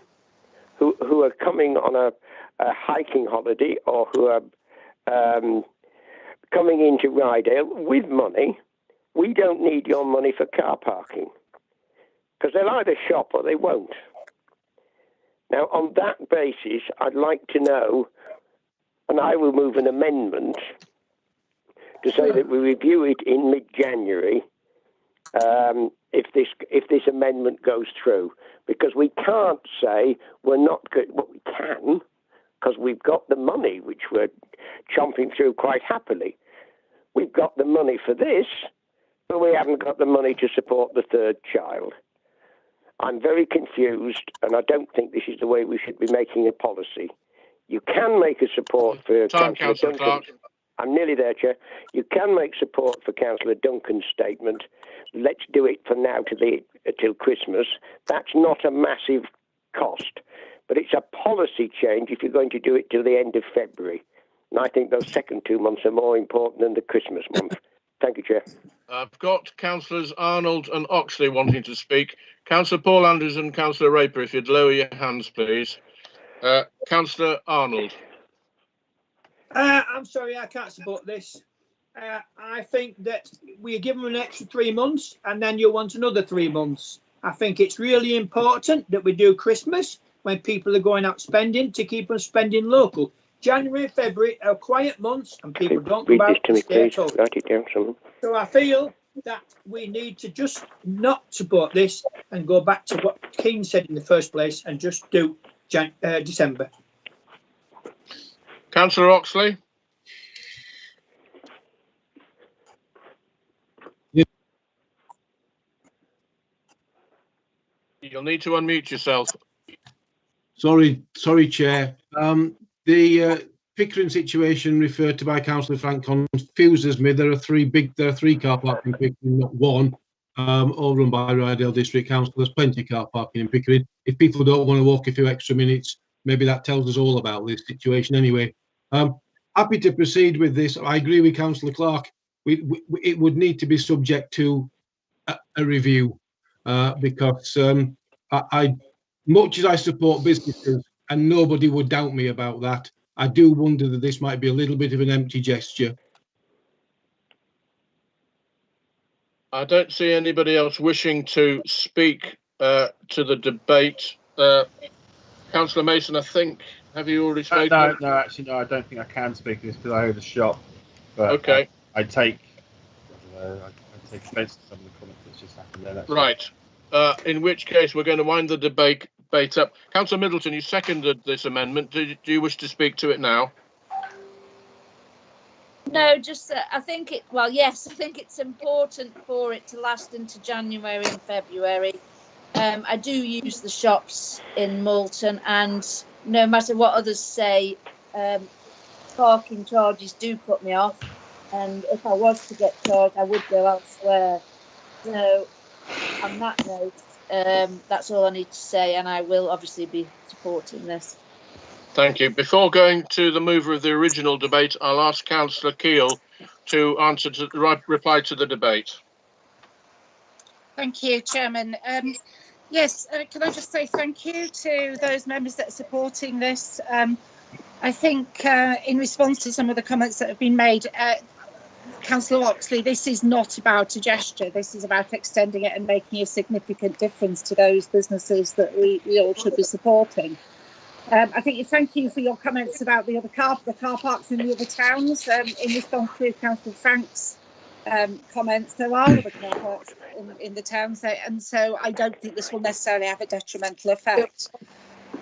who are coming on a hiking holiday or who are coming into Ryedale with money, we don't need your money for car parking. Because they'll either shop or they won't. Now, on that basis, I'd like to know, and I will move an amendment to say that we review it in mid-January if this amendment goes through. Because we can't say we're not good. Well, we can, because we've got the money, which we're chomping through quite happily. We've got the money for this, but we haven't got the money to support the third child. I'm very confused, and I don't think this is the way we should be making a policy. You can make a support for Councillor Duncan. I'm nearly there, Chair. You can make support for Councillor Duncan's statement. Let's do it for now till Christmas. That's not a massive cost, but it's a policy change if you're going to do it till the end of February. And I think those second 2 months are more important than the Christmas month. Thank you, Chair. I've got Councillors Arnold and Oxley wanting to speak. Councillor Paul Andrews and Councillor Raper, if you'd lower your hands, please. Councillor Arnold. I'm sorry, I can't support this. I think that we give them an extra 3 months and then you want another 3 months. I think it's really important that we do Christmas when people are going out spending to keep them spending local. January and February are quiet months and people don't go out to stay at home. Write it down, someone. So I feel that we need to just not support this and go back to what Keane said in the first place and just do December. Councillor Oxley. You'll need to unmute yourself. Sorry, Chair. The Pickering situation referred to by Councillor Frank confuses me. There are three car parking in Pickering, not one. All run by Ryedale District Council. There's plenty of car parking in Pickering. If people don't want to walk a few extra minutes, maybe that tells us all about this situation anyway. Happy to proceed with this. I agree with Councillor Clark. It would need to be subject to a review because much as I support businesses, and nobody would doubt me about that, I do wonder that this might be a little bit of an empty gesture. I don't see anybody else wishing to speak to the debate. Councillor Mason, I think, have you already spoken? No, actually, no, I don't think I can speak to this because I overshot. But okay. I take offence to some of the comments that's just happened there. Right. In which case, we're going to wind the debate up. Councillor Middleton, you seconded this amendment. Do you wish to speak to it now? No, just I think yes, I think it's important for it to last into January and February. I do use the shops in Moulton, and no matter what others say, parking charges do put me off. And if I was to get charged, I would go elsewhere. So, on that note, that's all I need to say, and I will obviously be supporting this. Thank you. Before going to the mover of the original debate, I'll ask Councillor Keel to reply to the debate. Thank you, Chairman. Yes, can I just say thank you to those members that are supporting this. I think in response to some of the comments that have been made, Councillor Oxley, this is not about a gesture. This is about extending it and making a significant difference to those businesses that we all should be supporting. I think thank you for your comments about the car parks in the other towns. In response to Councillor Frank's comments, there are other car parks in the towns, and so I don't think this will necessarily have a detrimental effect.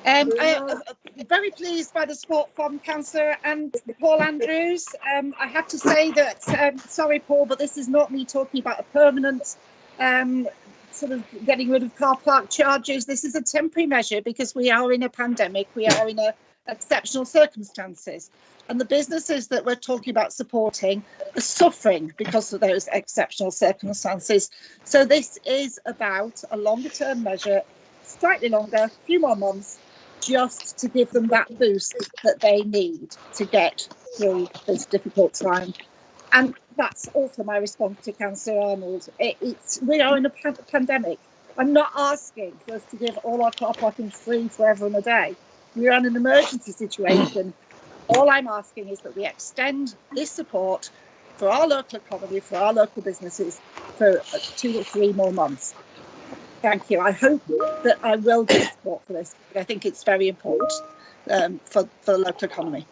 I'm very pleased by the support from Councillor and Paul Andrews. I have to say that, sorry Paul, but this is not me talking about a permanent sort of getting rid of car park charges. This is a temporary measure because we are in a pandemic, we are in exceptional circumstances, and the businesses that we're talking about supporting are suffering because of those exceptional circumstances. So this is about a longer term measure slightly longer, a few more months, just to give them that boost that they need to get through this difficult time. And that's also my response to Councillor Arnold. We are in a pandemic. I'm not asking for us to give all our car parking free forever and a day. We're in an emergency situation. All I'm asking is that we extend this support for our local economy, for our local businesses, for 2 or 3 more months. Thank you. I hope that I will get support for this. I think it's very important for the local economy.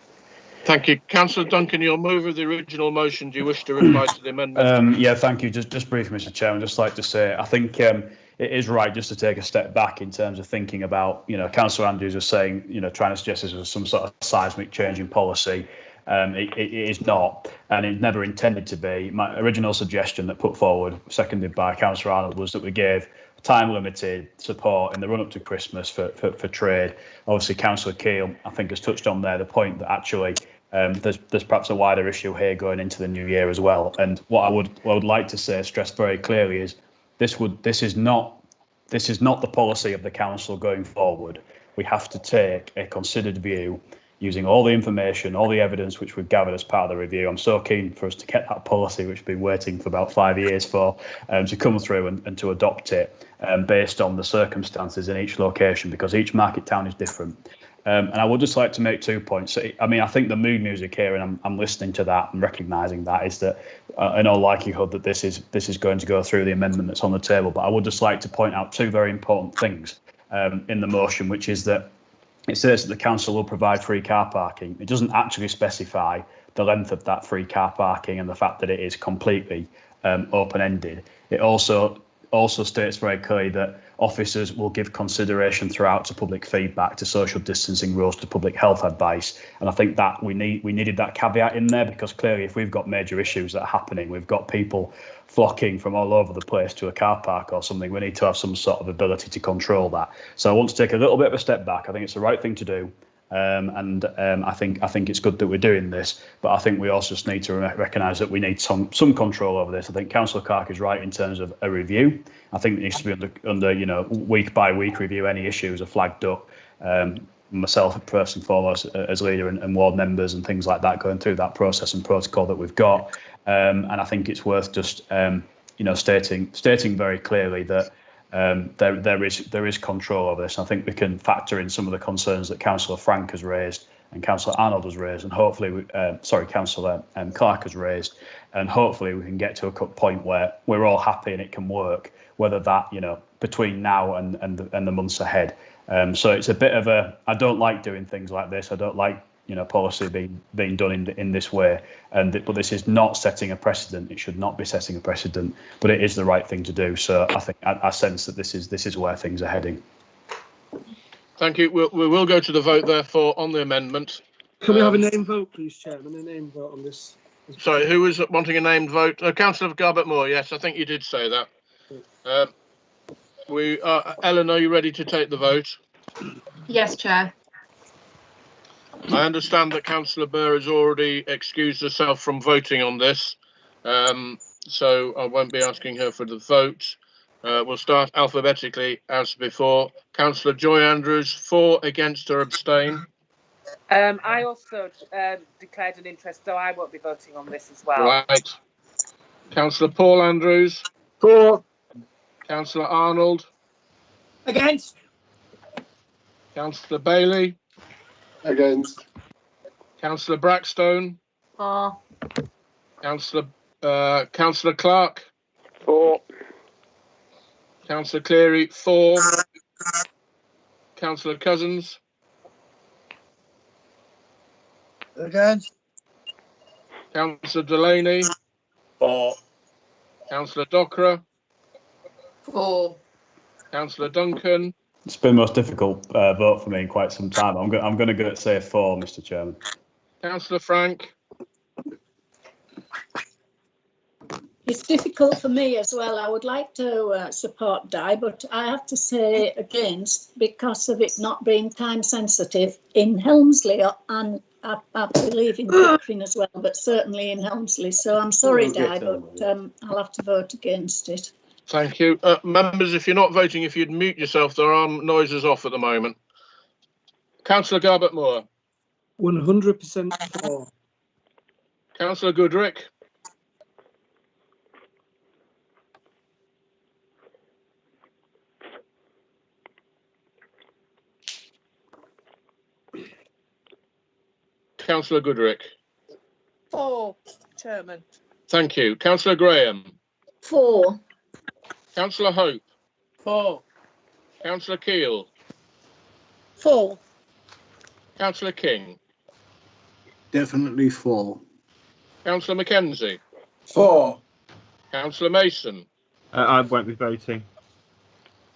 Thank you. Councillor Duncan, you'll move with the original motion. Do you wish to reply to the amendment? Yeah, thank you. Just briefly, Mr. Chairman, just like to say, I think it is right just to take a step back in terms of thinking about, Councillor Andrews was saying, trying to suggest this was some sort of seismic change in policy. It is not, and it never intended to be. My original suggestion that put forward, seconded by Councillor Arnold, was that we gave time-limited support in the run-up to Christmas for trade. Obviously, Councillor Keele, I think, has touched on there the point that actually there's perhaps a wider issue here going into the new year as well. And what I would like to say, stress very clearly, is this is not the policy of the council going forward. We have to take a considered view using all the information, all the evidence which we've gathered as part of the review. I'm so keen for us to get that policy, which we've been waiting for about 5 years for, to come through and to adopt it based on the circumstances in each location, because each market town is different. And I would just like to make 2 points. I think the mood music here, and I'm listening to that and recognising that, is that in all likelihood that this is going to go through the amendment that's on the table. But I would just like to point out 2 very important things in the motion, which is that it says that the council will provide free car parking. It doesn't actually specify the length of that free car parking and the fact that it is completely open-ended. It also states very clearly that officers will give consideration throughout to public feedback, to social distancing rules, to public health advice. And I think that we needed that caveat in there, because clearly if we've got major issues that are happening, we've got people flocking from all over the place to a car park or something, we need to have some sort of ability to control that. So I want to take a little bit of a step back. I think it's the right thing to do. I think it's good that we're doing this, but I think we also just need to recognise that we need some control over this. I think Councillor Clark is right in terms of a review. I think it needs to be under week by week review. Any issues are flagged up. Myself, first and foremost, as leader and ward members and things like that, going through that process and protocol that we've got. And I think it's worth just stating very clearly that there is control over this. I think we can factor in some of the concerns that Councillor Frank has raised and Councillor Arnold has raised, and hopefully, Councillor Clark has raised, and hopefully we can get to a point where we're all happy and it can work. Whether that between now and the months ahead. So it's a bit of I don't like doing things like this. I don't like policy being done in this way. But this is not setting a precedent. It should not be setting a precedent. But it is the right thing to do. So I think I sense that this is where things are heading. Thank you. We will go to the vote, therefore, on the amendment. Can we have a name vote, please, Chairman? A name vote on this. Sorry, who was wanting a named vote? Councillor Garbett Moore. Yes, I think you did say that. Ellen, are you ready to take the vote? Yes, Chair. I understand that Councillor Burr has already excused herself from voting on this, so I won't be asking her for the vote. We'll start alphabetically as before. Councillor Joy Andrews, for, against or abstain? I also declared an interest, so I won't be voting on this as well. Right. Councillor Paul Andrews? For. Councillor Arnold? Against. Councillor Bailey? Against. Councillor Brackstone? For. Councillor Clark? For. Councillor Cleary? For. Councillor Cousins? Against. Councillor Delaney? For. Councillor Dockerer? For. Councillor Duncan? It's been the most difficult vote for me in quite some time. I'm going to say for, Mr. Chairman. Councillor Frank? It's difficult for me as well. I would like to support Di, but I have to say against because of it not being time sensitive in Helmsley, and I believe in Pickering as well, but certainly in Helmsley. So I'm sorry, Di, but I'll have to vote against it. Thank you. Members, if you're not voting, if you'd mute yourself, there are noises off at the moment. Councillor Garbett Moore. 100% for. Councillor Goodrick. Councillor Goodrick. For, Chairman. Thank you. Councillor Graham. For. Councillor Hope. For. Councillor Keel. For. Councillor King. Definitely for. Councillor Mackenzie. For. Councillor Mason. I won't be voting.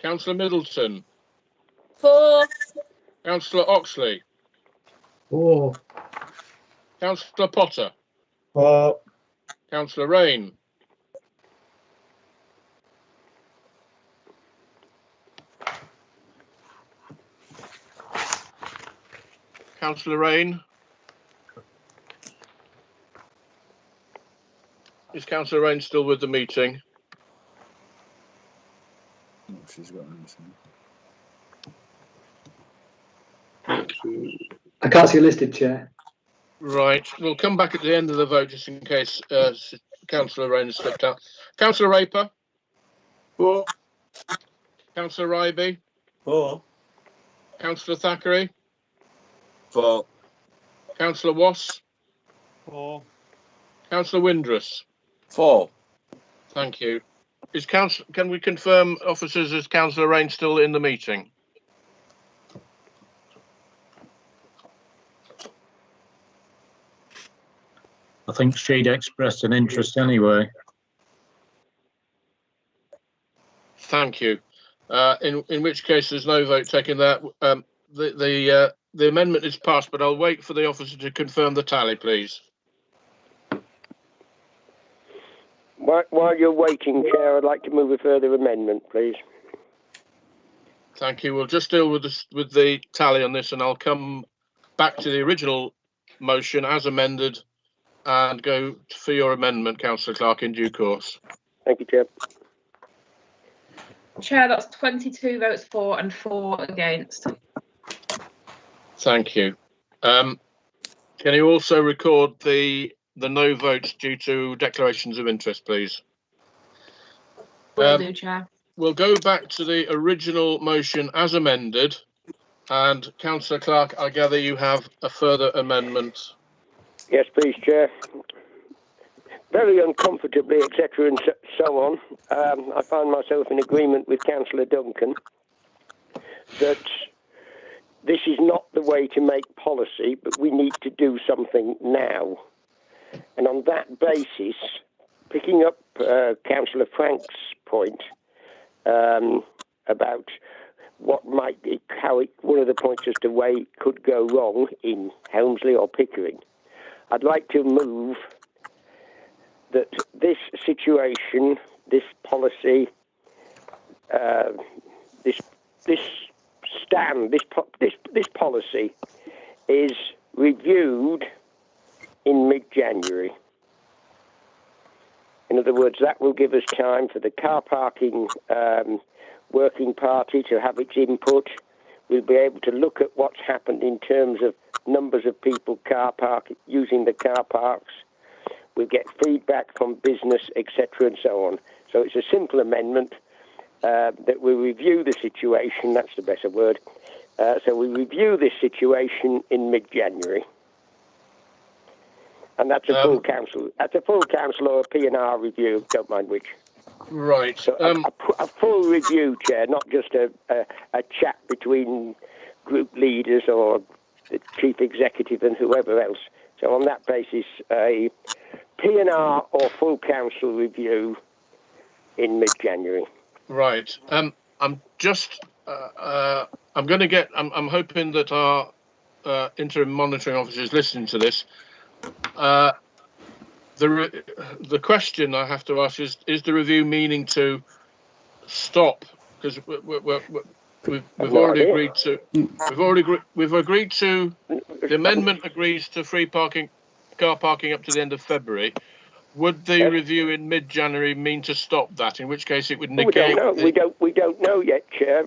Councillor Middleton. For. Councillor Oxley. For. Councillor Potter. For. Councillor Rain. Councillor Rain. Is Councillor Rain still with the meeting? She's got I can't see a listed, Chair. Right. We'll come back at the end of the vote just in case Councillor Rain has slipped out. Councillor Raper. For. Councillor Ryby. For. Councillor Thackeray. For. Councillor Wass. For. Councillor Windrus. For. Thank you. Can we confirm, officers, is Councillor Rain still in the meeting? I think she'd expressed an interest anyway. Thank you. In which case, there's no vote taken there. The amendment is passed, but I'll wait for the officer to confirm the tally, please. While you're waiting, Chair, I'd like to move a further amendment, please. Thank you. We'll just deal with the tally on this, and I'll come back to the original motion as amended and go for your amendment, Councillor Clark, in due course. Thank you, Chair. Chair, that's 22 votes for and 4 against. Thank you. Can you also record the no votes due to declarations of interest, please? Will do, Chair. We'll go back to the original motion as amended, and Councillor Clark, I gather you have a further amendment. Yes, please, Chair. Very uncomfortably, etc., and so on. I find myself in agreement with Councillor Duncan that this is not the way to make policy, but we need to do something now. And on that basis, picking up Councillor Frank's point about what might be, one of the points as to way it could go wrong in Helmsley or Pickering, I'd like to move that this situation, this policy, this policy is reviewed in mid-January. In other words, that will give us time for the car parking working party to have its input. We'll be able to look at what's happened in terms of numbers of people using the car parks. We'll get feedback from business, etc., and so on. So it's a simple amendment that we review the situation. That's the better word. So we review this situation in mid-January, and that's a full council. That's a full council or a P&R review. Don't mind which. Right. So a full review, Chair, not just a chat between group leaders or the chief executive and whoever else. So on that basis, a P&R or full council review in mid-January. Right. I'm just. I'm going to get. I'm hoping that our interim monitoring officer is listening to this. The question I have to ask is the review meaning to stop? Because we've already agreed to. We've agreed to. The amendment agrees to free car parking up to the end of February. Would the review in mid-January mean to stop that? In which case, it would We negate. don't know. We don't know yet, Chair.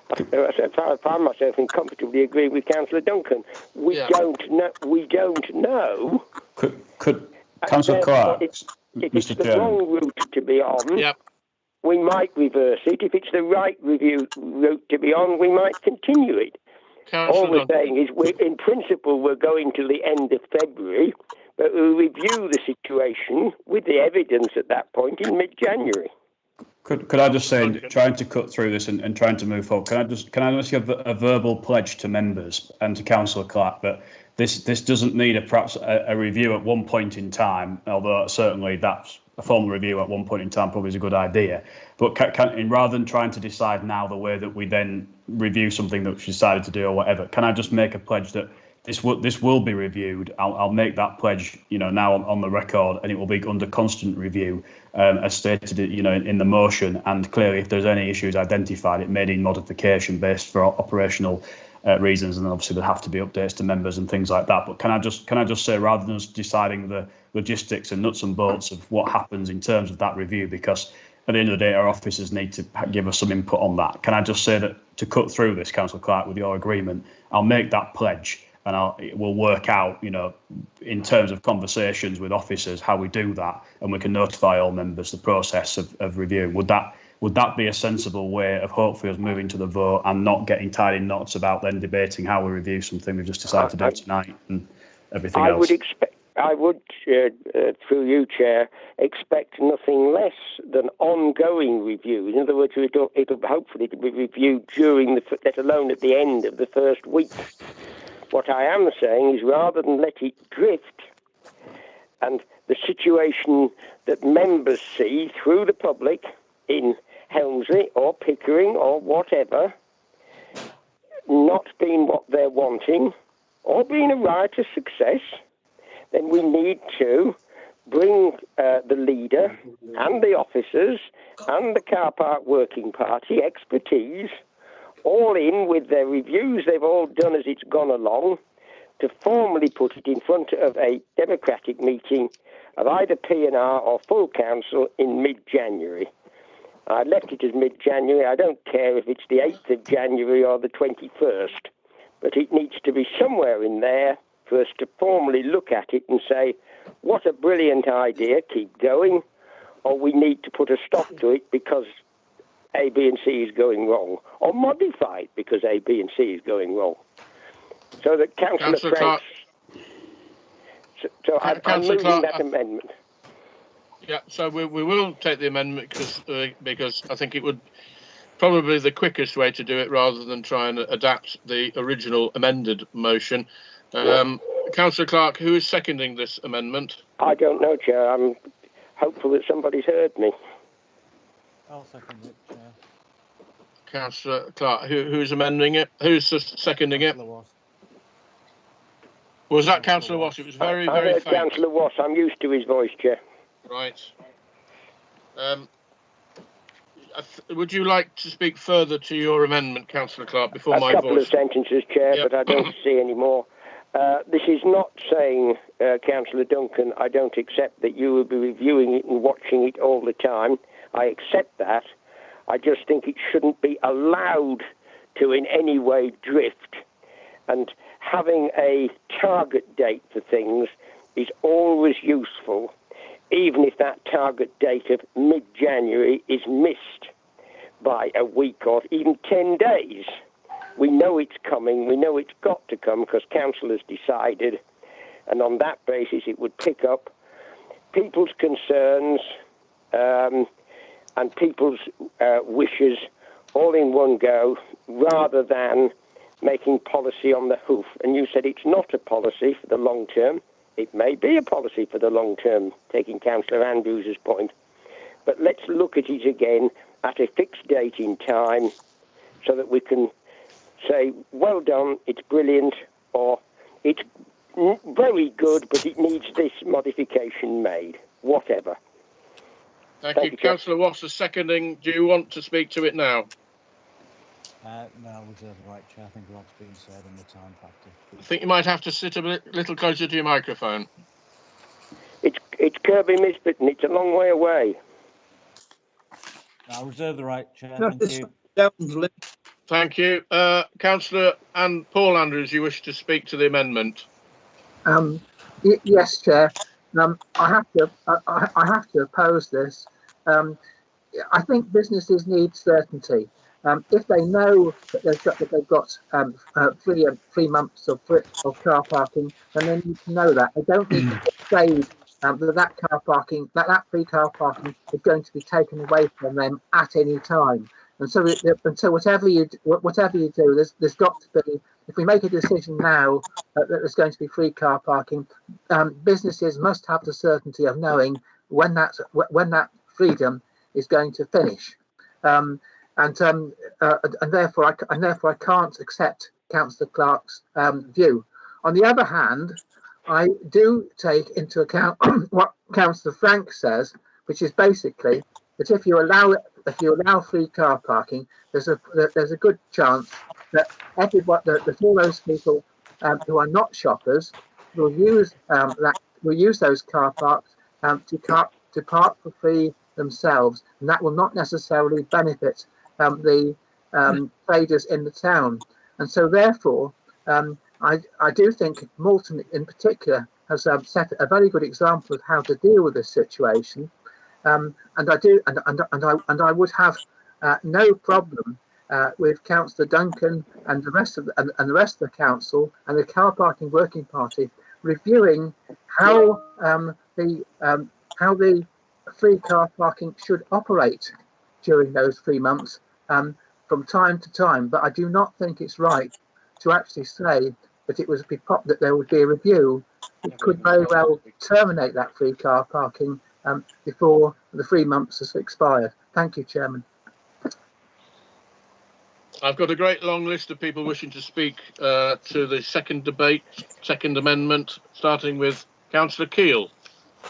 I find myself in comfortably agreeing with Councillor Duncan. We don't know. We don't know. Could Councillor Clark, If it's Mr. the Chairman. wrong route to be on, we might reverse it. If it's the right route to be on, we might continue it. All we're saying is, in principle, we're going to the end of February, but we'll review the situation with the evidence at that point in mid-January. Could I just say, trying to cut through this and trying to move forward, can I just give a verbal pledge to members and to Councillor Clark that this doesn't need perhaps a review at one point in time, although certainly that's a formal review at one point in time probably is a good idea. But rather than trying to decide now the way that we then review something that we decided to do or whatever, can I just make a pledge that this will be reviewed? I'll make that pledge, now on the record, and it will be under constant review, as stated, in the motion. And clearly, if there's any issues identified, it may need modification based for operational reasons, and obviously there have to be updates to members and things like that. But can I just say, rather than us deciding the logistics and nuts and bolts of what happens in terms of that review, because at the end of the day, our officers need to give us some input on that. Can I just say that to cut through this, Councillor Clark, with your agreement, I'll make that pledge. And we'll work out, in terms of conversations with officers, how we do that, and we can notify all members the process of review. Would that be a sensible way of hopefully us moving to the vote and not getting tied in knots about then debating how we review something we've just decided to do tonight and everything else? I would, through you, Chair, expect nothing less than ongoing review. In other words, it'll hopefully be reviewed let alone at the end of the first week. What I am saying is, rather than let it drift, and the situation that members see through the public in Helmsley or Pickering or whatever, not being what they're wanting, or being a riotous success, then we need to bring the leader and the officers and the car park working party expertise all in with their reviews they've all done as it's gone along, to formally put it in front of a democratic meeting of either P&R or full council in mid-January. I left it as mid-January. I don't care if it's the 8th of January or the 21st, but it needs to be somewhere in there for us to formally look at it and say, what a brilliant idea, keep going, or we need to put a stop to it because A, B and C is going wrong, or modify it because A, B and C is going wrong. So that Councillor Franks... So I'm moving that amendment. Yeah, so we will take the amendment because I think it would probably the quickest way to do it rather than try and adapt the original amended motion. Councillor Clark, who is seconding this amendment? I don't know, Chair. I'm hopeful that somebody's heard me. I'll second it, Chair. Councillor Clark, who's amending it? Who's seconding it? Was that Councillor Watt? It was very, very faint. Councillor Watt. I'm used to his voice, Chair. Right. Would you like to speak further to your amendment, Councillor Clark, before my voice? A couple of sentences, Chair, but I don't see any more. This is not saying, Councillor Duncan, I don't accept that you will be reviewing it and watching it all the time. I accept that. I just think it shouldn't be allowed to in any way drift. And having a target date for things is always useful, even if that target date of mid-January is missed by a week or even 10 days. We know it's coming, we know it's got to come because council has decided, and on that basis it would pick up people's concerns and people's wishes all in one go, rather than making policy on the hoof. And you said it's not a policy for the long term. It may be a policy for the long term, taking Councillor Andrews' point. But let's look at it again at a fixed date in time so that we can say, well done, it's brilliant, or it's very good, but it needs this modification made, whatever. Thank you. Councillor Watt is seconding. Do you want to speak to it now? No, I'll reserve the right, Chair. I think a lot's been said in the time factor. I think you might have to sit a little closer to your microphone. It's Kirby Misbitten. It's a long way away. I'll reserve the right, Chair. No, Thank this you. Helmsley. Thank you. Councillor and Paul Andrews, you wish to speak to the amendment? Yes, Chair. I have to oppose this. I think businesses need certainty. If they know that they've got 3 months of car parking, then they need to know that. They don't need to be afraid that car parking, that free car parking is going to be taken away from them at any time. And so whatever you do, there's got to be. If we make a decision now that there's going to be free car parking, businesses must have the certainty of knowing when that freedom is going to finish, and therefore I can't accept Councillor Clark's view. On the other hand, I do take into account what Councillor Frank says, which is basically that if you allow free car parking, there's a good chance that all those people who are not shoppers will use those car parks to park for free themselves, and that will not necessarily benefit the traders in the town. And so therefore I do think Moulton in particular has set a very good example of how to deal with this situation, and I would have no problem with Councillor Duncan and the rest of the council and the Car Parking Working Party reviewing how the free car parking should operate during those 3 months from time to time. But I do not think it's right to actually say that that there would be a review. It could very well terminate that free car parking before the 3 months has expired. Thank you, Chairman. I've got a great long list of people wishing to speak to the second debate, second amendment, starting with Councillor Keel.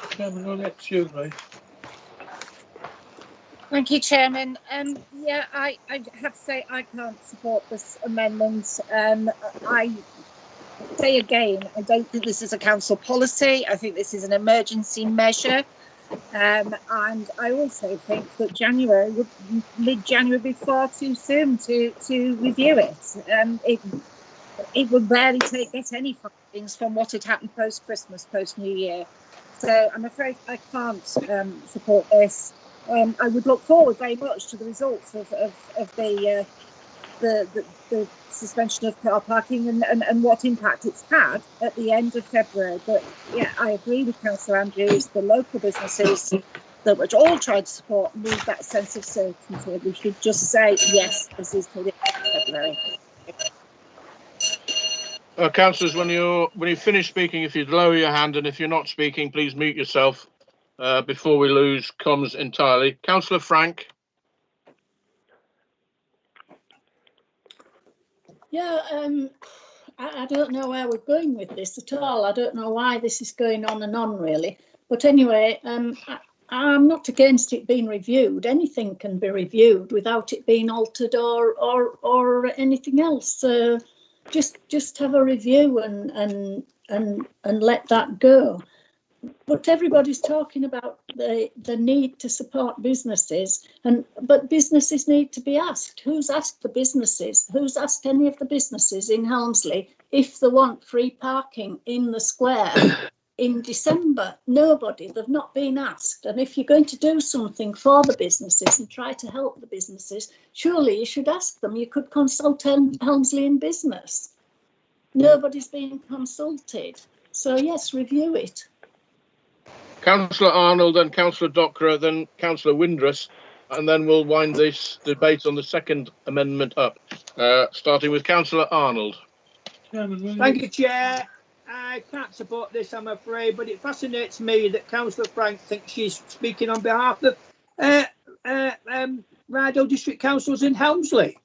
Chairman, excuse me. Thank you, Chairman. Yeah, I have to say I can't support this amendment. I say again, I don't think this is a council policy. I think this is an emergency measure. And I also think that mid-January would be far too soon to review it. It would barely get any findings from what had happened post-Christmas, post-New Year. So I'm afraid I can't support this. I would look forward very much to the results of the suspension of car parking and what impact it's had at the end of February. But yeah, I agree with Councillor Andrews. The local businesses that we're all trying to support need that sense of certainty. We should just say yes, this is till the end of February. Councillors, when you finish speaking, if you'd lower your hand, and if you're not speaking, please mute yourself before we lose comms entirely. Councillor Frank. Yeah, I don't know where we're going with this at all. I don't know why this is going on and on, really. But anyway, I'm not against it being reviewed. Anything can be reviewed without it being altered or anything else. Just have a review and let that go. But everybody's talking about the need to support businesses, but businesses need to be asked. Who's asked the businesses? Who's asked any of the businesses in Helmsley if they want free parking in the square in December? Nobody. They've not been asked. And if you're going to do something for the businesses and try to help the businesses, surely you should ask them. You could consult Helmsley in business. Nobody's been consulted. So yes, review it. Councillor Arnold, then Councillor Dockerer, then Councillor Windrus, and then we'll wind this debate on the second amendment up, starting with Councillor Arnold. Thank you, Chair. I can't support this, I'm afraid, but it fascinates me that Councillor Frank thinks she's speaking on behalf of Ryedale District Councils in Helmsley.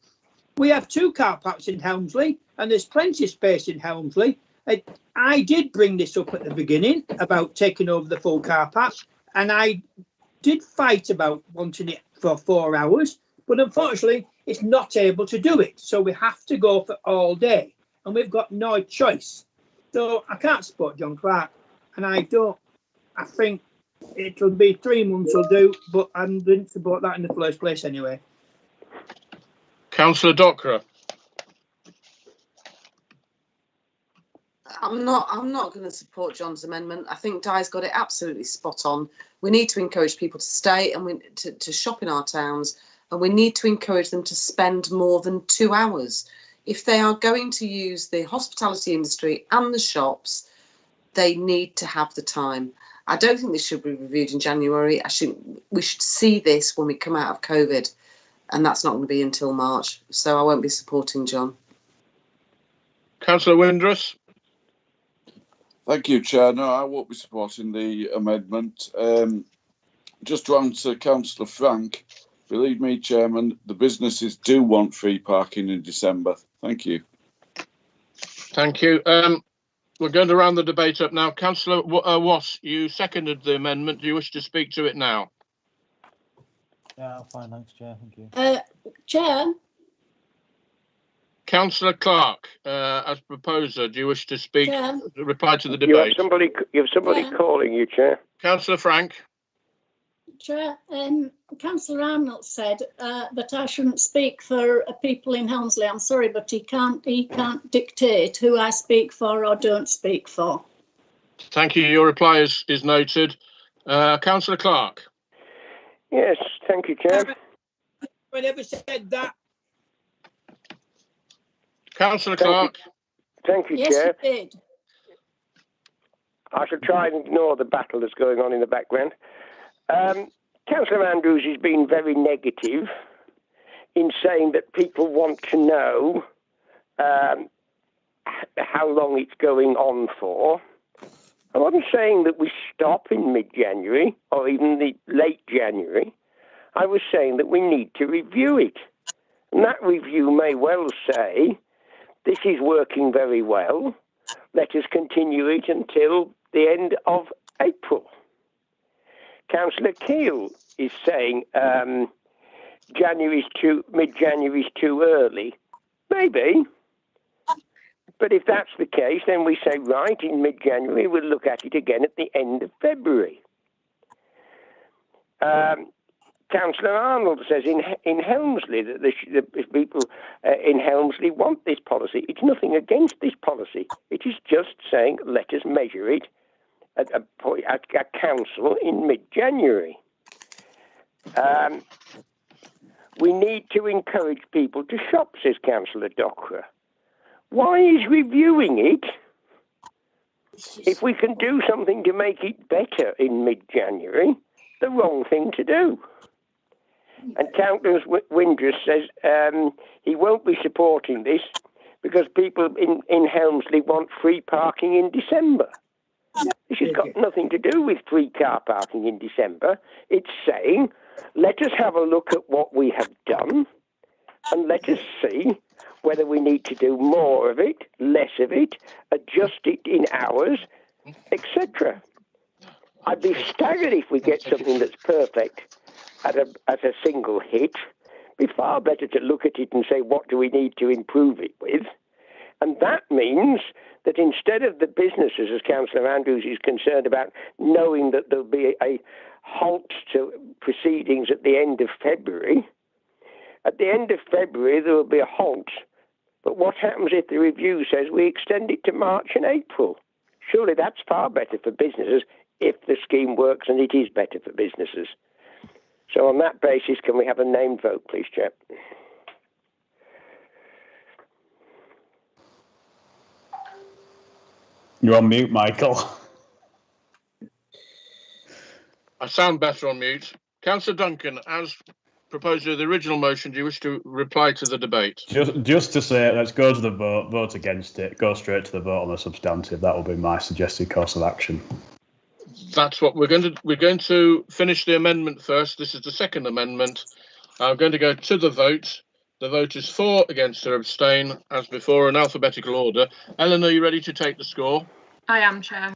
We have 2 car parks in Helmsley, and there's plenty of space in Helmsley. I did bring this up at the beginning about taking over the full car park, and I did fight about wanting it for 4 hours, but unfortunately it's not able to do it. So we have to go for all day, and we've got no choice. So I can't support John Clark, and I think It'll be 3 months will do, but I didn't support that in the first place anyway. Councillor Dockerer. I'm not going to support John's amendment. I think Di's got it absolutely spot on. We need to encourage people to stay and to shop in our towns, and we need to encourage them to spend more than 2 hours. If they are going to use the hospitality industry and the shops, they need to have the time. I don't think this should be reviewed in January. We should see this when we come out of COVID, and that's not going to be until March. So I won't be supporting John. Councillor Windruss. Thank you, Chair. No, I won't be supporting the amendment. Just to answer Councillor Frank, believe me, Chairman, the businesses do want free parking in December. Thank you. Thank you. We're going to round the debate up now. Councillor Wass, you seconded the amendment. Do you wish to speak to it now? Yeah, fine, thanks, Chair. Thank you. Chair. Councillor Clark, as proposer, do you wish to speak? Chair. Reply to the You have debate. somebody Chair. calling you, Chair. Councillor Frank. Chair, Councillor Arnold said that I shouldn't speak for people in Helmsley. I'm sorry, but he can't dictate who I speak for or don't speak for. Thank you. Your reply is noted. Councillor Clark. Yes, thank you, Chair. I never said that. Councillor Clark. Thank you, Yes, Chair. you did. I shall try and ignore the battle that's going on in the background. Councillor Andrews has been very negative in saying that people want to know how long it's going on for. I wasn't saying that we stop in mid-January or even the late January. I was saying that we need to review it. And that review may well say, this is working very well. Let us continue it until the end of April. Councillor Keel is saying mid-January is too early. Maybe. But if that's the case, then we say, right, in mid-January, we'll look at it again at the end of February. Councillor Arnold says in Helmsley that the people in Helmsley want this policy. It's nothing against this policy. It is just saying, let us measure it at council in mid-January. We need to encourage people to shop, says Councillor Dockerer. Why is reviewing it if we can do something to make it better in mid-January? The wrong thing to do. And Councillor Windruss says he won't be supporting this because people in Helmsley want free parking in December. This has got nothing to do with free car parking in December. It's saying, let us have a look at what we have done and let us see whether we need to do more of it, less of it, adjust it in hours, etc. I'd be staggered if we get something that's perfect at a single hit. It'd be far better to look at it and say, what do we need to improve it with? And that means that instead of the businesses, as Councillor Andrews is concerned about, knowing that there'll be a halt to proceedings at the end of February, at the end of February there will be a halt. But what happens if the review says we extend it to March and April? Surely that's far better for businesses if the scheme works, and it is better for businesses. So on that basis, can we have a named vote, please, Chair? You're on mute, Michael. I sound better on mute. Councillor Duncan, as proposer of the original motion, do you wish to reply to the debate? Just to say, let's go to the vote against it, go straight to the vote on the substantive. That will be my suggested course of action. That's what we're going to finish the amendment first. This is the second amendment. I'm going to go to the vote. The vote is for, against, or abstain, as before, in alphabetical order. Ellen, are you ready to take the score? I am, Chair.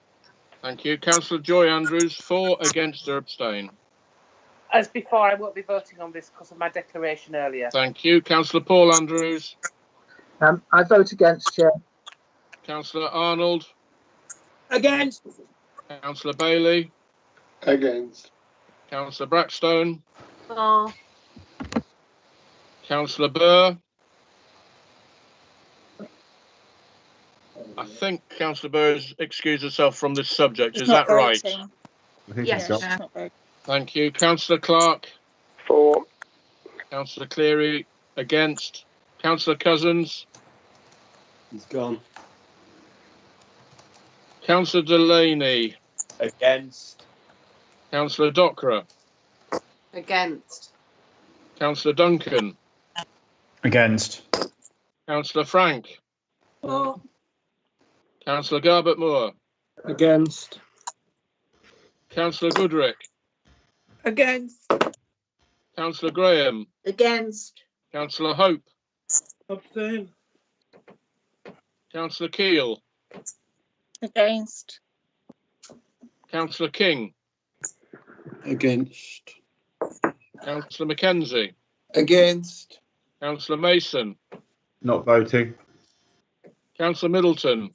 Thank you. Councillor Joy Andrews, for, against, or abstain? As before, I won't be voting on this because of my declaration earlier. Thank you. Councillor Paul Andrews. I vote against, Chair. Councillor Arnold. Against. Councillor Bailey. Against. Councillor Brackstone, For. Councillor Burr. I think Councillor Burr has excused herself from this subject. Is that right? Yes, Chair. Thank you. Councillor Clark. For. Councillor Cleary. Against. Councillor Cousins. He's gone. Councillor Delaney. Against. Councillor Dockerer. Against. Councillor Duncan. Against. Councillor Frank. For. Councillor Garbett Moore. Against. Councillor Goodrick. Against. Councillor Graham. Against. Councillor Hope. Abstain. Councillor Keel. Against. Councillor King. Against. Councillor Mackenzie. Against. Councillor Mason. Not voting. Councillor Middleton.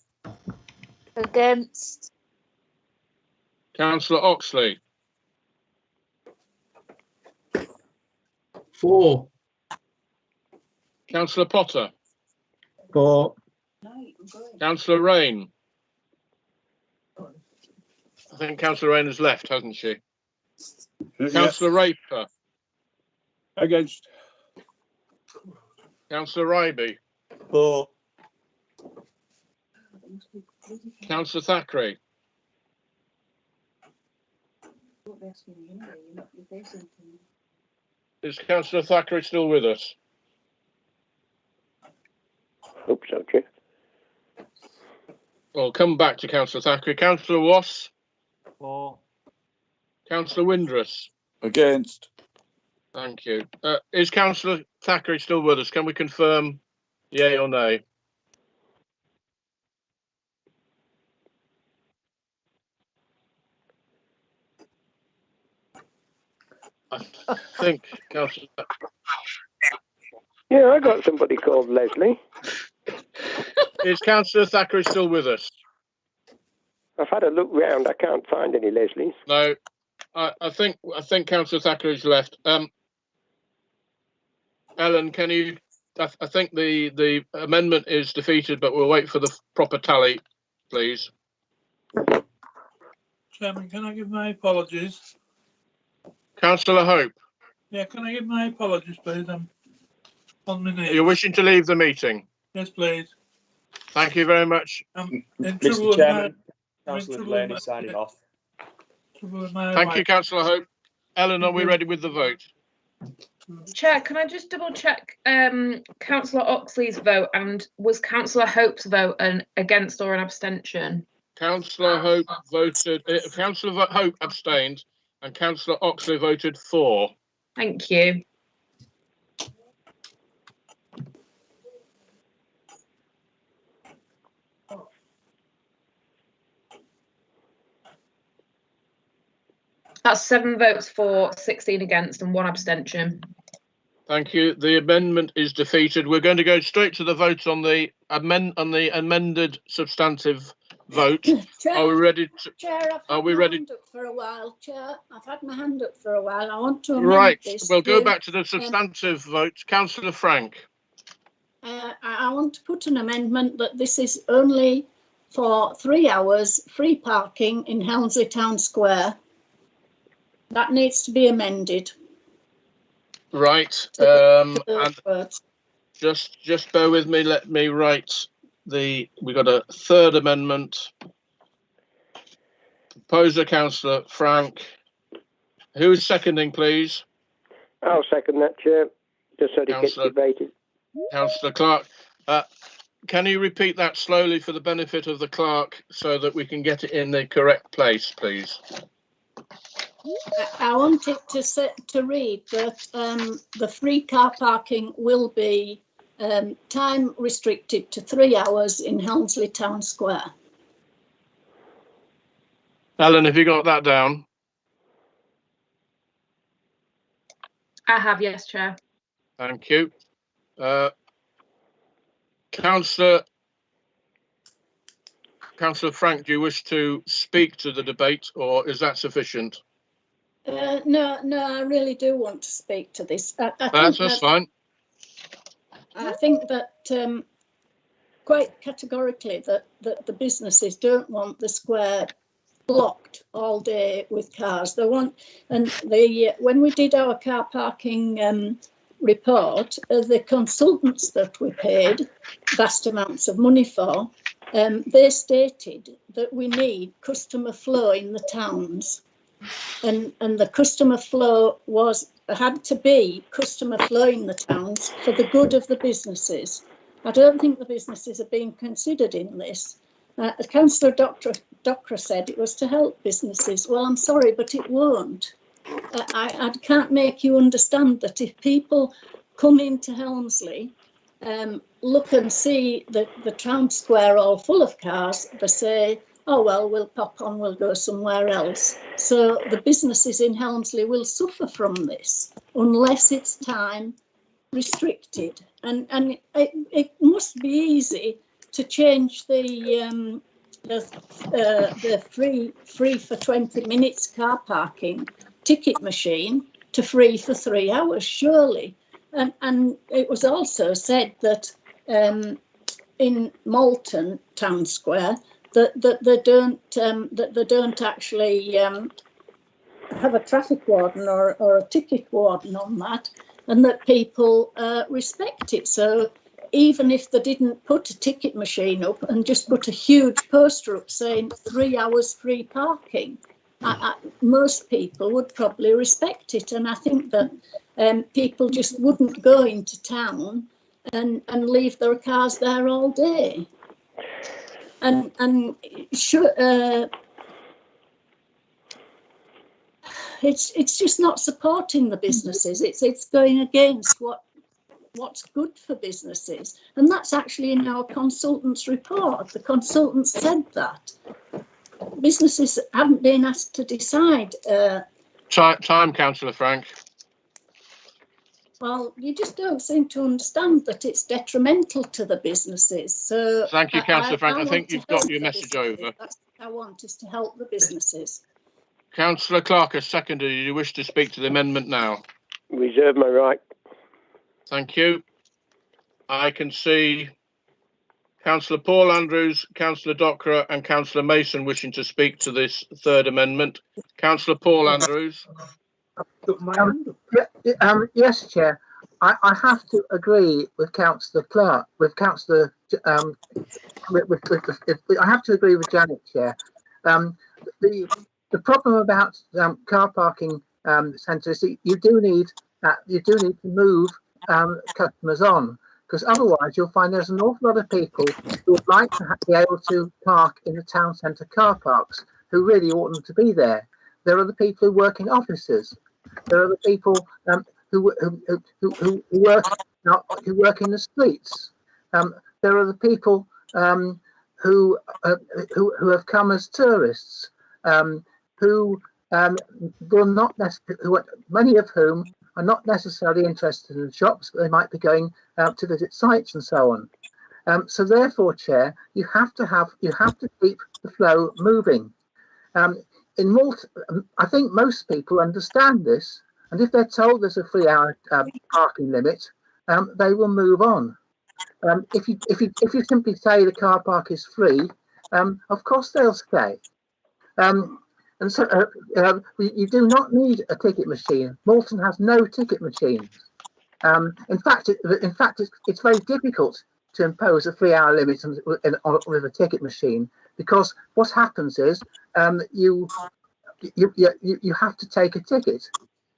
Against. Councillor Oxley. For. Councillor Potter. For. Councillor Rain. I think Councillor Rain has left, hasn't she? Councillor Raper. Against. Councillor Ryby. For. Councillor Thackeray. Is Councillor Thackeray still with us? Hope so, Chair. We'll come back to Councillor Thackeray. Councillor Wass. For. Councillor Windrus. Against. Thank you. Is Councillor Thackeray still with us? Can we confirm yay or nay? I think Councillor. Yeah, I got somebody called Leslie. Is Councillor Thackeray still with us? I've had a look round. I can't find any Leslies. No. I think Councillor Thackeray's left. Ellen, can you? I think the amendment is defeated, but we'll wait for the proper tally, please. Chairman, can I give my apologies? Councillor Hope. Yeah, can I give my apologies, please? I'm on my knees. You're wishing to leave the meeting? Yes, please. Thank you very much. Mr. Chairman, Councillor Delaney signing off. Thank you, Councillor Hope. Ellen, are we ready with the vote? Chair, can I just double check Councillor Oxley's vote, and was Councillor Hope's vote an against or an abstention? Councillor Hope voted. Councillor Hope abstained, and Councillor Oxley voted for. Thank you. That's 7 votes for, 16 against, and 1 abstention. Thank you. The amendment is defeated. We're going to go straight to the vote on the amended substantive vote. Chair, are we ready? Chair, I've had my hand up for a while. Chair, I've had my hand up for a while. I want to amend this. We'll go back to the substantive vote. Councillor Frank. I want to put an amendment that this is only for 3 hours free parking in Helmsley Town Square. That needs to be amended. Right. And just bear with me. Let me write we got a third amendment. Proposer Councillor Frank. Who's seconding, please? I'll second that, Chair, just so it gets debated. Councillor Clark. Can you repeat that slowly for the benefit of the clerk so that we can get it in the correct place, please? I want it to read that the free car parking will be time restricted to 3 hours in Helmsley Town Square. Ellen, have you got that down? I have, yes, Chair. Thank you. Councillor Frank, do you wish to speak to the debate, or is that sufficient? No, I really do want to speak to this. That's fine. I think that quite categorically that the businesses don't want the square blocked all day with cars. They want, and when we did our car parking report, the consultants that we paid vast amounts of money for, they stated that we need customer flow in the towns, and the customer flow had to be customer flow in the towns for the good of the businesses. I don't think the businesses are being considered in this. Councillor Docra said it was to help businesses. Well, I'm sorry, but it won't. I can't make you understand that if people come into Helmsley, look and see the town square all full of cars, they say, oh, well, we'll pop on, we'll go somewhere else. So the businesses in Helmsley will suffer from this unless it's time restricted. And it must be easy to change the free for 20 minutes car parking ticket machine to free for 3 hours, surely. And it was also said that in Malton Town Square that they don't actually have a traffic warden or a ticket warden on that, and that people respect it. So even if they didn't put a ticket machine up and just put a huge poster up saying 3 hours free parking, most people would probably respect it. And I think that people just wouldn't go into town and leave their cars there all day. And sure, it's just not supporting the businesses. It's going against what's good for businesses, and that's actually in our consultant's report. The consultant said that businesses haven't been asked to decide. Time, Councillor Frank. Well, you just don't seem to understand that it's detrimental to the businesses. So thank you, Councillor Frank. I think you've got your message over. That's what I want, is to help the businesses. Councillor Clark has seconded. Do you wish to speak to the amendment now? Reserve my right. Thank you. I can see Councillor Paul Andrews, Councillor Docra and Councillor Mason wishing to speak to this third amendment. Councillor Paul Andrews. Yes, Chair. I have to agree with Councillor Clark, with Councillor. I have to agree with Janet, Chair. The problem about car parking centres, you do need to move customers on, because otherwise you'll find there's an awful lot of people who would like to be able to park in the town centre car parks who really oughtn't to be there. There are the people who work in offices. There are the people who work in the streets. There are the people who have come as tourists, who will not necessarily, many of whom are not necessarily interested in the shops, but they might be going to visit sites and so on. So therefore, Chair, you have to keep the flow moving. In Malta, I think most people understand this, and if they're told there's a 3 hour parking limit, they will move on. If you simply say the car park is free, of course they'll stay. And so you do not need a ticket machine. Malton has no ticket machines. In fact, it's very difficult to impose a 3 hour limit with a ticket machine, because what happens is you have to take a ticket,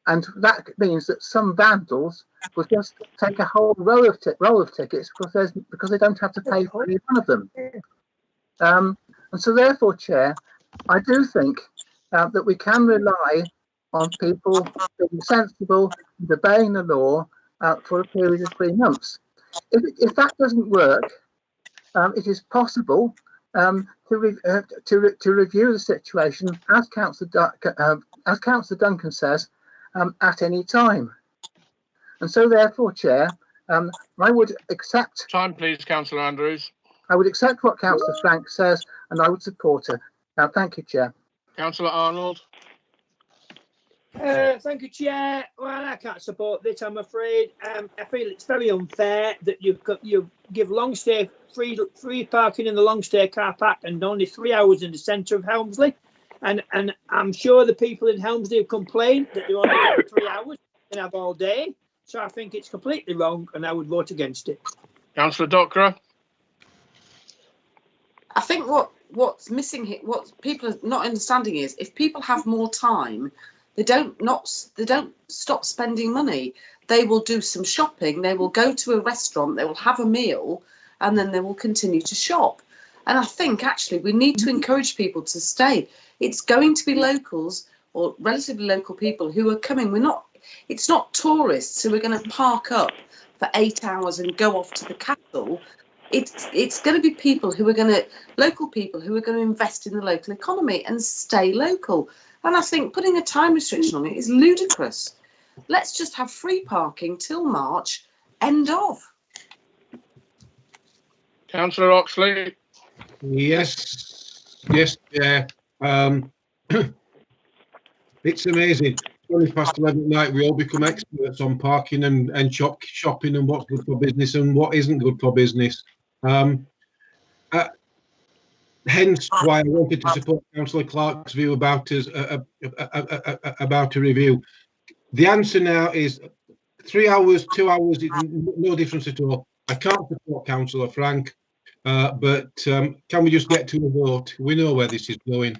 and that means that some vandals will just take a whole row of tickets because they don't have to pay for any one of them. And so therefore, Chair, I do think that we can rely on people being sensible and obeying the law for a period of 3 months. If that doesn't work, it is possible to review the situation, as Councillor Duncan says, at any time. And so therefore, Chair, I would accept... Time, please, Councillor Andrews. I would accept what Councillor Frank says, and I would support her. Thank you, Chair. Councillor Arnold. Thank you, Chair. Well, I can't support this, I'm afraid. I feel it's very unfair that you give long stay free parking in the long stay car park and only 3 hours in the centre of Helmsley. And I'm sure the people in Helmsley have complained that they only get 3 hours and have all day. So I think it's completely wrong, and I would vote against it. Councillor Dockerer? I think what's missing here, what people are not understanding is, if people have more time, they don't stop spending money. They will do some shopping. They will go to a restaurant. They will have a meal, and then they will continue to shop. And I think actually we need to encourage people to stay. It's going to be locals or relatively local people who are coming. It's not tourists who are going to park up for 8 hours and go off to the castle. It's going to be local people who are going to invest in the local economy and stay local. And I think putting a time restriction on it is ludicrous. Let's just have free parking till March, end of. Councillor Oxley? Yes, yeah. It's amazing. 11 at night, we all become experts on parking and shopping and what's good for business and what isn't good for business. Hence why I wanted to support Councillor Clark's view about a review. The answer now is 3 hours, 2 hours, no difference at all. I can't support Councillor Frank, but can we just get to a vote? We know where this is going.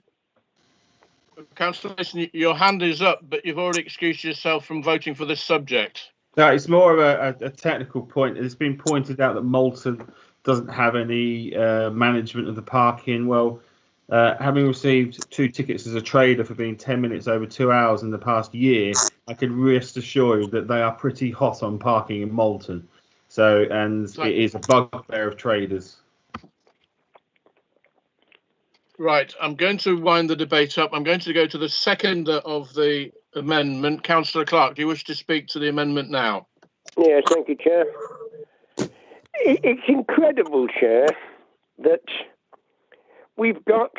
Councillor, listen, your hand is up, but you've already excused yourself from voting for this subject. No, it's more of a technical point. It's been pointed out that Malton doesn't have any management of the parking. Well, having received 2 tickets as a trader for being 10 minutes over 2 hours in the past year, I can rest assure you that they are pretty hot on parking in Malton. So, and it is a bugbear of traders. Right, I'm going to wind the debate up. I'm going to go to the seconder of the amendment. Councillor Clark, do you wish to speak to the amendment now? Yes, thank you, Chair. It's incredible, Chair, that we've got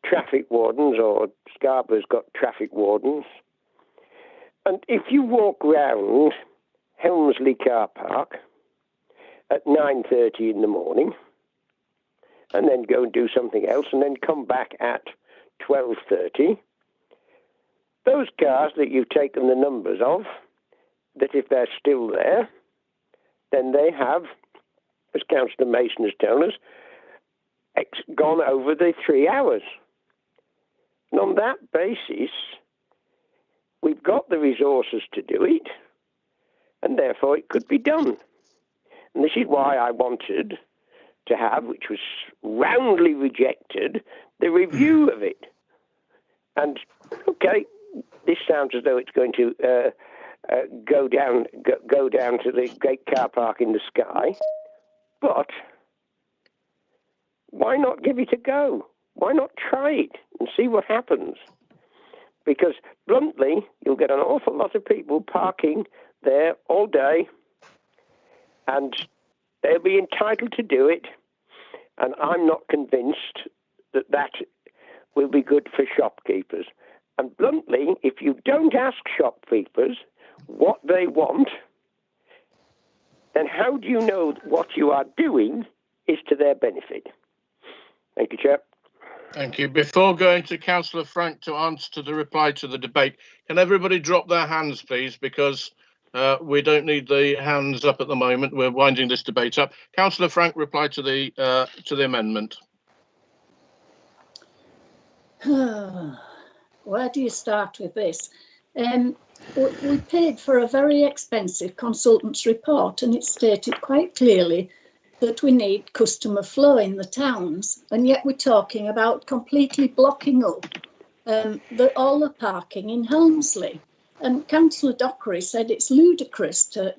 traffic wardens, or Scarborough's got traffic wardens, and if you walk round Helmsley Car Park at 9:30 in the morning, and then go and do something else, and then come back at 12:30, those cars that you've taken the numbers of, that if they're still there, then they have, as Councillor Mason has told us, gone over the 3 hours. And on that basis, we've got the resources to do it, and therefore it could be done. And this is why I wanted to have, which was roundly rejected, the review of it. And okay, this sounds as though it's going to go down to the great car park in the sky, but why not give it a go? Why not try it and see what happens? Because bluntly, you'll get an awful lot of people parking there all day, and they'll be entitled to do it, and I'm not convinced that that will be good for shopkeepers. And bluntly, if you don't ask shopkeepers what they want, then how do you know that what you are doing is to their benefit? Thank you, Chair. Thank you. Before going to Councillor Frank to answer to the reply to the debate, can everybody drop their hands, please, because we don't need the hands up at the moment. We're winding this debate up. Councillor Frank, reply to the amendment. Where do you start with this? We paid for a very expensive consultant's report, and it stated quite clearly that we need customer flow in the towns, and yet we're talking about completely blocking up all the parking in Helmsley. And Councillor Dockery said it's ludicrous to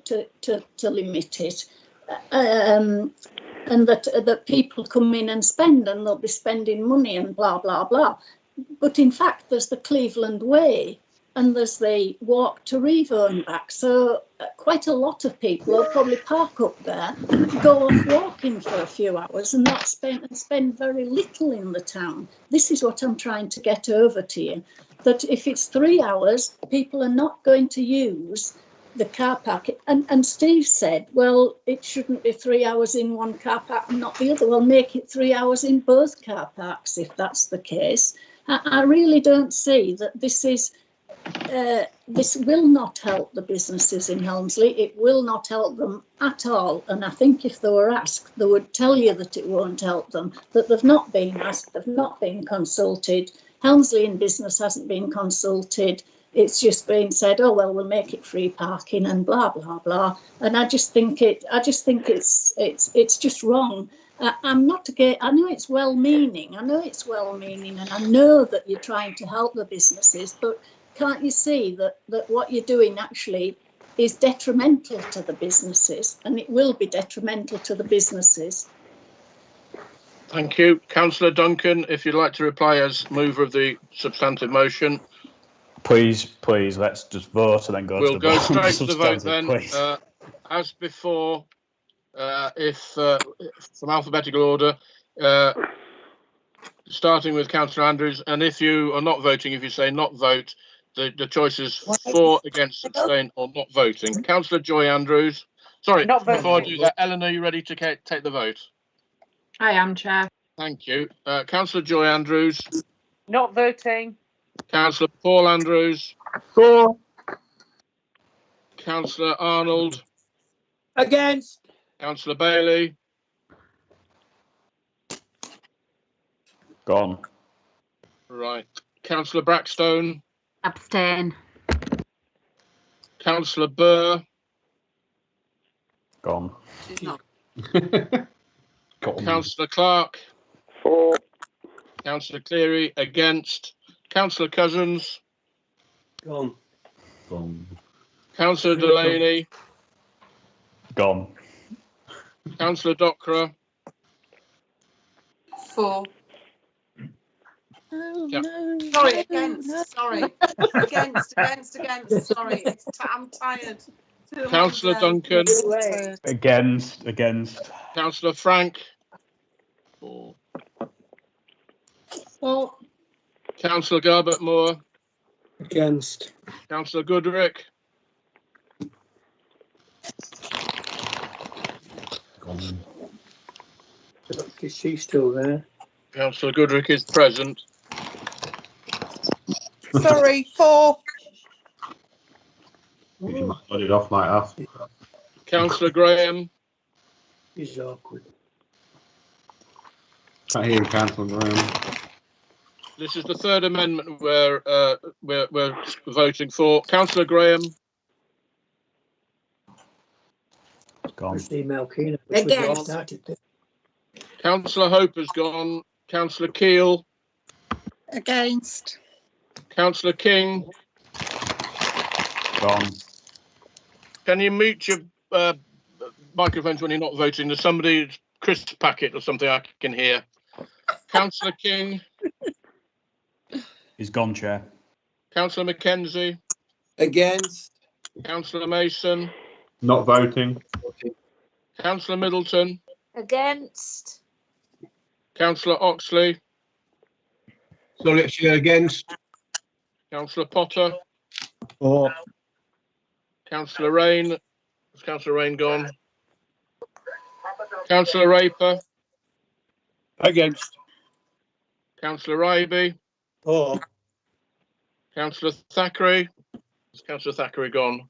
limit it, and that people come in and spend, and they'll be spending money and blah blah blah. But in fact, there's the Cleveland Way, and there's the walk to Ryedale and back. So quite a lot of people will probably park up there, go off walking for a few hours and not spend very little in the town. This is what I'm trying to get over to you, that if it's 3 hours, people are not going to use the car park. And Steve said, well, it shouldn't be 3 hours in one car park and not the other. Well, make it 3 hours in both car parks if that's the case. I really don't see that this will not help the businesses in Helmsley. It will not help them at all. And I think if they were asked, they would tell you that it won't help them, that they've not been asked, they've not been consulted. Helmsley in Business hasn't been consulted. It's just been said, oh well, we'll make it free parking and blah blah blah. And I just think it's just wrong. I'm not again. I know it's well-meaning. and I know that you're trying to help the businesses, but can't you see that what you're doing actually is detrimental to the businesses, and it will be detrimental to the businesses. Thank you. Councillor Duncan, if you'd like to reply as mover of the substantive motion. Please, let's just vote and then go to the vote. We'll go straight to the vote Substantive, then. As before, if from alphabetical order, starting with Councillor Andrews, and if you are not voting, if you say not vote, the choice is for, against, abstain, or not voting. Councillor Joy Andrews. Sorry, Not voting. before I do that, Ellen, are you ready to take the vote? I am, Chair. Thank you. Councillor Joy Andrews. Not voting. Councillor Paul Andrews. For. Councillor Arnold. Against. Councillor Bailey. Gone. Right. Councillor Brackstone. Abstain. Councillor Burr. Gone. She's not. Councillor Clark. For. Councillor Cleary. Against. Councillor Cousins. Gone. Councillor Delaney. Gone. Councillor Docra. For. Oh, no. Sorry, against. Sorry. Against. Sorry. I'm tired. Councillor Duncan. Against. Councillor Frank. For. Councillor Garbett Moore. Against. Councillor Goodrick. Is she still there? Councillor Goodrick is present. Sorry, for. You might let it off like that. Councillor Graham. He's awkward. Can't hear you, Councillor Graham. This is the third amendment where we're voting for. Councillor Graham. Gone. Email Keenan. Against. Councillor Hope has gone. Councillor Keel. Against. Councillor King. Gone. Can you mute your microphones when you're not voting? There's somebody's crisp packet or something I can hear. Councillor King. He's gone, Chair. Councillor Mackenzie. Against. Councillor Mason. Not voting. Councillor Middleton. Against. Councillor Oxley. Sorry, Chair, against. Councillor Potter. For. Councillor Rain. Has Councillor Rain gone? Councillor Raper. Against. Councillor Ryby. For. Councillor Thackeray. Has Councillor Thackeray gone?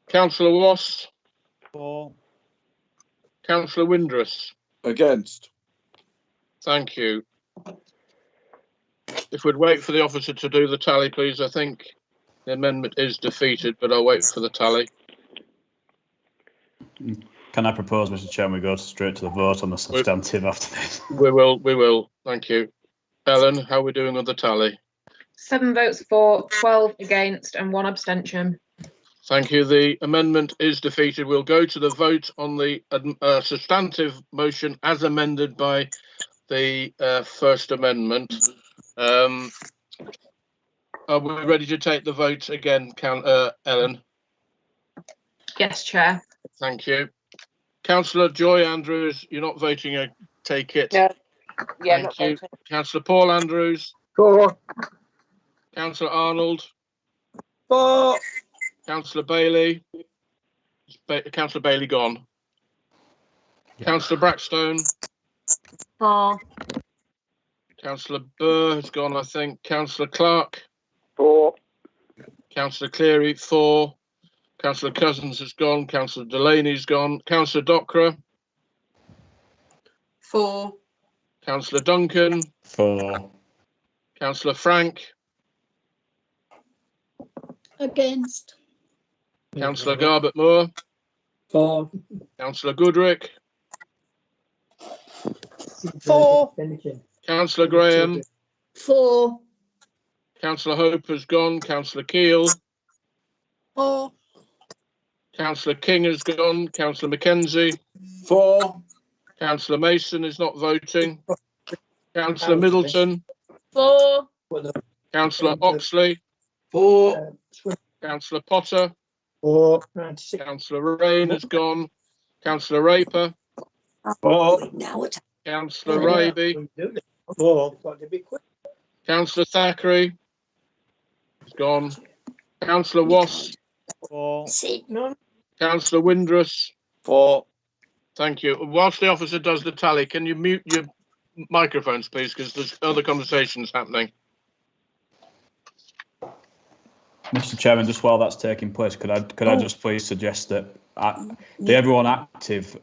Councillor Wass. For. Councillor Windress. Against. Thank you. If we'd wait for the officer to do the tally, please. I think the amendment is defeated, but I'll wait for the tally. Can I propose, Mr. Chairman, we go straight to the vote on the substantive after this? We will. Thank you. Ellen, how are we doing on the tally? 7 votes for, 12 against, and 1 abstention. Thank you. The amendment is defeated. We'll go to the vote on the substantive motion as amended by the First Amendment. Are we ready to take the vote again, Ellen? Yes, Chair. Thank you. Councillor Joy Andrews, you're not voting, I take it. No. Yeah, Thank not you. voting. Councillor Paul Andrews. For. Councillor Arnold. For. Councillor Bailey. Councillor Bailey gone. Councillor Brackstone. For. Councillor Burr has gone, I think. Councillor Clark. For. Councillor Cleary. 4. Councillor Cousins has gone. Councillor Delaney's gone. Councillor Docra. 4. Councillor Duncan. 4. Councillor Frank. Against. Councillor Garbett Moore. 4. Councillor Goodrick. 4. Councillor Graham. 4. Councillor Hope has gone. Councillor Keel. 4. Councillor King has gone. Councillor Mackenzie. 4. Councillor Mason is not voting. Councillor Middleton. 4. Councillor Oxley. 4. Councillor Potter. 4. Councillor Rain has gone. Councillor Raper. 4. Councillor Raby. 4. Councillor Thackeray. He's gone. Councillor Wass. 4. Councillor Windrus. 4. Thank you. Whilst the officer does the tally, can you mute your microphones, please, because there's other conversations happening. Mr. Chairman, just while that's taking place, could I just please suggest that the everyone active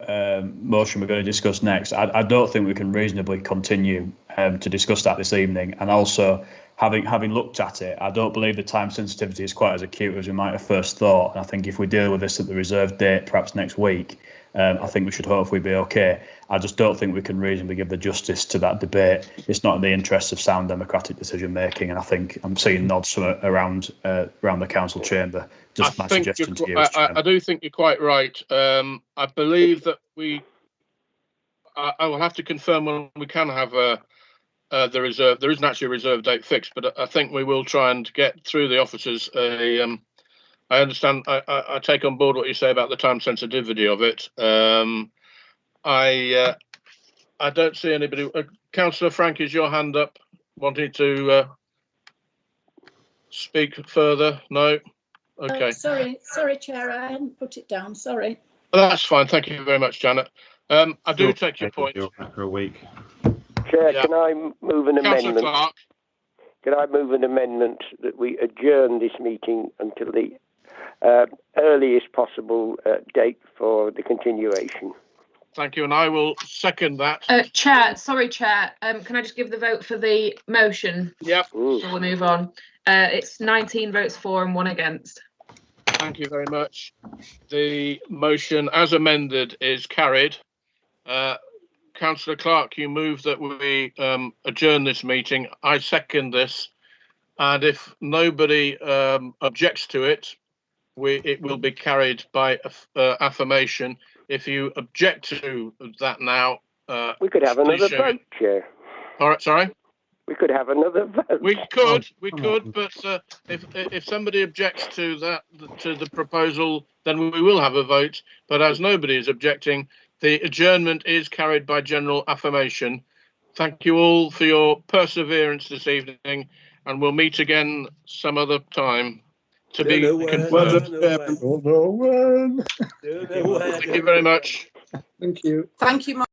motion we're going to discuss next, I don't think we can reasonably continue to discuss that this evening. And also, having looked at it, I don't believe the time sensitivity is quite as acute as we might have first thought. And I think if we deal with this at the reserved date, perhaps next week, I think we should hopefully be okay. I just don't think we can reasonably give the justice to that debate. It's not in the interests of sound democratic decision making, and I think I'm seeing nods from around the council chamber. Just my suggestion to you. I do think you're quite right. I believe that I will have to confirm when we can have the reserve. There isn't actually a reserve date fixed, but I think we will try and get through the officers I understand. I take on board what you say about the time sensitivity of it. I don't see anybody. Councillor Frank, is your hand up? Wanting to speak further? No. Okay. Sorry, Chair, I hadn't put it down. Sorry. That's fine. Thank you very much, Janet. I do take your point. For a week. Chair, can I move an amendment? Clark. Can I move an amendment that we adjourn this meeting until the earliest possible date for the continuation? Thank you, and I will second that. Chair, can I just give the vote for the motion? Yep. Before we move on. It's 19 votes for and 1 against. Thank you very much. The motion as amended is carried. Councillor Clark, you move that we adjourn this meeting. I second this, and if nobody objects to it, it will be carried by affirmation. If you object to that now, we could have another vote, Chair. All right, sorry. We could have another vote. We could, but if somebody objects to that, to the proposal, then we will have a vote. But as nobody is objecting, the adjournment is carried by general affirmation. Thank you all for your perseverance this evening, and we'll meet again some other time. To be confirmed. Thank you very much. Thank you. Thank you, Mark.